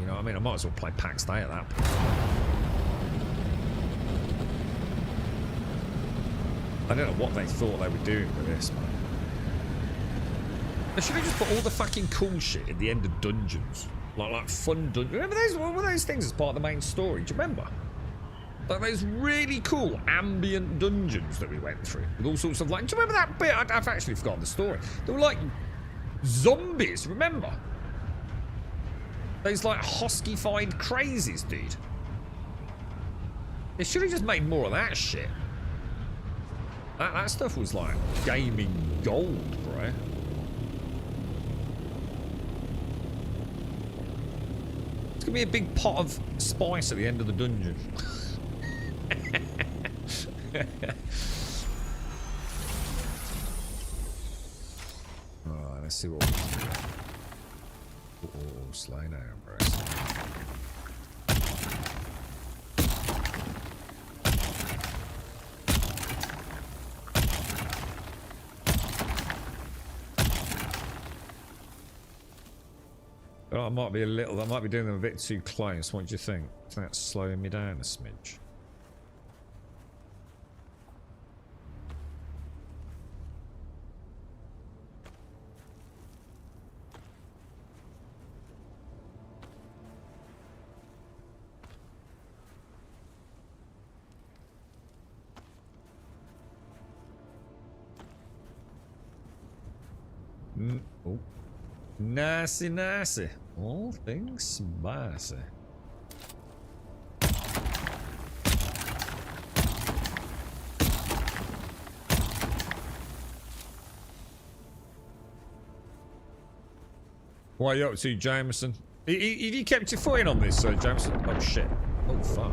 You know what I mean? I might as well play PAX Day at that point. I don't know what they thought they were doing with this, man. They should have just put all the fucking cool shit at the end of dungeons. Like fun dungeons. Remember those? What were those things as part of the main story? Do you remember? Like those really cool ambient dungeons that we went through. With all sorts of like... Do you remember that bit? I've actually forgotten the story. They were like zombies, remember? Those like husky-fied crazies, dude. They should have just made more of that shit. That stuff was like gaming gold, bro. It's gonna be a big pot of spice at the end of the dungeon. Alright, let's see what we can do. Oh, slow down, bro. I might be I might be doing them a bit too close. What do you think? I think that's slowing me down a smidge. Oh. Nicey, nicey. All things spicy. What are you up to, Jameson? Have you kept your footing on this, Jameson? Oh, shit. Oh, fuck.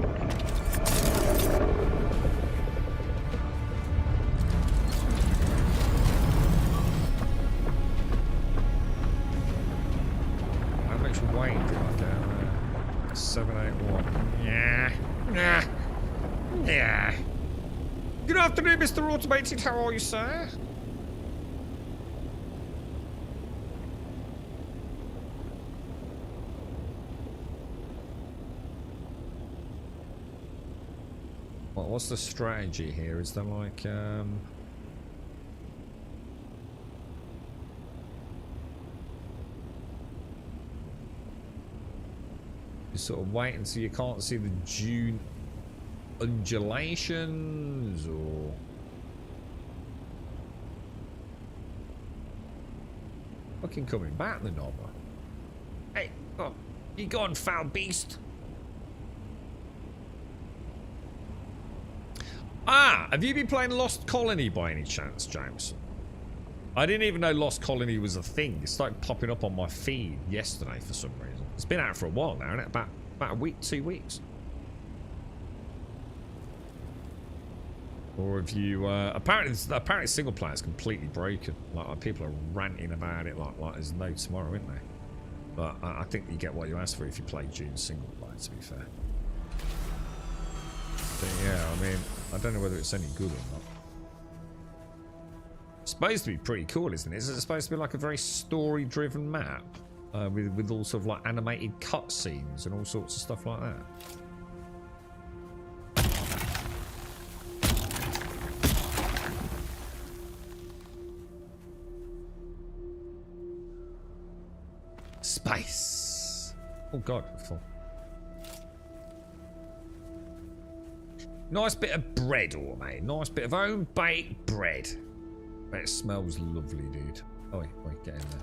Weight down there. 781. Yeah. Yeah. Yeah. Good afternoon, Mr. Automated. How are you, sir? What's the strategy here? Is there like you sort of wait until you can't see the dune undulations, or fucking coming back, the knobber. Hey, oh, you gone, foul beast? Ah, have you been playing Lost Colony by any chance, James? I didn't even know Lost Colony was a thing. It started popping up on my feed yesterday for some reason. It's been out for a while now, isn't it? About a week, 2 weeks. Or have you... apparently single player is completely broken. Like people are ranting about it like there's no tomorrow, isn't there? But I think you get what you ask for if you play Dune single player, to be fair. But yeah, I mean, I don't know whether it's any good or not. It's supposed to be pretty cool, isn't it? Is it supposed to be like a very story-driven map? With all sort of like animated cutscenes and all sorts of stuff like that. Space. Oh god, full. Nice bit of bread, all mate. Nice bit of home baked bread. It smells lovely, dude. Oh wait, get in there.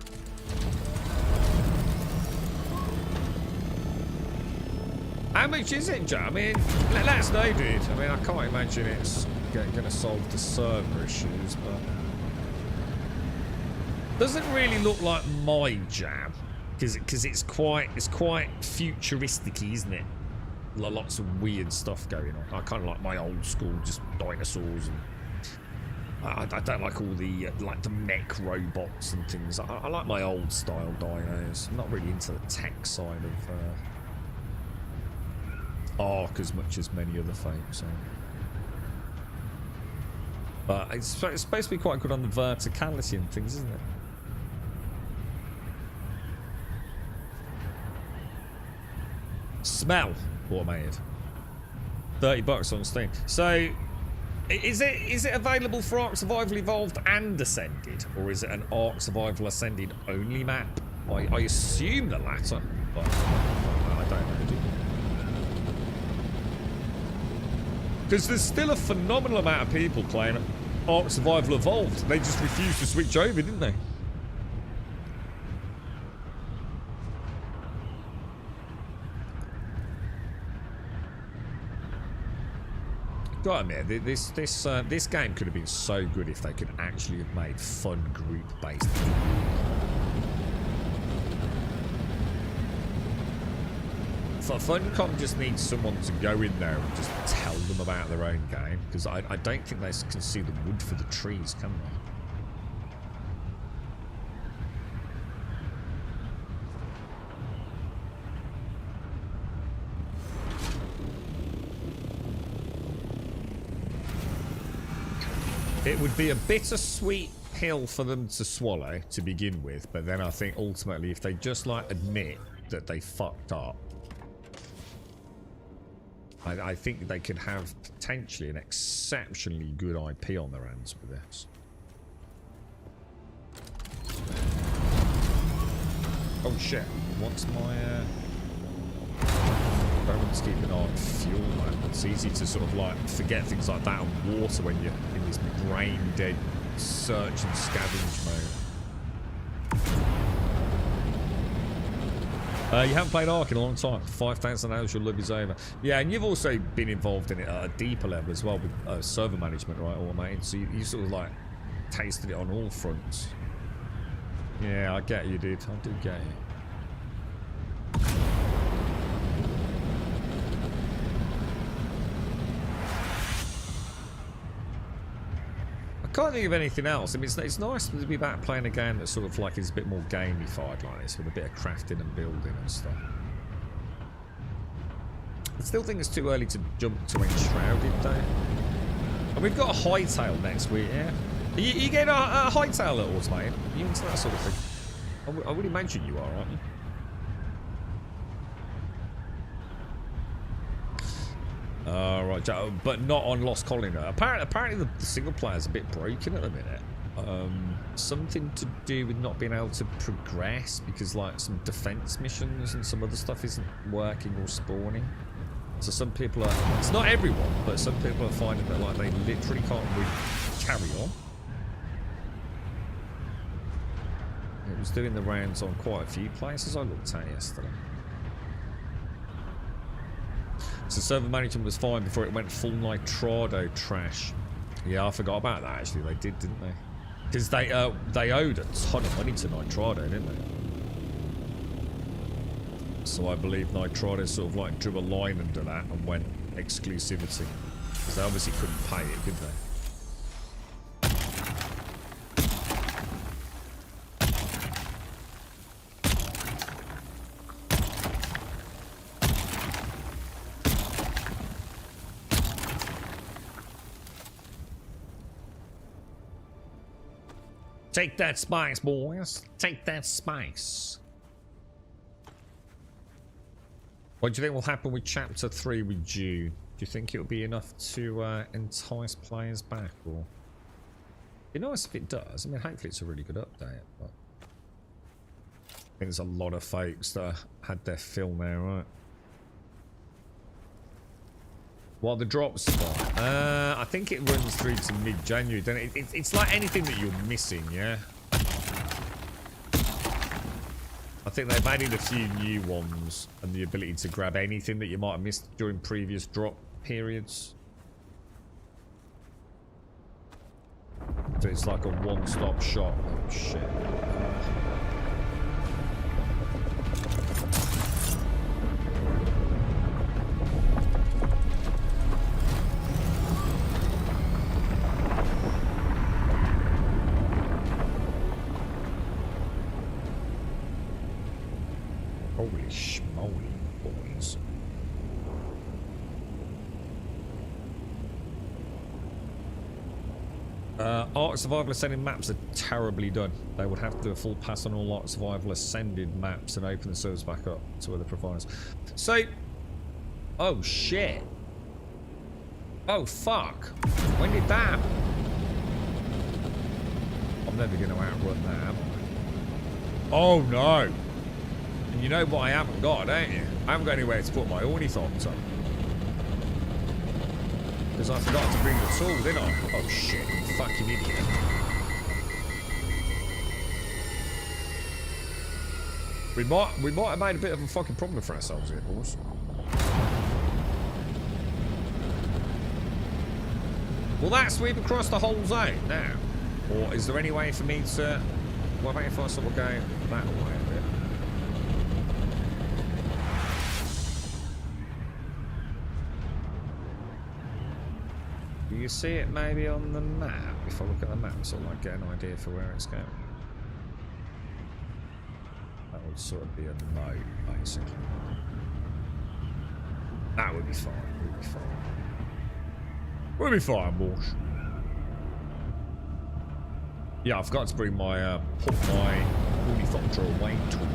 How much is it, Joe? I mean, let us know, dude. I mean, I can't imagine it's going to solve the server issues, but doesn't really look like my jam because it's quite futuristic-y, isn't it? Lots of weird stuff going on. I kind of like my old school, just dinosaurs, and I don't like all the like the mech robots and things. I like my old style dinos. I'm not really into the tech side of Ark as much as many other folks. So. But it's supposed to be quite good on the verticality and things, isn't it? Smell automated. $30 on Steam. So, is it available for Ark Survival Evolved and Ascended, or is it an Ark Survival Ascended only map? I assume the latter, but I don't know. Because there's still a phenomenal amount of people playing Ark Survival Evolved. They just refused to switch over, didn't they? Gotta admit, this game could have been so good if they could actually have made fun group-based. Funcom just needs someone to go in there and just tell them about their own game, because I don't think they can see the wood for the trees, can they? It would be a bittersweet pill for them to swallow to begin with, but then I think ultimately if they just like admit that they fucked up, I think they could have potentially an exceptionally good IP on their hands with this. Oh shit, what's my everyone's keeping an eye on fuel, man. It's easy to sort of like forget things like that on water when you're in this brain dead search and scavenge mode. You haven't played Ark in a long time. 5,000 hours, your love is over. Yeah, and you've also been involved in it at a deeper level as well with server management, right, automated. So you sort of like tasted it on all fronts. Yeah, I get you, dude. I do get you. I can't think of anything else. I mean, it's nice to be back playing a game that sort of like is a bit more gamified like this, with a bit of crafting and building and stuff. I still think it's too early to jump to Enshrouded though. And we've got a Hightail next week, yeah? You get a Hightail at Automated? Are you into that sort of thing? I would imagine you are, aren't you? Right, but not on Lost Colony. Apparently the single player's a bit broken at the minute. Something to do with not being able to progress because like some defense missions and some other stuff isn't working or spawning. So some people are, it's not everyone, but some people are finding that like they literally can't really carry on. It was doing the rounds on quite a few places I looked at yesterday. So server management was fine before it went full Nitrado trash. Yeah, I forgot about that actually. They did, didn't they? Because they owed a ton of money to Nitrado, didn't they? So I believe Nitrado sort of like drew a line under that and went exclusivity. Because they obviously couldn't pay it, did they? Take that spice, boys. Take that spice. What do you think will happen with Chapter 3 with June? Do you think it'll be enough to entice players back? Or it'd be nice if it does. I mean, hopefully it's a really good update. But I think there's a lot of folks that had their fill now, right? While the drops fine. I think it runs through to mid-January, don't it? It's like anything that you're missing, yeah? I think they've added a few new ones and the ability to grab anything that you might have missed during previous drop periods. So it's like a one-stop shop. Oh shit. Holy schmoly, boys. Ark Survival Ascended maps are terribly done. They would have to do a full pass on all Ark Survival Ascended maps and open the servers back up to other providers. So, oh shit. Oh fuck. When did that happen? I'm never going to outrun that, am I? Oh no. And you know what I haven't got, don't you? I haven't got anywhere to put my ornithopter. Because I forgot to bring the tool, didn't I? Oh shit, you fucking idiot. We might have made a bit of a fucking problem for ourselves here, boys. Will that sweep across the whole zone now? Or is there any way for me to... What about if I sort of go that way a bit? Do you see it maybe on the map? If I look at the map, sort of like get an idea for where it's going. That would sort of be a note, basically. That would be fine. We'll be fine. We'll be fine, boys. Yeah, I've got to bring my put my ornithopter away tool.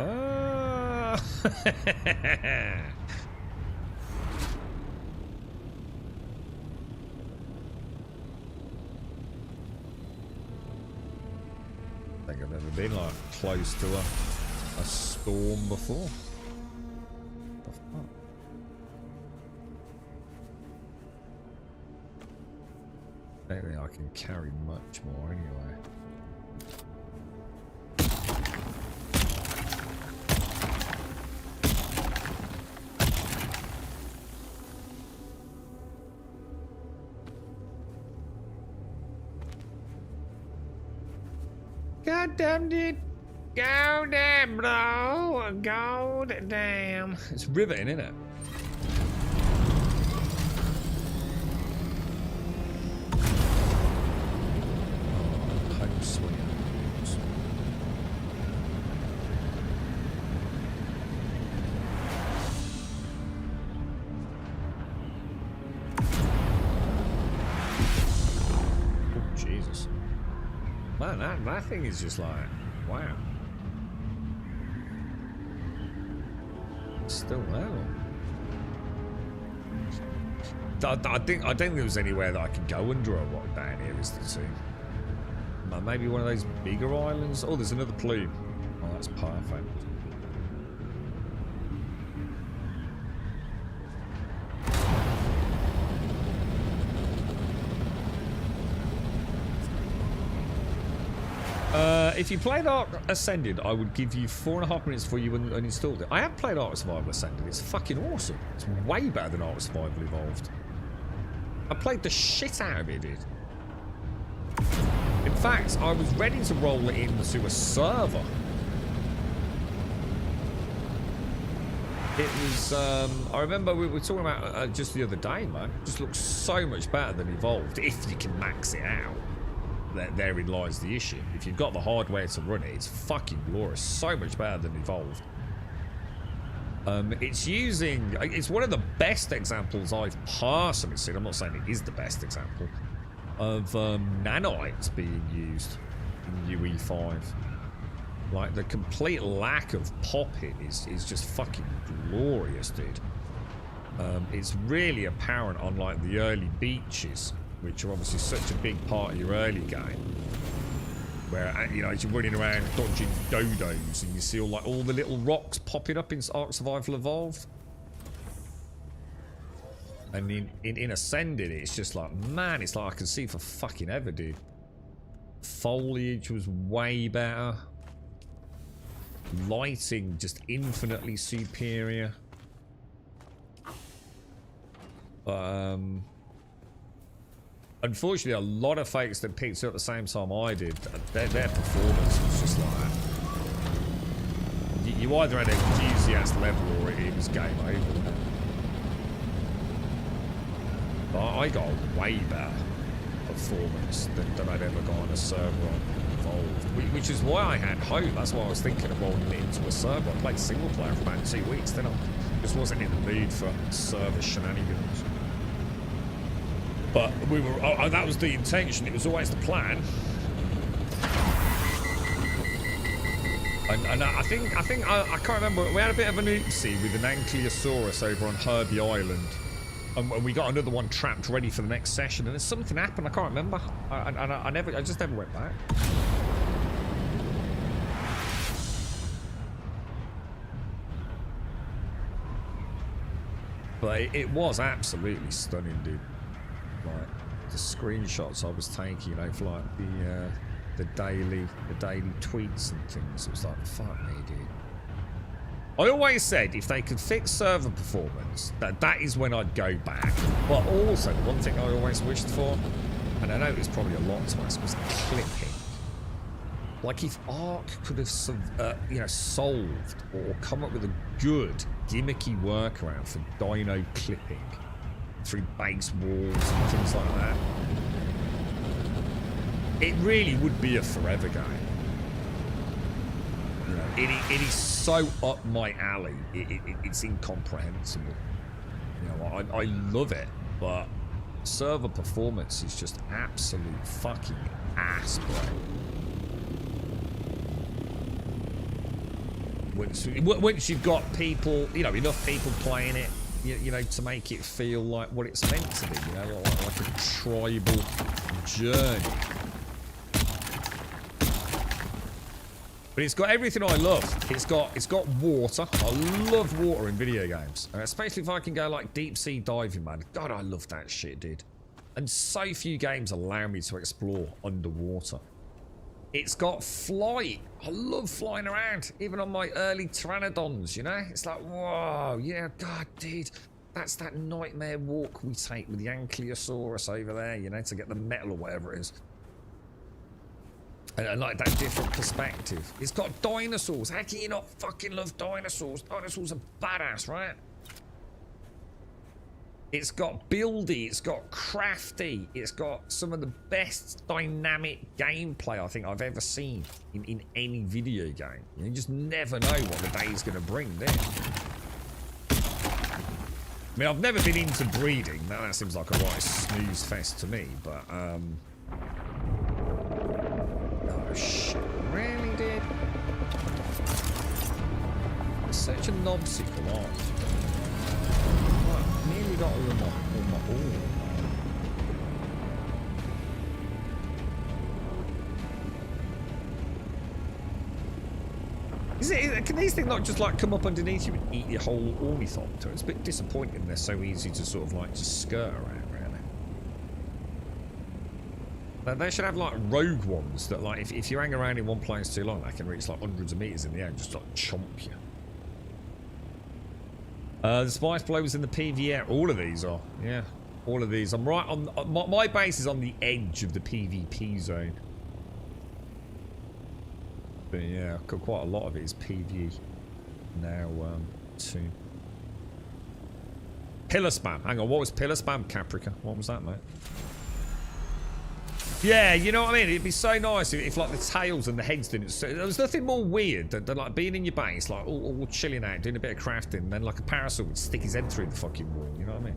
I think I've never been like close to a storm before. The fuck? I don't think I can carry much more anyway. God damn it. Go damn, bro. Go damn. It's riveting, isn't it? Oh, home sweet. Oh, Jesus. Man, that thing is just like, wow. It's still there. I don't think there was anywhere that I could go under a rock down here, is the thing. Maybe one of those bigger islands. Oh, there's another plume. Oh, that's perfect. If you played Ark Ascended, I would give you 4.5 minutes before you uninstalled it. I have played Ark Survival Ascended. It's fucking awesome. It's way better than Ark Survival Evolved. I played the shit out of it, dude. In fact, I was ready to roll it into a server. It was, I remember we were talking about just the other day, man. It just looks so much better than Evolved, if you can max it out. Therein lies the issue. If you've got the hardware to run it, it's fucking glorious. So much better than Evolved. It's one of the best examples I've personally seen. I'm not saying it is the best example of nanites being used in UE5. Like, the complete lack of popping is just fucking glorious, dude. It's really apparent on like the early beaches, which are obviously such a big part of your early game, where you know as you're running around dodging dodos and you see all the little rocks popping up in Ark Survival Evolved. And in Ascended, it's just like, man, it's like I can see for fucking ever, dude. Foliage was way better. Lighting just infinitely superior. Unfortunately, a lot of folks that picked it up at the same time I did, their performance was just like, you either had an enthusiast level or it was game over. But I got a way better performance than I'd ever got on a server Evolved, which is why I had hope. That's why I was thinking of rolling it into a server. I played single player for about 2 weeks, then I just wasn't in the mood for server shenanigans. But we were, that was the intention, it was always the plan. And I think I can't remember, we had a bit of an oopsie with an Ankylosaurus over on Herbie Island. And we got another one trapped ready for the next session, and then something happened, I can't remember. I just never went back. But it was absolutely stunning, dude. Like the screenshots I was taking, you know, for like the daily tweets and things. It was like, fuck me, dude. I always said if they could fix server performance, that is when I'd go back. But also, the one thing I always wished for, and I know it's probably a lot to ask, was clipping. Like if Ark could have, you know, solved or come up with a good gimmicky workaround for dino clipping through base walls and things like that, it really would be a forever game. You know, it is so up my alley. It's incomprehensible. You know, I love it, but server performance is just absolute fucking ass, bro. Once you've got people, you know, enough people playing it, you know, to make it feel like what it's meant to be, you know, like a tribal journey. But it's got everything I love. It's got water. I love water in video games, especially if I can go like deep sea diving, man. God, I love that shit, dude. And so few games allow me to explore underwater. It's got flight. I love flying around, even on my early pteranodons, you know? It's like, whoa, yeah, God, dude. That's that nightmare walk we take with the Ankylosaurus over there, you know, to get the metal or whatever it is. And I like that different perspective. It's got dinosaurs. How can you not fucking love dinosaurs? Dinosaurs are badass, right? It's got buildy, it's got crafty, it's got some of the best dynamic gameplay I think I've ever seen in any video game. You just never know what the day is going to bring there. I mean, I've never been into breeding. That seems like a right snooze fest to me, but oh shit, really, dude? It's such a knobsicle, aren't you? Nearly got all my can these things not just like come up underneath you and eat your whole ornithopter? It's a bit disappointing they're so easy to sort of like just skirt around, really. They should have like rogue ones that like if you hang around in one place too long, they can reach like hundreds of meters in the air and just like chomp you. The spice blows in the PvE. All of these are, yeah, all of these. I'm right on my base is on the edge of the PvP zone. But yeah, quite a lot of it is PvE now too. Pillar spam. Hang on, what was pillar spam, Caprica? What was that, mate? Yeah, you know what I mean? It'd be so nice if like the tails and the heads didn't... There was nothing more weird than like being in your base, like all chilling out, doing a bit of crafting, and then like a parasol would stick his head through the fucking wall, you know what I mean?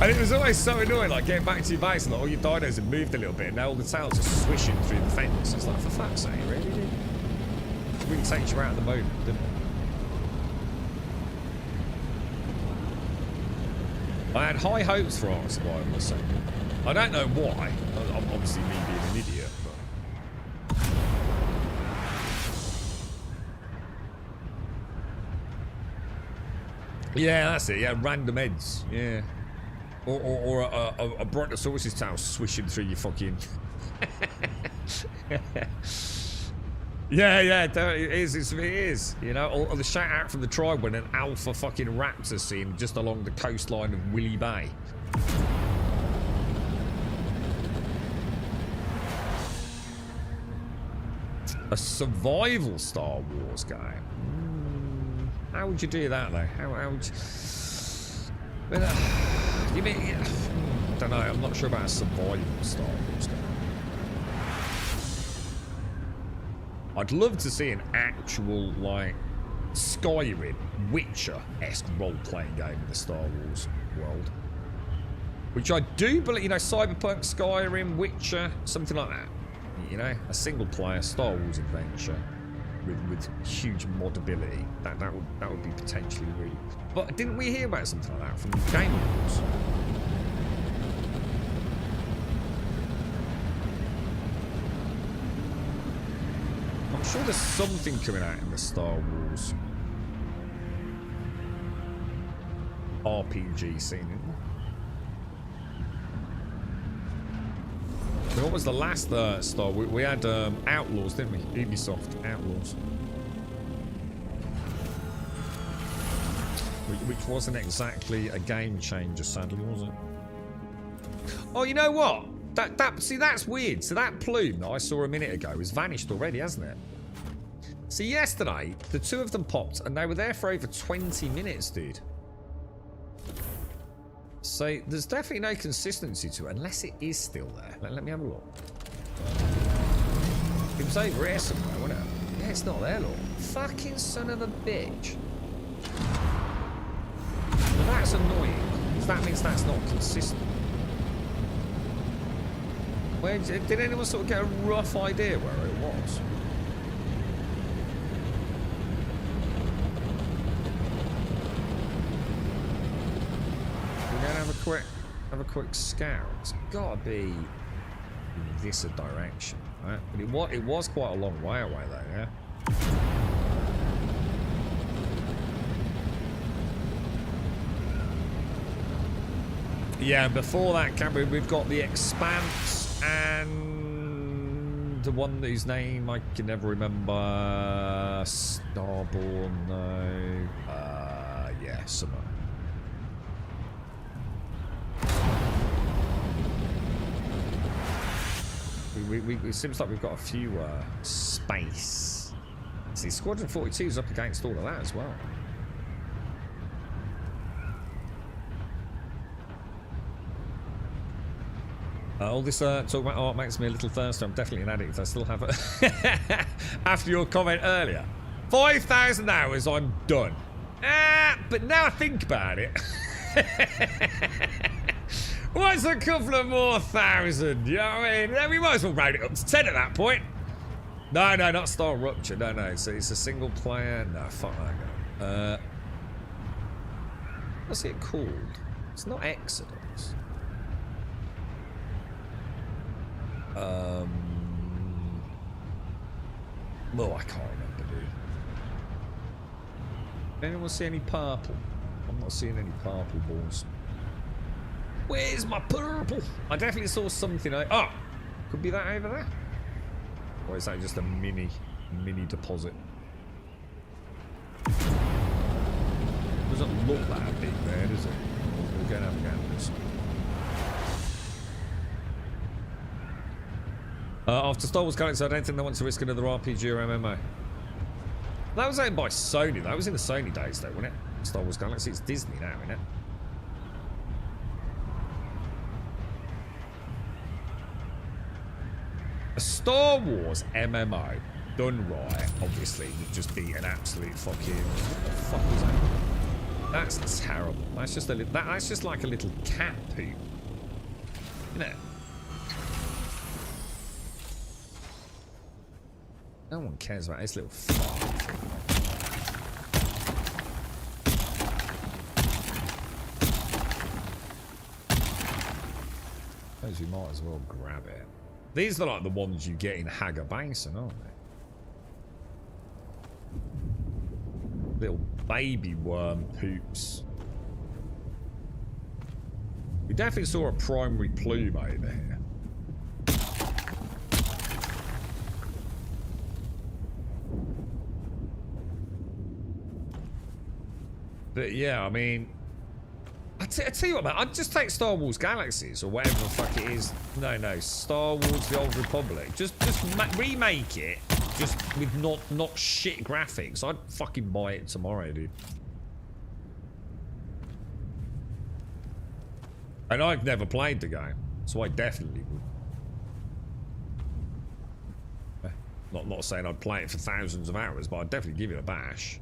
And it was always so annoying, like getting back to your base and like all your dinos had moved a little bit and now all the tails are swishing through the fence. It's like, for fuck's sake, really, dude? really takes you out of the moment, doesn't it? I had high hopes for Ark Survival a second. I don't know why. Obviously me being an idiot, but... Yeah, that's it. Yeah, random heads. Yeah. Or a Brontosaurus's tail swishing through your fucking... yeah, it is. You know, or the shout out from the tribe when an alpha fucking raptor seen just along the coastline of Willy Bay. A survival Star Wars game. How would you do that though? How would you... you mean? I don't know. I'm not sure about a survival Star Wars game. I'd love to see an actual, like, Skyrim, Witcher-esque role-playing game in the Star Wars world. Which I do believe, you know, Cyberpunk, Skyrim, Witcher, something like that. You know, a single-player Star Wars adventure with huge modability. That would be potentially really... But didn't we hear about something like that from Game Awards? I'm sure there's something coming out in the Star Wars RPG scene, isn't there? What was the last Star Wars? We had Outlaws, didn't we? Ubisoft Outlaws. Which wasn't exactly a game changer, sadly, was it? Oh, you know what? See, that's weird. So that plume that I saw a minute ago has vanished already, hasn't it? See, yesterday, the two of them popped, and they were there for over 20 minutes, dude. So, there's definitely no consistency to it, unless it is still there. Let me have a look. It was over here somewhere, wasn't it? Yeah, it's not there, look. Fucking son of a bitch. Well, that's annoying, because that means that's not consistent. Where, did anyone sort of get a rough idea where it was? We're going to have a quick scout. It's got to be in this direction, right? But it was quite a long way away though, yeah? Yeah, before that, Cameron, we've got the Expanse and the one whose name I can never remember. Starborn, no. Yeah, Summer. It seems like we've got a few space. See, Squadron 42 is up against all of that as well. All this talk about art makes me a little thirsty. I'm definitely an addict. I still have it. After your comment earlier. 5,000 hours, I'm done. But now I think about it. What's a couple of more thousand? You know what I mean? We might as well round it up to 10 at that point. No, not Star Rupture. No. So it's a single player. No, fuck that guy. What's it called? It's not Exodus. Oh, I can't remember, dude. Anyone see any purple? I'm not seeing any purple balls. Where's my purple? I definitely saw something. Oh, could be that over there. Or is that just a mini deposit? Doesn't look that big there, does it? We're going to have a go at this. After Star Wars Galaxy, I don't think they want to risk another RPG or MMO. That was owned by Sony. That was in the Sony days, though, wasn't it? Star Wars Galaxy. It's Disney now, isn't it? A Star Wars MMO done right, obviously, would just be an absolute fucking... What the fuck was that? That's terrible. That's just a that's just like a little cat poop. Isn't it? No one cares about this little fuck. Suppose we might as well grab it. These are like the ones you get in Hagger Basin, aren't they? Little baby worm poops. We definitely saw a primary plume over here. But yeah, I mean, I tell you what, man, I'd just take Star Wars Galaxies or whatever the fuck it is. No, Star Wars: The Old Republic. Just remake it, just with not shit graphics. I'd fucking buy it tomorrow, dude. And I've never played the game, so I definitely would. Not saying I'd play it for thousands of hours, but I'd definitely give it a bash.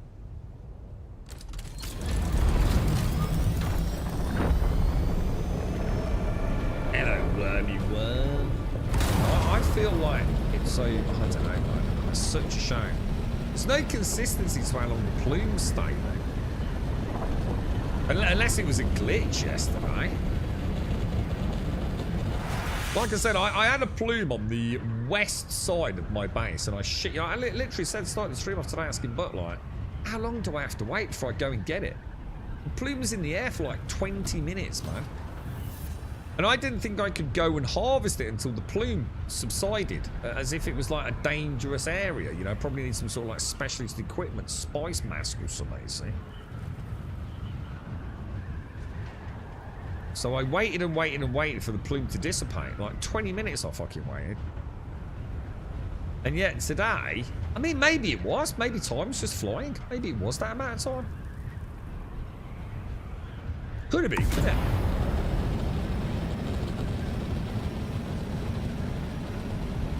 Hello, wormy worm. I feel like it's so, I don't know, man. It's such a shame. There's no consistency to how long the plumes stay there. Unless it was a glitch yesterday. Like I said, I had a plume on the west side of my base, and I literally said, started the stream off today asking Butt, like, how long do I have to wait before I go and get it? The plume was in the air for like 20 minutes, man. And I didn't think I could go and harvest it until the plume subsided, as if it was like a dangerous area, you know, probably need some sort of like specialist equipment, spice mask or something, you see. So I waited and waited and waited for the plume to dissipate. Like 20 minutes I fucking waited. And yet today, I mean, maybe it was. Maybe time was just flying. Maybe it was that amount of time. Could have been, couldn't it?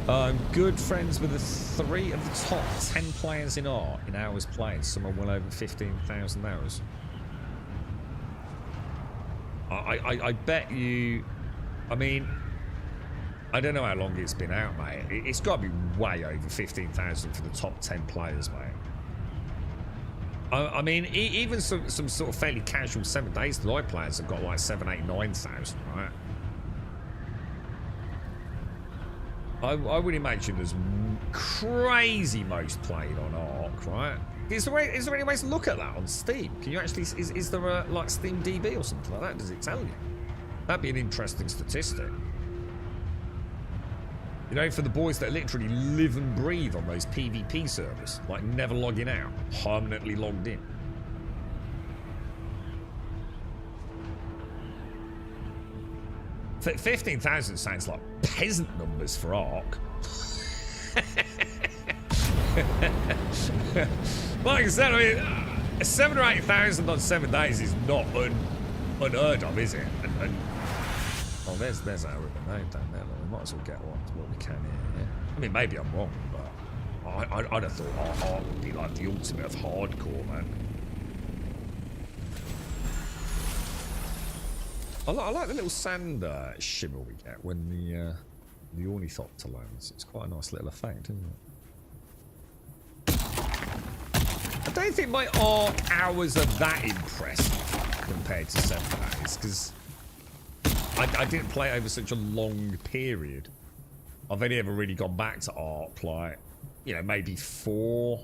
I'm good friends with the 3 of the top 10 players in art in hours played. Some are well over 15,000 hours. I bet you, I mean, I don't know how long it's been out, mate. It's got to be way over 15,000 for the top 10 players, mate. I mean, even some sort of fairly casual 7 Days to Die players have got like 7, 8, 9,000, right? I would imagine there's crazy most played on Ark, right? Is there any ways to look at that on Steam? Can you actually, is there a like Steam DB or something like that? Does it tell you? That'd be an interesting statistic. You know, for the boys that literally live and breathe on those PvP servers, like never logging out, permanently logged in. For 15,000 sounds like peasant numbers for Ark. Like I said, I mean, 7 or 8,000 on 7 days is not unheard of, is it? Oh, there's our ribbon name down there. We might as well get on to what we can here. Yeah? I mean, maybe I'm wrong, but I'd have thought Ark would be like the ultimate of hardcore, man. I like the little sand shimmer we get when the ornithopter lands. It's quite a nice little effect, isn't it? I don't think my Ark hours are that impressive compared to 7 days, because I didn't play it over such a long period. I've only ever really gone back to Ark, like, you know, maybe 4,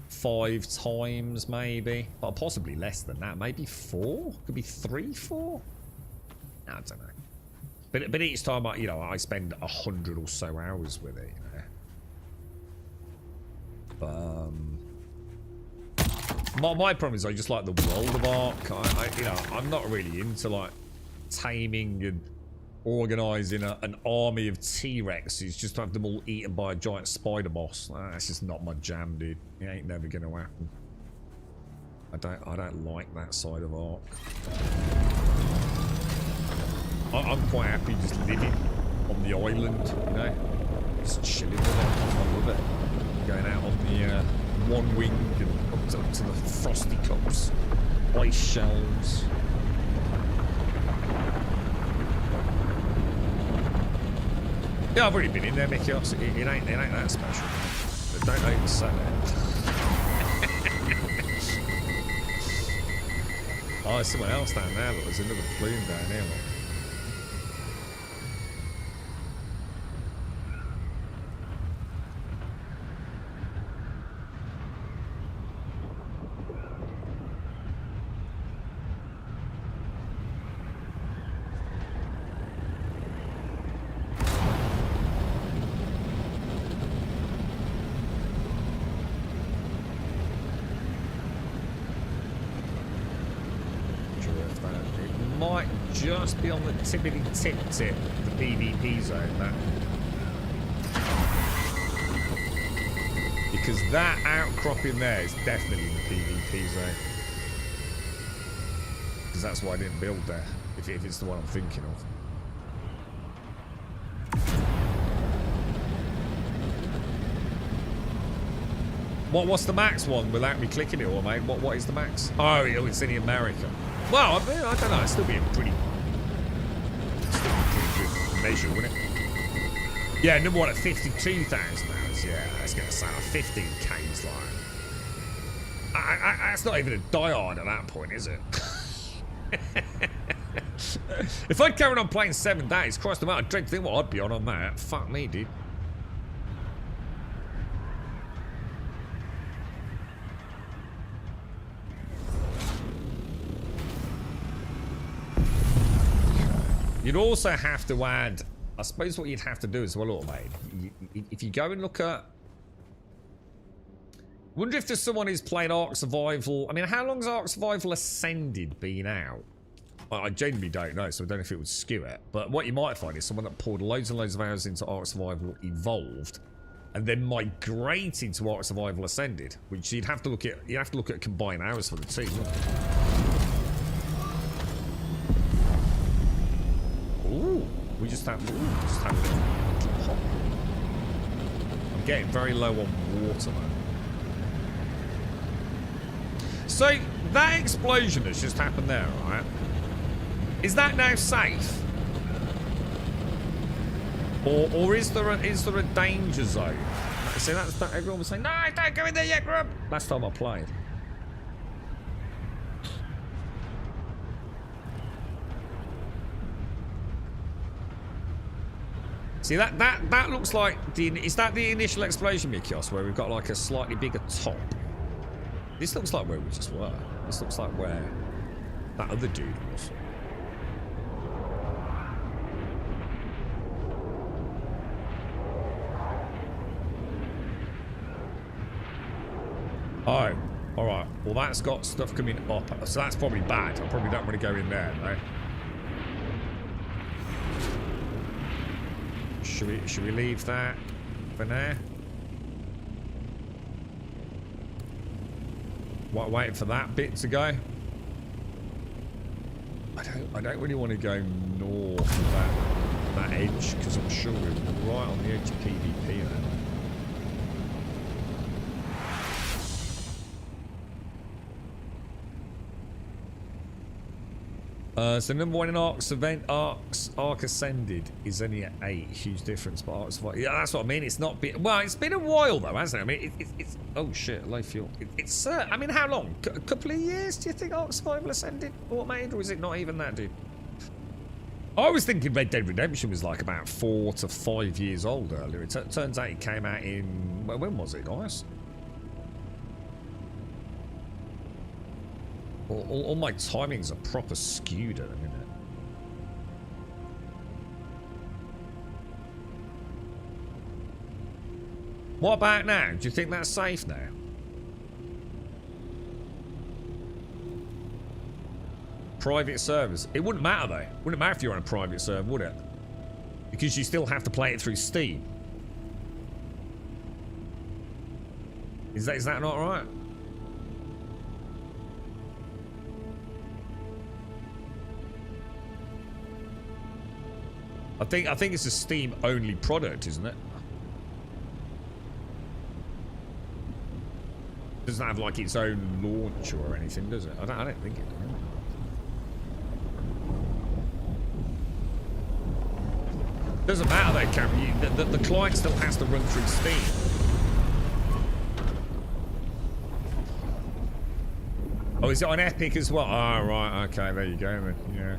5 times, maybe. But possibly less than that. Maybe 4? Could be 3, 4? I don't know. But each time, you know, I spend 100 or so hours with it, you know. My problem is I just like the world of Ark. You know, I'm not really into like taming and organising an army of T-Rexes just to have them all eaten by a giant spider boss. That's just not my jam, dude. It ain't never gonna happen. I don't like that side of Ark. I'm quite happy just living on the island, you know, just chilling with it. I love it. Going out on the one wing and up to the frosty cups, ice shelves. Yeah, I've already been in there, Mickey. It ain't that special. But don't oversell it. Oh, there's someone else down there. Look, there's another plume down here. Look. Just be on the tippity tip the PvP zone, that. Because that outcropping there is definitely the PvP zone. Because that's why I didn't build there, if it's the one I'm thinking of. What's the max one without me clicking it all, mate? What is the max? Oh, it's in America. Well, I don't know, it'd still be a pretty good measure, wouldn't it? Yeah, number one at 52,000 hours. Yeah, that's going to sound like 15K's like. That's not even a diehard at that point, is it? If I'd carried on playing 7 days, Christ, I don't think what I'd be on that. Fuck me, dude. You'd also have to add, I suppose what you'd have to do as well, automate. If you go and look at, wonder if there's someone who's played Ark Survival. I mean, how long's Ark Survival Ascended been out? Well, I genuinely don't know, so I don't know if it would skew it. But what you might find is someone that poured loads and loads of hours into Ark Survival Evolved, and then migrated to Ark Survival Ascended, which you'd have to look at. You have to look at combined hours for the two. Ooh, we just have a little pop. I'm getting very low on water, man. So, that explosion that's just happened there, right? Is that now safe? Or is there a danger zone? See, that's everyone was saying, no, don't go in there yet, Grub. Last time I played. See, that looks like is that the initial explosion, Mikios, where we've got like a slightly bigger top? This looks like where we just were. This looks like where that other dude was. Oh, alright. Well, that's got stuff coming up. So that's probably bad. I probably don't want to go in there, though. Should we leave that for now? Waiting for that bit to go. I don't really want to go north of that edge, because I'm sure we're right on the edge of PvP there. So number one in Ark Ascended is only at 8. Huge difference, but Ark's 5. Yeah, that's what I mean. It's not been, well, it's been a while though, hasn't it? I mean, it's oh shit, low fuel. It's I mean, how long? A couple of years? Do you think Ark Survival Ascended automated, or is it not even that, dude? I was thinking Red Dead Redemption was like about 4 to 5 years old earlier. It turns out it came out in, well, when was it, guys? All my timings are proper skewed at the minute. What about now? Do you think that's safe now? Private servers. It wouldn't matter though. Wouldn't matter if you're on a private server, would it? Because you still have to play it through Steam. Is that not right? I think it's a Steam only product, isn't it? Doesn't have like its own launcher or anything, does it? I don't think it does. Doesn't matter though, Cameron. The client still has to run through Steam. Oh, is it on Epic as well? Oh, right. Okay, there you go then. Yeah.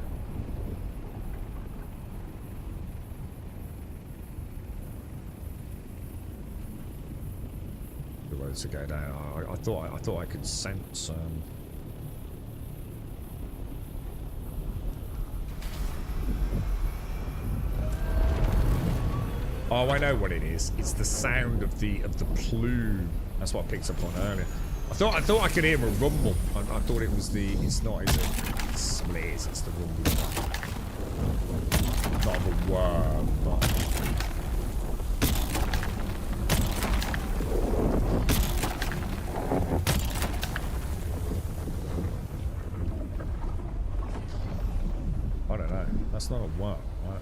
The roads to go down. I thought I could sense. Oh, I know what it is. It's the sound of the plume. That's what I picked up on earlier. I thought I could hear a rumble. I thought it was the. It's not, is it? Well, it is. It's the rumble. Not the worm, but. I don't know. That's not a worm, right?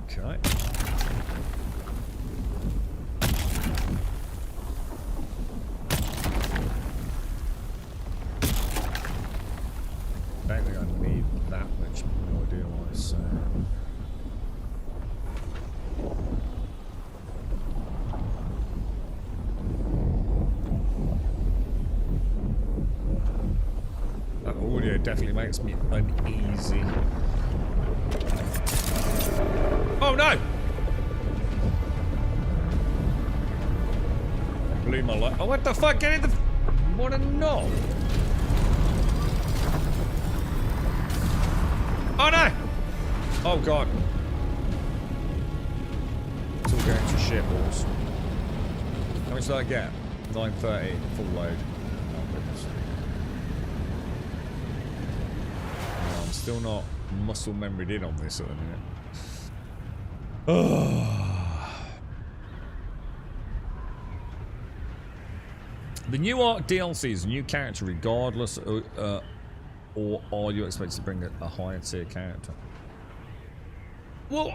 Okay. I don't think I need that much more, do I? So. That audio definitely makes me uneasy. Oh no! Blew my light. Oh, what the fuck? Get in the. What a knob! Oh no! Oh god. It's all going to shit balls. How much did I get? 930, full load. Oh goodness. Oh, I'm still not muscle memoried in on this at the minute. The new arc DLC is a new character regardless, or are you expected to bring a higher tier character? Well,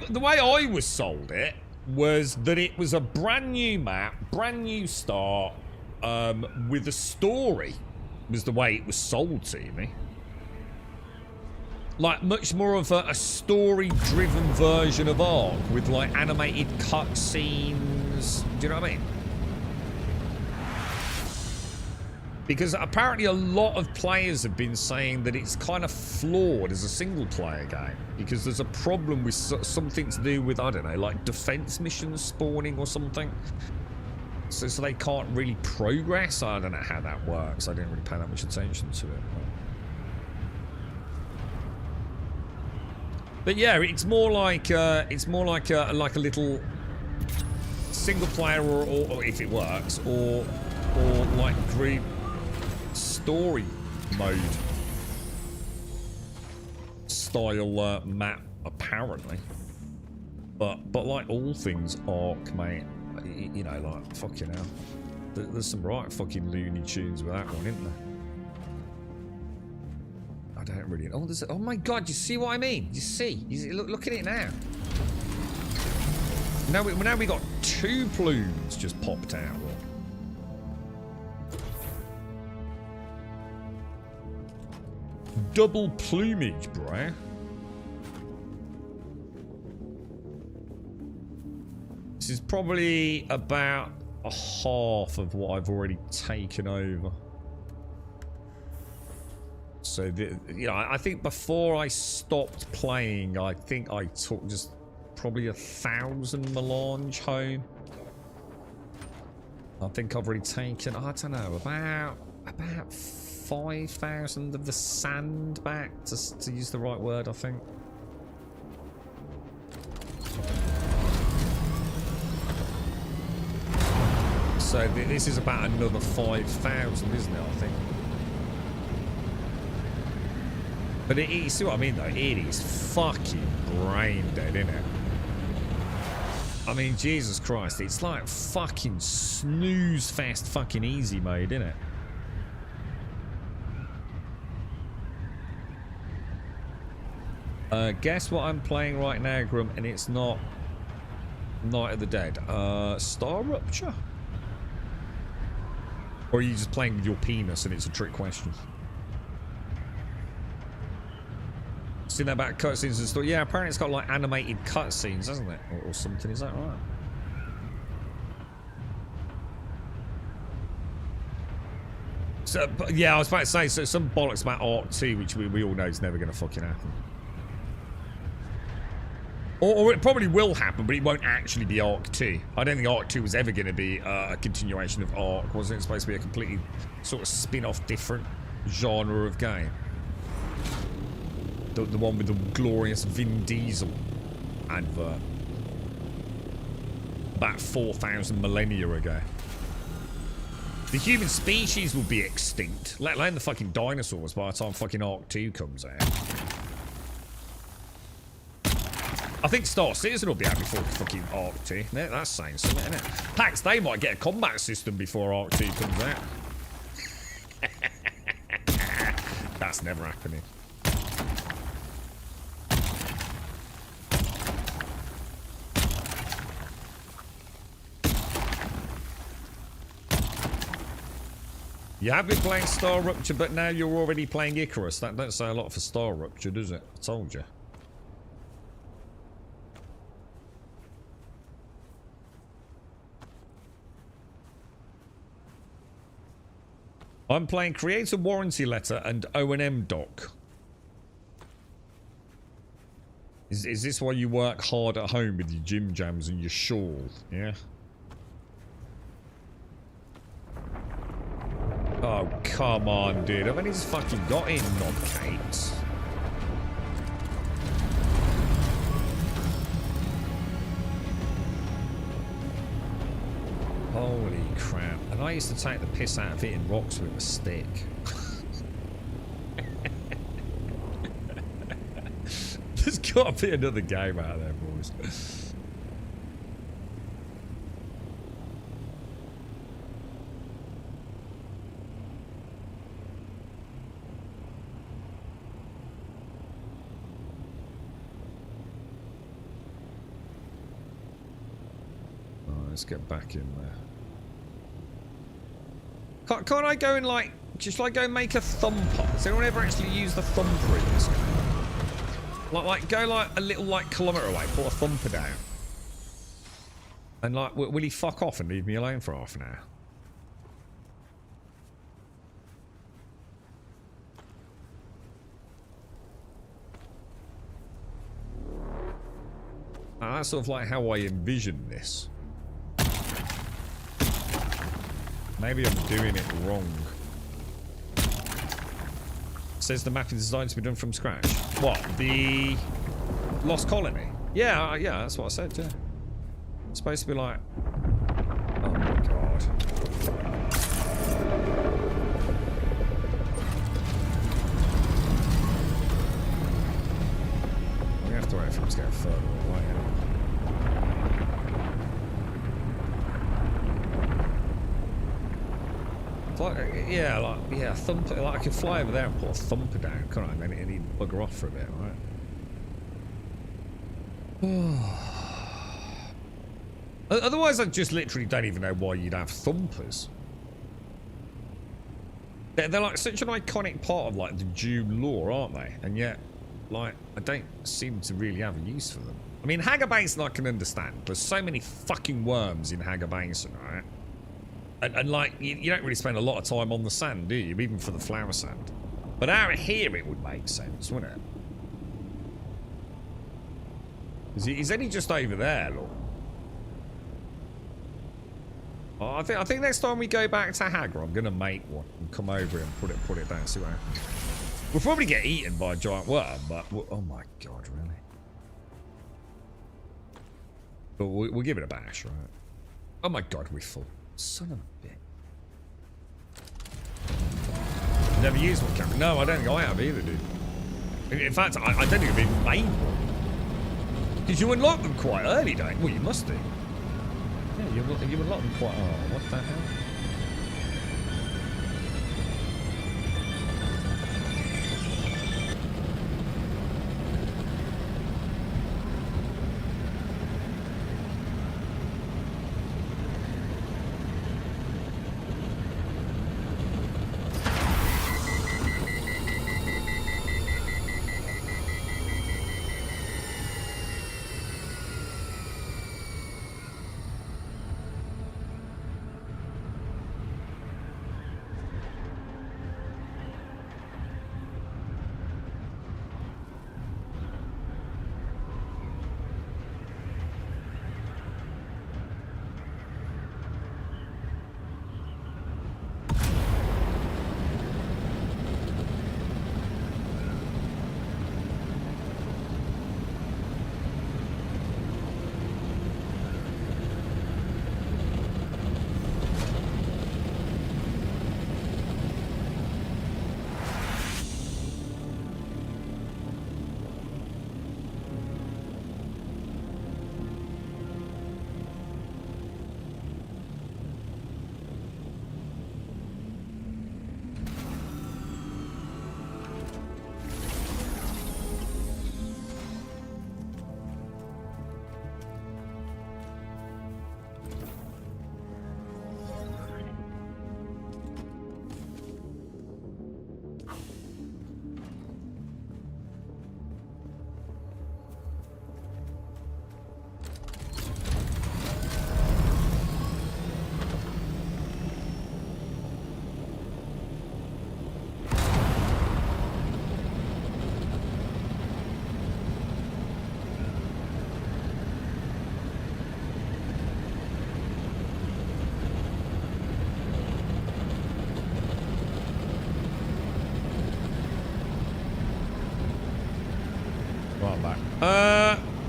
the way I was sold it was that it was a brand new map, brand new start, with a story, was the way it was sold to me. Like, much more of a story-driven version of Ark, with, like, animated cutscenes. Do you know what I mean? Because apparently a lot of players have been saying that it's kind of flawed as a single-player game. Because there's a problem with something to do with, I don't know, like defense missions spawning or something. So they can't really progress. I don't know how that works. I didn't really pay that much attention to it. But yeah, it's more like a little single player, or if it works, or like group story mode style map apparently. But like all things Ark, mate, you know, like fucking hell, there's some right fucking Looney Tunes with that one, isn't there? I don't really. Oh, there's. Oh my god! You see what I mean? You see? Look at it now. Now we got two plumes just popped out. Double plumage, bruh. This is probably about a half of what I've already taken over. So, you know, I think before I stopped playing, I think I took just probably 1,000 melange home. I think I've already taken, I don't know, about 5,000 of the sand back, to use the right word, I think. So this is about another 5,000, isn't it, I think? But you see what I mean, though? It is fucking brain dead, isn't it? I mean, Jesus Christ, it's like fucking snooze fast fucking easy mode, isn't it? Guess what I'm playing right now, Grum, and it's not Night of the Dead. Star Rupture? Or are you just playing with your penis and it's a trick question? interesting about cutscenes and stuff. Yeah, apparently it's got like animated cutscenes, hasn't it? Or something, is that right? So, yeah, I was about to say, so some bollocks about Arc 2, which we all know is never going to fucking happen. Or it probably will happen, but it won't actually be Arc 2. I don't think Arc 2 was ever going to be a continuation of Arc, wasn't it? Supposed to be a completely sort of spin-off, different genre of game. The one with the glorious Vin Diesel advert. About 4,000 millennia ago. The human species will be extinct, let alone the fucking dinosaurs by the time fucking Arc 2 comes out. I think Star Citizen will be out before fucking Arc 2. That's saying something, isn't it? PAX, they might get a combat system before Arc 2 comes out. That's never happening. You have been playing Star Rupture, but now you're already playing Icarus. That don't say a lot for Star Rupture, does it? I told you. I'm playing Creator Warranty Letter and O&M Doc. Is this why you work hard at home with your gym jams and your shawl? Yeah? Oh, come on, dude. How many's fucking got in, knobcakes? Holy crap. And I used to take the piss out of hitting rocks with a stick. There's got to be another game out there, boys. Let's get back in there. Can't I go and like, just like go and make a thumper? Has anyone ever actually used the thumper in this game? Like go like a little like kilometre away, put a thumper down. And like, will he fuck off and leave me alone for half an hour? That's sort of like how I envision this. Maybe I'm doing it wrong. Says the map is designed to be done from scratch. What? The Lost Colony? Yeah, yeah, that's what I said, yeah. It's supposed to be like... Oh my god. We have to wait for him to get further away. Like, yeah, thumper. Like I can fly over there and put a thumper down, can't I? And then he'd bugger off for a bit, right? Otherwise, I just literally don't even know why you'd have thumpers. They're like such an iconic part of like the Dune lore, aren't they? And yet, like, I don't seem to really have a use for them. I mean, Hagar Basin I can understand. There's so many fucking worms in Hagar Basin, right? And like, you don't really spend a lot of time on the sand, do you? Even for the flower sand. But out here it would make sense, wouldn't it? He's only just over there, look. Oh, I think next time we go back to Hagar, I'm gonna make one and come over and put it down, see what happens. We'll probably get eaten by a giant worm, but oh my god, really? But we'll give it a bash, right? Oh my god, we're full. Son of a bitch. Never used one camera. No, I don't think I have either, dude. In fact, I don't think I've even made one. Did you unlock them quite early, don't you? Well, you must do. Yeah, you unlock them quite... Oh, what the hell?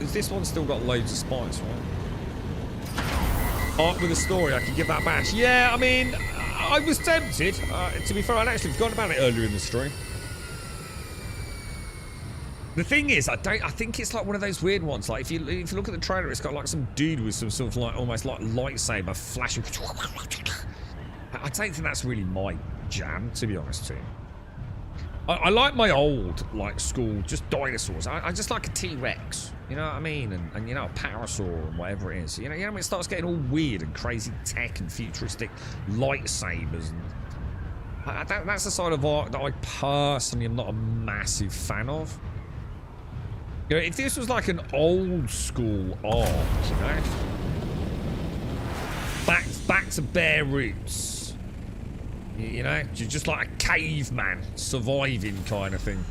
because this one's still got loads of spikes, right? Art with a story, I could give that a bash. Yeah, I mean, I was tempted. To be fair, I'd actually forgotten about it earlier in the stream. The thing is, I think it's like one of those weird ones. Like if you look at the trailer, it's got like some dude with some sort of like almost like lightsaber flashing. I don't think that's really my jam, to be honest with you. I like my old like school just dinosaurs. I just like a T-Rex, you know what I mean, and you know a parasaur and whatever it is. You know when it starts getting all weird and crazy tech and futuristic lightsabers. And that's the side of art that I personally am not a massive fan of. You know, if this was like an old school art, you know, back to bare roots. You know, just like a caveman surviving kind of thing.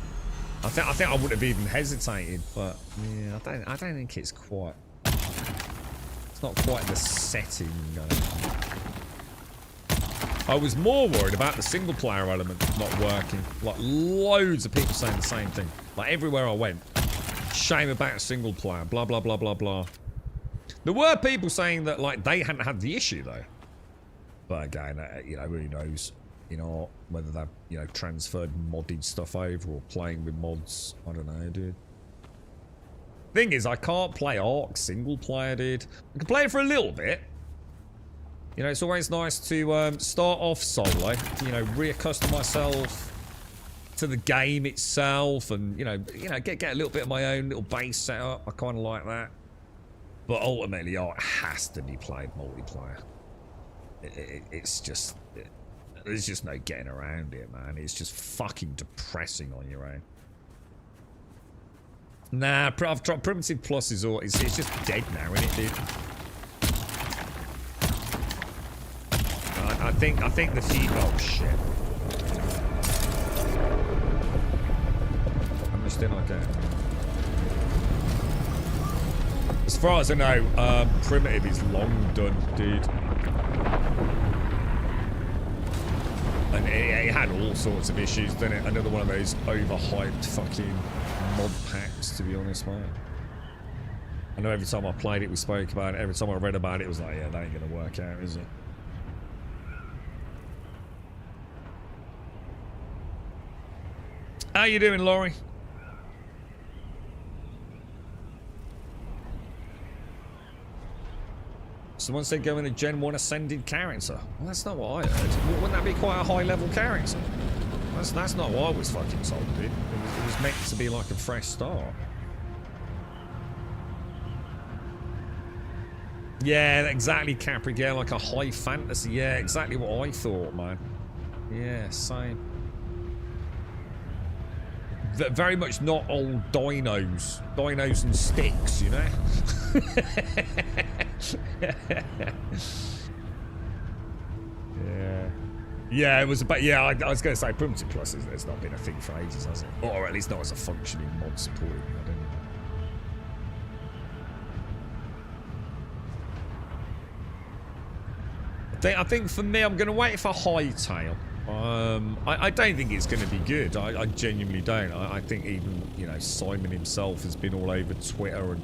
I think I would have even hesitated, but yeah, I don't think it's quite. It's not quite the setting. I was more worried about the single player element not working. Like loads of people saying the same thing. Like everywhere I went, shame about single player. Blah blah blah blah blah. There were people saying that like they hadn't had the issue though. But again, you know, who knows? You know, whether they've, you know, transferred modded stuff over or playing with mods. I don't know, dude. Thing is, I can't play Ark single player, dude. I can play it for a little bit. You know, it's always nice to start off solo. You know, reaccustom myself to the game itself, and you know, get a little bit of my own little base setup. I kind of like that. But ultimately, Ark has to be played multiplayer. It's just. There's just no getting around it, man. It's just fucking depressing on your own. Nah, I've tried Primitive Plus is all. It's just dead now, isn't it, dude? I think the feed. Oh shit! How much did I get? As far as I know, Primitive is long done, dude. And it had all sorts of issues, didn't it? Another one of those overhyped fucking mod packs, to be honest, mate. I know every time I played it, we spoke about it. Every time I read about it, it was like, yeah, that ain't gonna work out, is it? How you doing, Laurie? Someone said going to Gen 1 Ascended character. Well, that's not what I heard. Wouldn't that be quite a high-level character? That's not what I was fucking told, dude. It was meant to be like a fresh start. Yeah, exactly, Capri. Yeah, like a high fantasy. Yeah, exactly what I thought, man. Yeah, same. Very much not old dinos. Dinos and sticks, you know? Yeah, it was about. Yeah, I was going to say Primitive Plus has not been a thing for ages, has it? Or at least not as a functioning mod supporting mod anyway. I think for me, I'm going to wait for Hightail. I don't think it's going to be good. I genuinely don't. I think even, you know, Simon himself has been all over Twitter and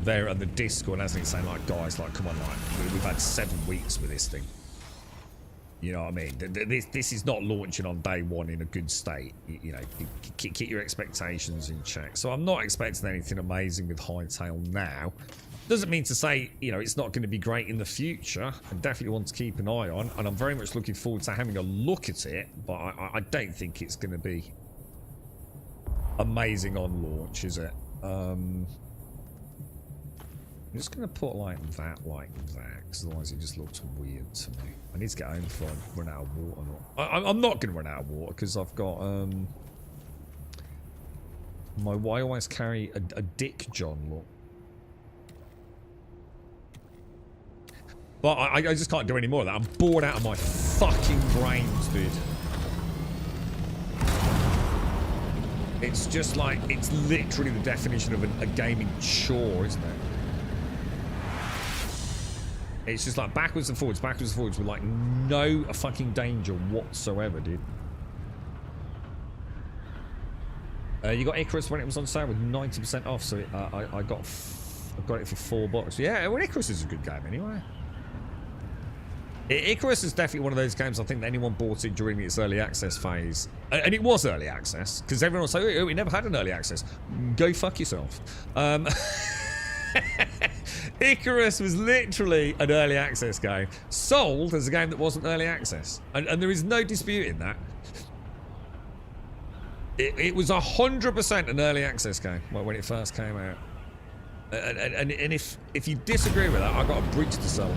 there on the Discord, hasn't he, saying like, guys, like, come on, like, we've had 7 weeks with this thing. You know what I mean? This is not launching on day one in a good state. You know, keep your expectations in check. So I'm not expecting anything amazing with Hightail now. Doesn't mean to say, you know, it's not going to be great in the future. I definitely want to keep an eye on, and I'm very much looking forward to having a look at it, but I don't think it's going to be amazing on launch, is it? I'm just going to put like that, because otherwise it just looks weird to me. I need to get home before I run out of water. I'm not going to run out of water, because I've got, I always carry a Dick John, look. But I just can't do any more of that. I'm bored out of my fucking brains, dude. It's just like, it's literally the definition of a gaming chore, isn't it? It's just like backwards and forwards with like no fucking danger whatsoever, dude. You got Icarus when it was on sale with 90% off, so I got I've got it for $4. Yeah, well, Icarus is a good game anyway. Icarus is definitely one of those games I think that anyone bought it during its early access phase. And it was early access, because everyone will say, oh, we never had an early access. Go fuck yourself. Icarus was literally an early access game. Sold as a game that wasn't early access. And there is no disputing that. It was 100% an early access game when it first came out. And if you disagree with that, I've got a bridge to sell.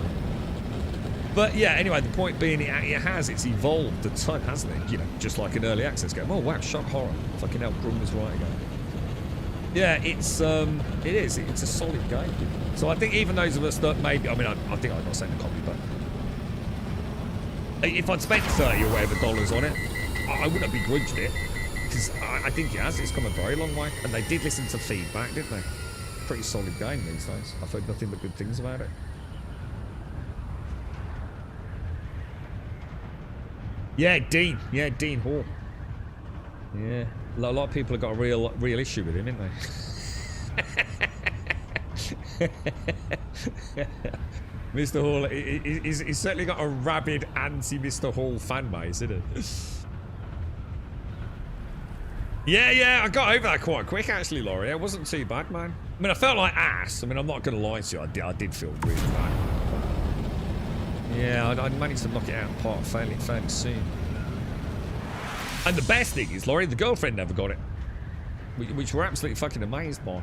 But yeah, anyway, the point being, it's evolved a ton, hasn't it? You know, just like an early access game. Oh wow, shock horror. Fucking hell, Grum was right again. Yeah, it is. It's a solid game. So I think even those of us that maybe, I mean, I think I got sent a copy, but if I'd spent 30 or whatever dollars on it, I wouldn't have begrudged it, because I think it has. It's come a very long way, and they did listen to feedback, didn't they? Pretty solid game these days. I've heard nothing but good things about it. Yeah, Dean. Yeah, Dean Hall. Yeah, a lot of people have got a real issue with him, haven't they? Mr. Hall, he's certainly got a rabid anti-Mr. Hall fan base, isn't he? Yeah, I got over that quite quick, actually, Laurie. It wasn't too bad, man. I mean, I felt like ass. I mean, I'm not going to lie to you. I did feel really bad. Yeah, I managed to knock it out of the park fairly soon. And the best thing is, Laurie, the girlfriend never got it. Which we're absolutely fucking amazed by.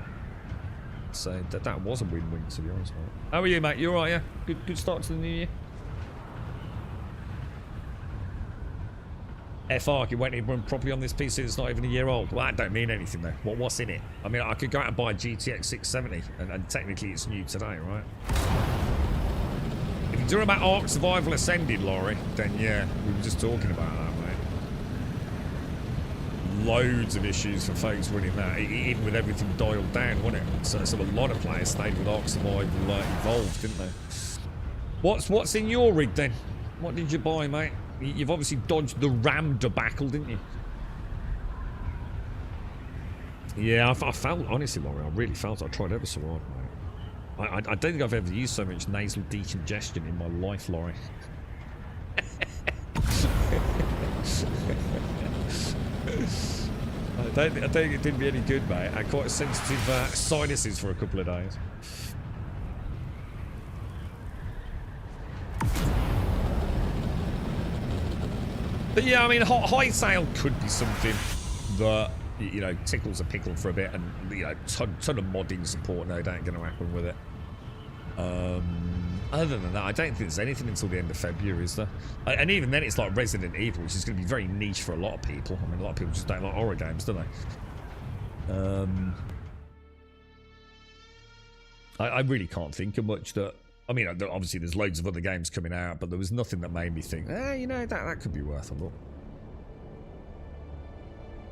So that was a win-win, to be honest, mate. How are you, mate? You alright, yeah? Good start to the new year? F-Arc, it won't even run properly on this PC that's not even a year old. Well, that don't mean anything, though. What's in it? I mean, I could go out and buy a GTX 670, and technically it's new today, right? If you're talking about Ark Survival Ascended, Laurie, then yeah, we were just talking about that, mate. Loads of issues for folks running that, even with everything dialed down, wasn't it? So a lot of players stayed with Ark Survival Evolved, didn't they? What's in your rig, then? What did you buy, mate? You've obviously dodged the RAM debacle, didn't you? Yeah, I felt, honestly, Laurie, I really felt I tried ever so hard, mate. I don't think I've ever used so much nasal decongestion in my life, Laurie. I don't think it did me any good, mate. I had quite sensitive sinuses for a couple of days. But yeah, I mean, high sail could be something that, you know, tickles a pickle for a bit, and, you know, ton of modding support no doubt going to happen with it. Other than that, I don't think there's anything until the end of February, is there? And even then, it's like Resident Evil, which is going to be very niche for a lot of people. I mean, a lot of people just don't like horror games, do they? I really can't think of much that... I mean, obviously there's loads of other games coming out, but there was nothing that made me think, you know, that could be worth a look.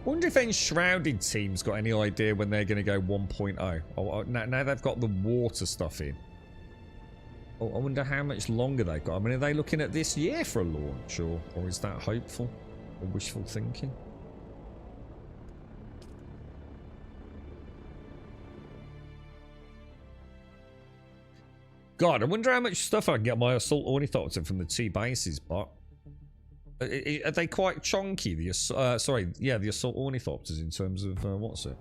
Wonder if Enshrouded team's got any idea when they're going to go 1.0. Oh, now they've got the water stuff in. Oh, I wonder how much longer they've got. I mean, are they looking at this year for a launch, or is that hopeful or wishful thinking? God, I wonder how much stuff I can get my Assault Ornithopter from the two bases, but are they quite chunky? The the Assault Ornithopters in terms of what's it?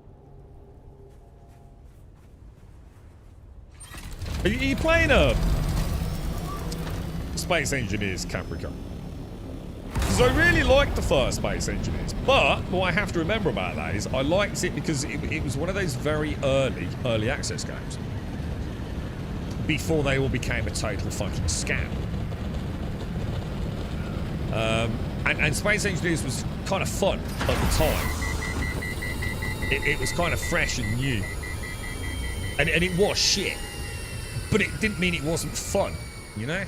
Are you playing Space Engineers, Caprica? Because I really liked the first Space Engineers, but what I have to remember about that is I liked it because it was one of those very early access games. Before they all became a total fucking scam. And Space Engineers was kind of fun at the time. It was kind of fresh and new. And it was shit. But it didn't mean it wasn't fun, you know?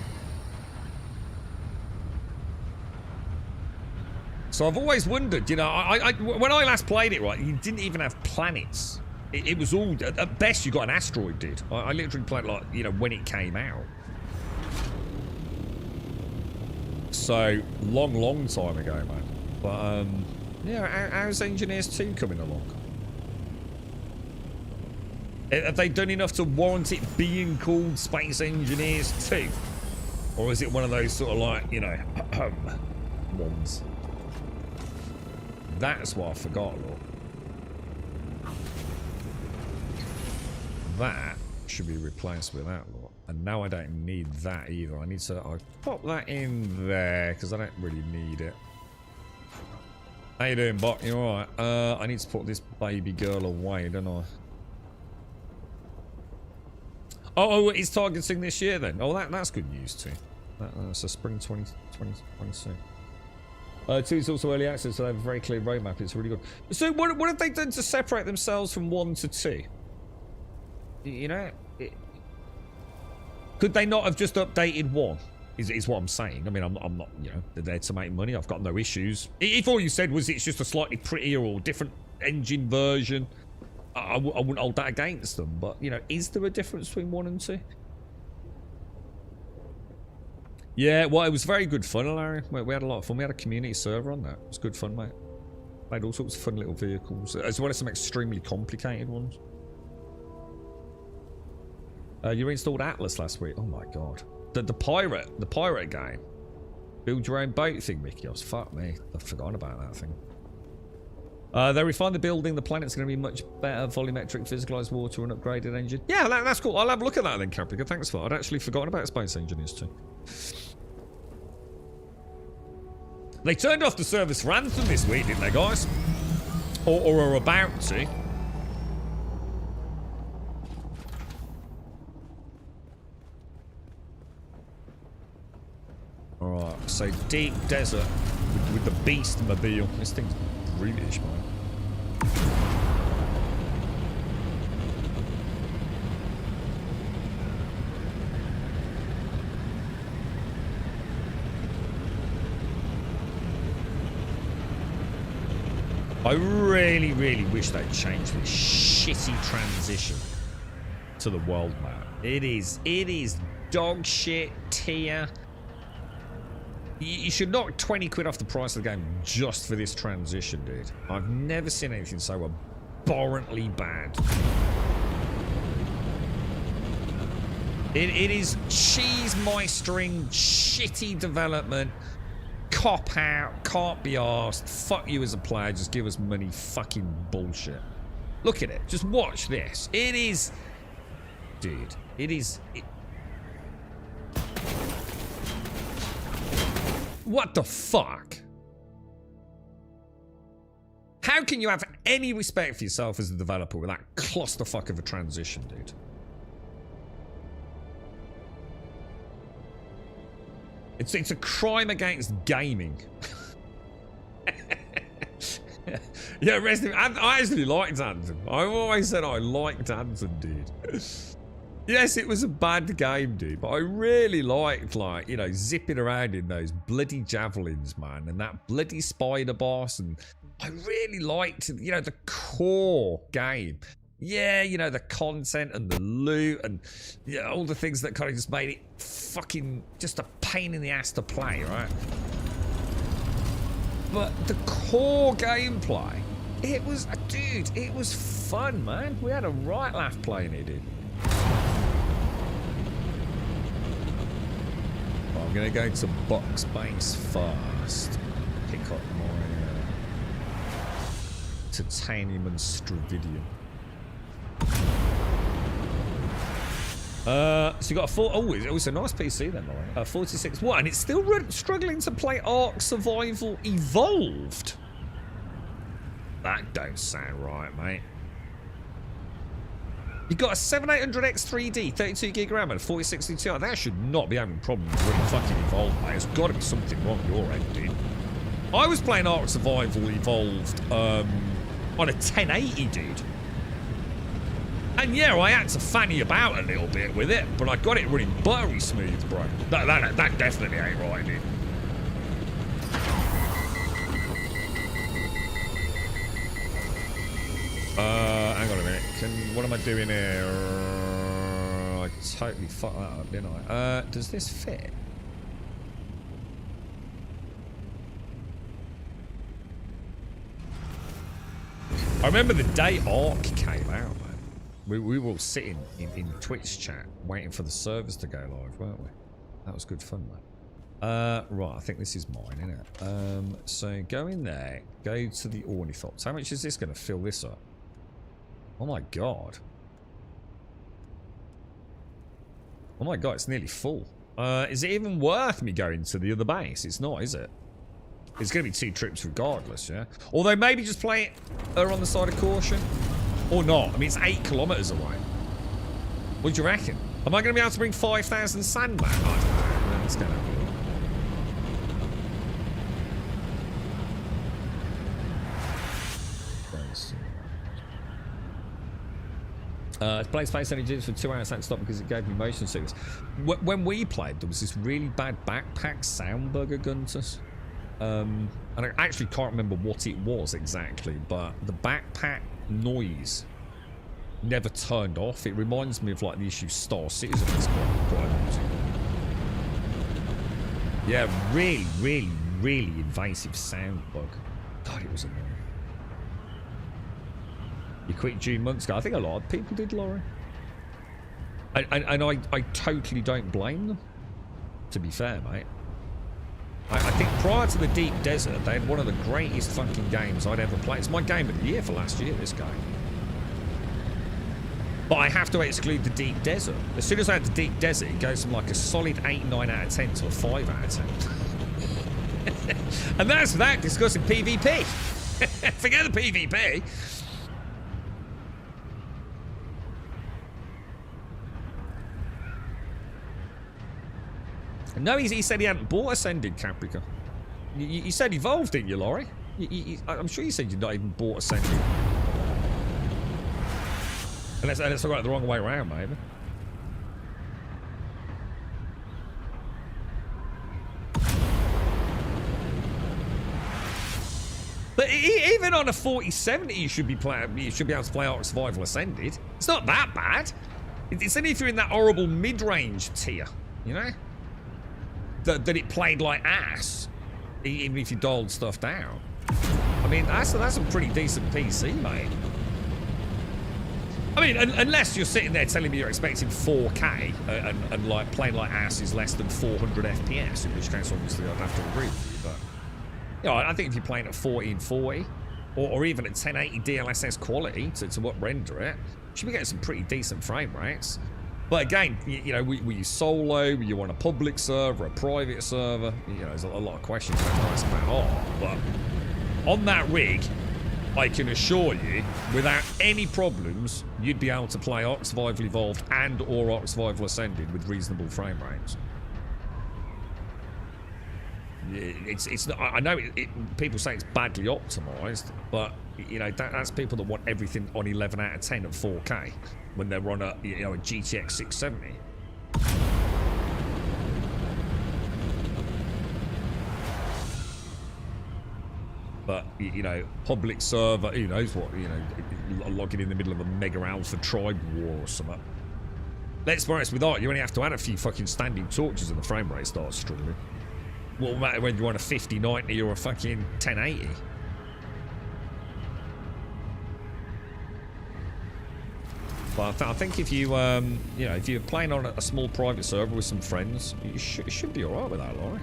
So I've always wondered, you know, when I last played it, right, you didn't even have planets. It was all, at best you got an asteroid, dude. I literally played, like, you know, when it came out. So, long time ago, man. But, yeah, how's Engineers 2 coming along? Have they done enough to warrant it being called Space Engineers 2? Or is it one of those sort of like, you know, ones? That's what I forgot, look. That should be replaced with that, look. And now I don't need that either. I need to pop that in there because I don't really need it. How you doing, bot? You alright? I need to put this baby girl away, don't I? Oh, it's targeting this year then. Oh, that's good news too. That's a spring 2022. 2 is also early access, so they have a very clear roadmap. It's really good. So what have they done to separate themselves from 1 to 2? You know, could they not have just updated 1? Is what I'm saying. I mean, I'm not, you know, they're there to make money. I've got no issues. If all you said was it's just a slightly prettier or different engine version, I wouldn't hold that against them. But, you know, is there a difference between 1 and 2? Yeah, well, it was very good fun, Larry. We had a lot of fun. We had a community server on that. It was good fun, mate. Made all sorts of fun little vehicles, as well as some extremely complicated ones. You reinstalled Atlas last week. Oh my god. The pirate game. Build your own boat thing, Mickey. Fuck me. I've forgotten about that thing. They refined the building. The planet's going to be much better. Volumetric, physicalized water, and upgraded engine. Yeah, that's cool. I'll have a look at that then, Caprica. Thanks for that. I'd actually forgotten about Space Engineers too. They turned off the service for Anthem this week, didn't they, guys? Or are about to. Alright, so deep desert with the beast mobile. This thing's brutish, man. I really, really wish they'd change this shitty transition to the world map. It is dog shit tier. You should knock 20 quid off the price of the game just for this transition, dude. I've never seen anything so abhorrently bad. It is cheese meistering, shitty development, cop out, can't be arsed, fuck you as a player, just give us money, fucking bullshit. Look at it, just watch this. It is, dude, it is. What the fuck? How can you have any respect for yourself as a developer with that clusterfuck of a transition, dude? It's a crime against gaming. Yeah, I actually liked Anthem. I've always said I liked Anthem, dude. Yes, it was a bad game, dude, but I really liked, like, you know, zipping around in those bloody javelins, man, and that bloody spider boss, and I really liked, you know, the core game. Yeah, you know, the content and the loot and, you know, all the things that kind of just made it fucking just a pain in the ass to play, right? But the core gameplay, it was, dude, it was fun, man. We had a right laugh playing it, dude. I'm gonna go to box base first. Pick up my titanium and stravidium. So you got a full. Oh, it was a nice PC then, though. 46 watt, and it's still struggling to play Ark Survival Evolved. That don't sound right, mate. You got a 7800X 3D, 32 gig RAM, and 4060 Ti. That should not be having problems with fucking Evolved, mate. There's got to be something wrong with your end, dude. I was playing Ark Survival Evolved on a 1080, dude. And yeah, I had to fanny about a little bit with it, but I got it running buttery smooth, bro. That definitely ain't right, dude. Hang on a minute. What am I doing here? I totally fucked that up, didn't I? Does this fit? I remember the day Ark came out, man. We were all sitting in Twitch chat waiting for the servers to go live, weren't we? That was good fun, though. Right, I think this is mine, isn't it? So go in there, go to the ornithopter. How much is this going to fill this up? Oh my god. Oh my god, it's nearly full. Is it even worth me going to the other base? It's not, is it? It's going to be 2 trips regardless, yeah? Although maybe just play it on the side of caution. Or not. I mean, it's 8 kilometers away. What do you reckon? Am I going to be able to bring 5,000 sand back? I don't know. It's going to be... Played Space Energy for 2 hours, had to stop because it gave me motion sickness. When we played, there was this really bad backpack sound bug at Guntus. And I actually can't remember what it was exactly, but the backpack noise never turned off. It reminds me of like the issue Star Citizen. It's quite amusing. Yeah, really invasive sound bug. God, it was annoying. You quit June months ago. I think a lot of people did, Laurie. And I totally don't blame them, to be fair, mate. I think prior to the Deep Desert, they had one of the greatest fucking games I'd ever played. It's my game of the year for last year, this game. But I have to exclude the Deep Desert. As soon as I had the Deep Desert, it goes from like a solid 8, 9 out of 10 to a 5 out of 10. And that's without discussing PvP. Forget the PvP. No, he said he hadn't bought Ascended, Caprica. You said Evolved, didn't you, Laurie? I'm sure you said you'd not even bought Ascended. Unless I got it the wrong way around, maybe. But even on a 4070, you should be able to play Ark Survival Ascended. It's not that bad. It's only if you're in that horrible mid-range tier, you know? That it played like ass, even if you dialed stuff down. I mean, that's a pretty decent PC, mate. I mean, unless you're sitting there telling me you're expecting 4K and like playing like ass is less than 400 FPS, in which case obviously I'd have to agree with you. But you know, I think if you're playing at 1440 or even at 1080 DLSS quality to up render it, you should be getting some pretty decent frame rates. But again, you know, were you solo? Were you on a public server, a private server? You know, there's a lot of questions to ask about Ark. But on that rig, I can assure you, without any problems, you'd be able to play Ark Survival Evolved and or Ark Survival Ascended with reasonable frame rates. It's not, I know people say it's badly optimized, but you know that's people that want everything on 11 out of 10 at 4K when they're on a a GTX 670. But you know, public server, who knows what, logging in the middle of a mega alpha tribe war or something. Let's be honest with Ark, you only have to add a few fucking standing torches and the frame rate starts struggling. What will matter when you're on a 5090 or a fucking 1080? But I think if you, if you're playing on a small private server with some friends, it should be alright with that, Laurie.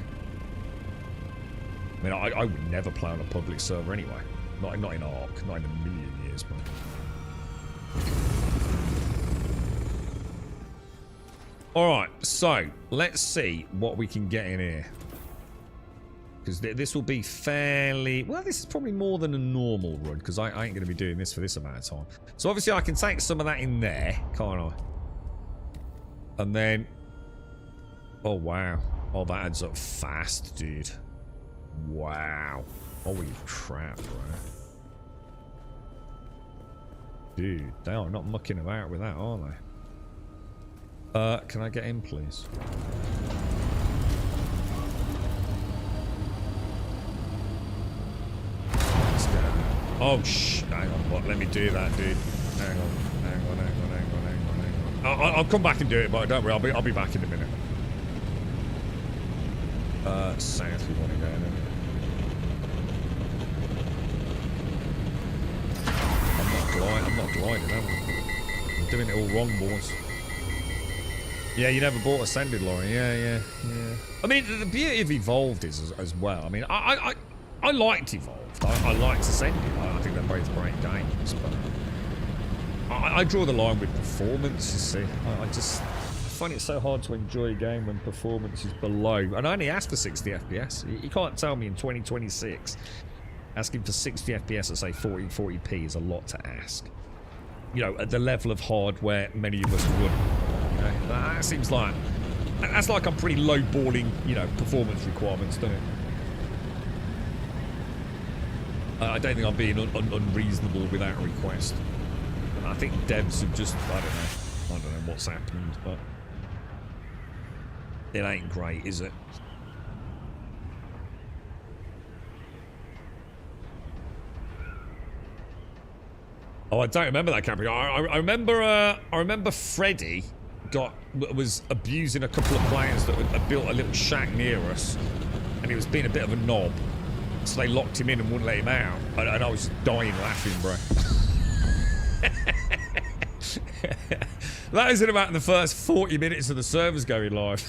I mean, I would never play on a public server anyway. Not in Ark, not in a million years, but... Alright, so, let's see what we can get in here. Because this will be fairly... Well, this is probably more than a normal run, because I ain't going to be doing this for this amount of time. So obviously I can take some of that in there, can't I? And then... Oh, wow. Oh, that adds up fast, dude. Wow. Holy crap, bro. Dude, they are not mucking about with that, are they? Can I get in, please? Oh, hang on, what? Let me do that, dude. Hang on. I'll come back and do it, but don't worry, I'll be back in a minute. South we want to go then. I'm not gliding, am I? I'm doing it all wrong, boys. Yeah, you never bought Ascended, Laurie. Yeah. I mean, the beauty of Evolved is as well. I mean, I liked Evolved. I liked Ascended. I think they're both great games, but I draw the line with performance, you see. I just find it so hard to enjoy a game when performance is below. And I only asked for 60 FPS. You can't tell me in 2026 asking for 60 FPS at, say, 40p is a lot to ask. You know, at the level of hardware many of us would. You know, that seems like... That's like I'm pretty low-balling, you know, performance requirements, doesn't it? I don't think I'm being unreasonable with that request. I think devs have just... I don't know what's happened, but... It ain't great, is it? Oh, I don't remember that camping. I remember Freddy was abusing a couple of players that had built a little shack near us, and he was being a bit of a knob. So they locked him in and wouldn't let him out, and I was just dying laughing, bro. That was in about the first 40 minutes of the servers going live.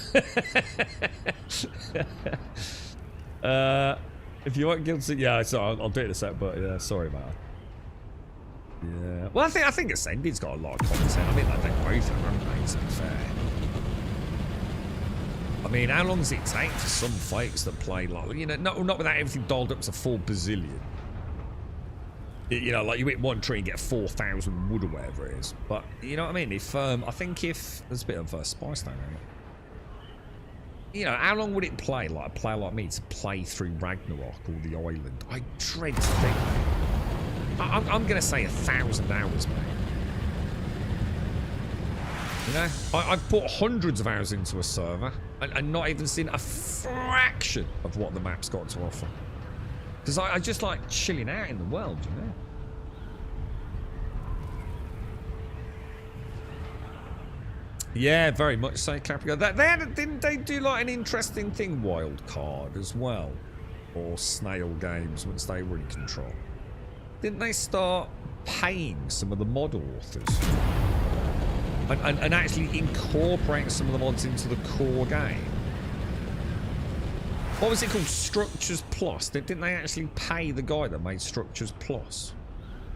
If you want guilty, yeah, so I'll do it in a sec, but yeah, sorry about that. Yeah. Well, I think Ascended's got a lot of content. I mean, like, they both have, haven't they, to be fair. I mean, how long does it take for some folks that play, like, you know, not without everything dialed up to 4 bazillion. You know, like, you hit one tree and get 4,000 wood or whatever it is. But, you know what I mean? If, I think if... There's a bit of spice down there. You know, how long would it play, like, a player like me, to play through Ragnarok or the island? I dread to think. I'm going to say 1,000 hours, mate. You know, I've put hundreds of hours into a server and not even seen a fraction of what the map's got to offer. Because I just like chilling out in the world, you know? Yeah, very much so, Capricorn. Didn't they do like an interesting thing, Wildcard, as well? Or Snail Games, once they were in control? Didn't they start paying some of the mod authors? And actually incorporating some of the mods into the core game? What was it called? Structures Plus? Didn't they actually pay the guy that made Structures Plus?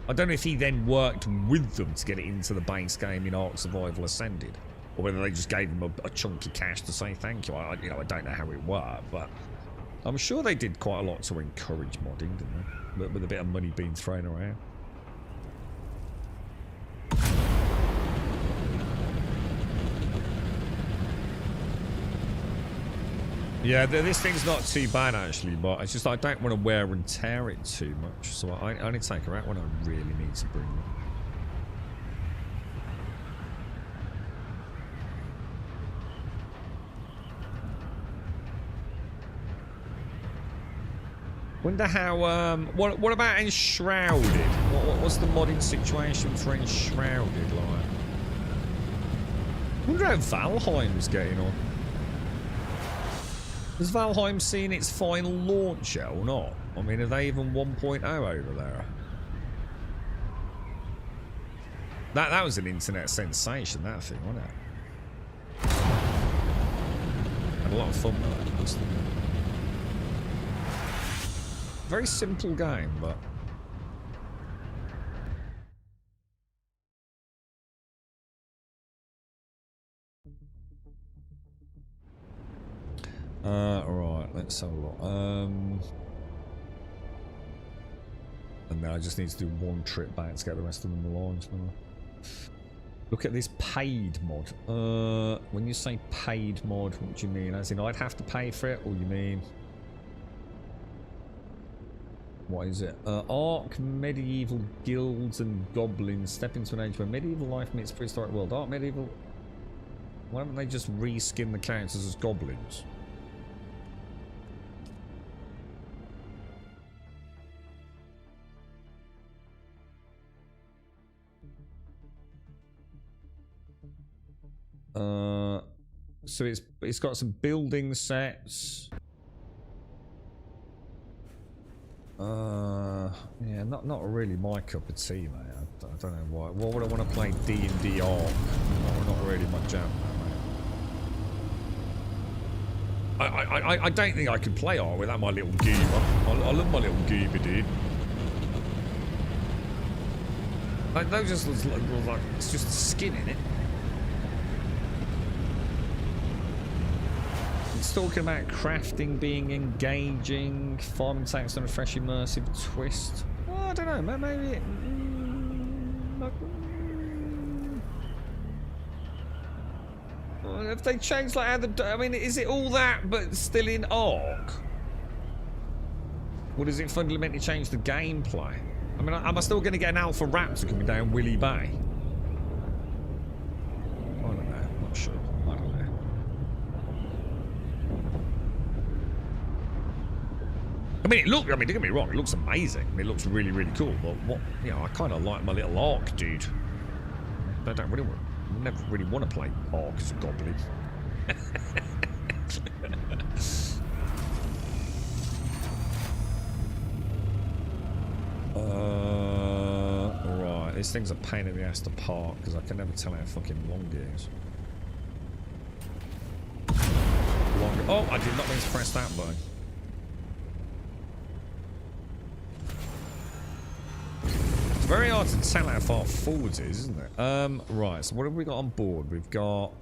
I don't know if he then worked with them to get it into the base game in Ark Survival Ascended. Or whether they just gave him a chunky cash to say thank you. I don't know how it worked, but I'm sure they did quite a lot to encourage modding, didn't they? With a bit of money being thrown around. Yeah, this thing's not too bad actually, but it's just I don't want to wear and tear it too much, so I only take her out when I really need to bring it. Wonder how, what about Enshrouded? What's the modding situation for Enshrouded like? Wonder how Valheim's getting on. Has Valheim seen its final launch yet or not? I mean, are they even 1.0 over there? That was an internet sensation, that thing, wasn't it? Had a lot of fun with that, wasn't it? Very simple game, but... Right, let's have a look. And now I just need to do one trip back to get the rest of them launched. Look at this paid mod. When you say paid mod, what do you mean? As in I'd have to pay for it, or you mean... What is it? Ark, medieval guilds and goblins step into an age where medieval life meets prehistoric world. Ark, medieval... Why haven't they just reskin the characters as goblins? So it's got some building sets. Yeah, not really my cup of tea, mate. I don't know why. Why would I want to play D&D Ark? Not really my jam, mate. I don't think I could play Ark without my little goober. I love my little goober, dude. Like, those just look like it's just the skin in it. It's talking about crafting being engaging, farming takes on a fresh immersive twist. Well, I don't know, maybe it... Well, if they changed like how the... I mean, is it all that but still in Ark? Or does it fundamentally change the gameplay? I mean, am I still going to get an Alpha Raptor coming down Willy Bay? I don't know, I'm not sure. I don't know. I mean, don't get me wrong, it looks amazing. It looks really, really cool. But what, you know, I kind of like my little Ark, dude. I don't really never really want to play Ark as a goblin. Right. This thing's a pain in the ass to park because I can never tell how fucking long it is. Longer. Oh, I did not mean to press that button. It's very hard to tell how far forwards it is, isn't it? Right. So what have we got on board? We've got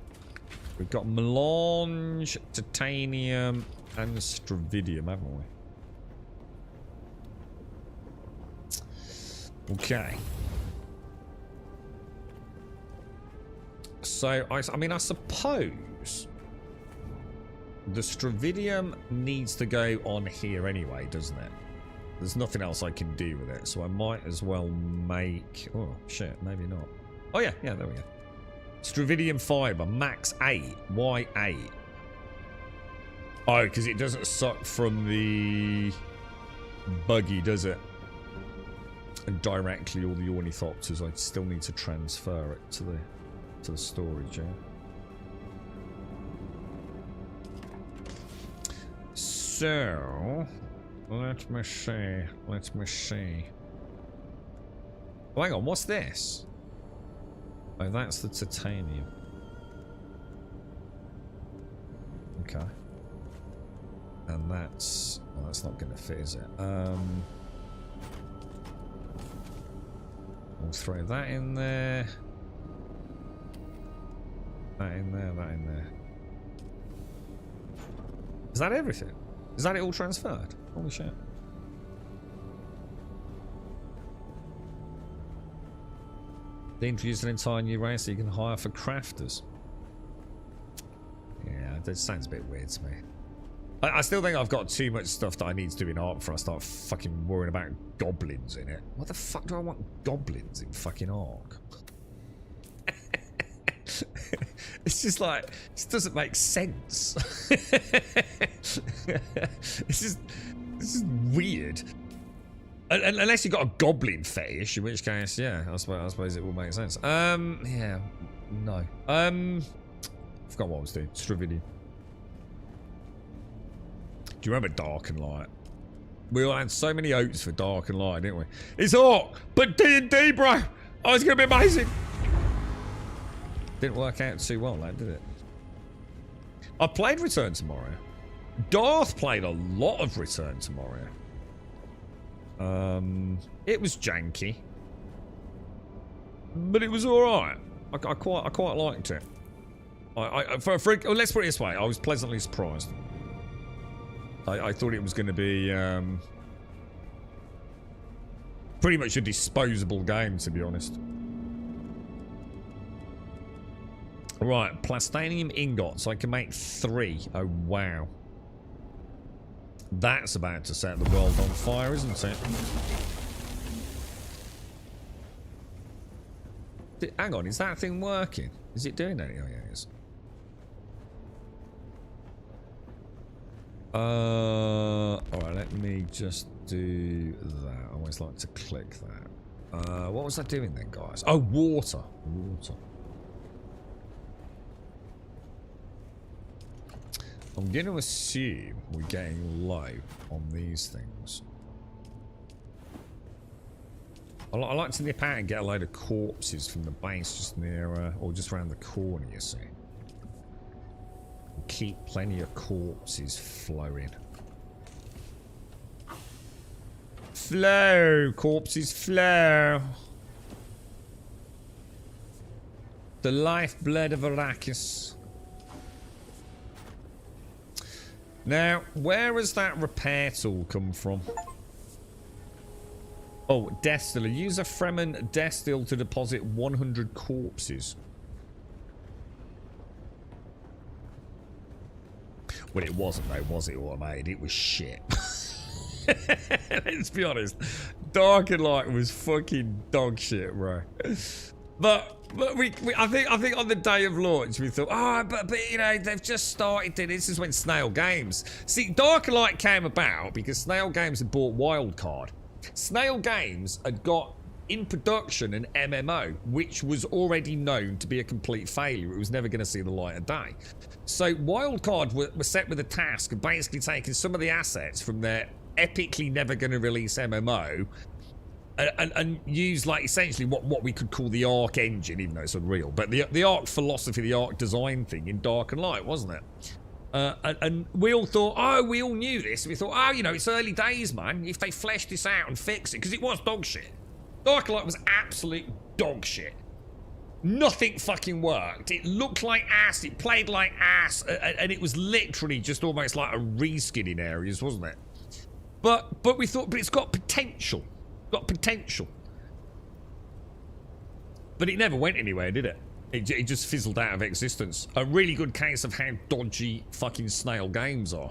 melange, titanium, and stravidium, haven't we? Okay. So, I mean, I suppose the stravidium needs to go on here anyway, doesn't it? There's nothing else I can do with it, so I might as well make... Oh, shit, maybe not. Oh, yeah, there we go. Stravidium fibre, max 8. Why 8? Oh, because it doesn't suck from the buggy, does it? And directly all the ornithopters, I still need to transfer it to the storage, yeah. So let me see. Oh, hang on, what's this? Oh, that's the titanium. Okay. And that's... Well, that's not going to fit, is it? We'll throw that in there. That in there, that in there. Is that everything? Is that it all transferred? Holy shit. They introduced an entire new race so you can hire for crafters. Yeah, that sounds a bit weird to me. I still think I've got too much stuff that I need to do in Ark before I start fucking worrying about goblins in it. What the fuck do I want goblins in fucking Ark? It's just like, this doesn't make sense. This is weird. Unless you've got a goblin fetish, in which case, yeah, I suppose it will make sense. Yeah, no. Forgot what I was doing. Stravidium. Do you remember Dark and Light? We all had so many hopes for Dark and Light, didn't we? It's Ark, but D&D, bro. Oh, it's gonna be amazing. Didn't work out too well, that did it? I played Return to Moria. Darth played a lot of Return to Moria. It was janky, but it was all right. I quite liked it. Let's put it this way: I was pleasantly surprised. I thought it was going to be pretty much a disposable game, to be honest. Right, plastanium ingots. I can make 3. Oh wow. That's about to set the world on fire, isn't it? Hang on, is that thing working? Is it doing anything? Oh, yeah, it is. Alright, let me just do that. I always like to click that. What was I doing then, guys? Oh, water. Water. I'm going to assume we're getting low on these things. I like to nip out and get a load of corpses from the base just near, or just around the corner, you see. Keep plenty of corpses flowing. Flow! Corpses flow! The lifeblood of Arrakis. Now, where has that repair tool come from? Oh, Death Stiller. Use a Fremen Death Still to deposit 100 corpses. Well, it wasn't though, was it, automated? It was shit. Let's be honest. Dark and Light was fucking dog shit, bro. But I think on the day of launch we thought, oh, but you know, they've just started doing this. Is when Snail Games. See, Dark and Light came about because Snail Games had bought Wildcard. Snail Games had got in production an MMO, which was already known to be a complete failure. It was never going to see the light of day. So Wildcard were set with a task of basically taking some of the assets from their epically never going to release MMO and use, like, essentially what we could call the Arc engine, even though it's unreal, but the Arc philosophy, the Arc design thing in Dark and Light, wasn't it? And we all thought, oh, we all knew this. We thought, oh, you know, it's early days, man. If they flesh this out and fix it, because it was dog shit. Dark and Light was absolute dog shit. Nothing fucking worked. It looked like ass. It played like ass. And it was literally just almost like a reskin in areas, wasn't it? But we thought, but it's got potential. Got potential. But it never went anywhere, did it? It just fizzled out of existence. A really good case of how dodgy fucking Snail Games are.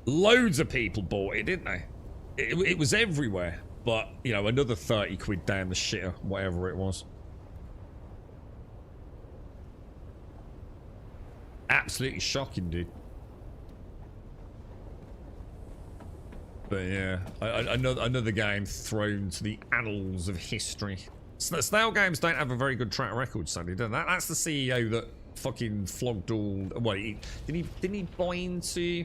Loads of people bought it, didn't they? It was everywhere. But, you know, another 30 quid down the shitter, whatever it was. Absolutely shocking, dude. But yeah, another game thrown to the annals of history. Snail Games don't have a very good track record, sadly, do they? That's the CEO that fucking flogged all. Well, didn't he buy into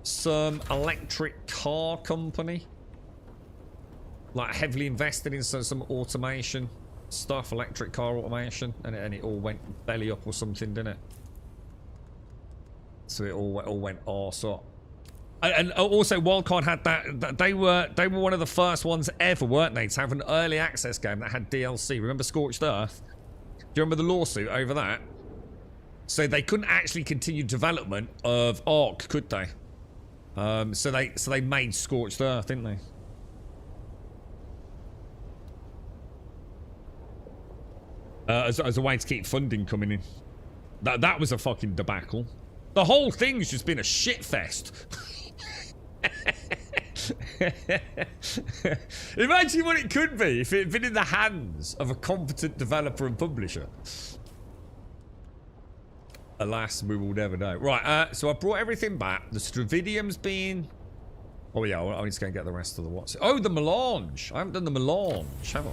some electric car company? Like heavily invested in some automation stuff, electric car automation, and it all went belly up or something, didn't it? So it all went arse up. And also, Wildcard had that they were one of the first ones ever, weren't they, to have an early access game that had DLC. Remember Scorched Earth? Do you remember the lawsuit over that? So they couldn't actually continue development of Ark, could they? So they made Scorched Earth, didn't they? As a way to keep funding coming in. That was a fucking debacle. The whole thing's just been a shit fest. Imagine what it could be if it had been in the hands of a competent developer and publisher. Alas, we will never know. Right, so I brought everything back. The Stravidium's been... Oh yeah, I need to go and get the rest of the what's... Oh, the melange. I haven't done the melange, have I?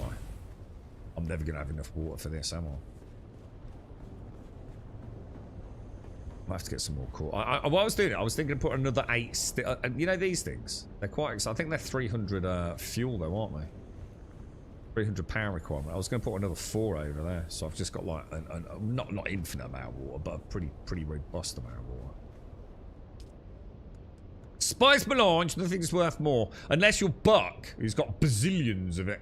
I'm never going to have enough water for this, am I? I have to get some more core. What I was doing, I was thinking of putting another 8... you know these things? They're quite... I think they're 300 fuel though, aren't they? 300 power requirement. I was going to put another 4 over there. So I've just got like... not infinite amount of water, but a pretty robust amount of water. Spice melange, nothing's worth more. Unless you're Buck, who's got bazillions of it.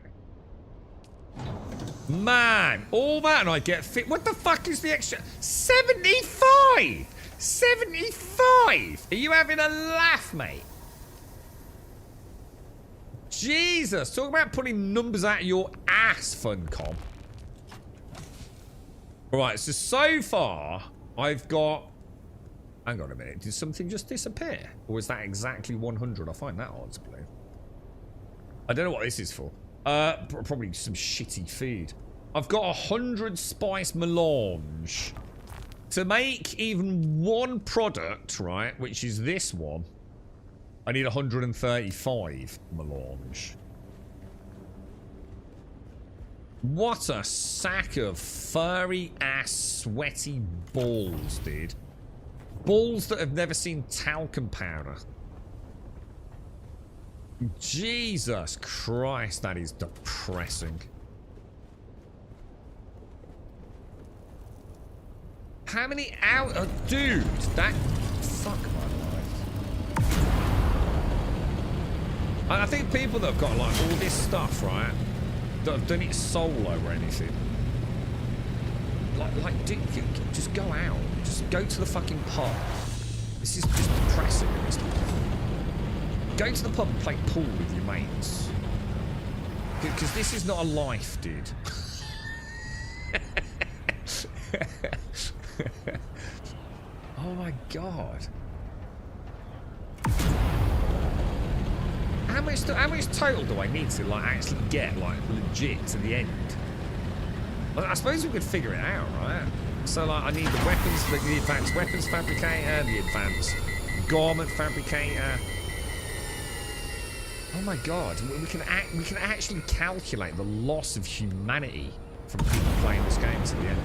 Man, all that and I get fit. What the fuck is the extra? 75! 75! Are you having a laugh, mate? Jesus, talk about putting numbers out of your ass, Funcom. Alright, so far, I've got... Hang on a minute, did something just disappear? Or is that exactly 100? I find that hard to believe. I don't know what this is for. Probably some shitty food. I've got 100 spice melange. To make even one product, right, which is this one, I need 135 melange. What a sack of furry ass sweaty balls, dude. Balls that have never seen talcum powder. Jesus Christ, that is depressing. How many hours? Oh, dude, that... Fuck my life. I think people that have got, like, all this stuff, right, that have done it solo or anything, like, dude, just go out. Just go to the fucking pub. This is just depressing. Go to the pub and play pool with your mates. Because this is not a life, dude. Oh my god. How much total do I need to like actually get like legit to the end? Well, I suppose we could figure it out, right? So like I need the weapons, the advanced weapons fabricator, the advanced garment fabricator. Oh my god, we can actually calculate the loss of humanity from people playing this game to the end.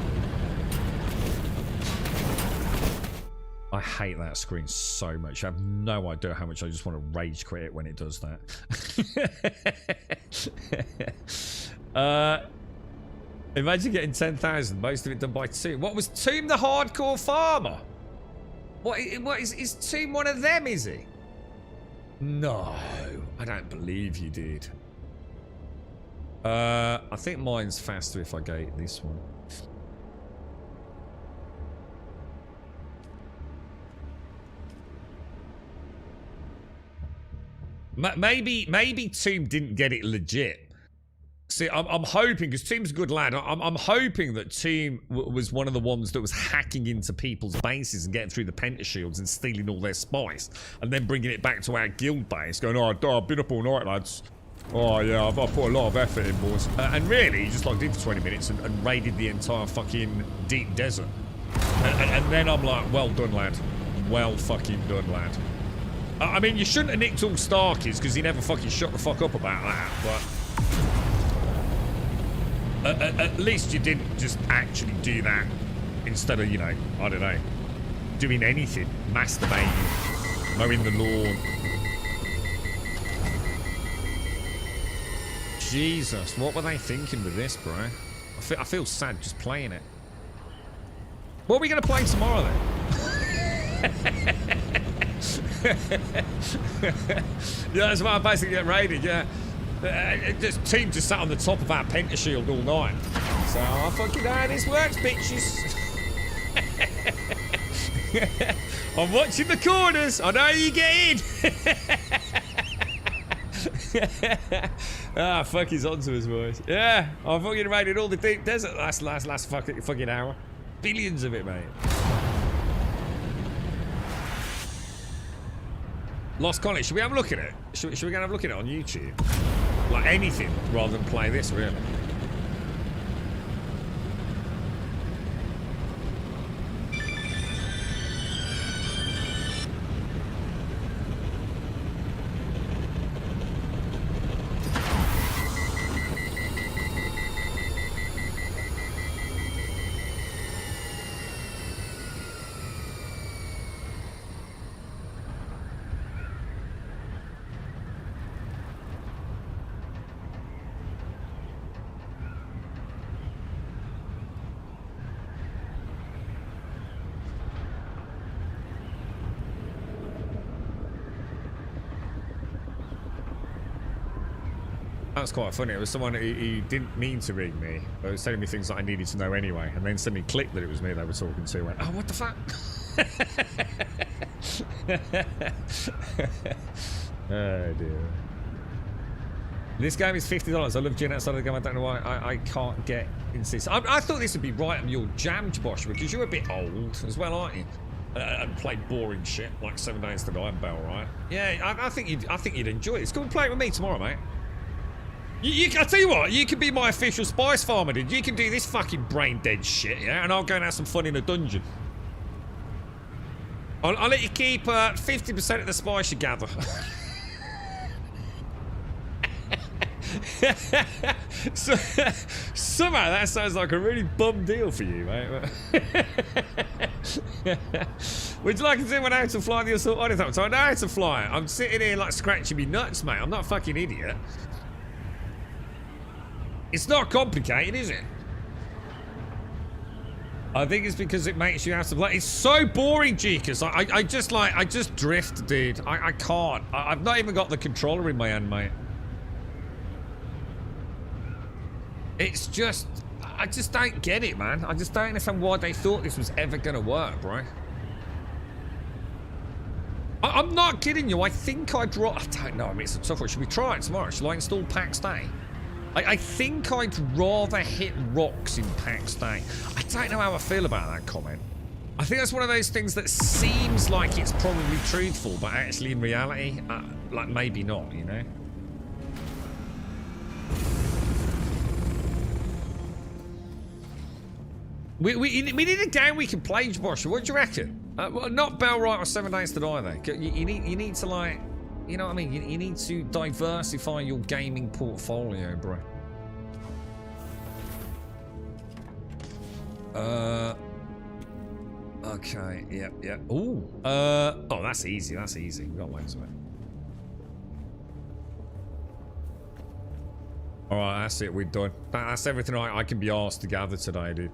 I hate that screen so much. I have no idea how much I just want to rage quit it when it does that. Imagine getting 10,000, most of it done by Tomb. What was Tomb the hardcore farmer? What is Tomb one of them, is he? No, I don't believe you did. I think mine's faster if I go this one. Maybe Tomb didn't get it legit. See, I'm hoping, because Tomb's a good lad, I'm hoping that Tomb was one of the ones that was hacking into people's bases and getting through the pentashields and stealing all their spice, and then bringing it back to our guild base, going, oh, I've been up all night, lads. Oh, yeah, I've put a lot of effort in, boys. And really, he just logged in for 20 minutes and raided the entire fucking deep desert. And then I'm like, well done, lad. Well fucking done, lad. I mean, you shouldn't have nicked all Starkies, because he never fucking shut the fuck up about that, but... at least you didn't just actually do that instead of, you know, I don't know, doing anything. Masturbating, mowing the lawn. Jesus, what were they thinking with this, bro? I feel sad just playing it. What are we going to play tomorrow, then? Yeah, that's why I basically get raided, yeah. This team just sat on the top of our pentashield all night. So, I fucking know how this works, bitches. I'm watching the corners. I know how you get in. Ah, fuck, he's onto us, boys. Yeah, I fucking raided all the deep desert last fucking hour. Billions of it, mate. Lost College. Should we have a look at it? Should we go and have a look at it on YouTube? Like anything, rather than play this, really. That's quite funny. It was someone who didn't mean to ring me, but was telling me things that I needed to know anyway, and then suddenly clicked that it was me they were talking to. Went, oh, what the fuck? Oh dear. This game is $50. I love Gin outside of the game. I don't know why I can't get into this. I thought this would be right on your jam, Joshua, because you're a bit old as well, aren't you? And play boring shit like 7 Days to Die and Bell, right? Yeah, I think you'd enjoy it. It's come and play it with me tomorrow, mate. I tell you what, you can be my official spice farmer, dude. You can do this fucking brain dead shit, yeah, and I'll go and have some fun in a dungeon. I'll let you keep 50% of the spice you gather. So, somehow that sounds like a really bum deal for you, mate. Would you like to see when how to fly the assault ornithopter? I know how to fly it. I'm sitting here like scratching me nuts, mate. I'm not a fucking idiot. It's not complicated, is it? I think it's because it makes you have to play. It's so boring, Jeekers. I just drift, dude. I can't. I've not even got the controller in my hand, mate. It's just, I just don't get it, man. I just don't understand why they thought this was ever gonna work, bro. I'm not kidding you. I think I don't know. I mean, it's a tough one. Should we try it tomorrow? Shall I install PAX Day? I think I'd rather hit rocks in PAX Day. I don't know how I feel about that comment. I think that's one of those things that seems like it's probably truthful, but actually in reality, like maybe not, you know? We need a game we can play, Bosh. What do you reckon? Well, not Bellwright or 7 Days to Die, though. You need to, like, you know what I mean? You need to diversify your gaming portfolio, bro. Okay, yep. Ooh. Oh, that's easy. That's easy. We got loads of it. All right, that's it. We're done. That's everything I can be asked to gather today, dude.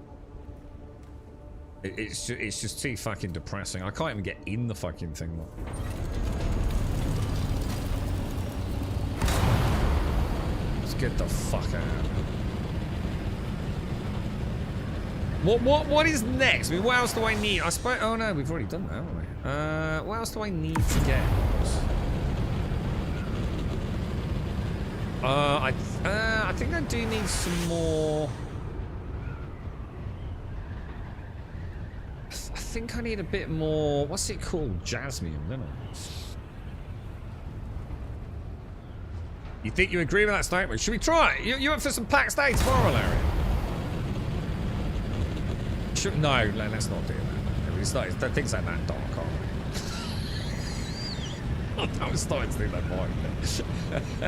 It's just too fucking depressing. I can't even get in the fucking thing. Look. Let's get the fuck out. What is next? I mean, what else do I need? I suppose. Oh no, we've already done that, haven't we? What else do I need to get? I think I do need some more. I think I need a bit more. What's it called? Jasmium, don't I? You think you agree with that statement? Should we try it? You up for some PAX Day tomorrow, Larry? No, let's not do that. It's not. Things like that dark, aren't they? I was starting to think that might be.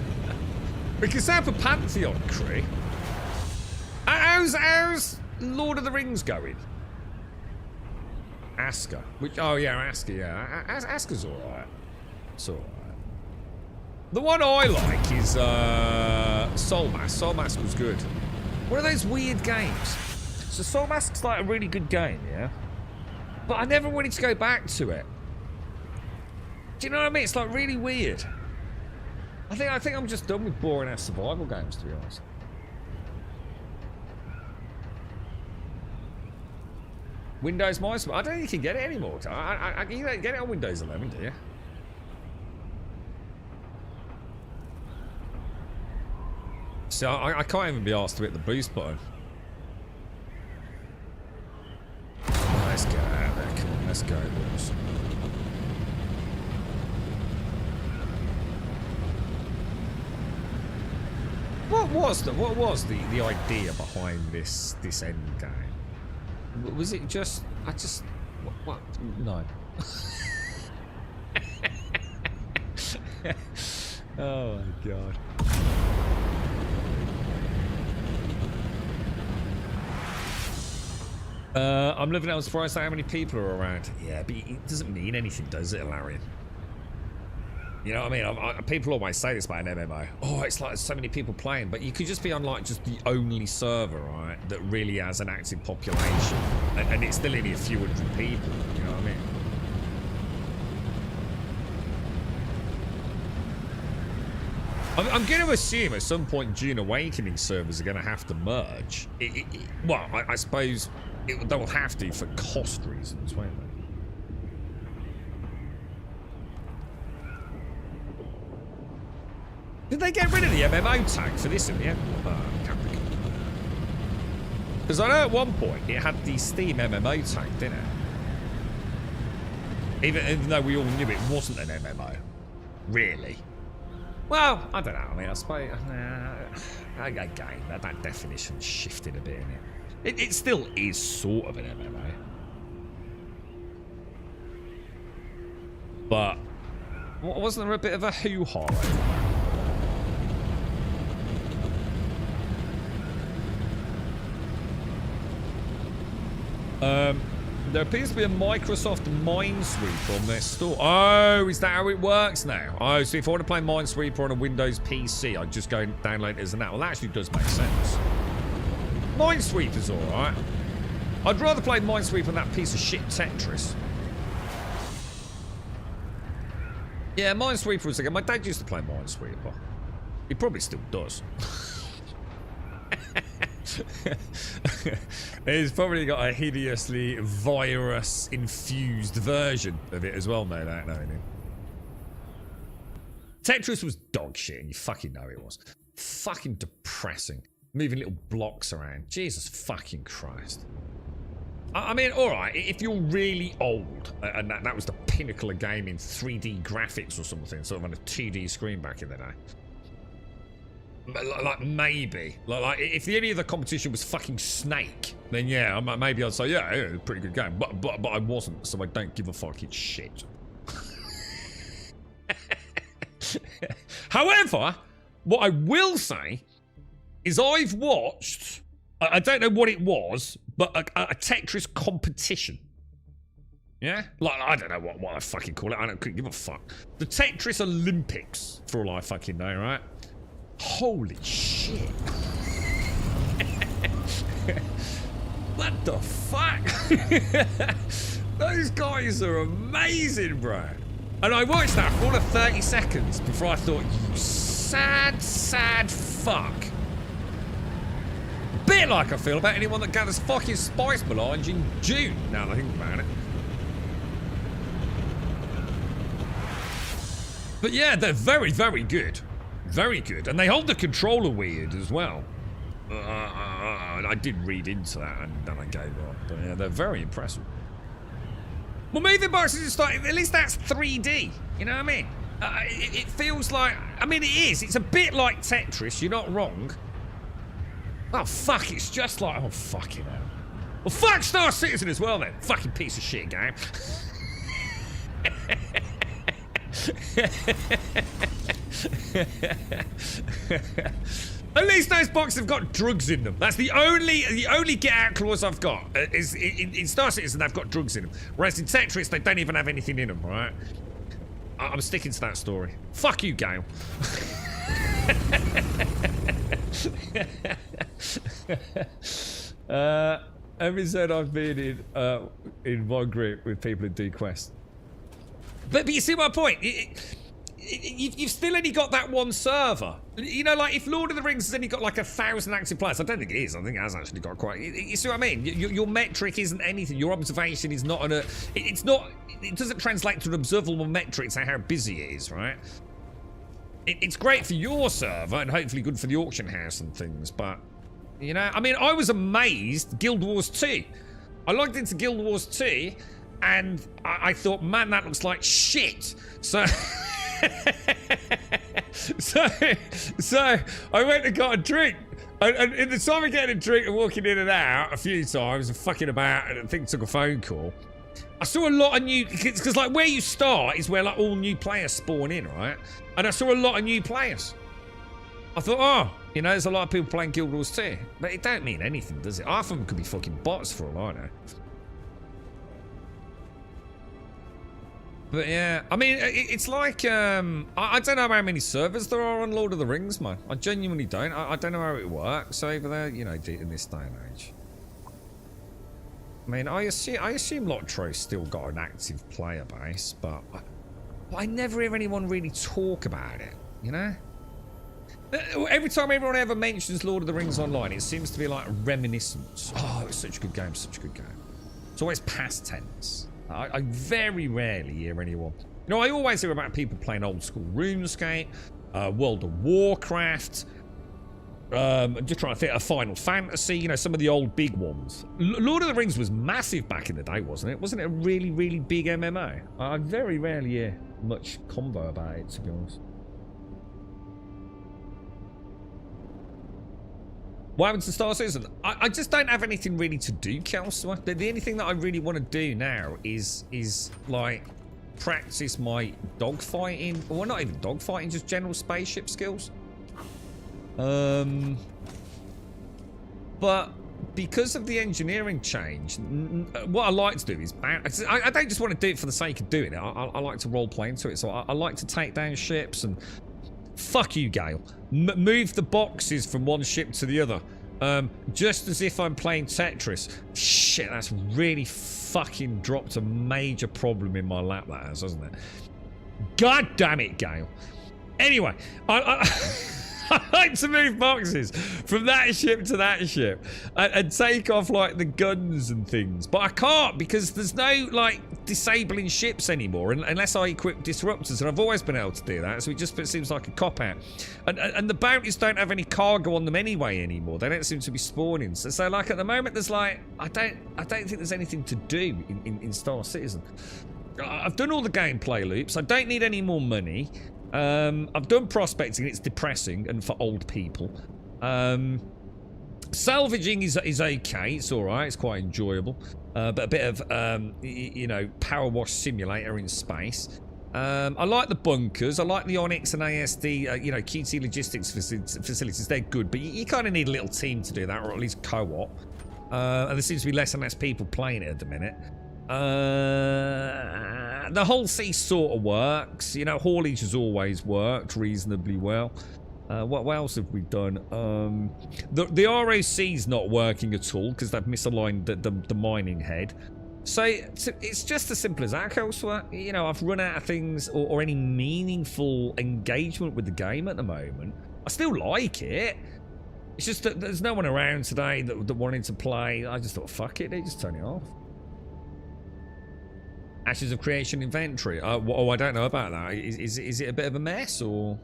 We can set up a Pantheon crew. How's Lord of the Rings going? Asker. Oh yeah, Asker, yeah. Asker's alright. It's alright. The one I like is Soulmask. Soulmask was good. One of those weird games. So Soulmask's like a really good game, yeah? But I never wanted to go back to it. Do you know what I mean? It's like really weird. I think I'm just done with boring ass survival games, to be honest. Windows Mice? I don't think you can get it anymore. You don't get it on Windows 11, do you? So I can't even be asked to hit the boost button. Let's get out of there. Come on, let's go, boys. What was the idea behind this end game? Was it just what? No. Oh my god. I'm living out surprised at how many people are around. Yeah, but it doesn't mean anything, does it, Larian? You know what I mean? People always say this about an MMO. Oh, it's like there's so many people playing, but you could just be on like just the only server, right, that really has an active population, and it's still only a few hundred people. You know what I mean? I'm going to assume at some point Dune Awakening servers are going to have to merge. Well, I suppose they will have to for cost reasons, won't they? Did they get rid of the MMO tag for this in the end? Because I know at one point it had the Steam MMO tag, didn't it? Even though we all knew it wasn't an MMO. Really. Well, I don't know. I mean, I suppose... again, that definition shifted a bit, innit? It still is sort of an MMO. But... wasn't there a bit of a hoo-ha over that? There appears to be a Microsoft Minesweeper on their store. Oh, is that how it works now? Oh, so if I want to play Minesweeper on a Windows PC, I just go and download it as an app. Well, that actually does make sense. Minesweeper's alright. I'd rather play Minesweeper than that piece of shit Tetris. Yeah, Minesweeper was again. My dad used to play Minesweeper. He probably still does. He's probably got a hideously virus-infused version of it as well, no doubt knowing him. Tetris was dog shit, and you fucking know it was. Fucking depressing. Moving little blocks around. Jesus fucking Christ. I mean, alright, if you're really old, and that was the pinnacle of gaming, 3D graphics or something, sort of on a 2D screen back in the day. Like maybe. Like if the only other competition was fucking Snake, then yeah, maybe I'd say, yeah, it's a pretty good game. But I wasn't, so I don't give a fuck, it's shit. However, what I will say is I've watched, I don't know what it was, but a Tetris competition. Yeah? Like, I don't know what I fucking call it. I couldn't give a fuck. The Tetris Olympics, for all I fucking know, right? Holy shit. What the fuck? Those guys are amazing, bro. And I watched that for all of 30 seconds before I thought, you sad, sad fuck. Bit like I feel about anyone that gathers fucking spice melange in June, now that I think about it. But yeah, they're very, very good. Very good. And they hold the controller weird as well. I did read into that and then I gave up. But yeah, they're very impressive. Well, moving boxes is starting, at least that's 3D. You know what I mean? It feels like, I mean, it is. It's a bit like Tetris, you're not wrong. Oh, fuck, it's just like, oh, fucking hell. Well, fuck Star Citizen as well, then. Fucking piece of shit game. At least those boxes have got drugs in them. That's the only get out clause I've got. Is in Star Citizen they've got drugs in them, whereas in Tetris they don't even have anything in them. Right? I'm sticking to that story. Fuck you, Gale. Every said I've been in one group with people in D-Quest. But you see my point. You've still only got that one server. You know, like if Lord of the Rings has only got like 1,000 active players, I don't think it is. I think it has actually got quite. You see what I mean? Your metric isn't anything. Your observation is not on a. It's not. It doesn't translate to an observable metric to how busy it is, right? It's great for your server and hopefully good for the auction house and things, but you know, I mean, I was amazed. Guild Wars 2. I logged into Guild Wars 2, and I thought, man, that looks like shit. So. So I went and got a drink, and in the time of getting a drink and walking in and out a few times and fucking about, and I think took a phone call, I saw a lot of new, because like where you start is where like all new players spawn in, right? And I saw a lot of new players. I thought, oh, you know, there's a lot of people playing Guild Wars 2, but it don't mean anything, does it? Half of them could be fucking bots for all I know. But yeah, I mean, it's like, I don't know how many servers there are on Lord of the Rings, man. I genuinely don't. I don't know how it works over there, you know, in this day and age. I mean, I assume Lotro's still got an active player base, but I never hear anyone really talk about it, you know? Every time everyone ever mentions Lord of the Rings Online, it seems to be like a reminiscence. Oh, it was such a good game, such a good game. It's always past tense. I very rarely hear anyone. You know, I always hear about people playing old school RuneScape, World of Warcraft. I'm just trying to think of Final Fantasy, you know, some of the old big ones. Lord of the Rings was massive back in the day, wasn't it? Wasn't it a really, really big MMO? I very rarely hear much convo about it, to be honest. What happens to Star Citizen? I just don't have anything really to do, Kelsey. The only thing that I really want to do now is like practice my dogfighting, or not even dogfighting, just general spaceship skills. But because of the engineering change, what I like to do is I don't just want to do it for the sake of doing it. I like to role play into it. So I like to take down ships and fuck you, Gale. Move the boxes from one ship to the other. Just as if I'm playing Tetris. Shit, that's really fucking dropped a major problem in my lap, that has, hasn't it? God damn it, Gale. Anyway, I like to move boxes from that ship to that ship and take off like the guns and things, but I can't because there's no like disabling ships anymore unless I equip disruptors, and I've always been able to do that, so it just seems like a cop-out. And the bounties don't have any cargo on them anyway anymore. They don't seem to be spawning, so like at the moment there's like I don't think there's anything to do in Star Citizen. I've done all the gameplay loops. I don't need any more money. I've done prospecting. It's depressing and for old people. Salvaging is okay. It's all right. It's quite enjoyable. But a bit of you know, power wash simulator in space. I like the bunkers. I like the Onyx and ASD. You know, QT logistics facilities. They're good, but you kind of need a little team to do that, or at least co-op. And there seems to be less and less people playing it at the minute. The whole sea sort of works. You know, haulage has always worked reasonably well. What else have we done? The ROC's not working at all because they've misaligned the mining head. So it's just as simple as that, elsewhere. You know, I've run out of things or any meaningful engagement with the game at the moment. I still like it. It's just that there's no one around today that wanted to play. I just thought, fuck it, they just turn it off. Ashes of Creation inventory. Oh, I don't know about that. Is it a bit of a mess, or?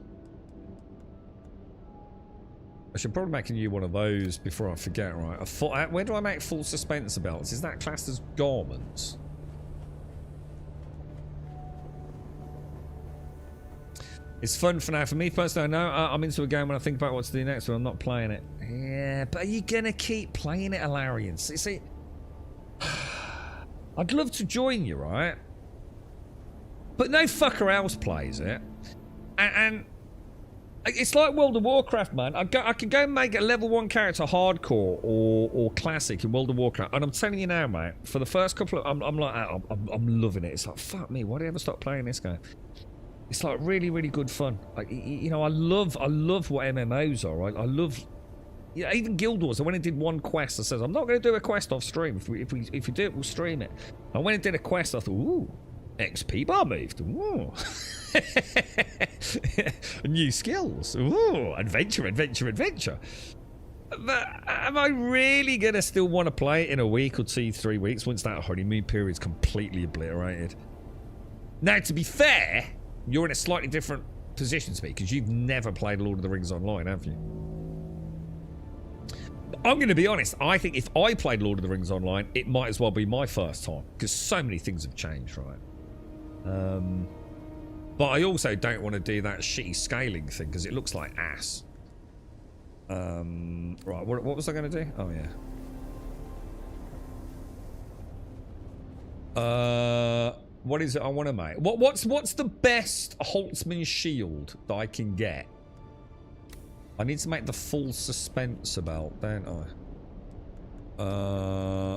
I should probably make a new one of those before I forget, right? Where do I make full suspense belts? Is that classed as garments? It's fun for now. For me personally, I know I'm into a game when I think about what to do next, but I'm not playing it. Yeah, but are you going to keep playing it, Alarian? See, I'd love to join you, right? But no fucker else plays it. And it's like World of Warcraft, man. I can go and make a level 1 character hardcore or classic in World of Warcraft. And I'm telling you now, mate, for the first couple of... I'm like, I'm loving it. It's like, fuck me, why did I ever stop playing this game? It's like really, really good fun. Like, you know, I love what MMOs are, right? I love... Yeah, even Guild Wars. I went and did one quest. I said, I'm not going to do a quest off stream. If we do it, we'll stream it. I went and did a quest. I thought, ooh, XP bar moved. Ooh. New skills. Ooh, adventure. But am I really going to still want to play it in a week or 2-3 weeks once that honeymoon period's completely obliterated? Now, to be fair, you're in a slightly different position to me because you've never played Lord of the Rings Online, have you? I'm going to be honest, I think if I played Lord of the Rings Online, it might as well be my first time, because so many things have changed, right? But I also don't want to do that shitty scaling thing, because it looks like ass. Right, what was I going to do? Oh, yeah. What is it I want to make? What's the best Holtzman shield that I can get? I need to make the full suspense belt, don't I?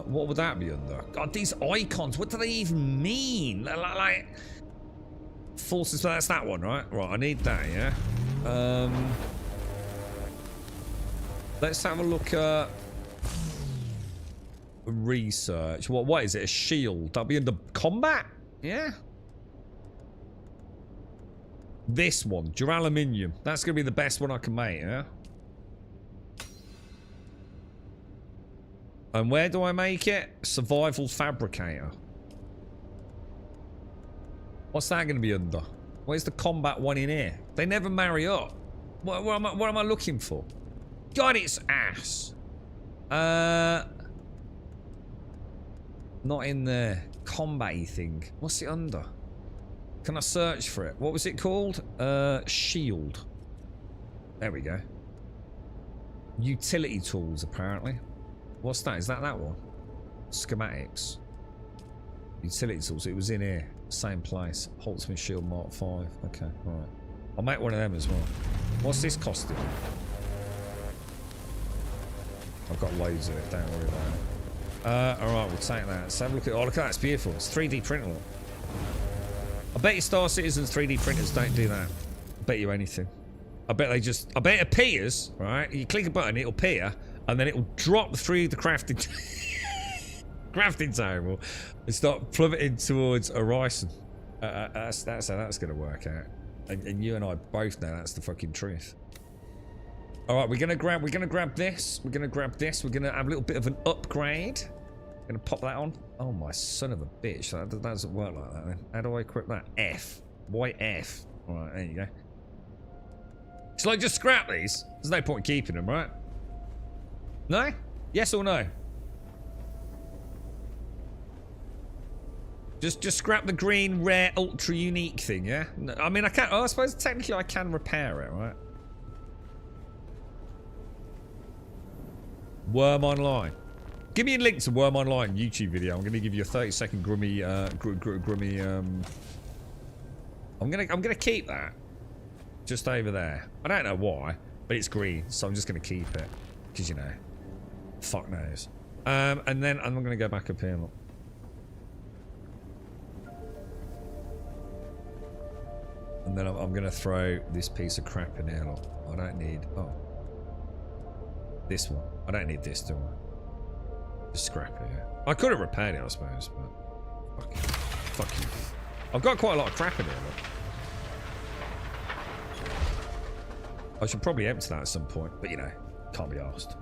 What would that be under? God, these icons, what do they even mean? Like full suspense, that's that one, right? Right, I need that, yeah? Let's have a look at research. What is it? A shield? That'll be under combat? Yeah? This one, duraluminium. That's going to be the best one I can make, yeah? And where do I make it? Survival fabricator. What's that going to be under? Where's the combat one in here? They never marry up. What am I looking for? God, it's ass. Not in there. Combat-y thing. What's it under? Can I search for it? What was it called? Shield. There we go. Utility tools, apparently. What's that? Is that one? Schematics. Utility tools. It was in here. Same place. Holtzman Shield Mark 5. Okay, alright. I'll make one of them as well. What's this costing? I've got loads of it, don't worry about it. Alright, we'll take that. Let's have a look at... Oh, look at that, it's beautiful. It's 3D printer. Look. I bet you Star Citizen's 3D printers don't do that. I bet you anything. I bet they just... I bet it appears, right? You click a button, it'll appear, and then it'll drop through the crafting... crafting table and start plummeting towards Horizon. That's how that's going to work out. And you and I both know that's the fucking truth. All right, we're gonna grab this. We're gonna grab this. We're gonna have a little bit of an upgrade. Gonna pop that on. Oh my son of a bitch! That doesn't work like that. Then how do I equip that? F. Why F? All right, there you go. Shall I just scrap these? There's no point keeping them, right? No? Yes or no? Just scrap the green, rare, ultra unique thing, yeah? I mean, I can't. Oh, I suppose technically I can repair it, right? Worm Online. Give me a link to Worm Online YouTube video. I'm going to give you a 30-second grummy. I'm gonna keep that just over there. I don't know why, but it's green, so I'm just gonna keep it because you know, fuck knows. And then I'm gonna go back up here. Look. And then I'm gonna throw this piece of crap in here. Look. I don't need. Oh. This one. I don't need this, do I? Just scrap it, yeah. I could have repaired it, I suppose, but... Fuck you. I've got quite a lot of crap in here, look. I should probably empty that at some point, but you know, can't be asked.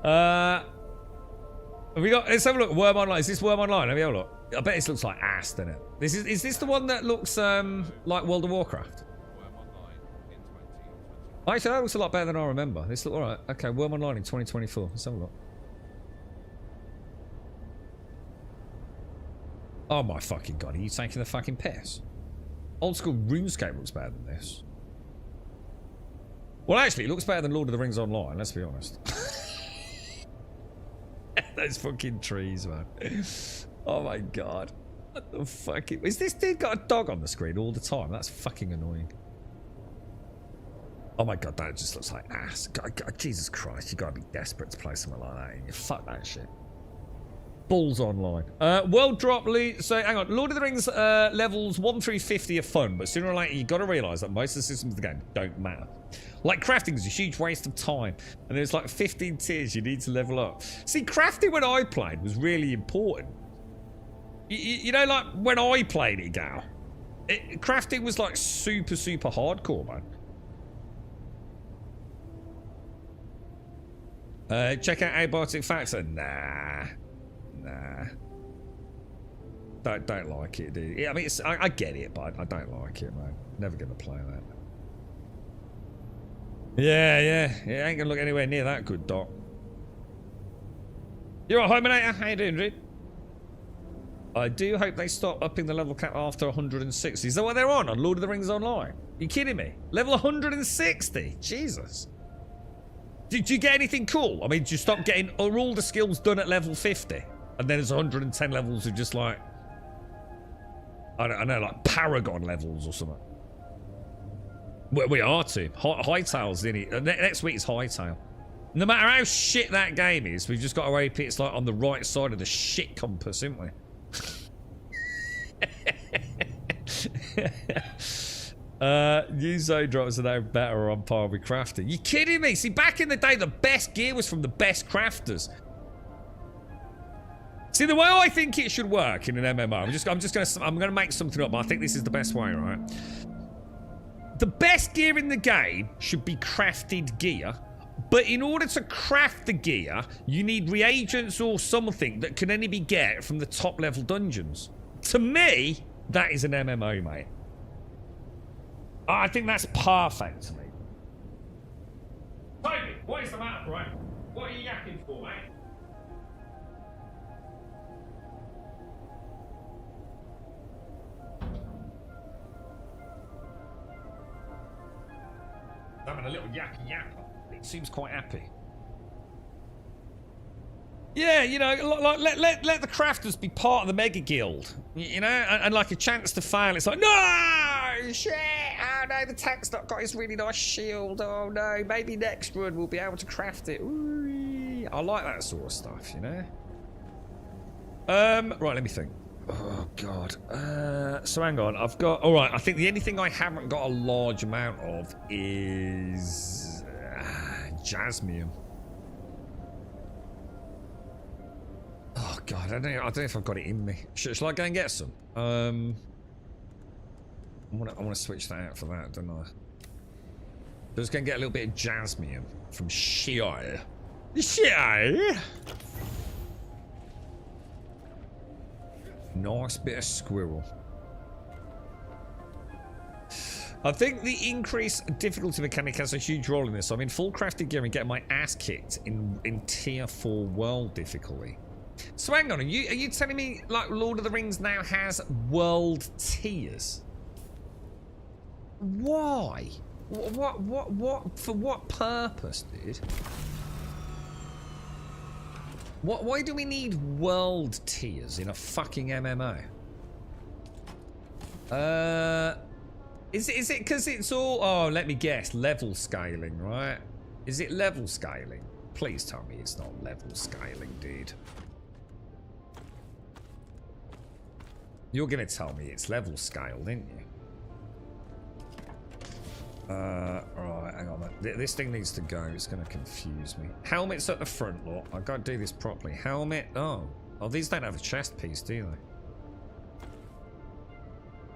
Have we got... Let's have a look. Worm Online. Is this Worm Online? Have you have a look? I bet this looks like ass, doesn't it? Is this the one that looks like World of Warcraft? Actually, that looks a lot better than I remember. This looks alright. Okay, Worm Online in 2024. Let's have a look. Oh my fucking god, are you taking the fucking piss? Old school RuneScape looks better than this. Well, actually, it looks better than Lord of the Rings Online, let's be honest. Those fucking trees, man. Oh my god. What the fuck? Is this dude got a dog on the screen all the time? That's fucking annoying. Oh my god, that just looks like ass. God, Jesus Christ, you gotta be desperate to play something like that. You fuck that shit. Balls Online. World drop lead. So hang on, Lord of the Rings levels 1 through 50 are fun, but sooner or later you gotta realise that most of the systems of the game don't matter. Like crafting is a huge waste of time, and there's like 15 tiers you need to level up. See, crafting when I played was really important. You know, like when I played it, Gal, crafting was like super hardcore, man. Check out Abiotic Factor. Nah. Don't like it, dude. I mean, I get it, but I don't like it, man. Never gonna play that. Yeah. It ain't gonna look anywhere near that good, Doc. You're right, Hominator. How you doing, dude? I do hope they stop upping the level cap after 160. Is that what they're on Lord of the Rings Online? You kidding me? Level 160? Jesus. Did you get anything cool? I mean, did you stop getting... Are all the skills done at level 50? And then there's 110 levels of just like... I don't know, like Paragon levels or something. We are too. Hightail's in it. Next week is Hightail. No matter how shit that game is, we've just got to hope it's like on the right side of the shit compass, haven't we? New zone drops are now better on par with crafting. You kidding me? See, back in the day, the best gear was from the best crafters. See, the way I think it should work in an MMO, I'm gonna make something up, but I think this is the best way, right? The best gear in the game should be crafted gear, but in order to craft the gear, you need reagents or something that can only be get from the top level dungeons. To me, that is an MMO, mate. I think that's perfect to me. Toby, what is the matter, bro? What are you yakking for, mate? Having a little yacky yap. It seems quite happy. Yeah, you know, like let the crafters be part of the mega guild, you know, and like a chance to fail. It's like, no shit. Oh no, the tank's not got his really nice shield. Oh no, maybe next run we'll be able to craft it. Ooh, I like that sort of stuff, you know. Right, let me think. Oh god. So hang on, I've got. All right, I think the only thing I haven't got a large amount of is jasmium. Oh god, I don't know if I've got it in me. Shall I go and get some? I want to switch that out for that, don't I? Just going to get a little bit of jasmium from Shire. Shire. Nice bit of squirrel. I think the increased difficulty mechanic has a huge role in this. I'm in full crafted gear and getting my ass kicked in tier 4 world difficulty. So hang on, are you telling me like Lord of the Rings now has world tiers? Why? What for what purpose, dude? Why do we need world tiers in a fucking MMO? Is it because it's all, oh, let me guess, level scaling, right? Is it level scaling? Please tell me it's not level scaling, dude. You're gonna tell me it's level scaled, aren't you? Right, hang on. This thing needs to go. It's gonna confuse me. Helmet's at the front, look. I've got to do this properly. Helmet. Oh, these don't have a chest piece, do they?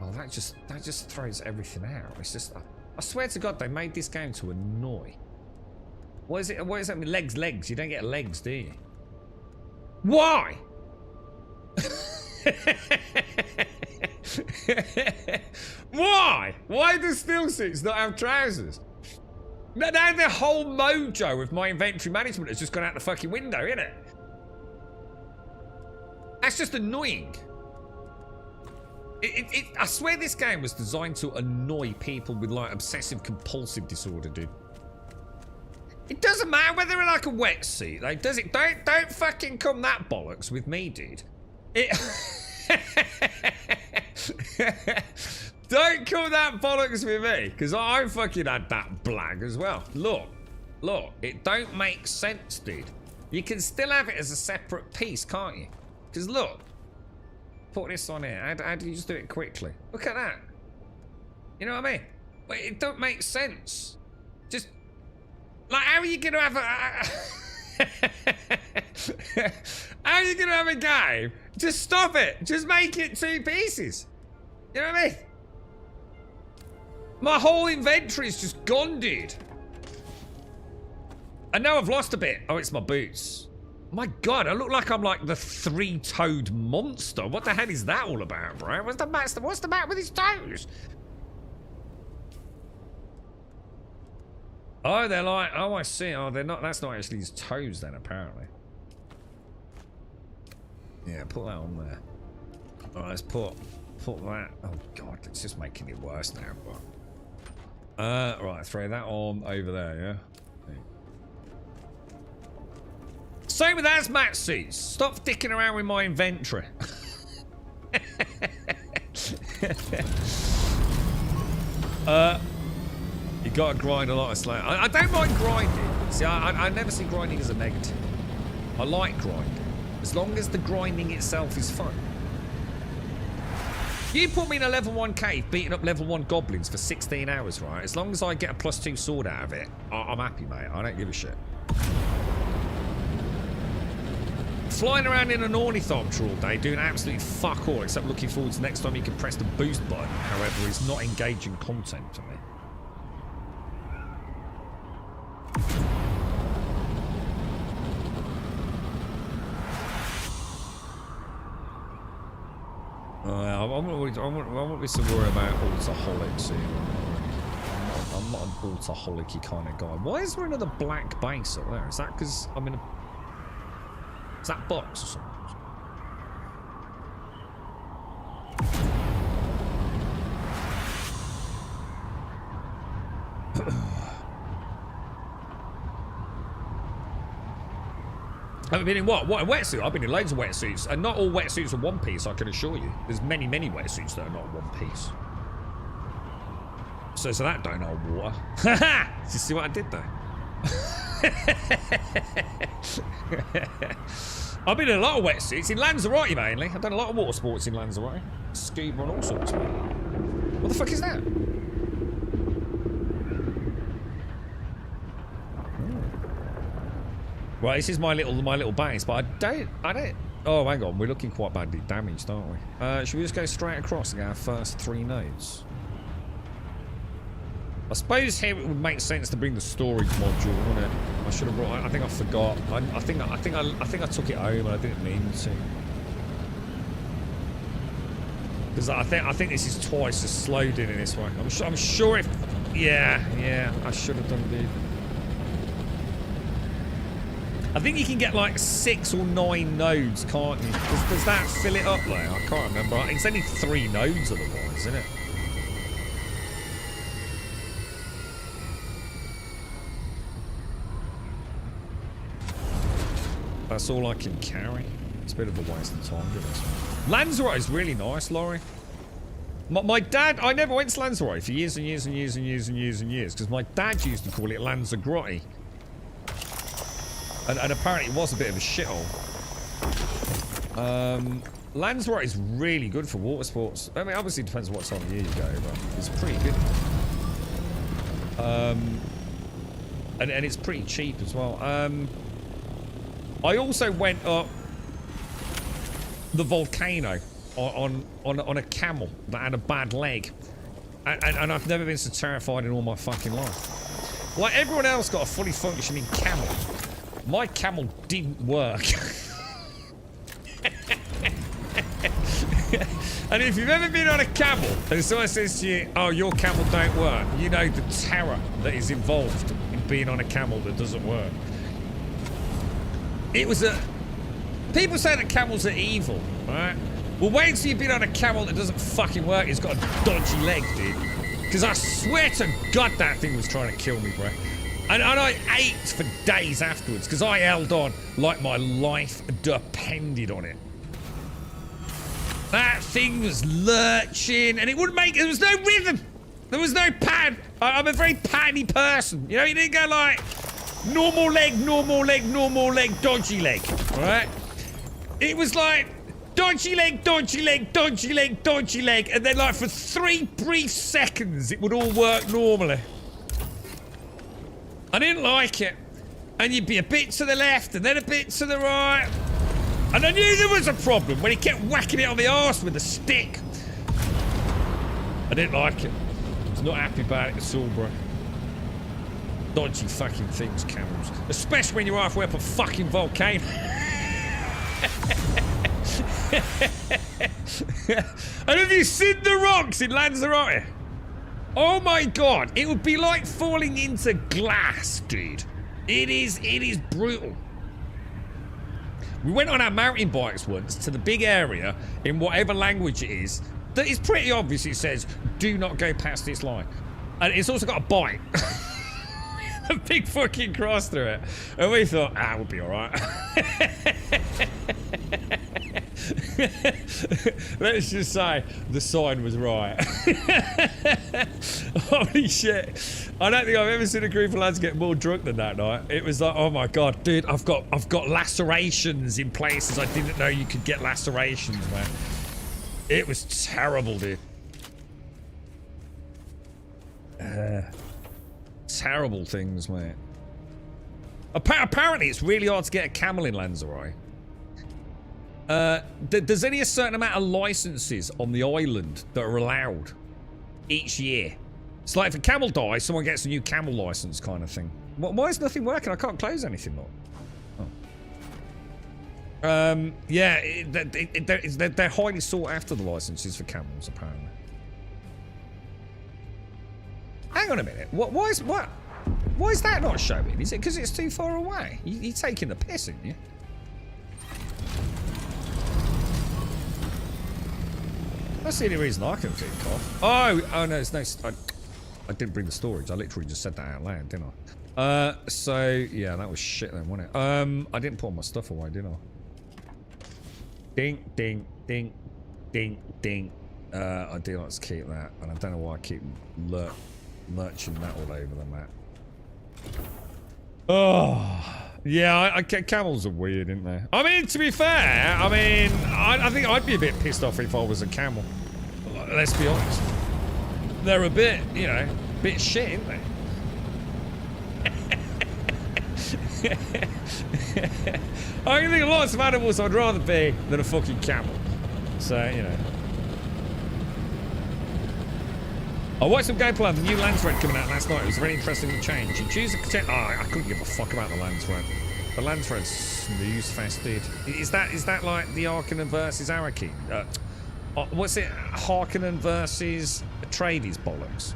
Oh, that just throws everything out. It's just. I swear to God, they made this game to annoy. What is it? What does that mean? Legs. You don't get legs, do you? Why? Why do steel suits not have trousers? Now the whole mojo of my inventory management has just gone out the fucking window, isn't it? That's just annoying. I swear this game was designed to annoy people with like obsessive compulsive disorder, dude. It doesn't matter whether they're like a wetsuit, like, does it? Don't fucking come that bollocks with me, dude. Don't call that bollocks with me, because I fucking had that blag as well. Look, it don't make sense, dude. You can still have it as a separate piece, can't you? Because look, put this on here. How do you just do it quickly? Look at that. You know what I mean? But it don't make sense. Just like, how are you gonna have a? How are you gonna have a game? Just stop it. Just make it 2 pieces. You know what I mean? My whole inventory's just gone, dude. And now I've lost a bit. Oh, it's my boots. My God, I look like I'm like the 3-toed monster. What the hell is that all about, bro? What's the matter with his toes? Oh, they're like, oh, I see. Oh, they're not. That's not actually his toes then, apparently. Yeah, put that on there. All right, let's put that. Oh God, it's just making it worse now. But right, throw that on over there. Yeah. Okay. Same with hazmat suits. Stop dicking around with my inventory. You gotta grind a lot of slack. I don't mind grinding. See, I never see grinding as a negative. I like grinding. As long as the grinding itself is fun. You put me in a level 1 cave beating up level 1 goblins for 16 hours, right? As long as I get a +2 sword out of it, I'm happy, mate. I don't give a shit. Flying around in an ornithopter all day doing absolutely fuck all except looking forward to the next time you can press the boost button, however, is not engaging content to me. I won't be so worried about alcoholics here. I'm not an alcoholic-y kind of guy. Why is there another black base up there? Is that because I'm in a... Is that box or something? I've been in what? What, a wetsuit? I've been in loads of wetsuits. And not all wetsuits are one piece, I can assure you. There's many, many wetsuits that are not one piece. so that don't hold water. Haha! Did you see what I did there? I've been in a lot of wetsuits in Lanzarote mainly. I've done a lot of water sports in Lanzarote. Scuba and all sorts. What the fuck is that? Right, this is my little base, but I don't. Oh, hang on, we're looking quite badly damaged, aren't we? Should we just go straight across and get our first 3 nodes? I suppose here it would make sense to bring the storage module, wouldn't it? I should have brought. I think I forgot. I think I took it home and I didn't mean to. Because I think this is twice as slow doing it this way. I'm sure if. Yeah, I should have done it. I think you can get like 6 or 9 nodes, can't you? Does that fill it up there? I can't remember. It's only 3 nodes otherwise, isn't it? That's all I can carry. It's a bit of a waste of time, isn't it? Lanzarote is really nice, Laurie. My dad, I never went to Lanzarote for years and years and years and years and years and years because my dad used to call it Lanzarote. And apparently it was a bit of a shithole. Lanzarote is really good for water sports. I mean, obviously it depends on what time of year you go, but it's pretty good. And it's pretty cheap as well. I also went up the volcano on a camel that had a bad leg. And I've never been so terrified in all my fucking life. Like everyone else got a fully functioning camel. My camel didn't work. And if you've ever been on a camel and someone says to you, oh, your camel don't work, you know the terror that is involved in being on a camel that doesn't work. It was a... People say that camels are evil, right? Well, wait until you've been on a camel that doesn't fucking work. It's got a dodgy leg, dude. Because I swear to God that thing was trying to kill me, bro. And I ate for days afterwards because I held on like my life depended on it. That thing was lurching and it wouldn't make... There was no rhythm. There was no pad. I'm a very patty person. You know, you didn't go like... Normal leg, normal leg, normal leg, dodgy leg. Alright? It was like... Dodgy leg, dodgy leg, dodgy leg, dodgy leg. And then like for 3 brief seconds it would all work normally. I didn't like it. And you'd be a bit to the left and then a bit to the right. And I knew there was a problem when he kept whacking it on the arse with a stick. I didn't like it. I was not happy about it at all, bro. Dodgy fucking things, camels. Especially when you're halfway up a fucking volcano. And have you seen the rocks in Lanzarote? Oh my God, it would be like falling into glass, dude. It is brutal. We went on our mountain bikes once to the big area in whatever language it is that is pretty obvious. It says, do not go past this line. And it's also got a bite. A big fucking cross through it. And we thought, we'll be alright. Let's just say the sign was right. Holy shit. I don't think I've ever seen a group of lads get more drunk than that night. It was like, oh my God, dude, I've got lacerations in places I didn't know you could get lacerations, man. It was terrible, dude. Terrible things, mate. Apparently, it's really hard to get a camel in Lanzarote. There's only a certain amount of licenses on the island that are allowed each year. It's like if a camel dies, someone gets a new camel license kind of thing. Why is nothing working? I can't close anything, look. Oh. Yeah, they're highly sought after, the licenses for camels, apparently. Hang on a minute. Why is that not showing? Is it because it's too far away? You're taking the piss, aren't you? That's the only reason I can think of. Oh no, it's no. I didn't bring the storage. I literally just said that out loud, didn't I? So yeah, that was shit then, wasn't it? I didn't put all my stuff away, did I? Ding, ding, ding, ding, ding. I do like to keep that, and I don't know why I keep lurching that all over the map. Oh, yeah, camels are weird, aren't they? I mean, to be fair, I mean, I think I'd be a bit pissed off if I was a camel. Let's be honest. They're a bit, you know, bit shit, aren't they? I can think of lots of animals I'd rather be than a fucking camel. So, you know. I watched some gameplay of the new Lance Red coming out last night. It was very interesting to change. You choose a content. Oh, I couldn't give a fuck about the Lance Red. The Lance Red's snooze fested. Is that like the Harkonnen versus Araki? What's it? Harkonnen versus Atreides bollocks.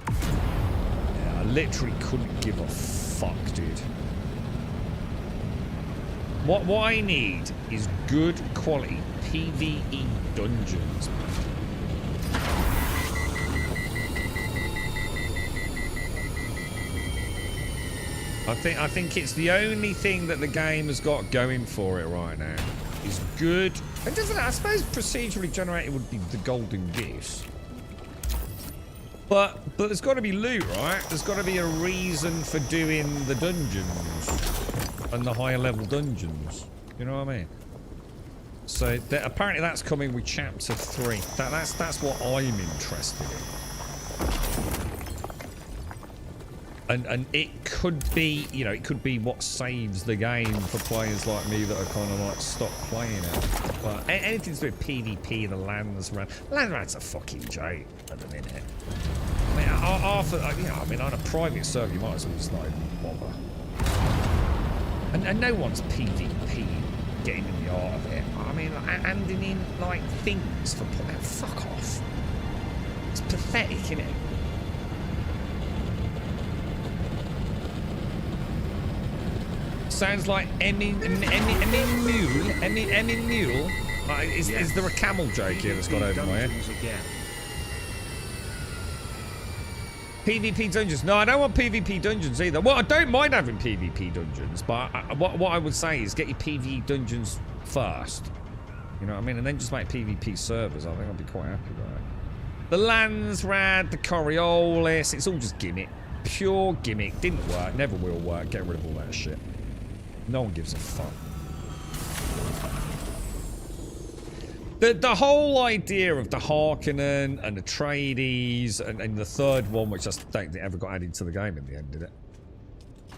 Yeah, I literally couldn't give a fuck, dude. What I need is good quality PvE dungeons. I think it's the only thing that the game has got going for it right now. Is good. It doesn't. I suppose procedurally generated would be the golden goose. But there's got to be loot, right? There's got to be a reason for doing the dungeons and the higher level dungeons. You know what I mean? So apparently that's coming with chapter 3. That's what I'm interested in. And it could be, you know, it could be what saves the game for players like me that are kind of like stop playing it. But anything to do with PvP, the Lands Rat. Lands Rat's a fucking joke at the minute. I mean, after, you know, I mean, on a private server, you might as well just not even bother. And no one's PvP getting in the art of it. I mean, handing in, like, things for play. Fuck off. It's pathetic, isn't it? Sounds like Emmy Mule. Is there a camel joke here that's got over my head? PvP dungeons. No, I don't want PvP dungeons either. Well, I don't mind having PvP dungeons, but what I would say is get your PvE dungeons first. You know what I mean? And then just make PvP servers. I think I'll be quite happy with that. The Lands Rad, the Coriolis, it's all just gimmick. Pure gimmick. Didn't work. Never will work. Get rid of all that shit. No one gives a fuck. The whole idea of the Harkonnen and the Atreides and the third one, which I don't think ever got added to the game in the end, did it?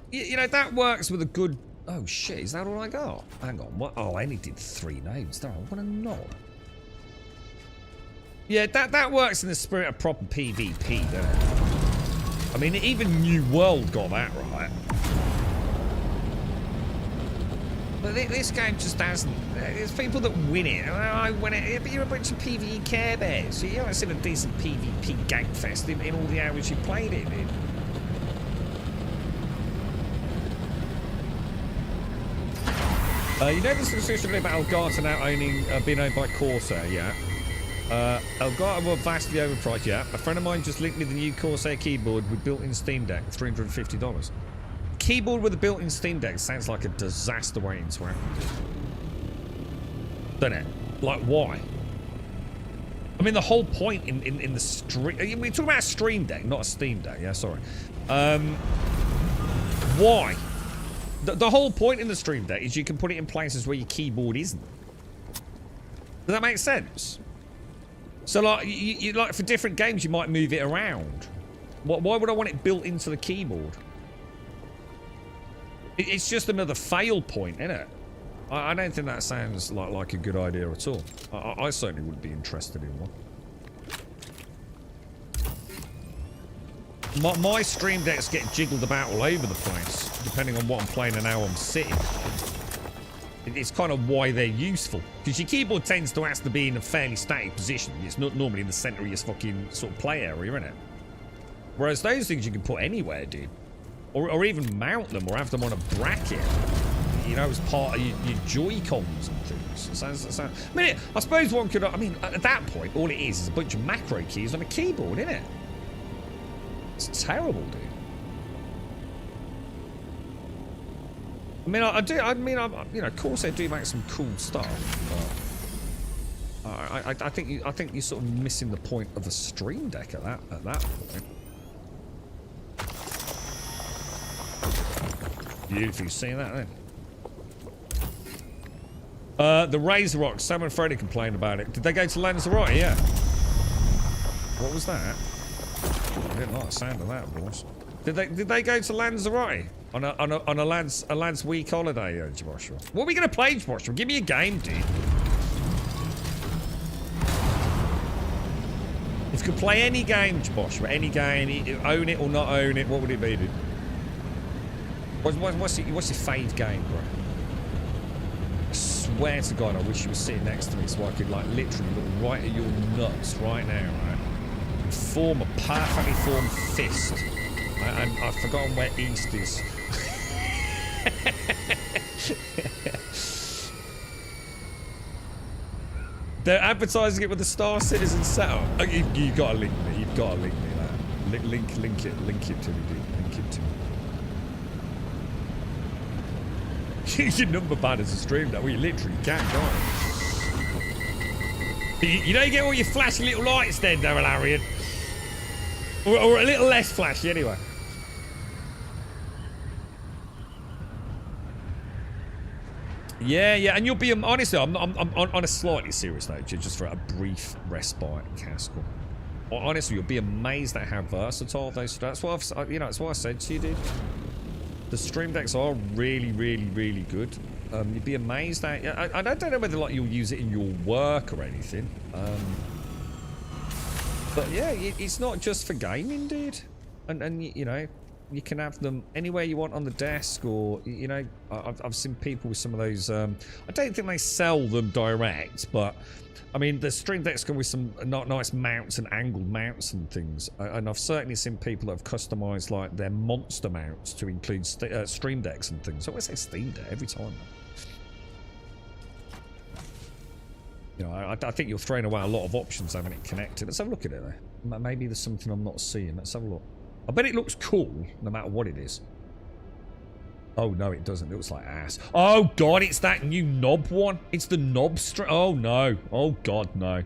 You know, that works with a good... Oh, shit, is that all I got? Hang on, what? Oh, I only did 3 names. Oh, what a knob. Yeah, that works in the spirit of proper PvP, doesn't it? I mean, even New World got that right. But this game just doesn't. There's people that win it. I win it. But you're a bunch of PvE care bears. You haven't seen a decent PvP gagfest in all the hours you played it, dude. You know this discussion about Elgato now being owned by Corsair, yeah? Elgato were vastly overpriced, yeah. A friend of mine just linked me the new Corsair keyboard with built-in Steam Deck, $350. Keyboard with a built-in Steam Deck sounds like a disaster waiting to happen. Doesn't it? Like, why? I mean, the whole point in the stream... We're talking about a Stream Deck, not a Steam Deck. Yeah, sorry. Why? The whole point in the Stream Deck is you can put it in places where your keyboard isn't. Does that make sense? So, like, you like for different games, you might move it around. Why would I want it built into the keyboard? It's just another fail point, isn't it? I don't think that sounds like a good idea at all. I certainly wouldn't be interested in one. My Stream Decks get jiggled about all over the place, depending on what I'm playing and how I'm sitting. It's kind of why they're useful. Because your keyboard tends to have to be in a fairly static position. It's not normally in the center of your fucking sort of play area, isn't it? Whereas those things you can put anywhere, dude. Or even mount them or have them on a bracket. You know, as part of your Joy-Cons and things. I mean, I suppose one could... I mean, at that point, all it is a bunch of macro keys on a keyboard, isn't it? It's terrible, dude. I mean, you know, of course they do make some cool stuff. But I think you're sort of missing the point of a Stream Deck at that point. Beautiful. You see that then? The Razor Rock. Sam and Freddy complained about it. Did they go to Lanzarote? Yeah. What was that? I didn't like the sound of that, boss. Did they go to Lanzarote on a lads week holiday, Joshua? What are we gonna play, Joshua? Give me a game, dude. If you could play any game, Joshua, any game, own it or not own it, what would it be, dude? What's your fave game, bro? I swear to God, I wish you were sitting next to me so I could like literally look right at your nuts right now, right? And form a perfectly formed fist. And I've forgotten where East is. They're advertising it with the Star Citizen setup. Oh, you gotta link me. You've gotta link me that. Link it to me, dude. Link it to me. Your number pad is a stream that we literally can't go. You don't get all your flashy little lights then, Daryl Arian. Or a little less flashy anyway. Yeah, and you'll be honestly. I'm on a slightly serious note, just for a brief respite, Caskell. Honestly, you'll be amazed at how versatile those. That's why that's why I said to you, dude. The stream decks are really good. You'd be amazed at. I don't know whether like you'll use it in your work or anything. But yeah, it's not just for gaming, dude. And you know. You can have them anywhere you want on the desk, or you know, I've seen people with some of those. I don't think they sell them direct, but I mean, the stream decks come with some nice mounts and angled mounts and things. And I've certainly seen people that have customized like their monster mounts to include stream decks and things. I always say Steam Deck every time. You know, I think you're throwing away a lot of options having it connected. Let's have a look at it though. Maybe there's something I'm not seeing. Let's have a look. I bet it looks cool, no matter what it is. Oh, no, it doesn't. It looks like ass. Oh, God, it's that new knob one. It's the knob strap. Oh, no. Oh, God, no.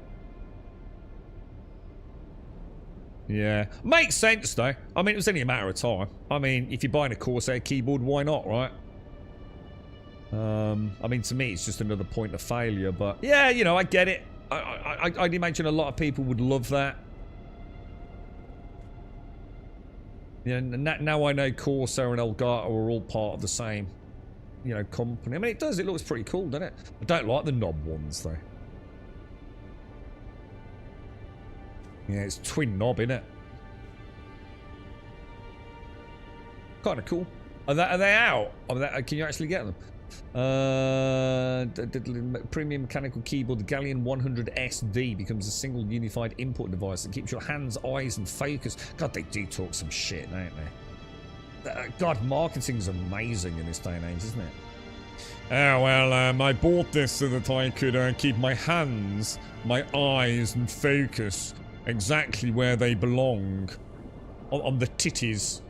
Yeah. Makes sense, though. I mean, it was only a matter of time. I mean, if you're buying a Corsair keyboard, why not, right? I mean, to me, it's just another point of failure, but... Yeah, you know, I get it. I'd imagine a lot of people would love that. Yeah, now I know Corsair and Elgato are all part of the same, you know, company. I mean, it does. It looks pretty cool, doesn't it? I don't like the knob ones, though. Yeah, it's twin knob, innit? Kind of cool. Are they out? Can you actually get them? Premium mechanical keyboard, the Galleon 100 SD becomes a single unified input device that keeps your hands, eyes, and focus. God, they do talk some shit, don't they? God, marketing's amazing in this day and age, isn't it? Oh, well, I bought this so that I could keep my hands, my eyes, and focus exactly where they belong. On the titties.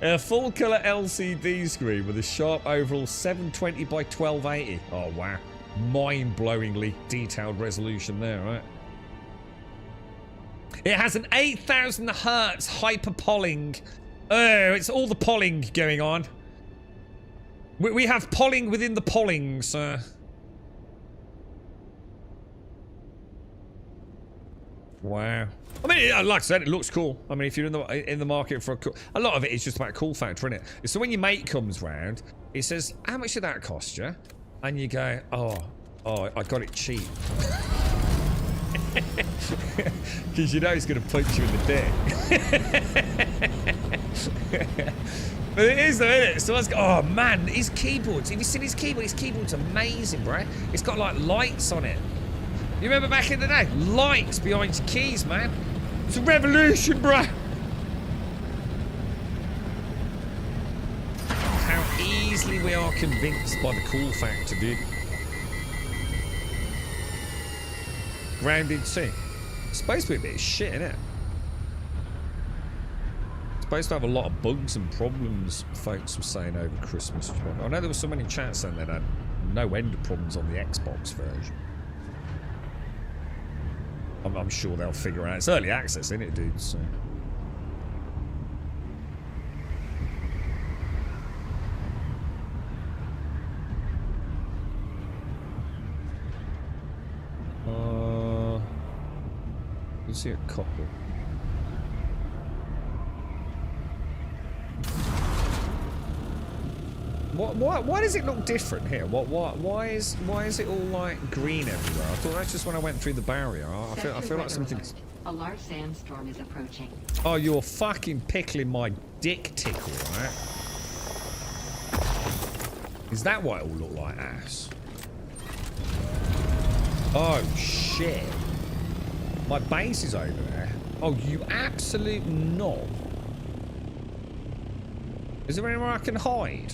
A full colour LCD screen with a sharp overall 720 by 1280. Oh wow, mind-blowingly detailed resolution there, right? It has an 8,000 hertz hyper polling. Oh, it's all the polling going on. We have polling within the polling, sir. Wow. I mean, like I said, it looks cool. I mean, if you're in the market for a lot of it is just about cool factor, isn't it? So when your mate comes round, he says, "How much did that cost you?" And you go, "Oh, I got it cheap." Because you know he's going to punch you in the dick. But it is though, isn't it? So I was, oh man, his keyboards. Have you seen his keyboard? His keyboard's amazing, bro. It's got like lights on it. You remember back in the day? Lights behind your keys, man. It's a revolution, bruh. How easily we are convinced by the cool factor, dude. Grounded 2. It's supposed to be a bit of shit, isn't it? It's supposed to have a lot of bugs and problems, folks were saying over Christmas. I know there were so many chats saying that had no end of problems on the Xbox version. I'm sure they'll figure out. It's early access, isn't it, dude? So. can see a couple. Why does it look different here? Why is it all like green everywhere? I thought that's just when I went through the barrier. I feel like something's... A large sandstorm is approaching. Oh, you're fucking pickling my dick tickle, right? Is that what it will look like, ass? Oh, shit. My base is over there. Oh, you absolute knob. Is there anywhere I can hide?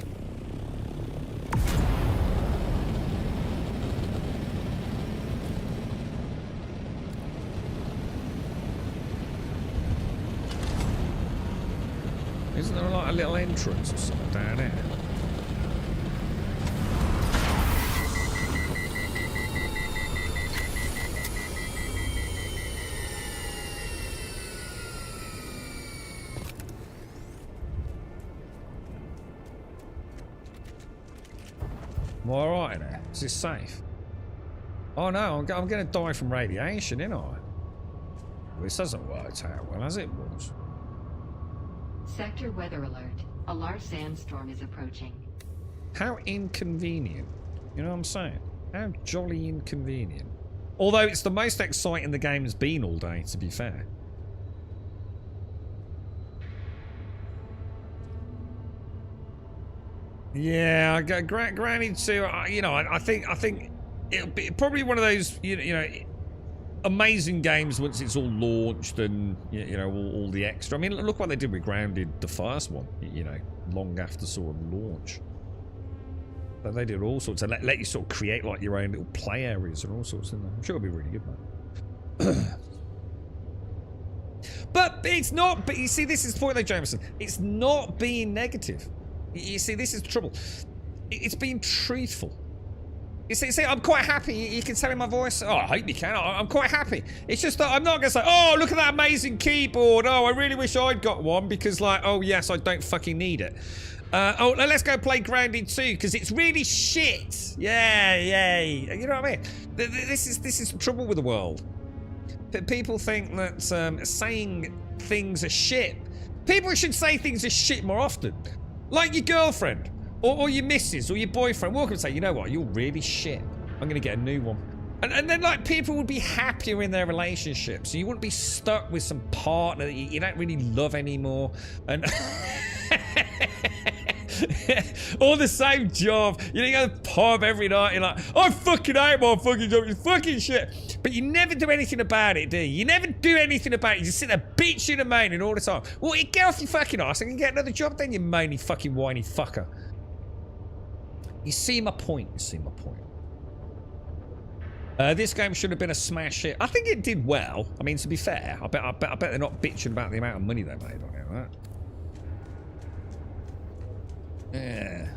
Isn't there like a little entrance or something down there? Am I alright there? Is this safe? Oh no, I'm going to die from radiation, ain't I? Well, this doesn't work out well, as it was. Sector weather alert. A large sandstorm is approaching. How inconvenient. You know what I'm saying? How jolly inconvenient. Although it's the most exciting the game has been all day, to be fair. Yeah, granted to, you know, I think it'll be probably one of those, you know, amazing games once it's all launched and, you know, all the extra. I mean, look what they did with Grounded, the first one, you know, long after sort of launch. But they did all sorts of, let you sort of create like your own little play areas and all sorts, and I'm sure it'll be really good, man. But it's not, but you see, this is the point though, Jameson. It's not being negative. You see, this is the trouble. It's being truthful. You see, I'm quite happy. You can tell in my voice. Oh, I hope you can. I'm quite happy. It's just that I'm not going to say, oh, look at that amazing keyboard. Oh, I really wish I'd got one because, like, oh, yes, I don't fucking need it. Oh, let's go play Grounded 2 because it's really shit. Yeah. You know what I mean? This is the trouble with the world. People think that saying things are shit. People should say things are shit more often. Like your girlfriend, or your missus, or your boyfriend. Walk up and say, you know what, you're really shit. I'm going to get a new one. And then, like, people would be happier in their relationship. So you wouldn't be stuck with some partner that you don't really love anymore. And or the same job. You know, you go to the pub every night. You're like, I fucking hate my fucking job. It's fucking shit. But you never do anything about it, do you? You never do anything about it. You just sit there bitching and moaning all the time. Well, you get off your fucking ass and get another job then, you moany fucking whiny fucker. You see my point. You see my point. This game should have been a smash hit. I think it did well. I mean, to be fair, I bet they're not bitching about the amount of money they made on it, right? Yeah.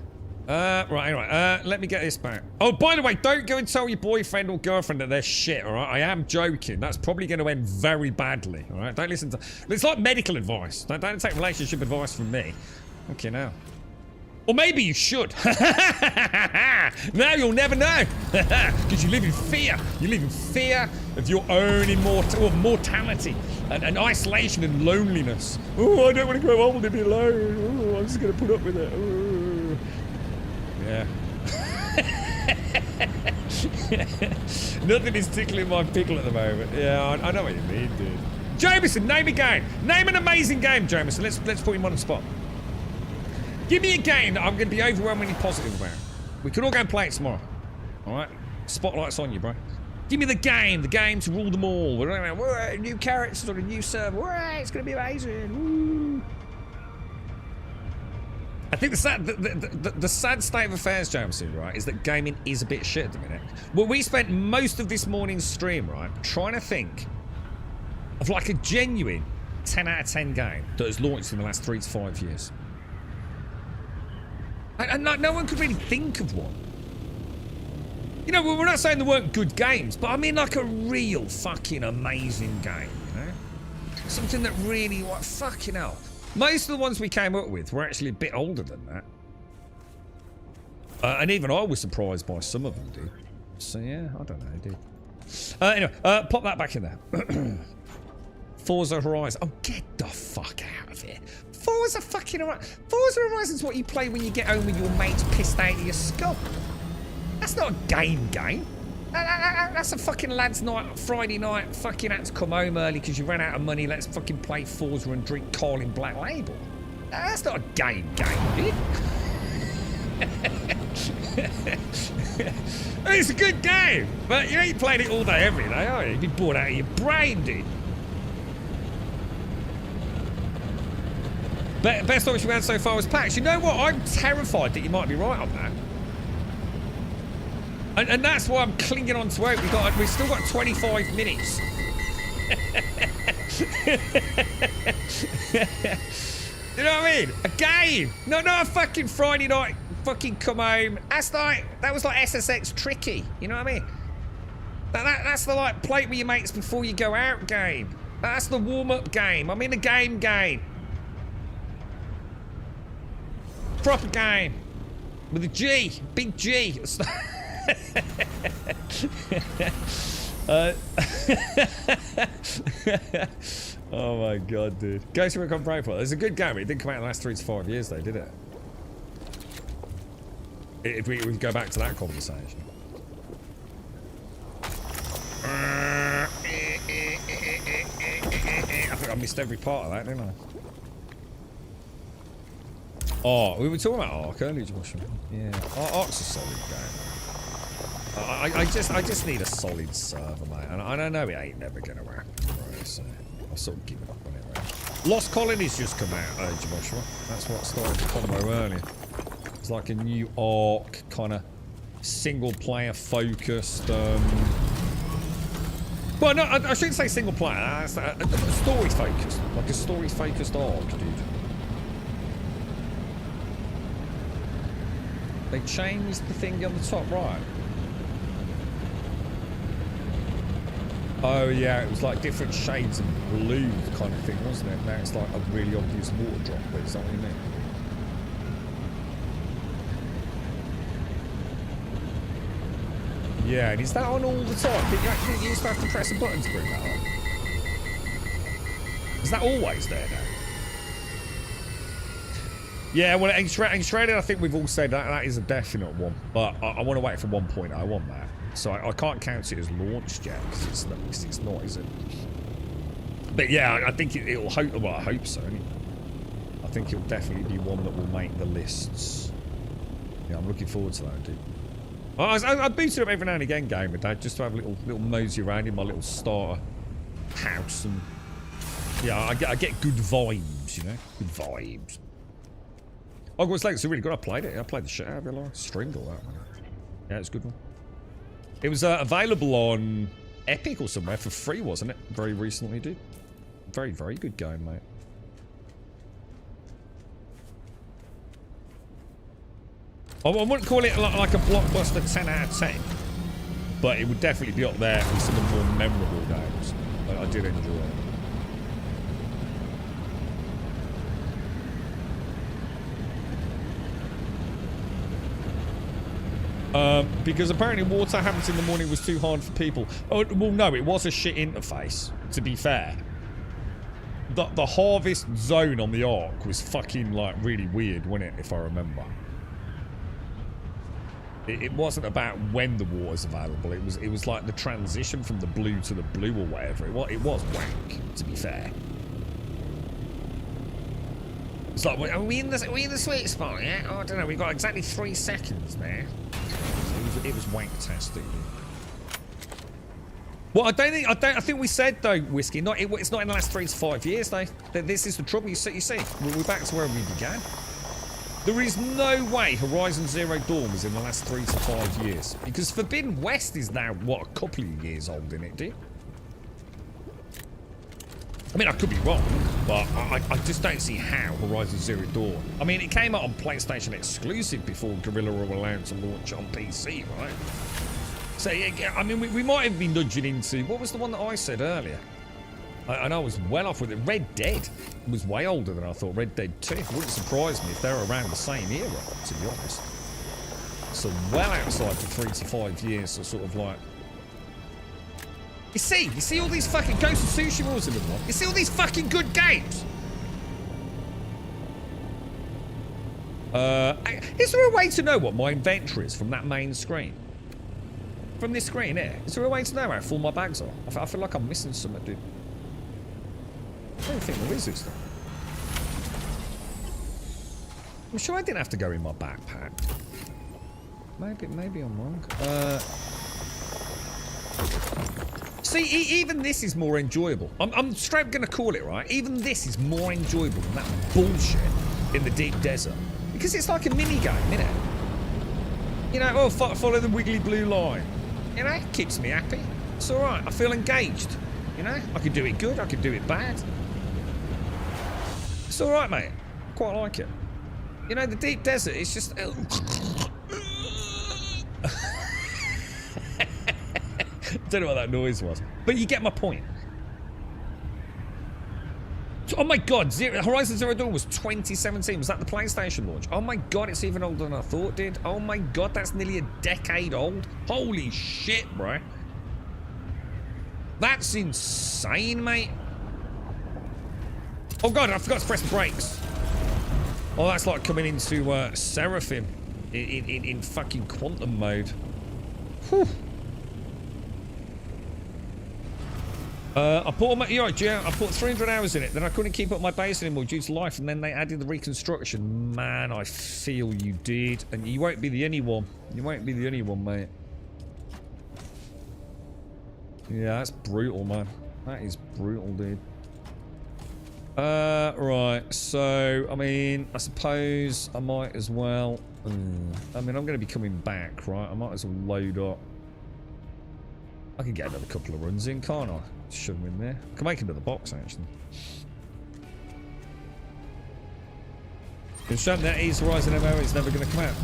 Right. Let me get this back. Oh, by the way, don't go and tell your boyfriend or girlfriend that they're shit, all right? I am joking. That's probably going to end very badly, all right? Don't listen to... It's like medical advice. Don't take relationship advice from me. Okay, now. Or maybe you should. Now you'll never know. Because you live in fear. You live in fear of your own mortality and isolation and loneliness. Oh, I don't want to grow old and be alone. Oh, I'm just going to put up with it. Oh. Yeah. Nothing is tickling my pickle at the moment. Yeah, I know what you mean, dude. Jameson, name a game. Name an amazing game, Jameson. Let's put him on the spot. Give me a game that I'm going to be overwhelmingly positive about. We can all go and play it tomorrow. Alright? Spotlight's on you, bro. Give me the game to rule them all. We're new characters or a new server. It's going to be amazing. Woo. I think the sad state of affairs, Jameson, right, is that gaming is a bit shit at the minute. Well, we spent most of this morning's stream, right, trying to think of like a genuine 10 out of 10 game that has launched in the last 3 to 5 years. And no one could really think of one. You know, we're not saying there weren't good games, but I mean like a real fucking amazing game, you know? Something that really, what, fucking hell. Most of the ones we came up with were actually a bit older than that. And even I was surprised by some of them, dude. So yeah, I don't know, dude. Anyway, pop that back in there. Forza Horizon. Oh, get the fuck out of here. Forza fucking Horizon. Forza Horizon's what you play when you get home with your mates pissed out of your skull. That's not a game. That's a fucking lads' night, Friday night. Fucking had to come home early because you ran out of money. Let's fucking play Forza and drink Carling Black Label. That's not a game, dude. It's a good game, but you ain't playing it all day, every day, are you? You'd be bored out of your brain, dude. Best option we had so far was PAX. You know what? I'm terrified that you might be right on that. And that's why I'm clinging on to hope. We've still got 25 minutes. You know what I mean? A game. Not a fucking Friday night fucking come home. That was like SSX tricky. You know what I mean? That's the like play with your mates before you go out game. That's the warm-up game. I'm in a game. Proper game. With a G. Big G. Oh my god, dude. Ghost Recon Profile. It's a good game. It didn't come out in the last 3 to 5 years though, did it? If we go back to that conversation. I think I missed every part of that, didn't I? Oh, we were talking about Ark earlier, Joshua. Yeah, Ark's a solid game. I just need a solid server, mate. And I know it ain't never gonna happen, right? So I've sort of given up on it, right? Lost Colonies just come out, Joshua. That's what started the combo earlier. It's like a new Ark kind of single-player focused. Well, no, I shouldn't say single-player. That's story-focused, like a story-focused Ark, dude. They changed the thing on the top right. Oh yeah, it was like different shades of blue kind of thing, wasn't it? Now it's like a really obvious water drop, but is that what you mean? Yeah, and is that on all the time? Did you used to have to press a button to bring that on? Is that always there now? Yeah, well, X-Rated, I think we've all said that is a definite one, but I want to wait for 1.0 on that. So I can't count it as launched yet, because it's not, is it? But yeah, I think it'll hope, well, I hope so. I think it'll definitely be one that will make the lists. Yeah, I'm looking forward to that, dude. I boot it up every now and again, Gamer Dad, just to have a little mosey around in my little starter house, and yeah, I get good vibes, you know, good vibes. Hogwarts Legacy, really good. I played it. I played the shit out of it. Like Stringle, that one. Yeah, it's a good one. It was available on Epic or somewhere for free, wasn't it? Very recently, dude. Very, very good game, mate. I wouldn't call it like a blockbuster 10 out of 10, but it would definitely be up there with some of the more memorable games. I did enjoy it. Because apparently water happens in the morning was too hard for people. Oh, well, no, it was a shit interface, to be fair. The harvest zone on the Ark was fucking, like, really weird, wasn't it, if I remember? It wasn't about when the water's available. It was like the transition from the blue to the blue or whatever. It was wank, to be fair. It's like, are we in the sweet spot, yeah? Oh, I don't know, we've got exactly 3 seconds there. It was wank-tastic. Well, I think we said, though, Whiskey, it's not in the last 3 to 5 years, though. This is the trouble, you see, we're back to where we began. There is no way Horizon Zero Dawn was in the last 3 to 5 years. Because Forbidden West is now, what, a couple of years old, isn't it, dude? I mean, I could be wrong, but I just don't see how Horizon Zero Dawn... I mean, it came out on PlayStation exclusive before Guerrilla were allowed to launch on PC, right? So, yeah, I mean, we might have been nudging into... What was the one that I said earlier? I know I was well off with it. Red Dead was way older than I thought. Red Dead 2. It wouldn't surprise me if they were around the same era, to be honest. So, well outside the 3 to 5 years, so sort of like... You see all these fucking Ghost of Tsushima was in the one. You see all these fucking good games. Is there a way to know what my inventory is from that main screen? From this screen here? Is there a way to know how full my bags are? I feel like I'm missing something, dude. I don't think there is this thing. I'm sure I didn't have to go in my backpack. Maybe I'm wrong. See, even this is more enjoyable. I'm straight gonna call it, right? Even this is more enjoyable than that bullshit in the deep desert. Because it's like a mini game, innit? You know, oh, follow the wiggly blue line. You know, it keeps me happy. It's alright, I feel engaged. You know, I could do it good, I could do it bad. It's alright, mate. I quite like it. You know, the deep desert, it's just... Don't know what that noise was. But you get my point. Oh my god, Horizon Zero Dawn was 2017. Was that the PlayStation launch? Oh my god, it's even older than I thought, dude. Oh my god, that's nearly a decade old. Holy shit, bro. That's insane, mate. Oh god, I forgot to press the brakes. Oh, that's like coming into Seraphim in fucking quantum mode. Whew. I put I put 300 hours in it, then I couldn't keep up my base anymore due to life, and then they added the reconstruction. Man, I feel you did, and you won't be the only one. You won't be the only one, mate. Yeah, that's brutal, man. That is brutal, dude. Right, so, I mean, I suppose I might as well... I mean, I'm going to be coming back, right? I might as well load up. I can get another couple of runs in, can't I? Shove them in there. I can make another box, actually. It's showing that East Horizon MMO is never going to come out.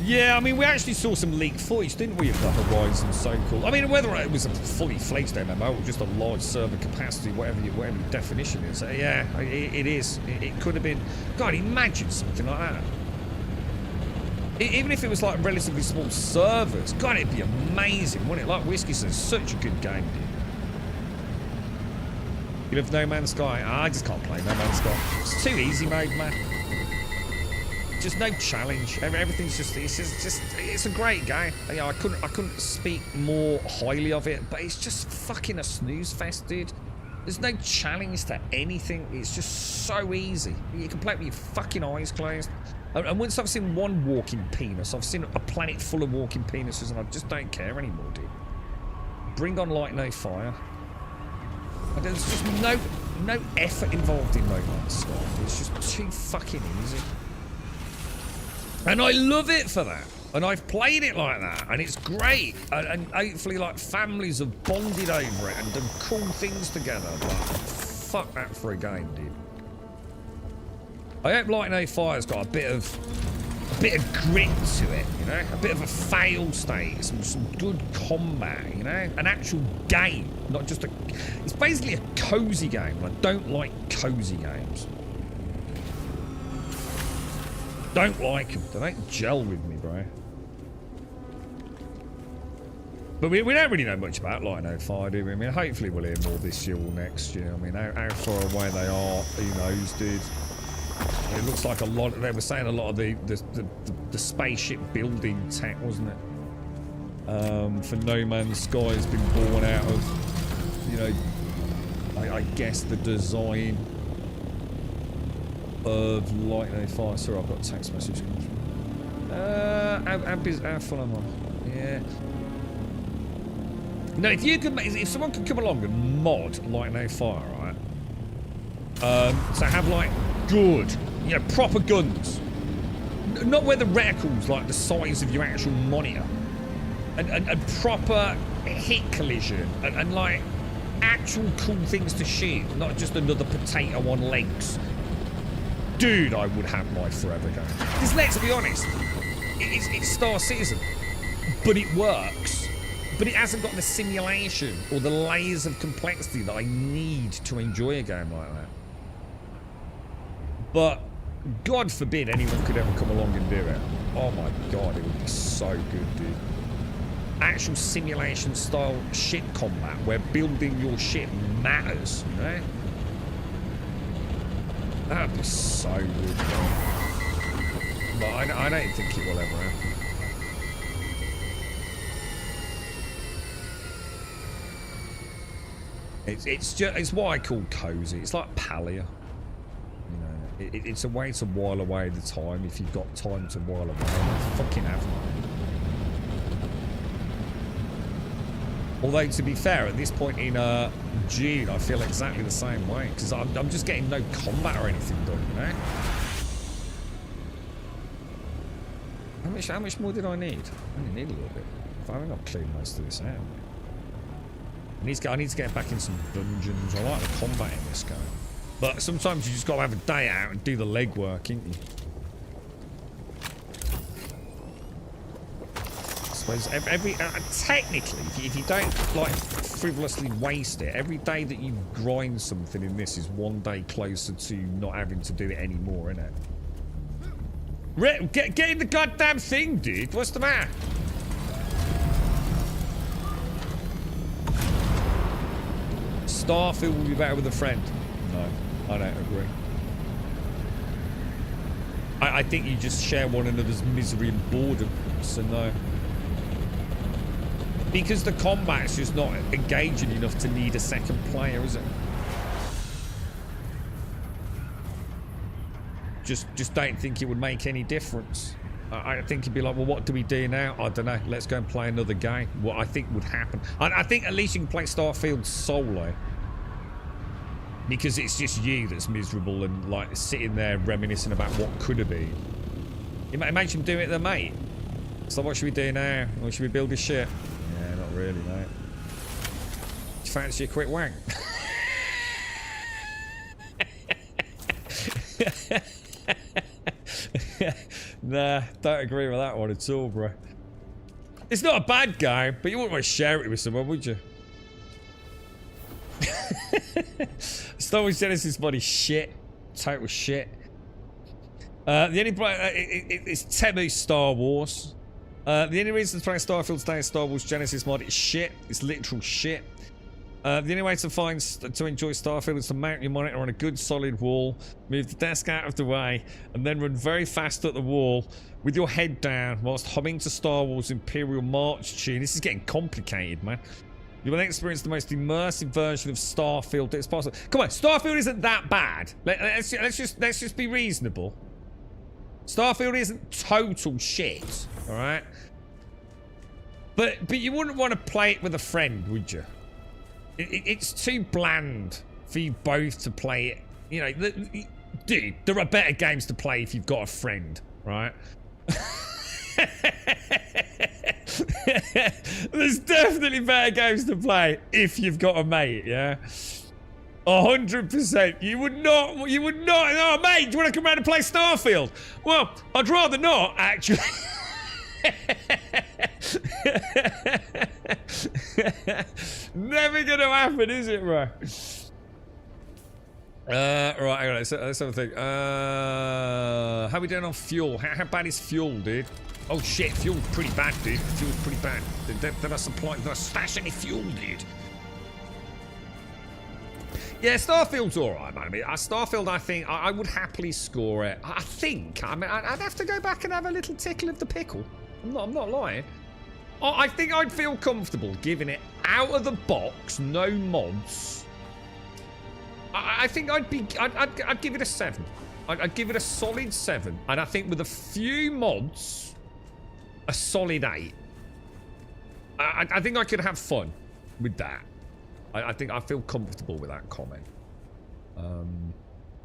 Yeah, I mean, we actually saw some leaked footage, didn't we, of the Horizon so-called? I mean, whether it was a fully fledged MMO or just a large server capacity, whatever your definition is. Yeah, it is. It could have been... God, imagine something like that. Even if it was like relatively small servers, God, it'd be amazing, wouldn't it? Like Whiskey says, such a good game, dude. You love No Man's Sky? I just can't play No Man's Sky. It's too easy mode, man. Just no challenge. Everything's just it's a great game. You know, I couldn't speak more highly of it, but it's just fucking a snooze fest, dude. There's no challenge to anything. It's just so easy. You can play it with your fucking eyes closed. And once I've seen one walking penis, I've seen a planet full of walking penises, and I just don't care anymore, dude. Bring on light, no fire. And there's just no effort involved in No Man's Sky. It's just too fucking easy. And I love it for that. And I've played it like that, and it's great. And hopefully, like, families have bonded over it and done cool things together. But fuck that for a game, dude. I hope Light No Fire's got a bit of grit to it, you know, a bit of a fail state, some good combat, you know, an actual game, not just a. It's basically a cozy game. And I don't like cozy games. Don't like them. They don't gel with me, bro. But we don't really know much about Light No Fire, do we? I mean, hopefully we'll hear more this year or next year. I mean, how far away they are, who knows, dude. It looks like a lot. They were saying a lot of the spaceship building tech, wasn't it? For No Man's Sky has been born out of, you know, I guess the design of Light No Fire. Sorry, I've got a text message coming through. How full am I? Yeah. No, if someone could come along and mod Light No Fire, right? So have like good, you know, proper guns. Not where the reticle's like the size of your actual monitor. And proper hit collision. And like actual cool things to shoot. Not just another potato on legs. Dude, I would have my forever game. Because let's be honest, it's Star Citizen. But it works. But it hasn't got the simulation or the layers of complexity that I need to enjoy a game like that. But God forbid anyone could ever come along and do it. Oh my God, it would be so good, dude. actual simulation style ship combat where building your ship matters, you know? That'd be so good. But I don't think it will ever happen. It's what I call cozy. It's like Palia. You know, it's a way to while away the time if you've got time to while away. Fucking have one. Although to be fair, at this point in June, I feel exactly the same way because I'm just getting no combat or anything done. You know. How much more did I need? I only need a little bit. I haven't got cleared most of this out. I need to get back in some dungeons. I like the combat in this game. But sometimes you just got to have a day out and do the legwork, ain't you? I suppose technically, if you don't like frivolously waste it, every day that you grind something in this is one day closer to not having to do it anymore, isn't it? Get in the goddamn thing, dude. What's the matter? Starfield will be better with a friend. No, I don't agree. I think you just share one another's misery and boredom, so no. Because the combat's just not engaging enough to need a second player, is it? Just don't think it would make any difference. I think it'd be like, well, what do we do now? I don't know. Let's go and play another game. What I think would happen. I think at least you can play Starfield solo. Because it's just you that's miserable and like sitting there reminiscing about what could have been. Imagine doing it with a mate. So what should we do now? Or should we build a ship? Yeah, not really, mate. Do you fancy a quick wank? Nah, don't agree with that one at all, bro. It's not a bad game, but you wouldn't want to share it with someone, would you? Star Wars Genesis mod is shit. Total shit. The only it's Temu Star Wars. The only reason to play Starfield today is Star Wars Genesis mod is shit. It's literal shit. The only way to enjoy Starfield is to mount your monitor on a good solid wall, move the desk out of the way, and then run very fast at the wall with your head down whilst humming to Star Wars Imperial March tune. This is getting complicated, man. You will experience the most immersive version of Starfield that's possible. Come on, Starfield isn't that bad. Let's just be reasonable. Starfield isn't total shit, all right? But you wouldn't want to play it with a friend, would you? It's too bland for you both to play it. You know, dude, there are better games to play if you've got a friend, right? There's definitely better games to play if you've got a mate, yeah? 100%. You would not, oh mate, do you want to come around and play Starfield? Well, I'd rather not, actually. Never gonna happen, is it, bro? Right, hang on, let's have a think. How are we doing on fuel? How bad is fuel, dude? Oh shit, fuel's pretty bad, dude. Fuel's pretty bad. Did I stash any fuel, dude? Yeah, Starfield's alright, man. I mean, Starfield, I think, I would happily score it. I think, I mean, I'd have to go back and have a little tickle of the pickle. I'm not lying. I think I'd feel comfortable giving it out of the box, no mods. I think I'd give it a 7. I'd give it a solid 7. And I think with a few mods, a solid 8. I think I could have fun with that. I think I feel comfortable with that comment.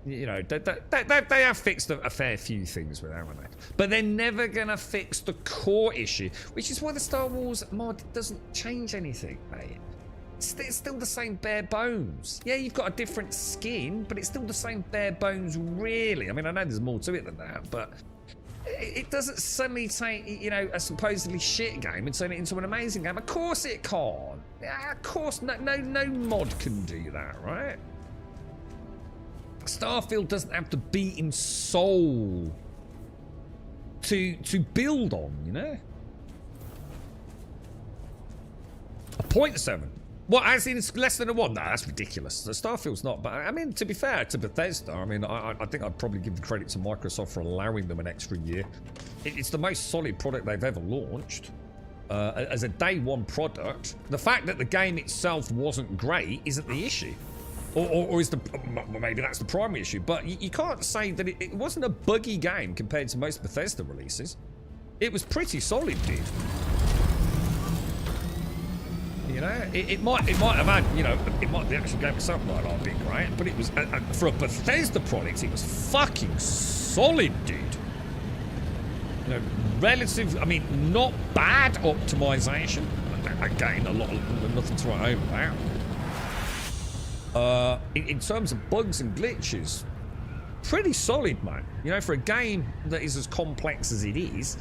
You know, they have fixed a fair few things with that, haven't they? But they're never gonna fix the core issue, which is why the Star Wars mod doesn't change anything, mate. It's still the same bare bones. Yeah, you've got a different skin, but it's still the same bare bones, really. I mean, I know there's more to it than that, but it doesn't suddenly take, you know, a supposedly shit game and turn it into an amazing game. Of course it can't. Yeah, of course, no mod can do that, right? Starfield doesn't have the beating soul to build on, you know? A 0.7. What, as in it's less than a 1? No, that's ridiculous. The Starfield's not, but I mean, to be fair to Bethesda, I mean, I think I'd probably give the credit to Microsoft for allowing them an extra year. It's the most solid product they've ever launched. As a day one product, the fact that the game itself wasn't great isn't the issue. Or is the, maybe that's the primary issue, but you can't say that it wasn't a buggy game compared to most Bethesda releases. It was pretty solid, dude. You know, it might have had, you know, the actual game itself might not have been great, but it was, for a Bethesda product, it was fucking solid, dude. You know, relative, I mean, not bad optimization. Again, nothing to write home about. In terms of bugs and glitches, pretty solid, man. You know, for a game that is as complex as it is.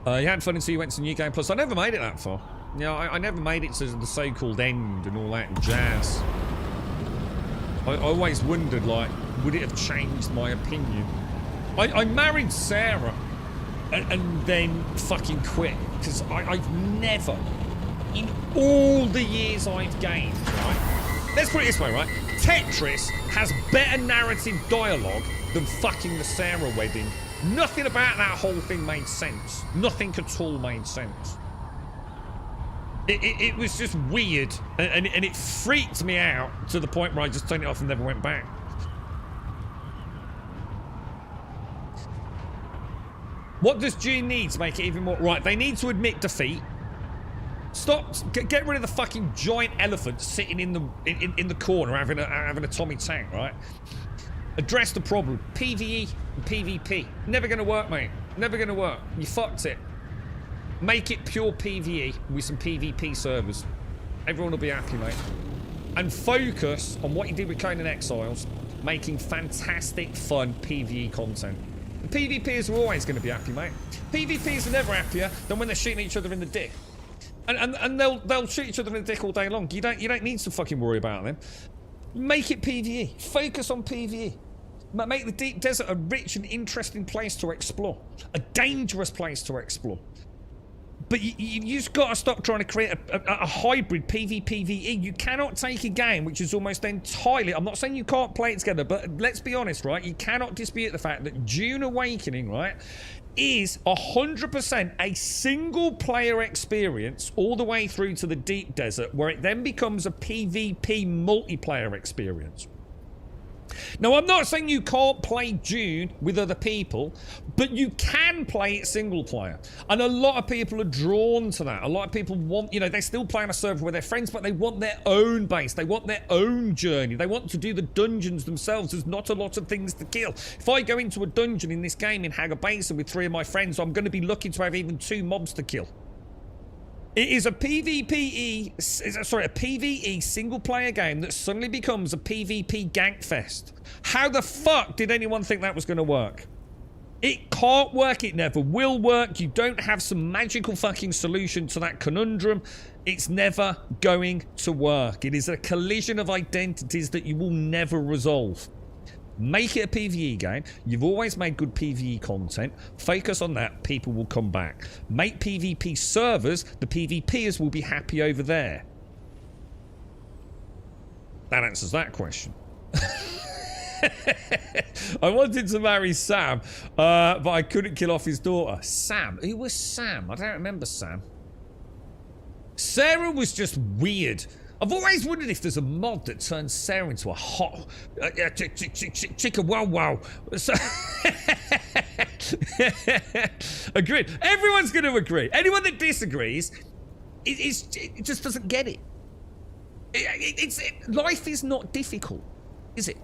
You had fun until you went to New Game Plus. I never made it that far. You know, I never made it to the so-called end and all that jazz. I always wondered, like, would it have changed my opinion? I married Sarah and then fucking quit. Because I've never, in all the years I've gained, right? Let's put it this way, right? Tetris has better narrative dialogue than fucking the Sarah wedding. Nothing about that whole thing made sense. Nothing at all made sense. It was just weird, and it freaked me out to the point where I just turned it off and never went back. What does June need to make it even more... Right, they need to admit defeat. Stop, get rid of the fucking giant elephant sitting in the corner having a Tommy tank, right? Address the problem. PvE and PvP. Never gonna work, mate. Never gonna work. You fucked it. Make it pure PvE with some PvP servers. Everyone will be happy, mate. And focus on what you did with Conan Exiles, making fantastic, fun PvE content. The PvPers are always going to be happy, mate. PvPers are never happier than when they're shooting each other in the dick. And they'll shoot each other in the dick all day long. You don't need to fucking worry about them. Make it PvE. Focus on PvE. Make the deep desert a rich and interesting place to explore. A dangerous place to explore. But you just got to stop trying to create a hybrid PvPvE. You cannot take a game which is almost entirely... I'm not saying you can't play it together, but let's be honest, right? You cannot dispute the fact that Dune Awakening, right, is 100% a single-player experience all the way through to the deep desert, where it then becomes a PvP multiplayer experience. Now, I'm not saying you can't play Dune with other people, but you can play it single player. And a lot of people are drawn to that. A lot of people want, you know, they still play on a server with their friends, but they want their own base. They want their own journey. They want to do the dungeons themselves. There's not a lot of things to kill. If I go into a dungeon in this game in Hagar Basin with 3 of my friends, I'm going to be lucky to have even 2 mobs to kill. It is a PvE single-player game that suddenly becomes a PvP gankfest. How the fuck did anyone think that was going to work? It can't work. It never will work. You don't have some magical fucking solution to that conundrum. It's never going to work. It is a collision of identities that you will never resolve. Make it a PvE game. You've always made good PvE content. Focus on that. People will come back. Make PvP servers. The PvPers will be happy over there. That answers that question. I wanted to marry Sam, but I couldn't kill off his daughter. Sam? Who was Sam? I don't remember Sam. Sarah was just weird. I've always wondered if there's a mod that turns Sarah into a hot chicka wow wow. So agreed. Everyone's going to agree. Anyone that disagrees, it just doesn't get it. Life is not difficult, is it?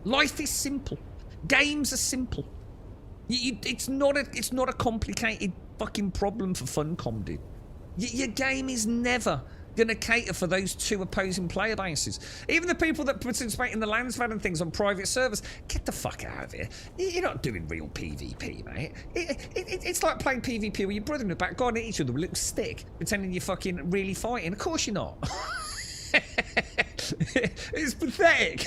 Life is simple. Games are simple. It's not a complicated fucking problem for Funcom, dude. Your game is never going to cater for those 2 opposing player bases. Even the people that participate in the Landsvad and things on private servers, get the fuck out of here. You're not doing real PvP, mate. It's like playing PvP with your brother in the back, going at each other with a little stick, pretending you're fucking really fighting. Of course you're not. It's pathetic.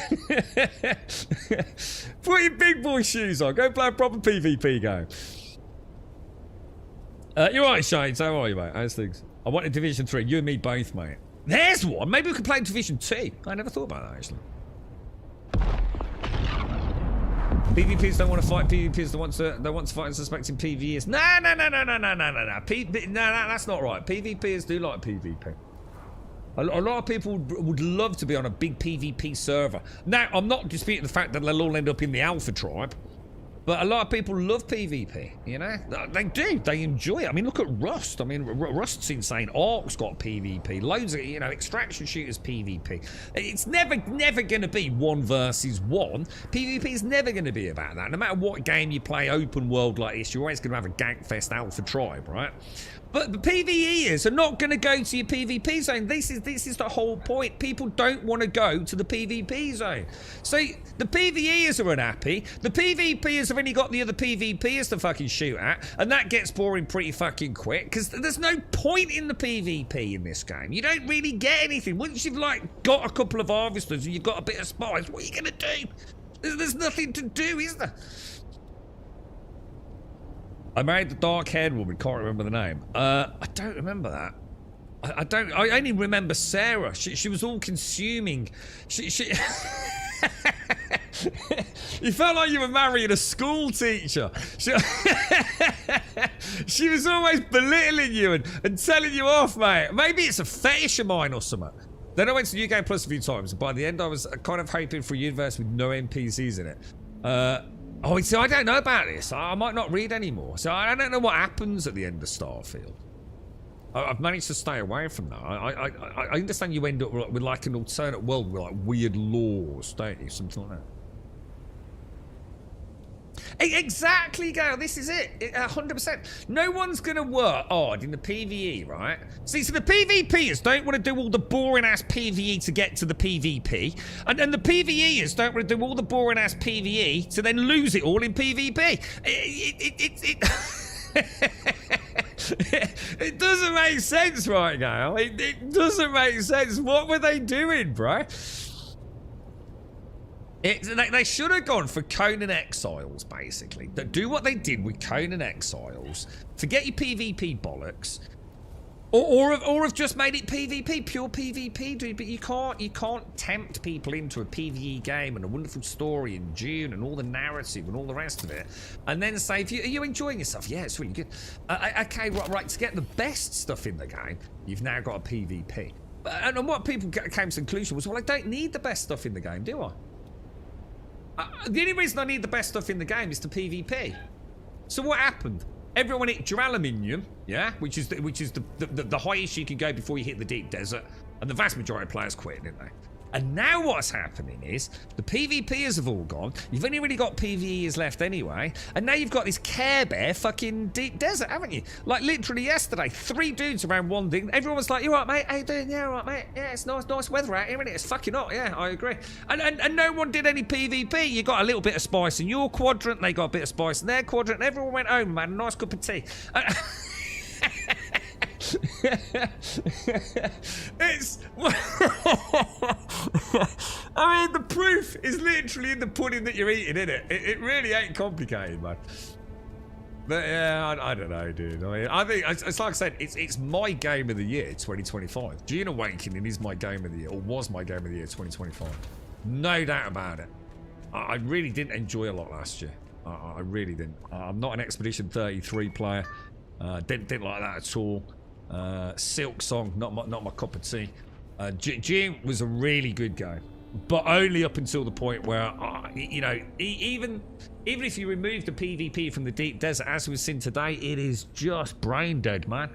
Put your big boy shoes on. Go play a proper PvP game. You're right, Shades. How are you, mate? How's things? I wanted Division 3. You and me both, mate. There's one. Maybe we could play Division 2. I never thought about that, actually. PvPs don't want to fight. PvPs they want to fight and suspecting PvEs. No. That's not right. PvPers do like PvP. A lot of people would love to be on a big PvP server. Now, I'm not disputing the fact that they'll all end up in the Alpha tribe. But a lot of people love PvP, you know? They do. They enjoy it. I mean, look at Rust. I mean, Rust's insane. Ark's got PvP. Loads of, you know, extraction shooters PvP. It's never going to be 1 versus 1. PvP is never going to be about that. No matter what game you play open world like this, you're always going to have a Gangfest Alpha tribe, right? But the PvEers are not going to go to your PvP zone. This is the whole point. People don't want to go to the PvP zone. So the PvEers are unhappy. The PvPers have only got the other PvPers to fucking shoot at, and that gets boring pretty fucking quick because there's no point in the PvP in this game. You don't really get anything. Once you've like got a couple of harvesters and you've got a bit of spice, what are you going to do? There's nothing to do, is there? I married the dark-haired woman. Can't remember the name. I don't remember that. I only remember Sarah. She was all-consuming. She you felt like you were marrying a school teacher. She was always belittling you and telling you off, mate. Maybe it's a fetish of mine or something. Then I went to UK Plus a few times, and by the end I was kind of hoping for a universe with no NPCs in it. Oh, see, I don't know about this. I might not read anymore. So I don't know what happens at the end of Starfield. I've managed to stay away from that. I understand you end up with like an alternate world with like weird laws, don't you? Something like that. Exactly, Gail. This is it. 100%. No one's going to work hard in the PvE, right? See, so the PvPers don't want to do all the boring-ass PvE to get to the PvP. And the PvEers don't want to do all the boring-ass PvE to then lose it all in PvP. It doesn't make sense, right, Gail? It doesn't make sense. What were they doing, bro? They should have gone for Conan Exiles, basically. Do what they did with Conan Exiles. Forget your PvP bollocks. Or have just made it PvP, pure PvP, dude. But you can't tempt people into a PvE game and a wonderful story in June and all the narrative and all the rest of it, and then say, are you enjoying yourself? Yeah, it's really good. Okay, right. To get the best stuff in the game, you've now got a PvP. And what people came to the conclusion was, well, I don't need the best stuff in the game, do I? The only reason I need the best stuff in the game is to PvP. So what happened? Everyone hit Duraluminium, yeah, which is the highest you can go before you hit the deep desert, and the vast majority of players quit, didn't they? And now what's happening is the PvPers have all gone. You've only really got PvEs left anyway, and now you've got this Care Bear fucking deep desert, haven't you? Like literally yesterday, 3 dudes around one thing. Everyone was like, "You alright, mate? How you doing? Yeah, alright, mate. Yeah, it's nice weather out here, isn't it? It's fucking hot. Yeah, I agree." And no one did any PvP. You got a little bit of spice in your quadrant, they got a bit of spice in their quadrant, and everyone went home and had a nice cup of tea. It's I mean, the proof is literally in the pudding that you're eating, isn't it? It really ain't complicated, man. But yeah, I don't know, dude. I think it's like I said, it's my game of the year 2025. Gene Awakening is my game of the year, or was my game of the year 2025. No doubt about it. I really didn't enjoy a lot last year. I really didn't. I'm not an Expedition 33 player. Didn't like that at all. Silk Song, not my cup of tea. June was a really good game, but only up until the point where, you know, even if you remove the PvP from the deep desert, as we've seen today, it is just brain dead, man.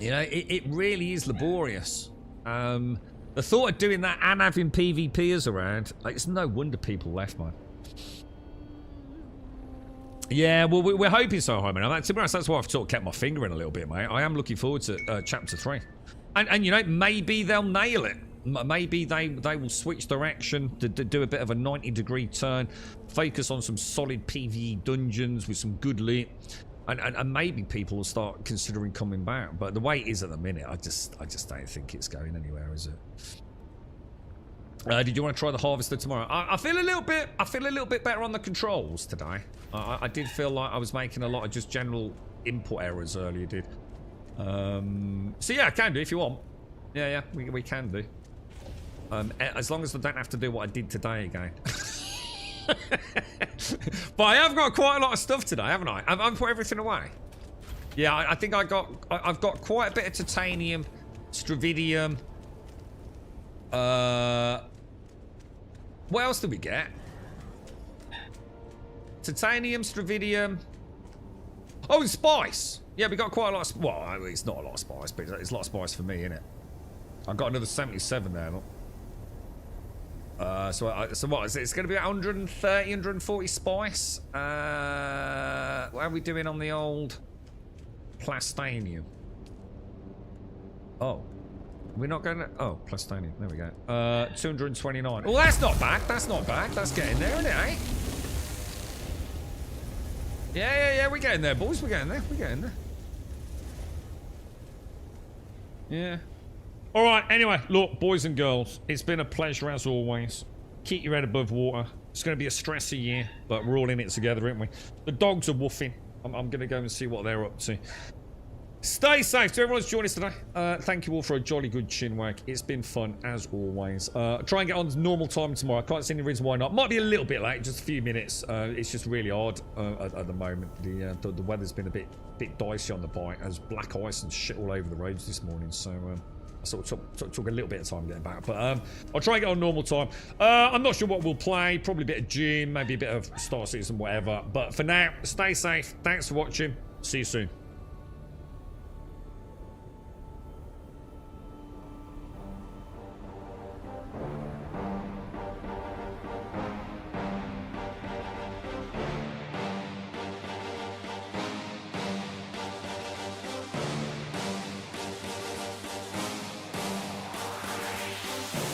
You know, it really is laborious. The thought of doing that and having PvPers around, like, it's no wonder people left, man. Yeah, well, we're hoping so, Hyman. To be honest, that's why I've sort of kept my finger in a little bit, mate. I am looking forward to Chapter 3. And you know, maybe they'll nail it. Maybe they will switch direction, to do a bit of a 90-degree turn, focus on some solid PvE dungeons with some good loot, and maybe people will start considering coming back. But the way it is at the minute, I just don't think it's going anywhere, is it? Did you want to try the Harvester tomorrow? I feel a little bit better on the controls today. I did feel like I was making a lot of just general input errors earlier did. So yeah, I can do if you want. Yeah, we can do. As long as I don't have to do what I did today again. But I have got quite a lot of stuff today, haven't I? I've put everything away. Yeah, I think I've got quite a bit of titanium, stravidium. What else did we get? Titanium, stravidium. Oh, and spice. Yeah, we got quite a lot of... Well, it's not a lot of spice, but it's a lot of spice for me, isn't it? I've got another 77 there, look. So what is it? It's going to be 130, 140 spice. What are we doing on the old plastanium? Oh, we're not going to... Oh, plastanium. There we go. 229. Well, that's not bad. That's not bad. That's getting there, isn't it, eh? Yeah. We're getting there, boys. We're getting there. We're getting there. Yeah. All right, anyway, look, boys and girls, it's been a pleasure as always. Keep your head above water. It's going to be a stressy year, but we're all in it together, aren't we? The dogs are woofing. I'm going to go and see what they're up to. Stay safe to everyone who's joined us today. Thank you all for a jolly good chinwag. It's been fun as always. Try and get on normal time tomorrow. I can't see any reason why not. Might be a little bit late, just a few minutes. It's just really odd at the moment. The weather's been a bit dicey on the bike. There's black ice and shit all over the roads this morning, so... sort of took a little bit of time getting back, but I'll try and get on normal time. I'm not sure what we'll play. Probably a bit of gym, maybe a bit of Star Citizen, whatever. But for now, stay safe. Thanks for watching. See you soon.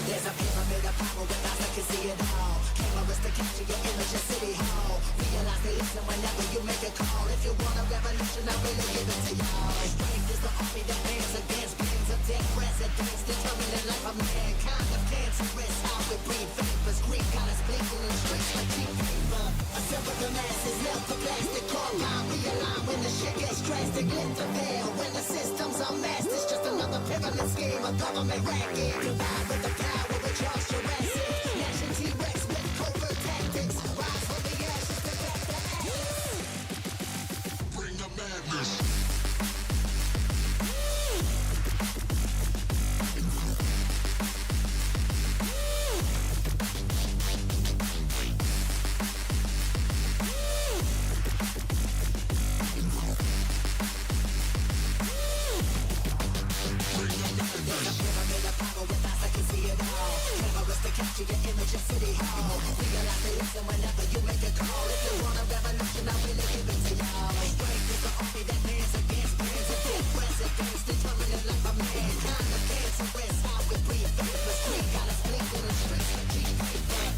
There's a pyramid of power with eyes that can see it all. Cameras to capture your image at City Hall. Realize they listen whenever you make a call. If you want a revolution, I really give it to y'all. Strength is the army that bands against bands of dead presidents, determining life of mankind. Of cancerous, how we breathe vapors. Greek got us blinking in streets like cheap paper. Assemble the masses, melt the plastic compound. Realign when the shit gets drastic. Lift the veil when the systems are masked. It's just another pyramid scheme, a government racket. Divide with the power. Charles Jurassic, Nation T-Rex with covert tactics. Rise from the ashes to back the ashes. Bring the madness. Capture your image at City Hall. Realize they listen whenever you make a call. If you want a revolution, I really give it to y'all. Strength is the army that bands against bands of dead presidents, determining life of mankind. The cancerous, how we breathe vapors. Greek got us blinking in streets like cheap paper.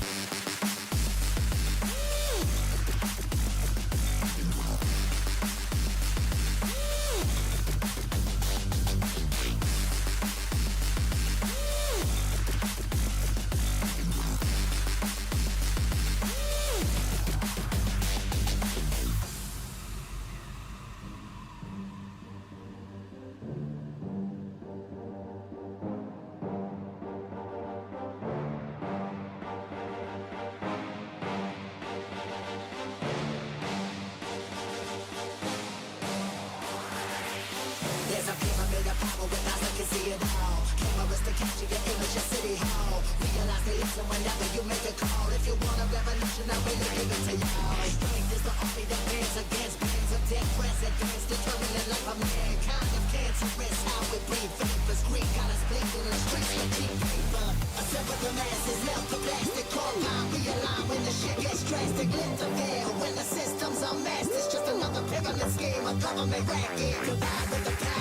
There's a pyramid of power with eyes that can see it all. Cameras to capture your image at City Hall. Realize they listen whenever you make a call. If you want a revolution, I really give it to y'all. Strength is the army that bands against bands of dead presidents, determining life of mankind. Of cancerous, how we breathe vapors. Greek got us blinking in streets like cheap paper. Assemble the masses, melt the plastic compound. Realign when the shit gets drastic. Lift the veil when the systems are masked. It's just another pyramid scheme, a government racket. Divide with the power.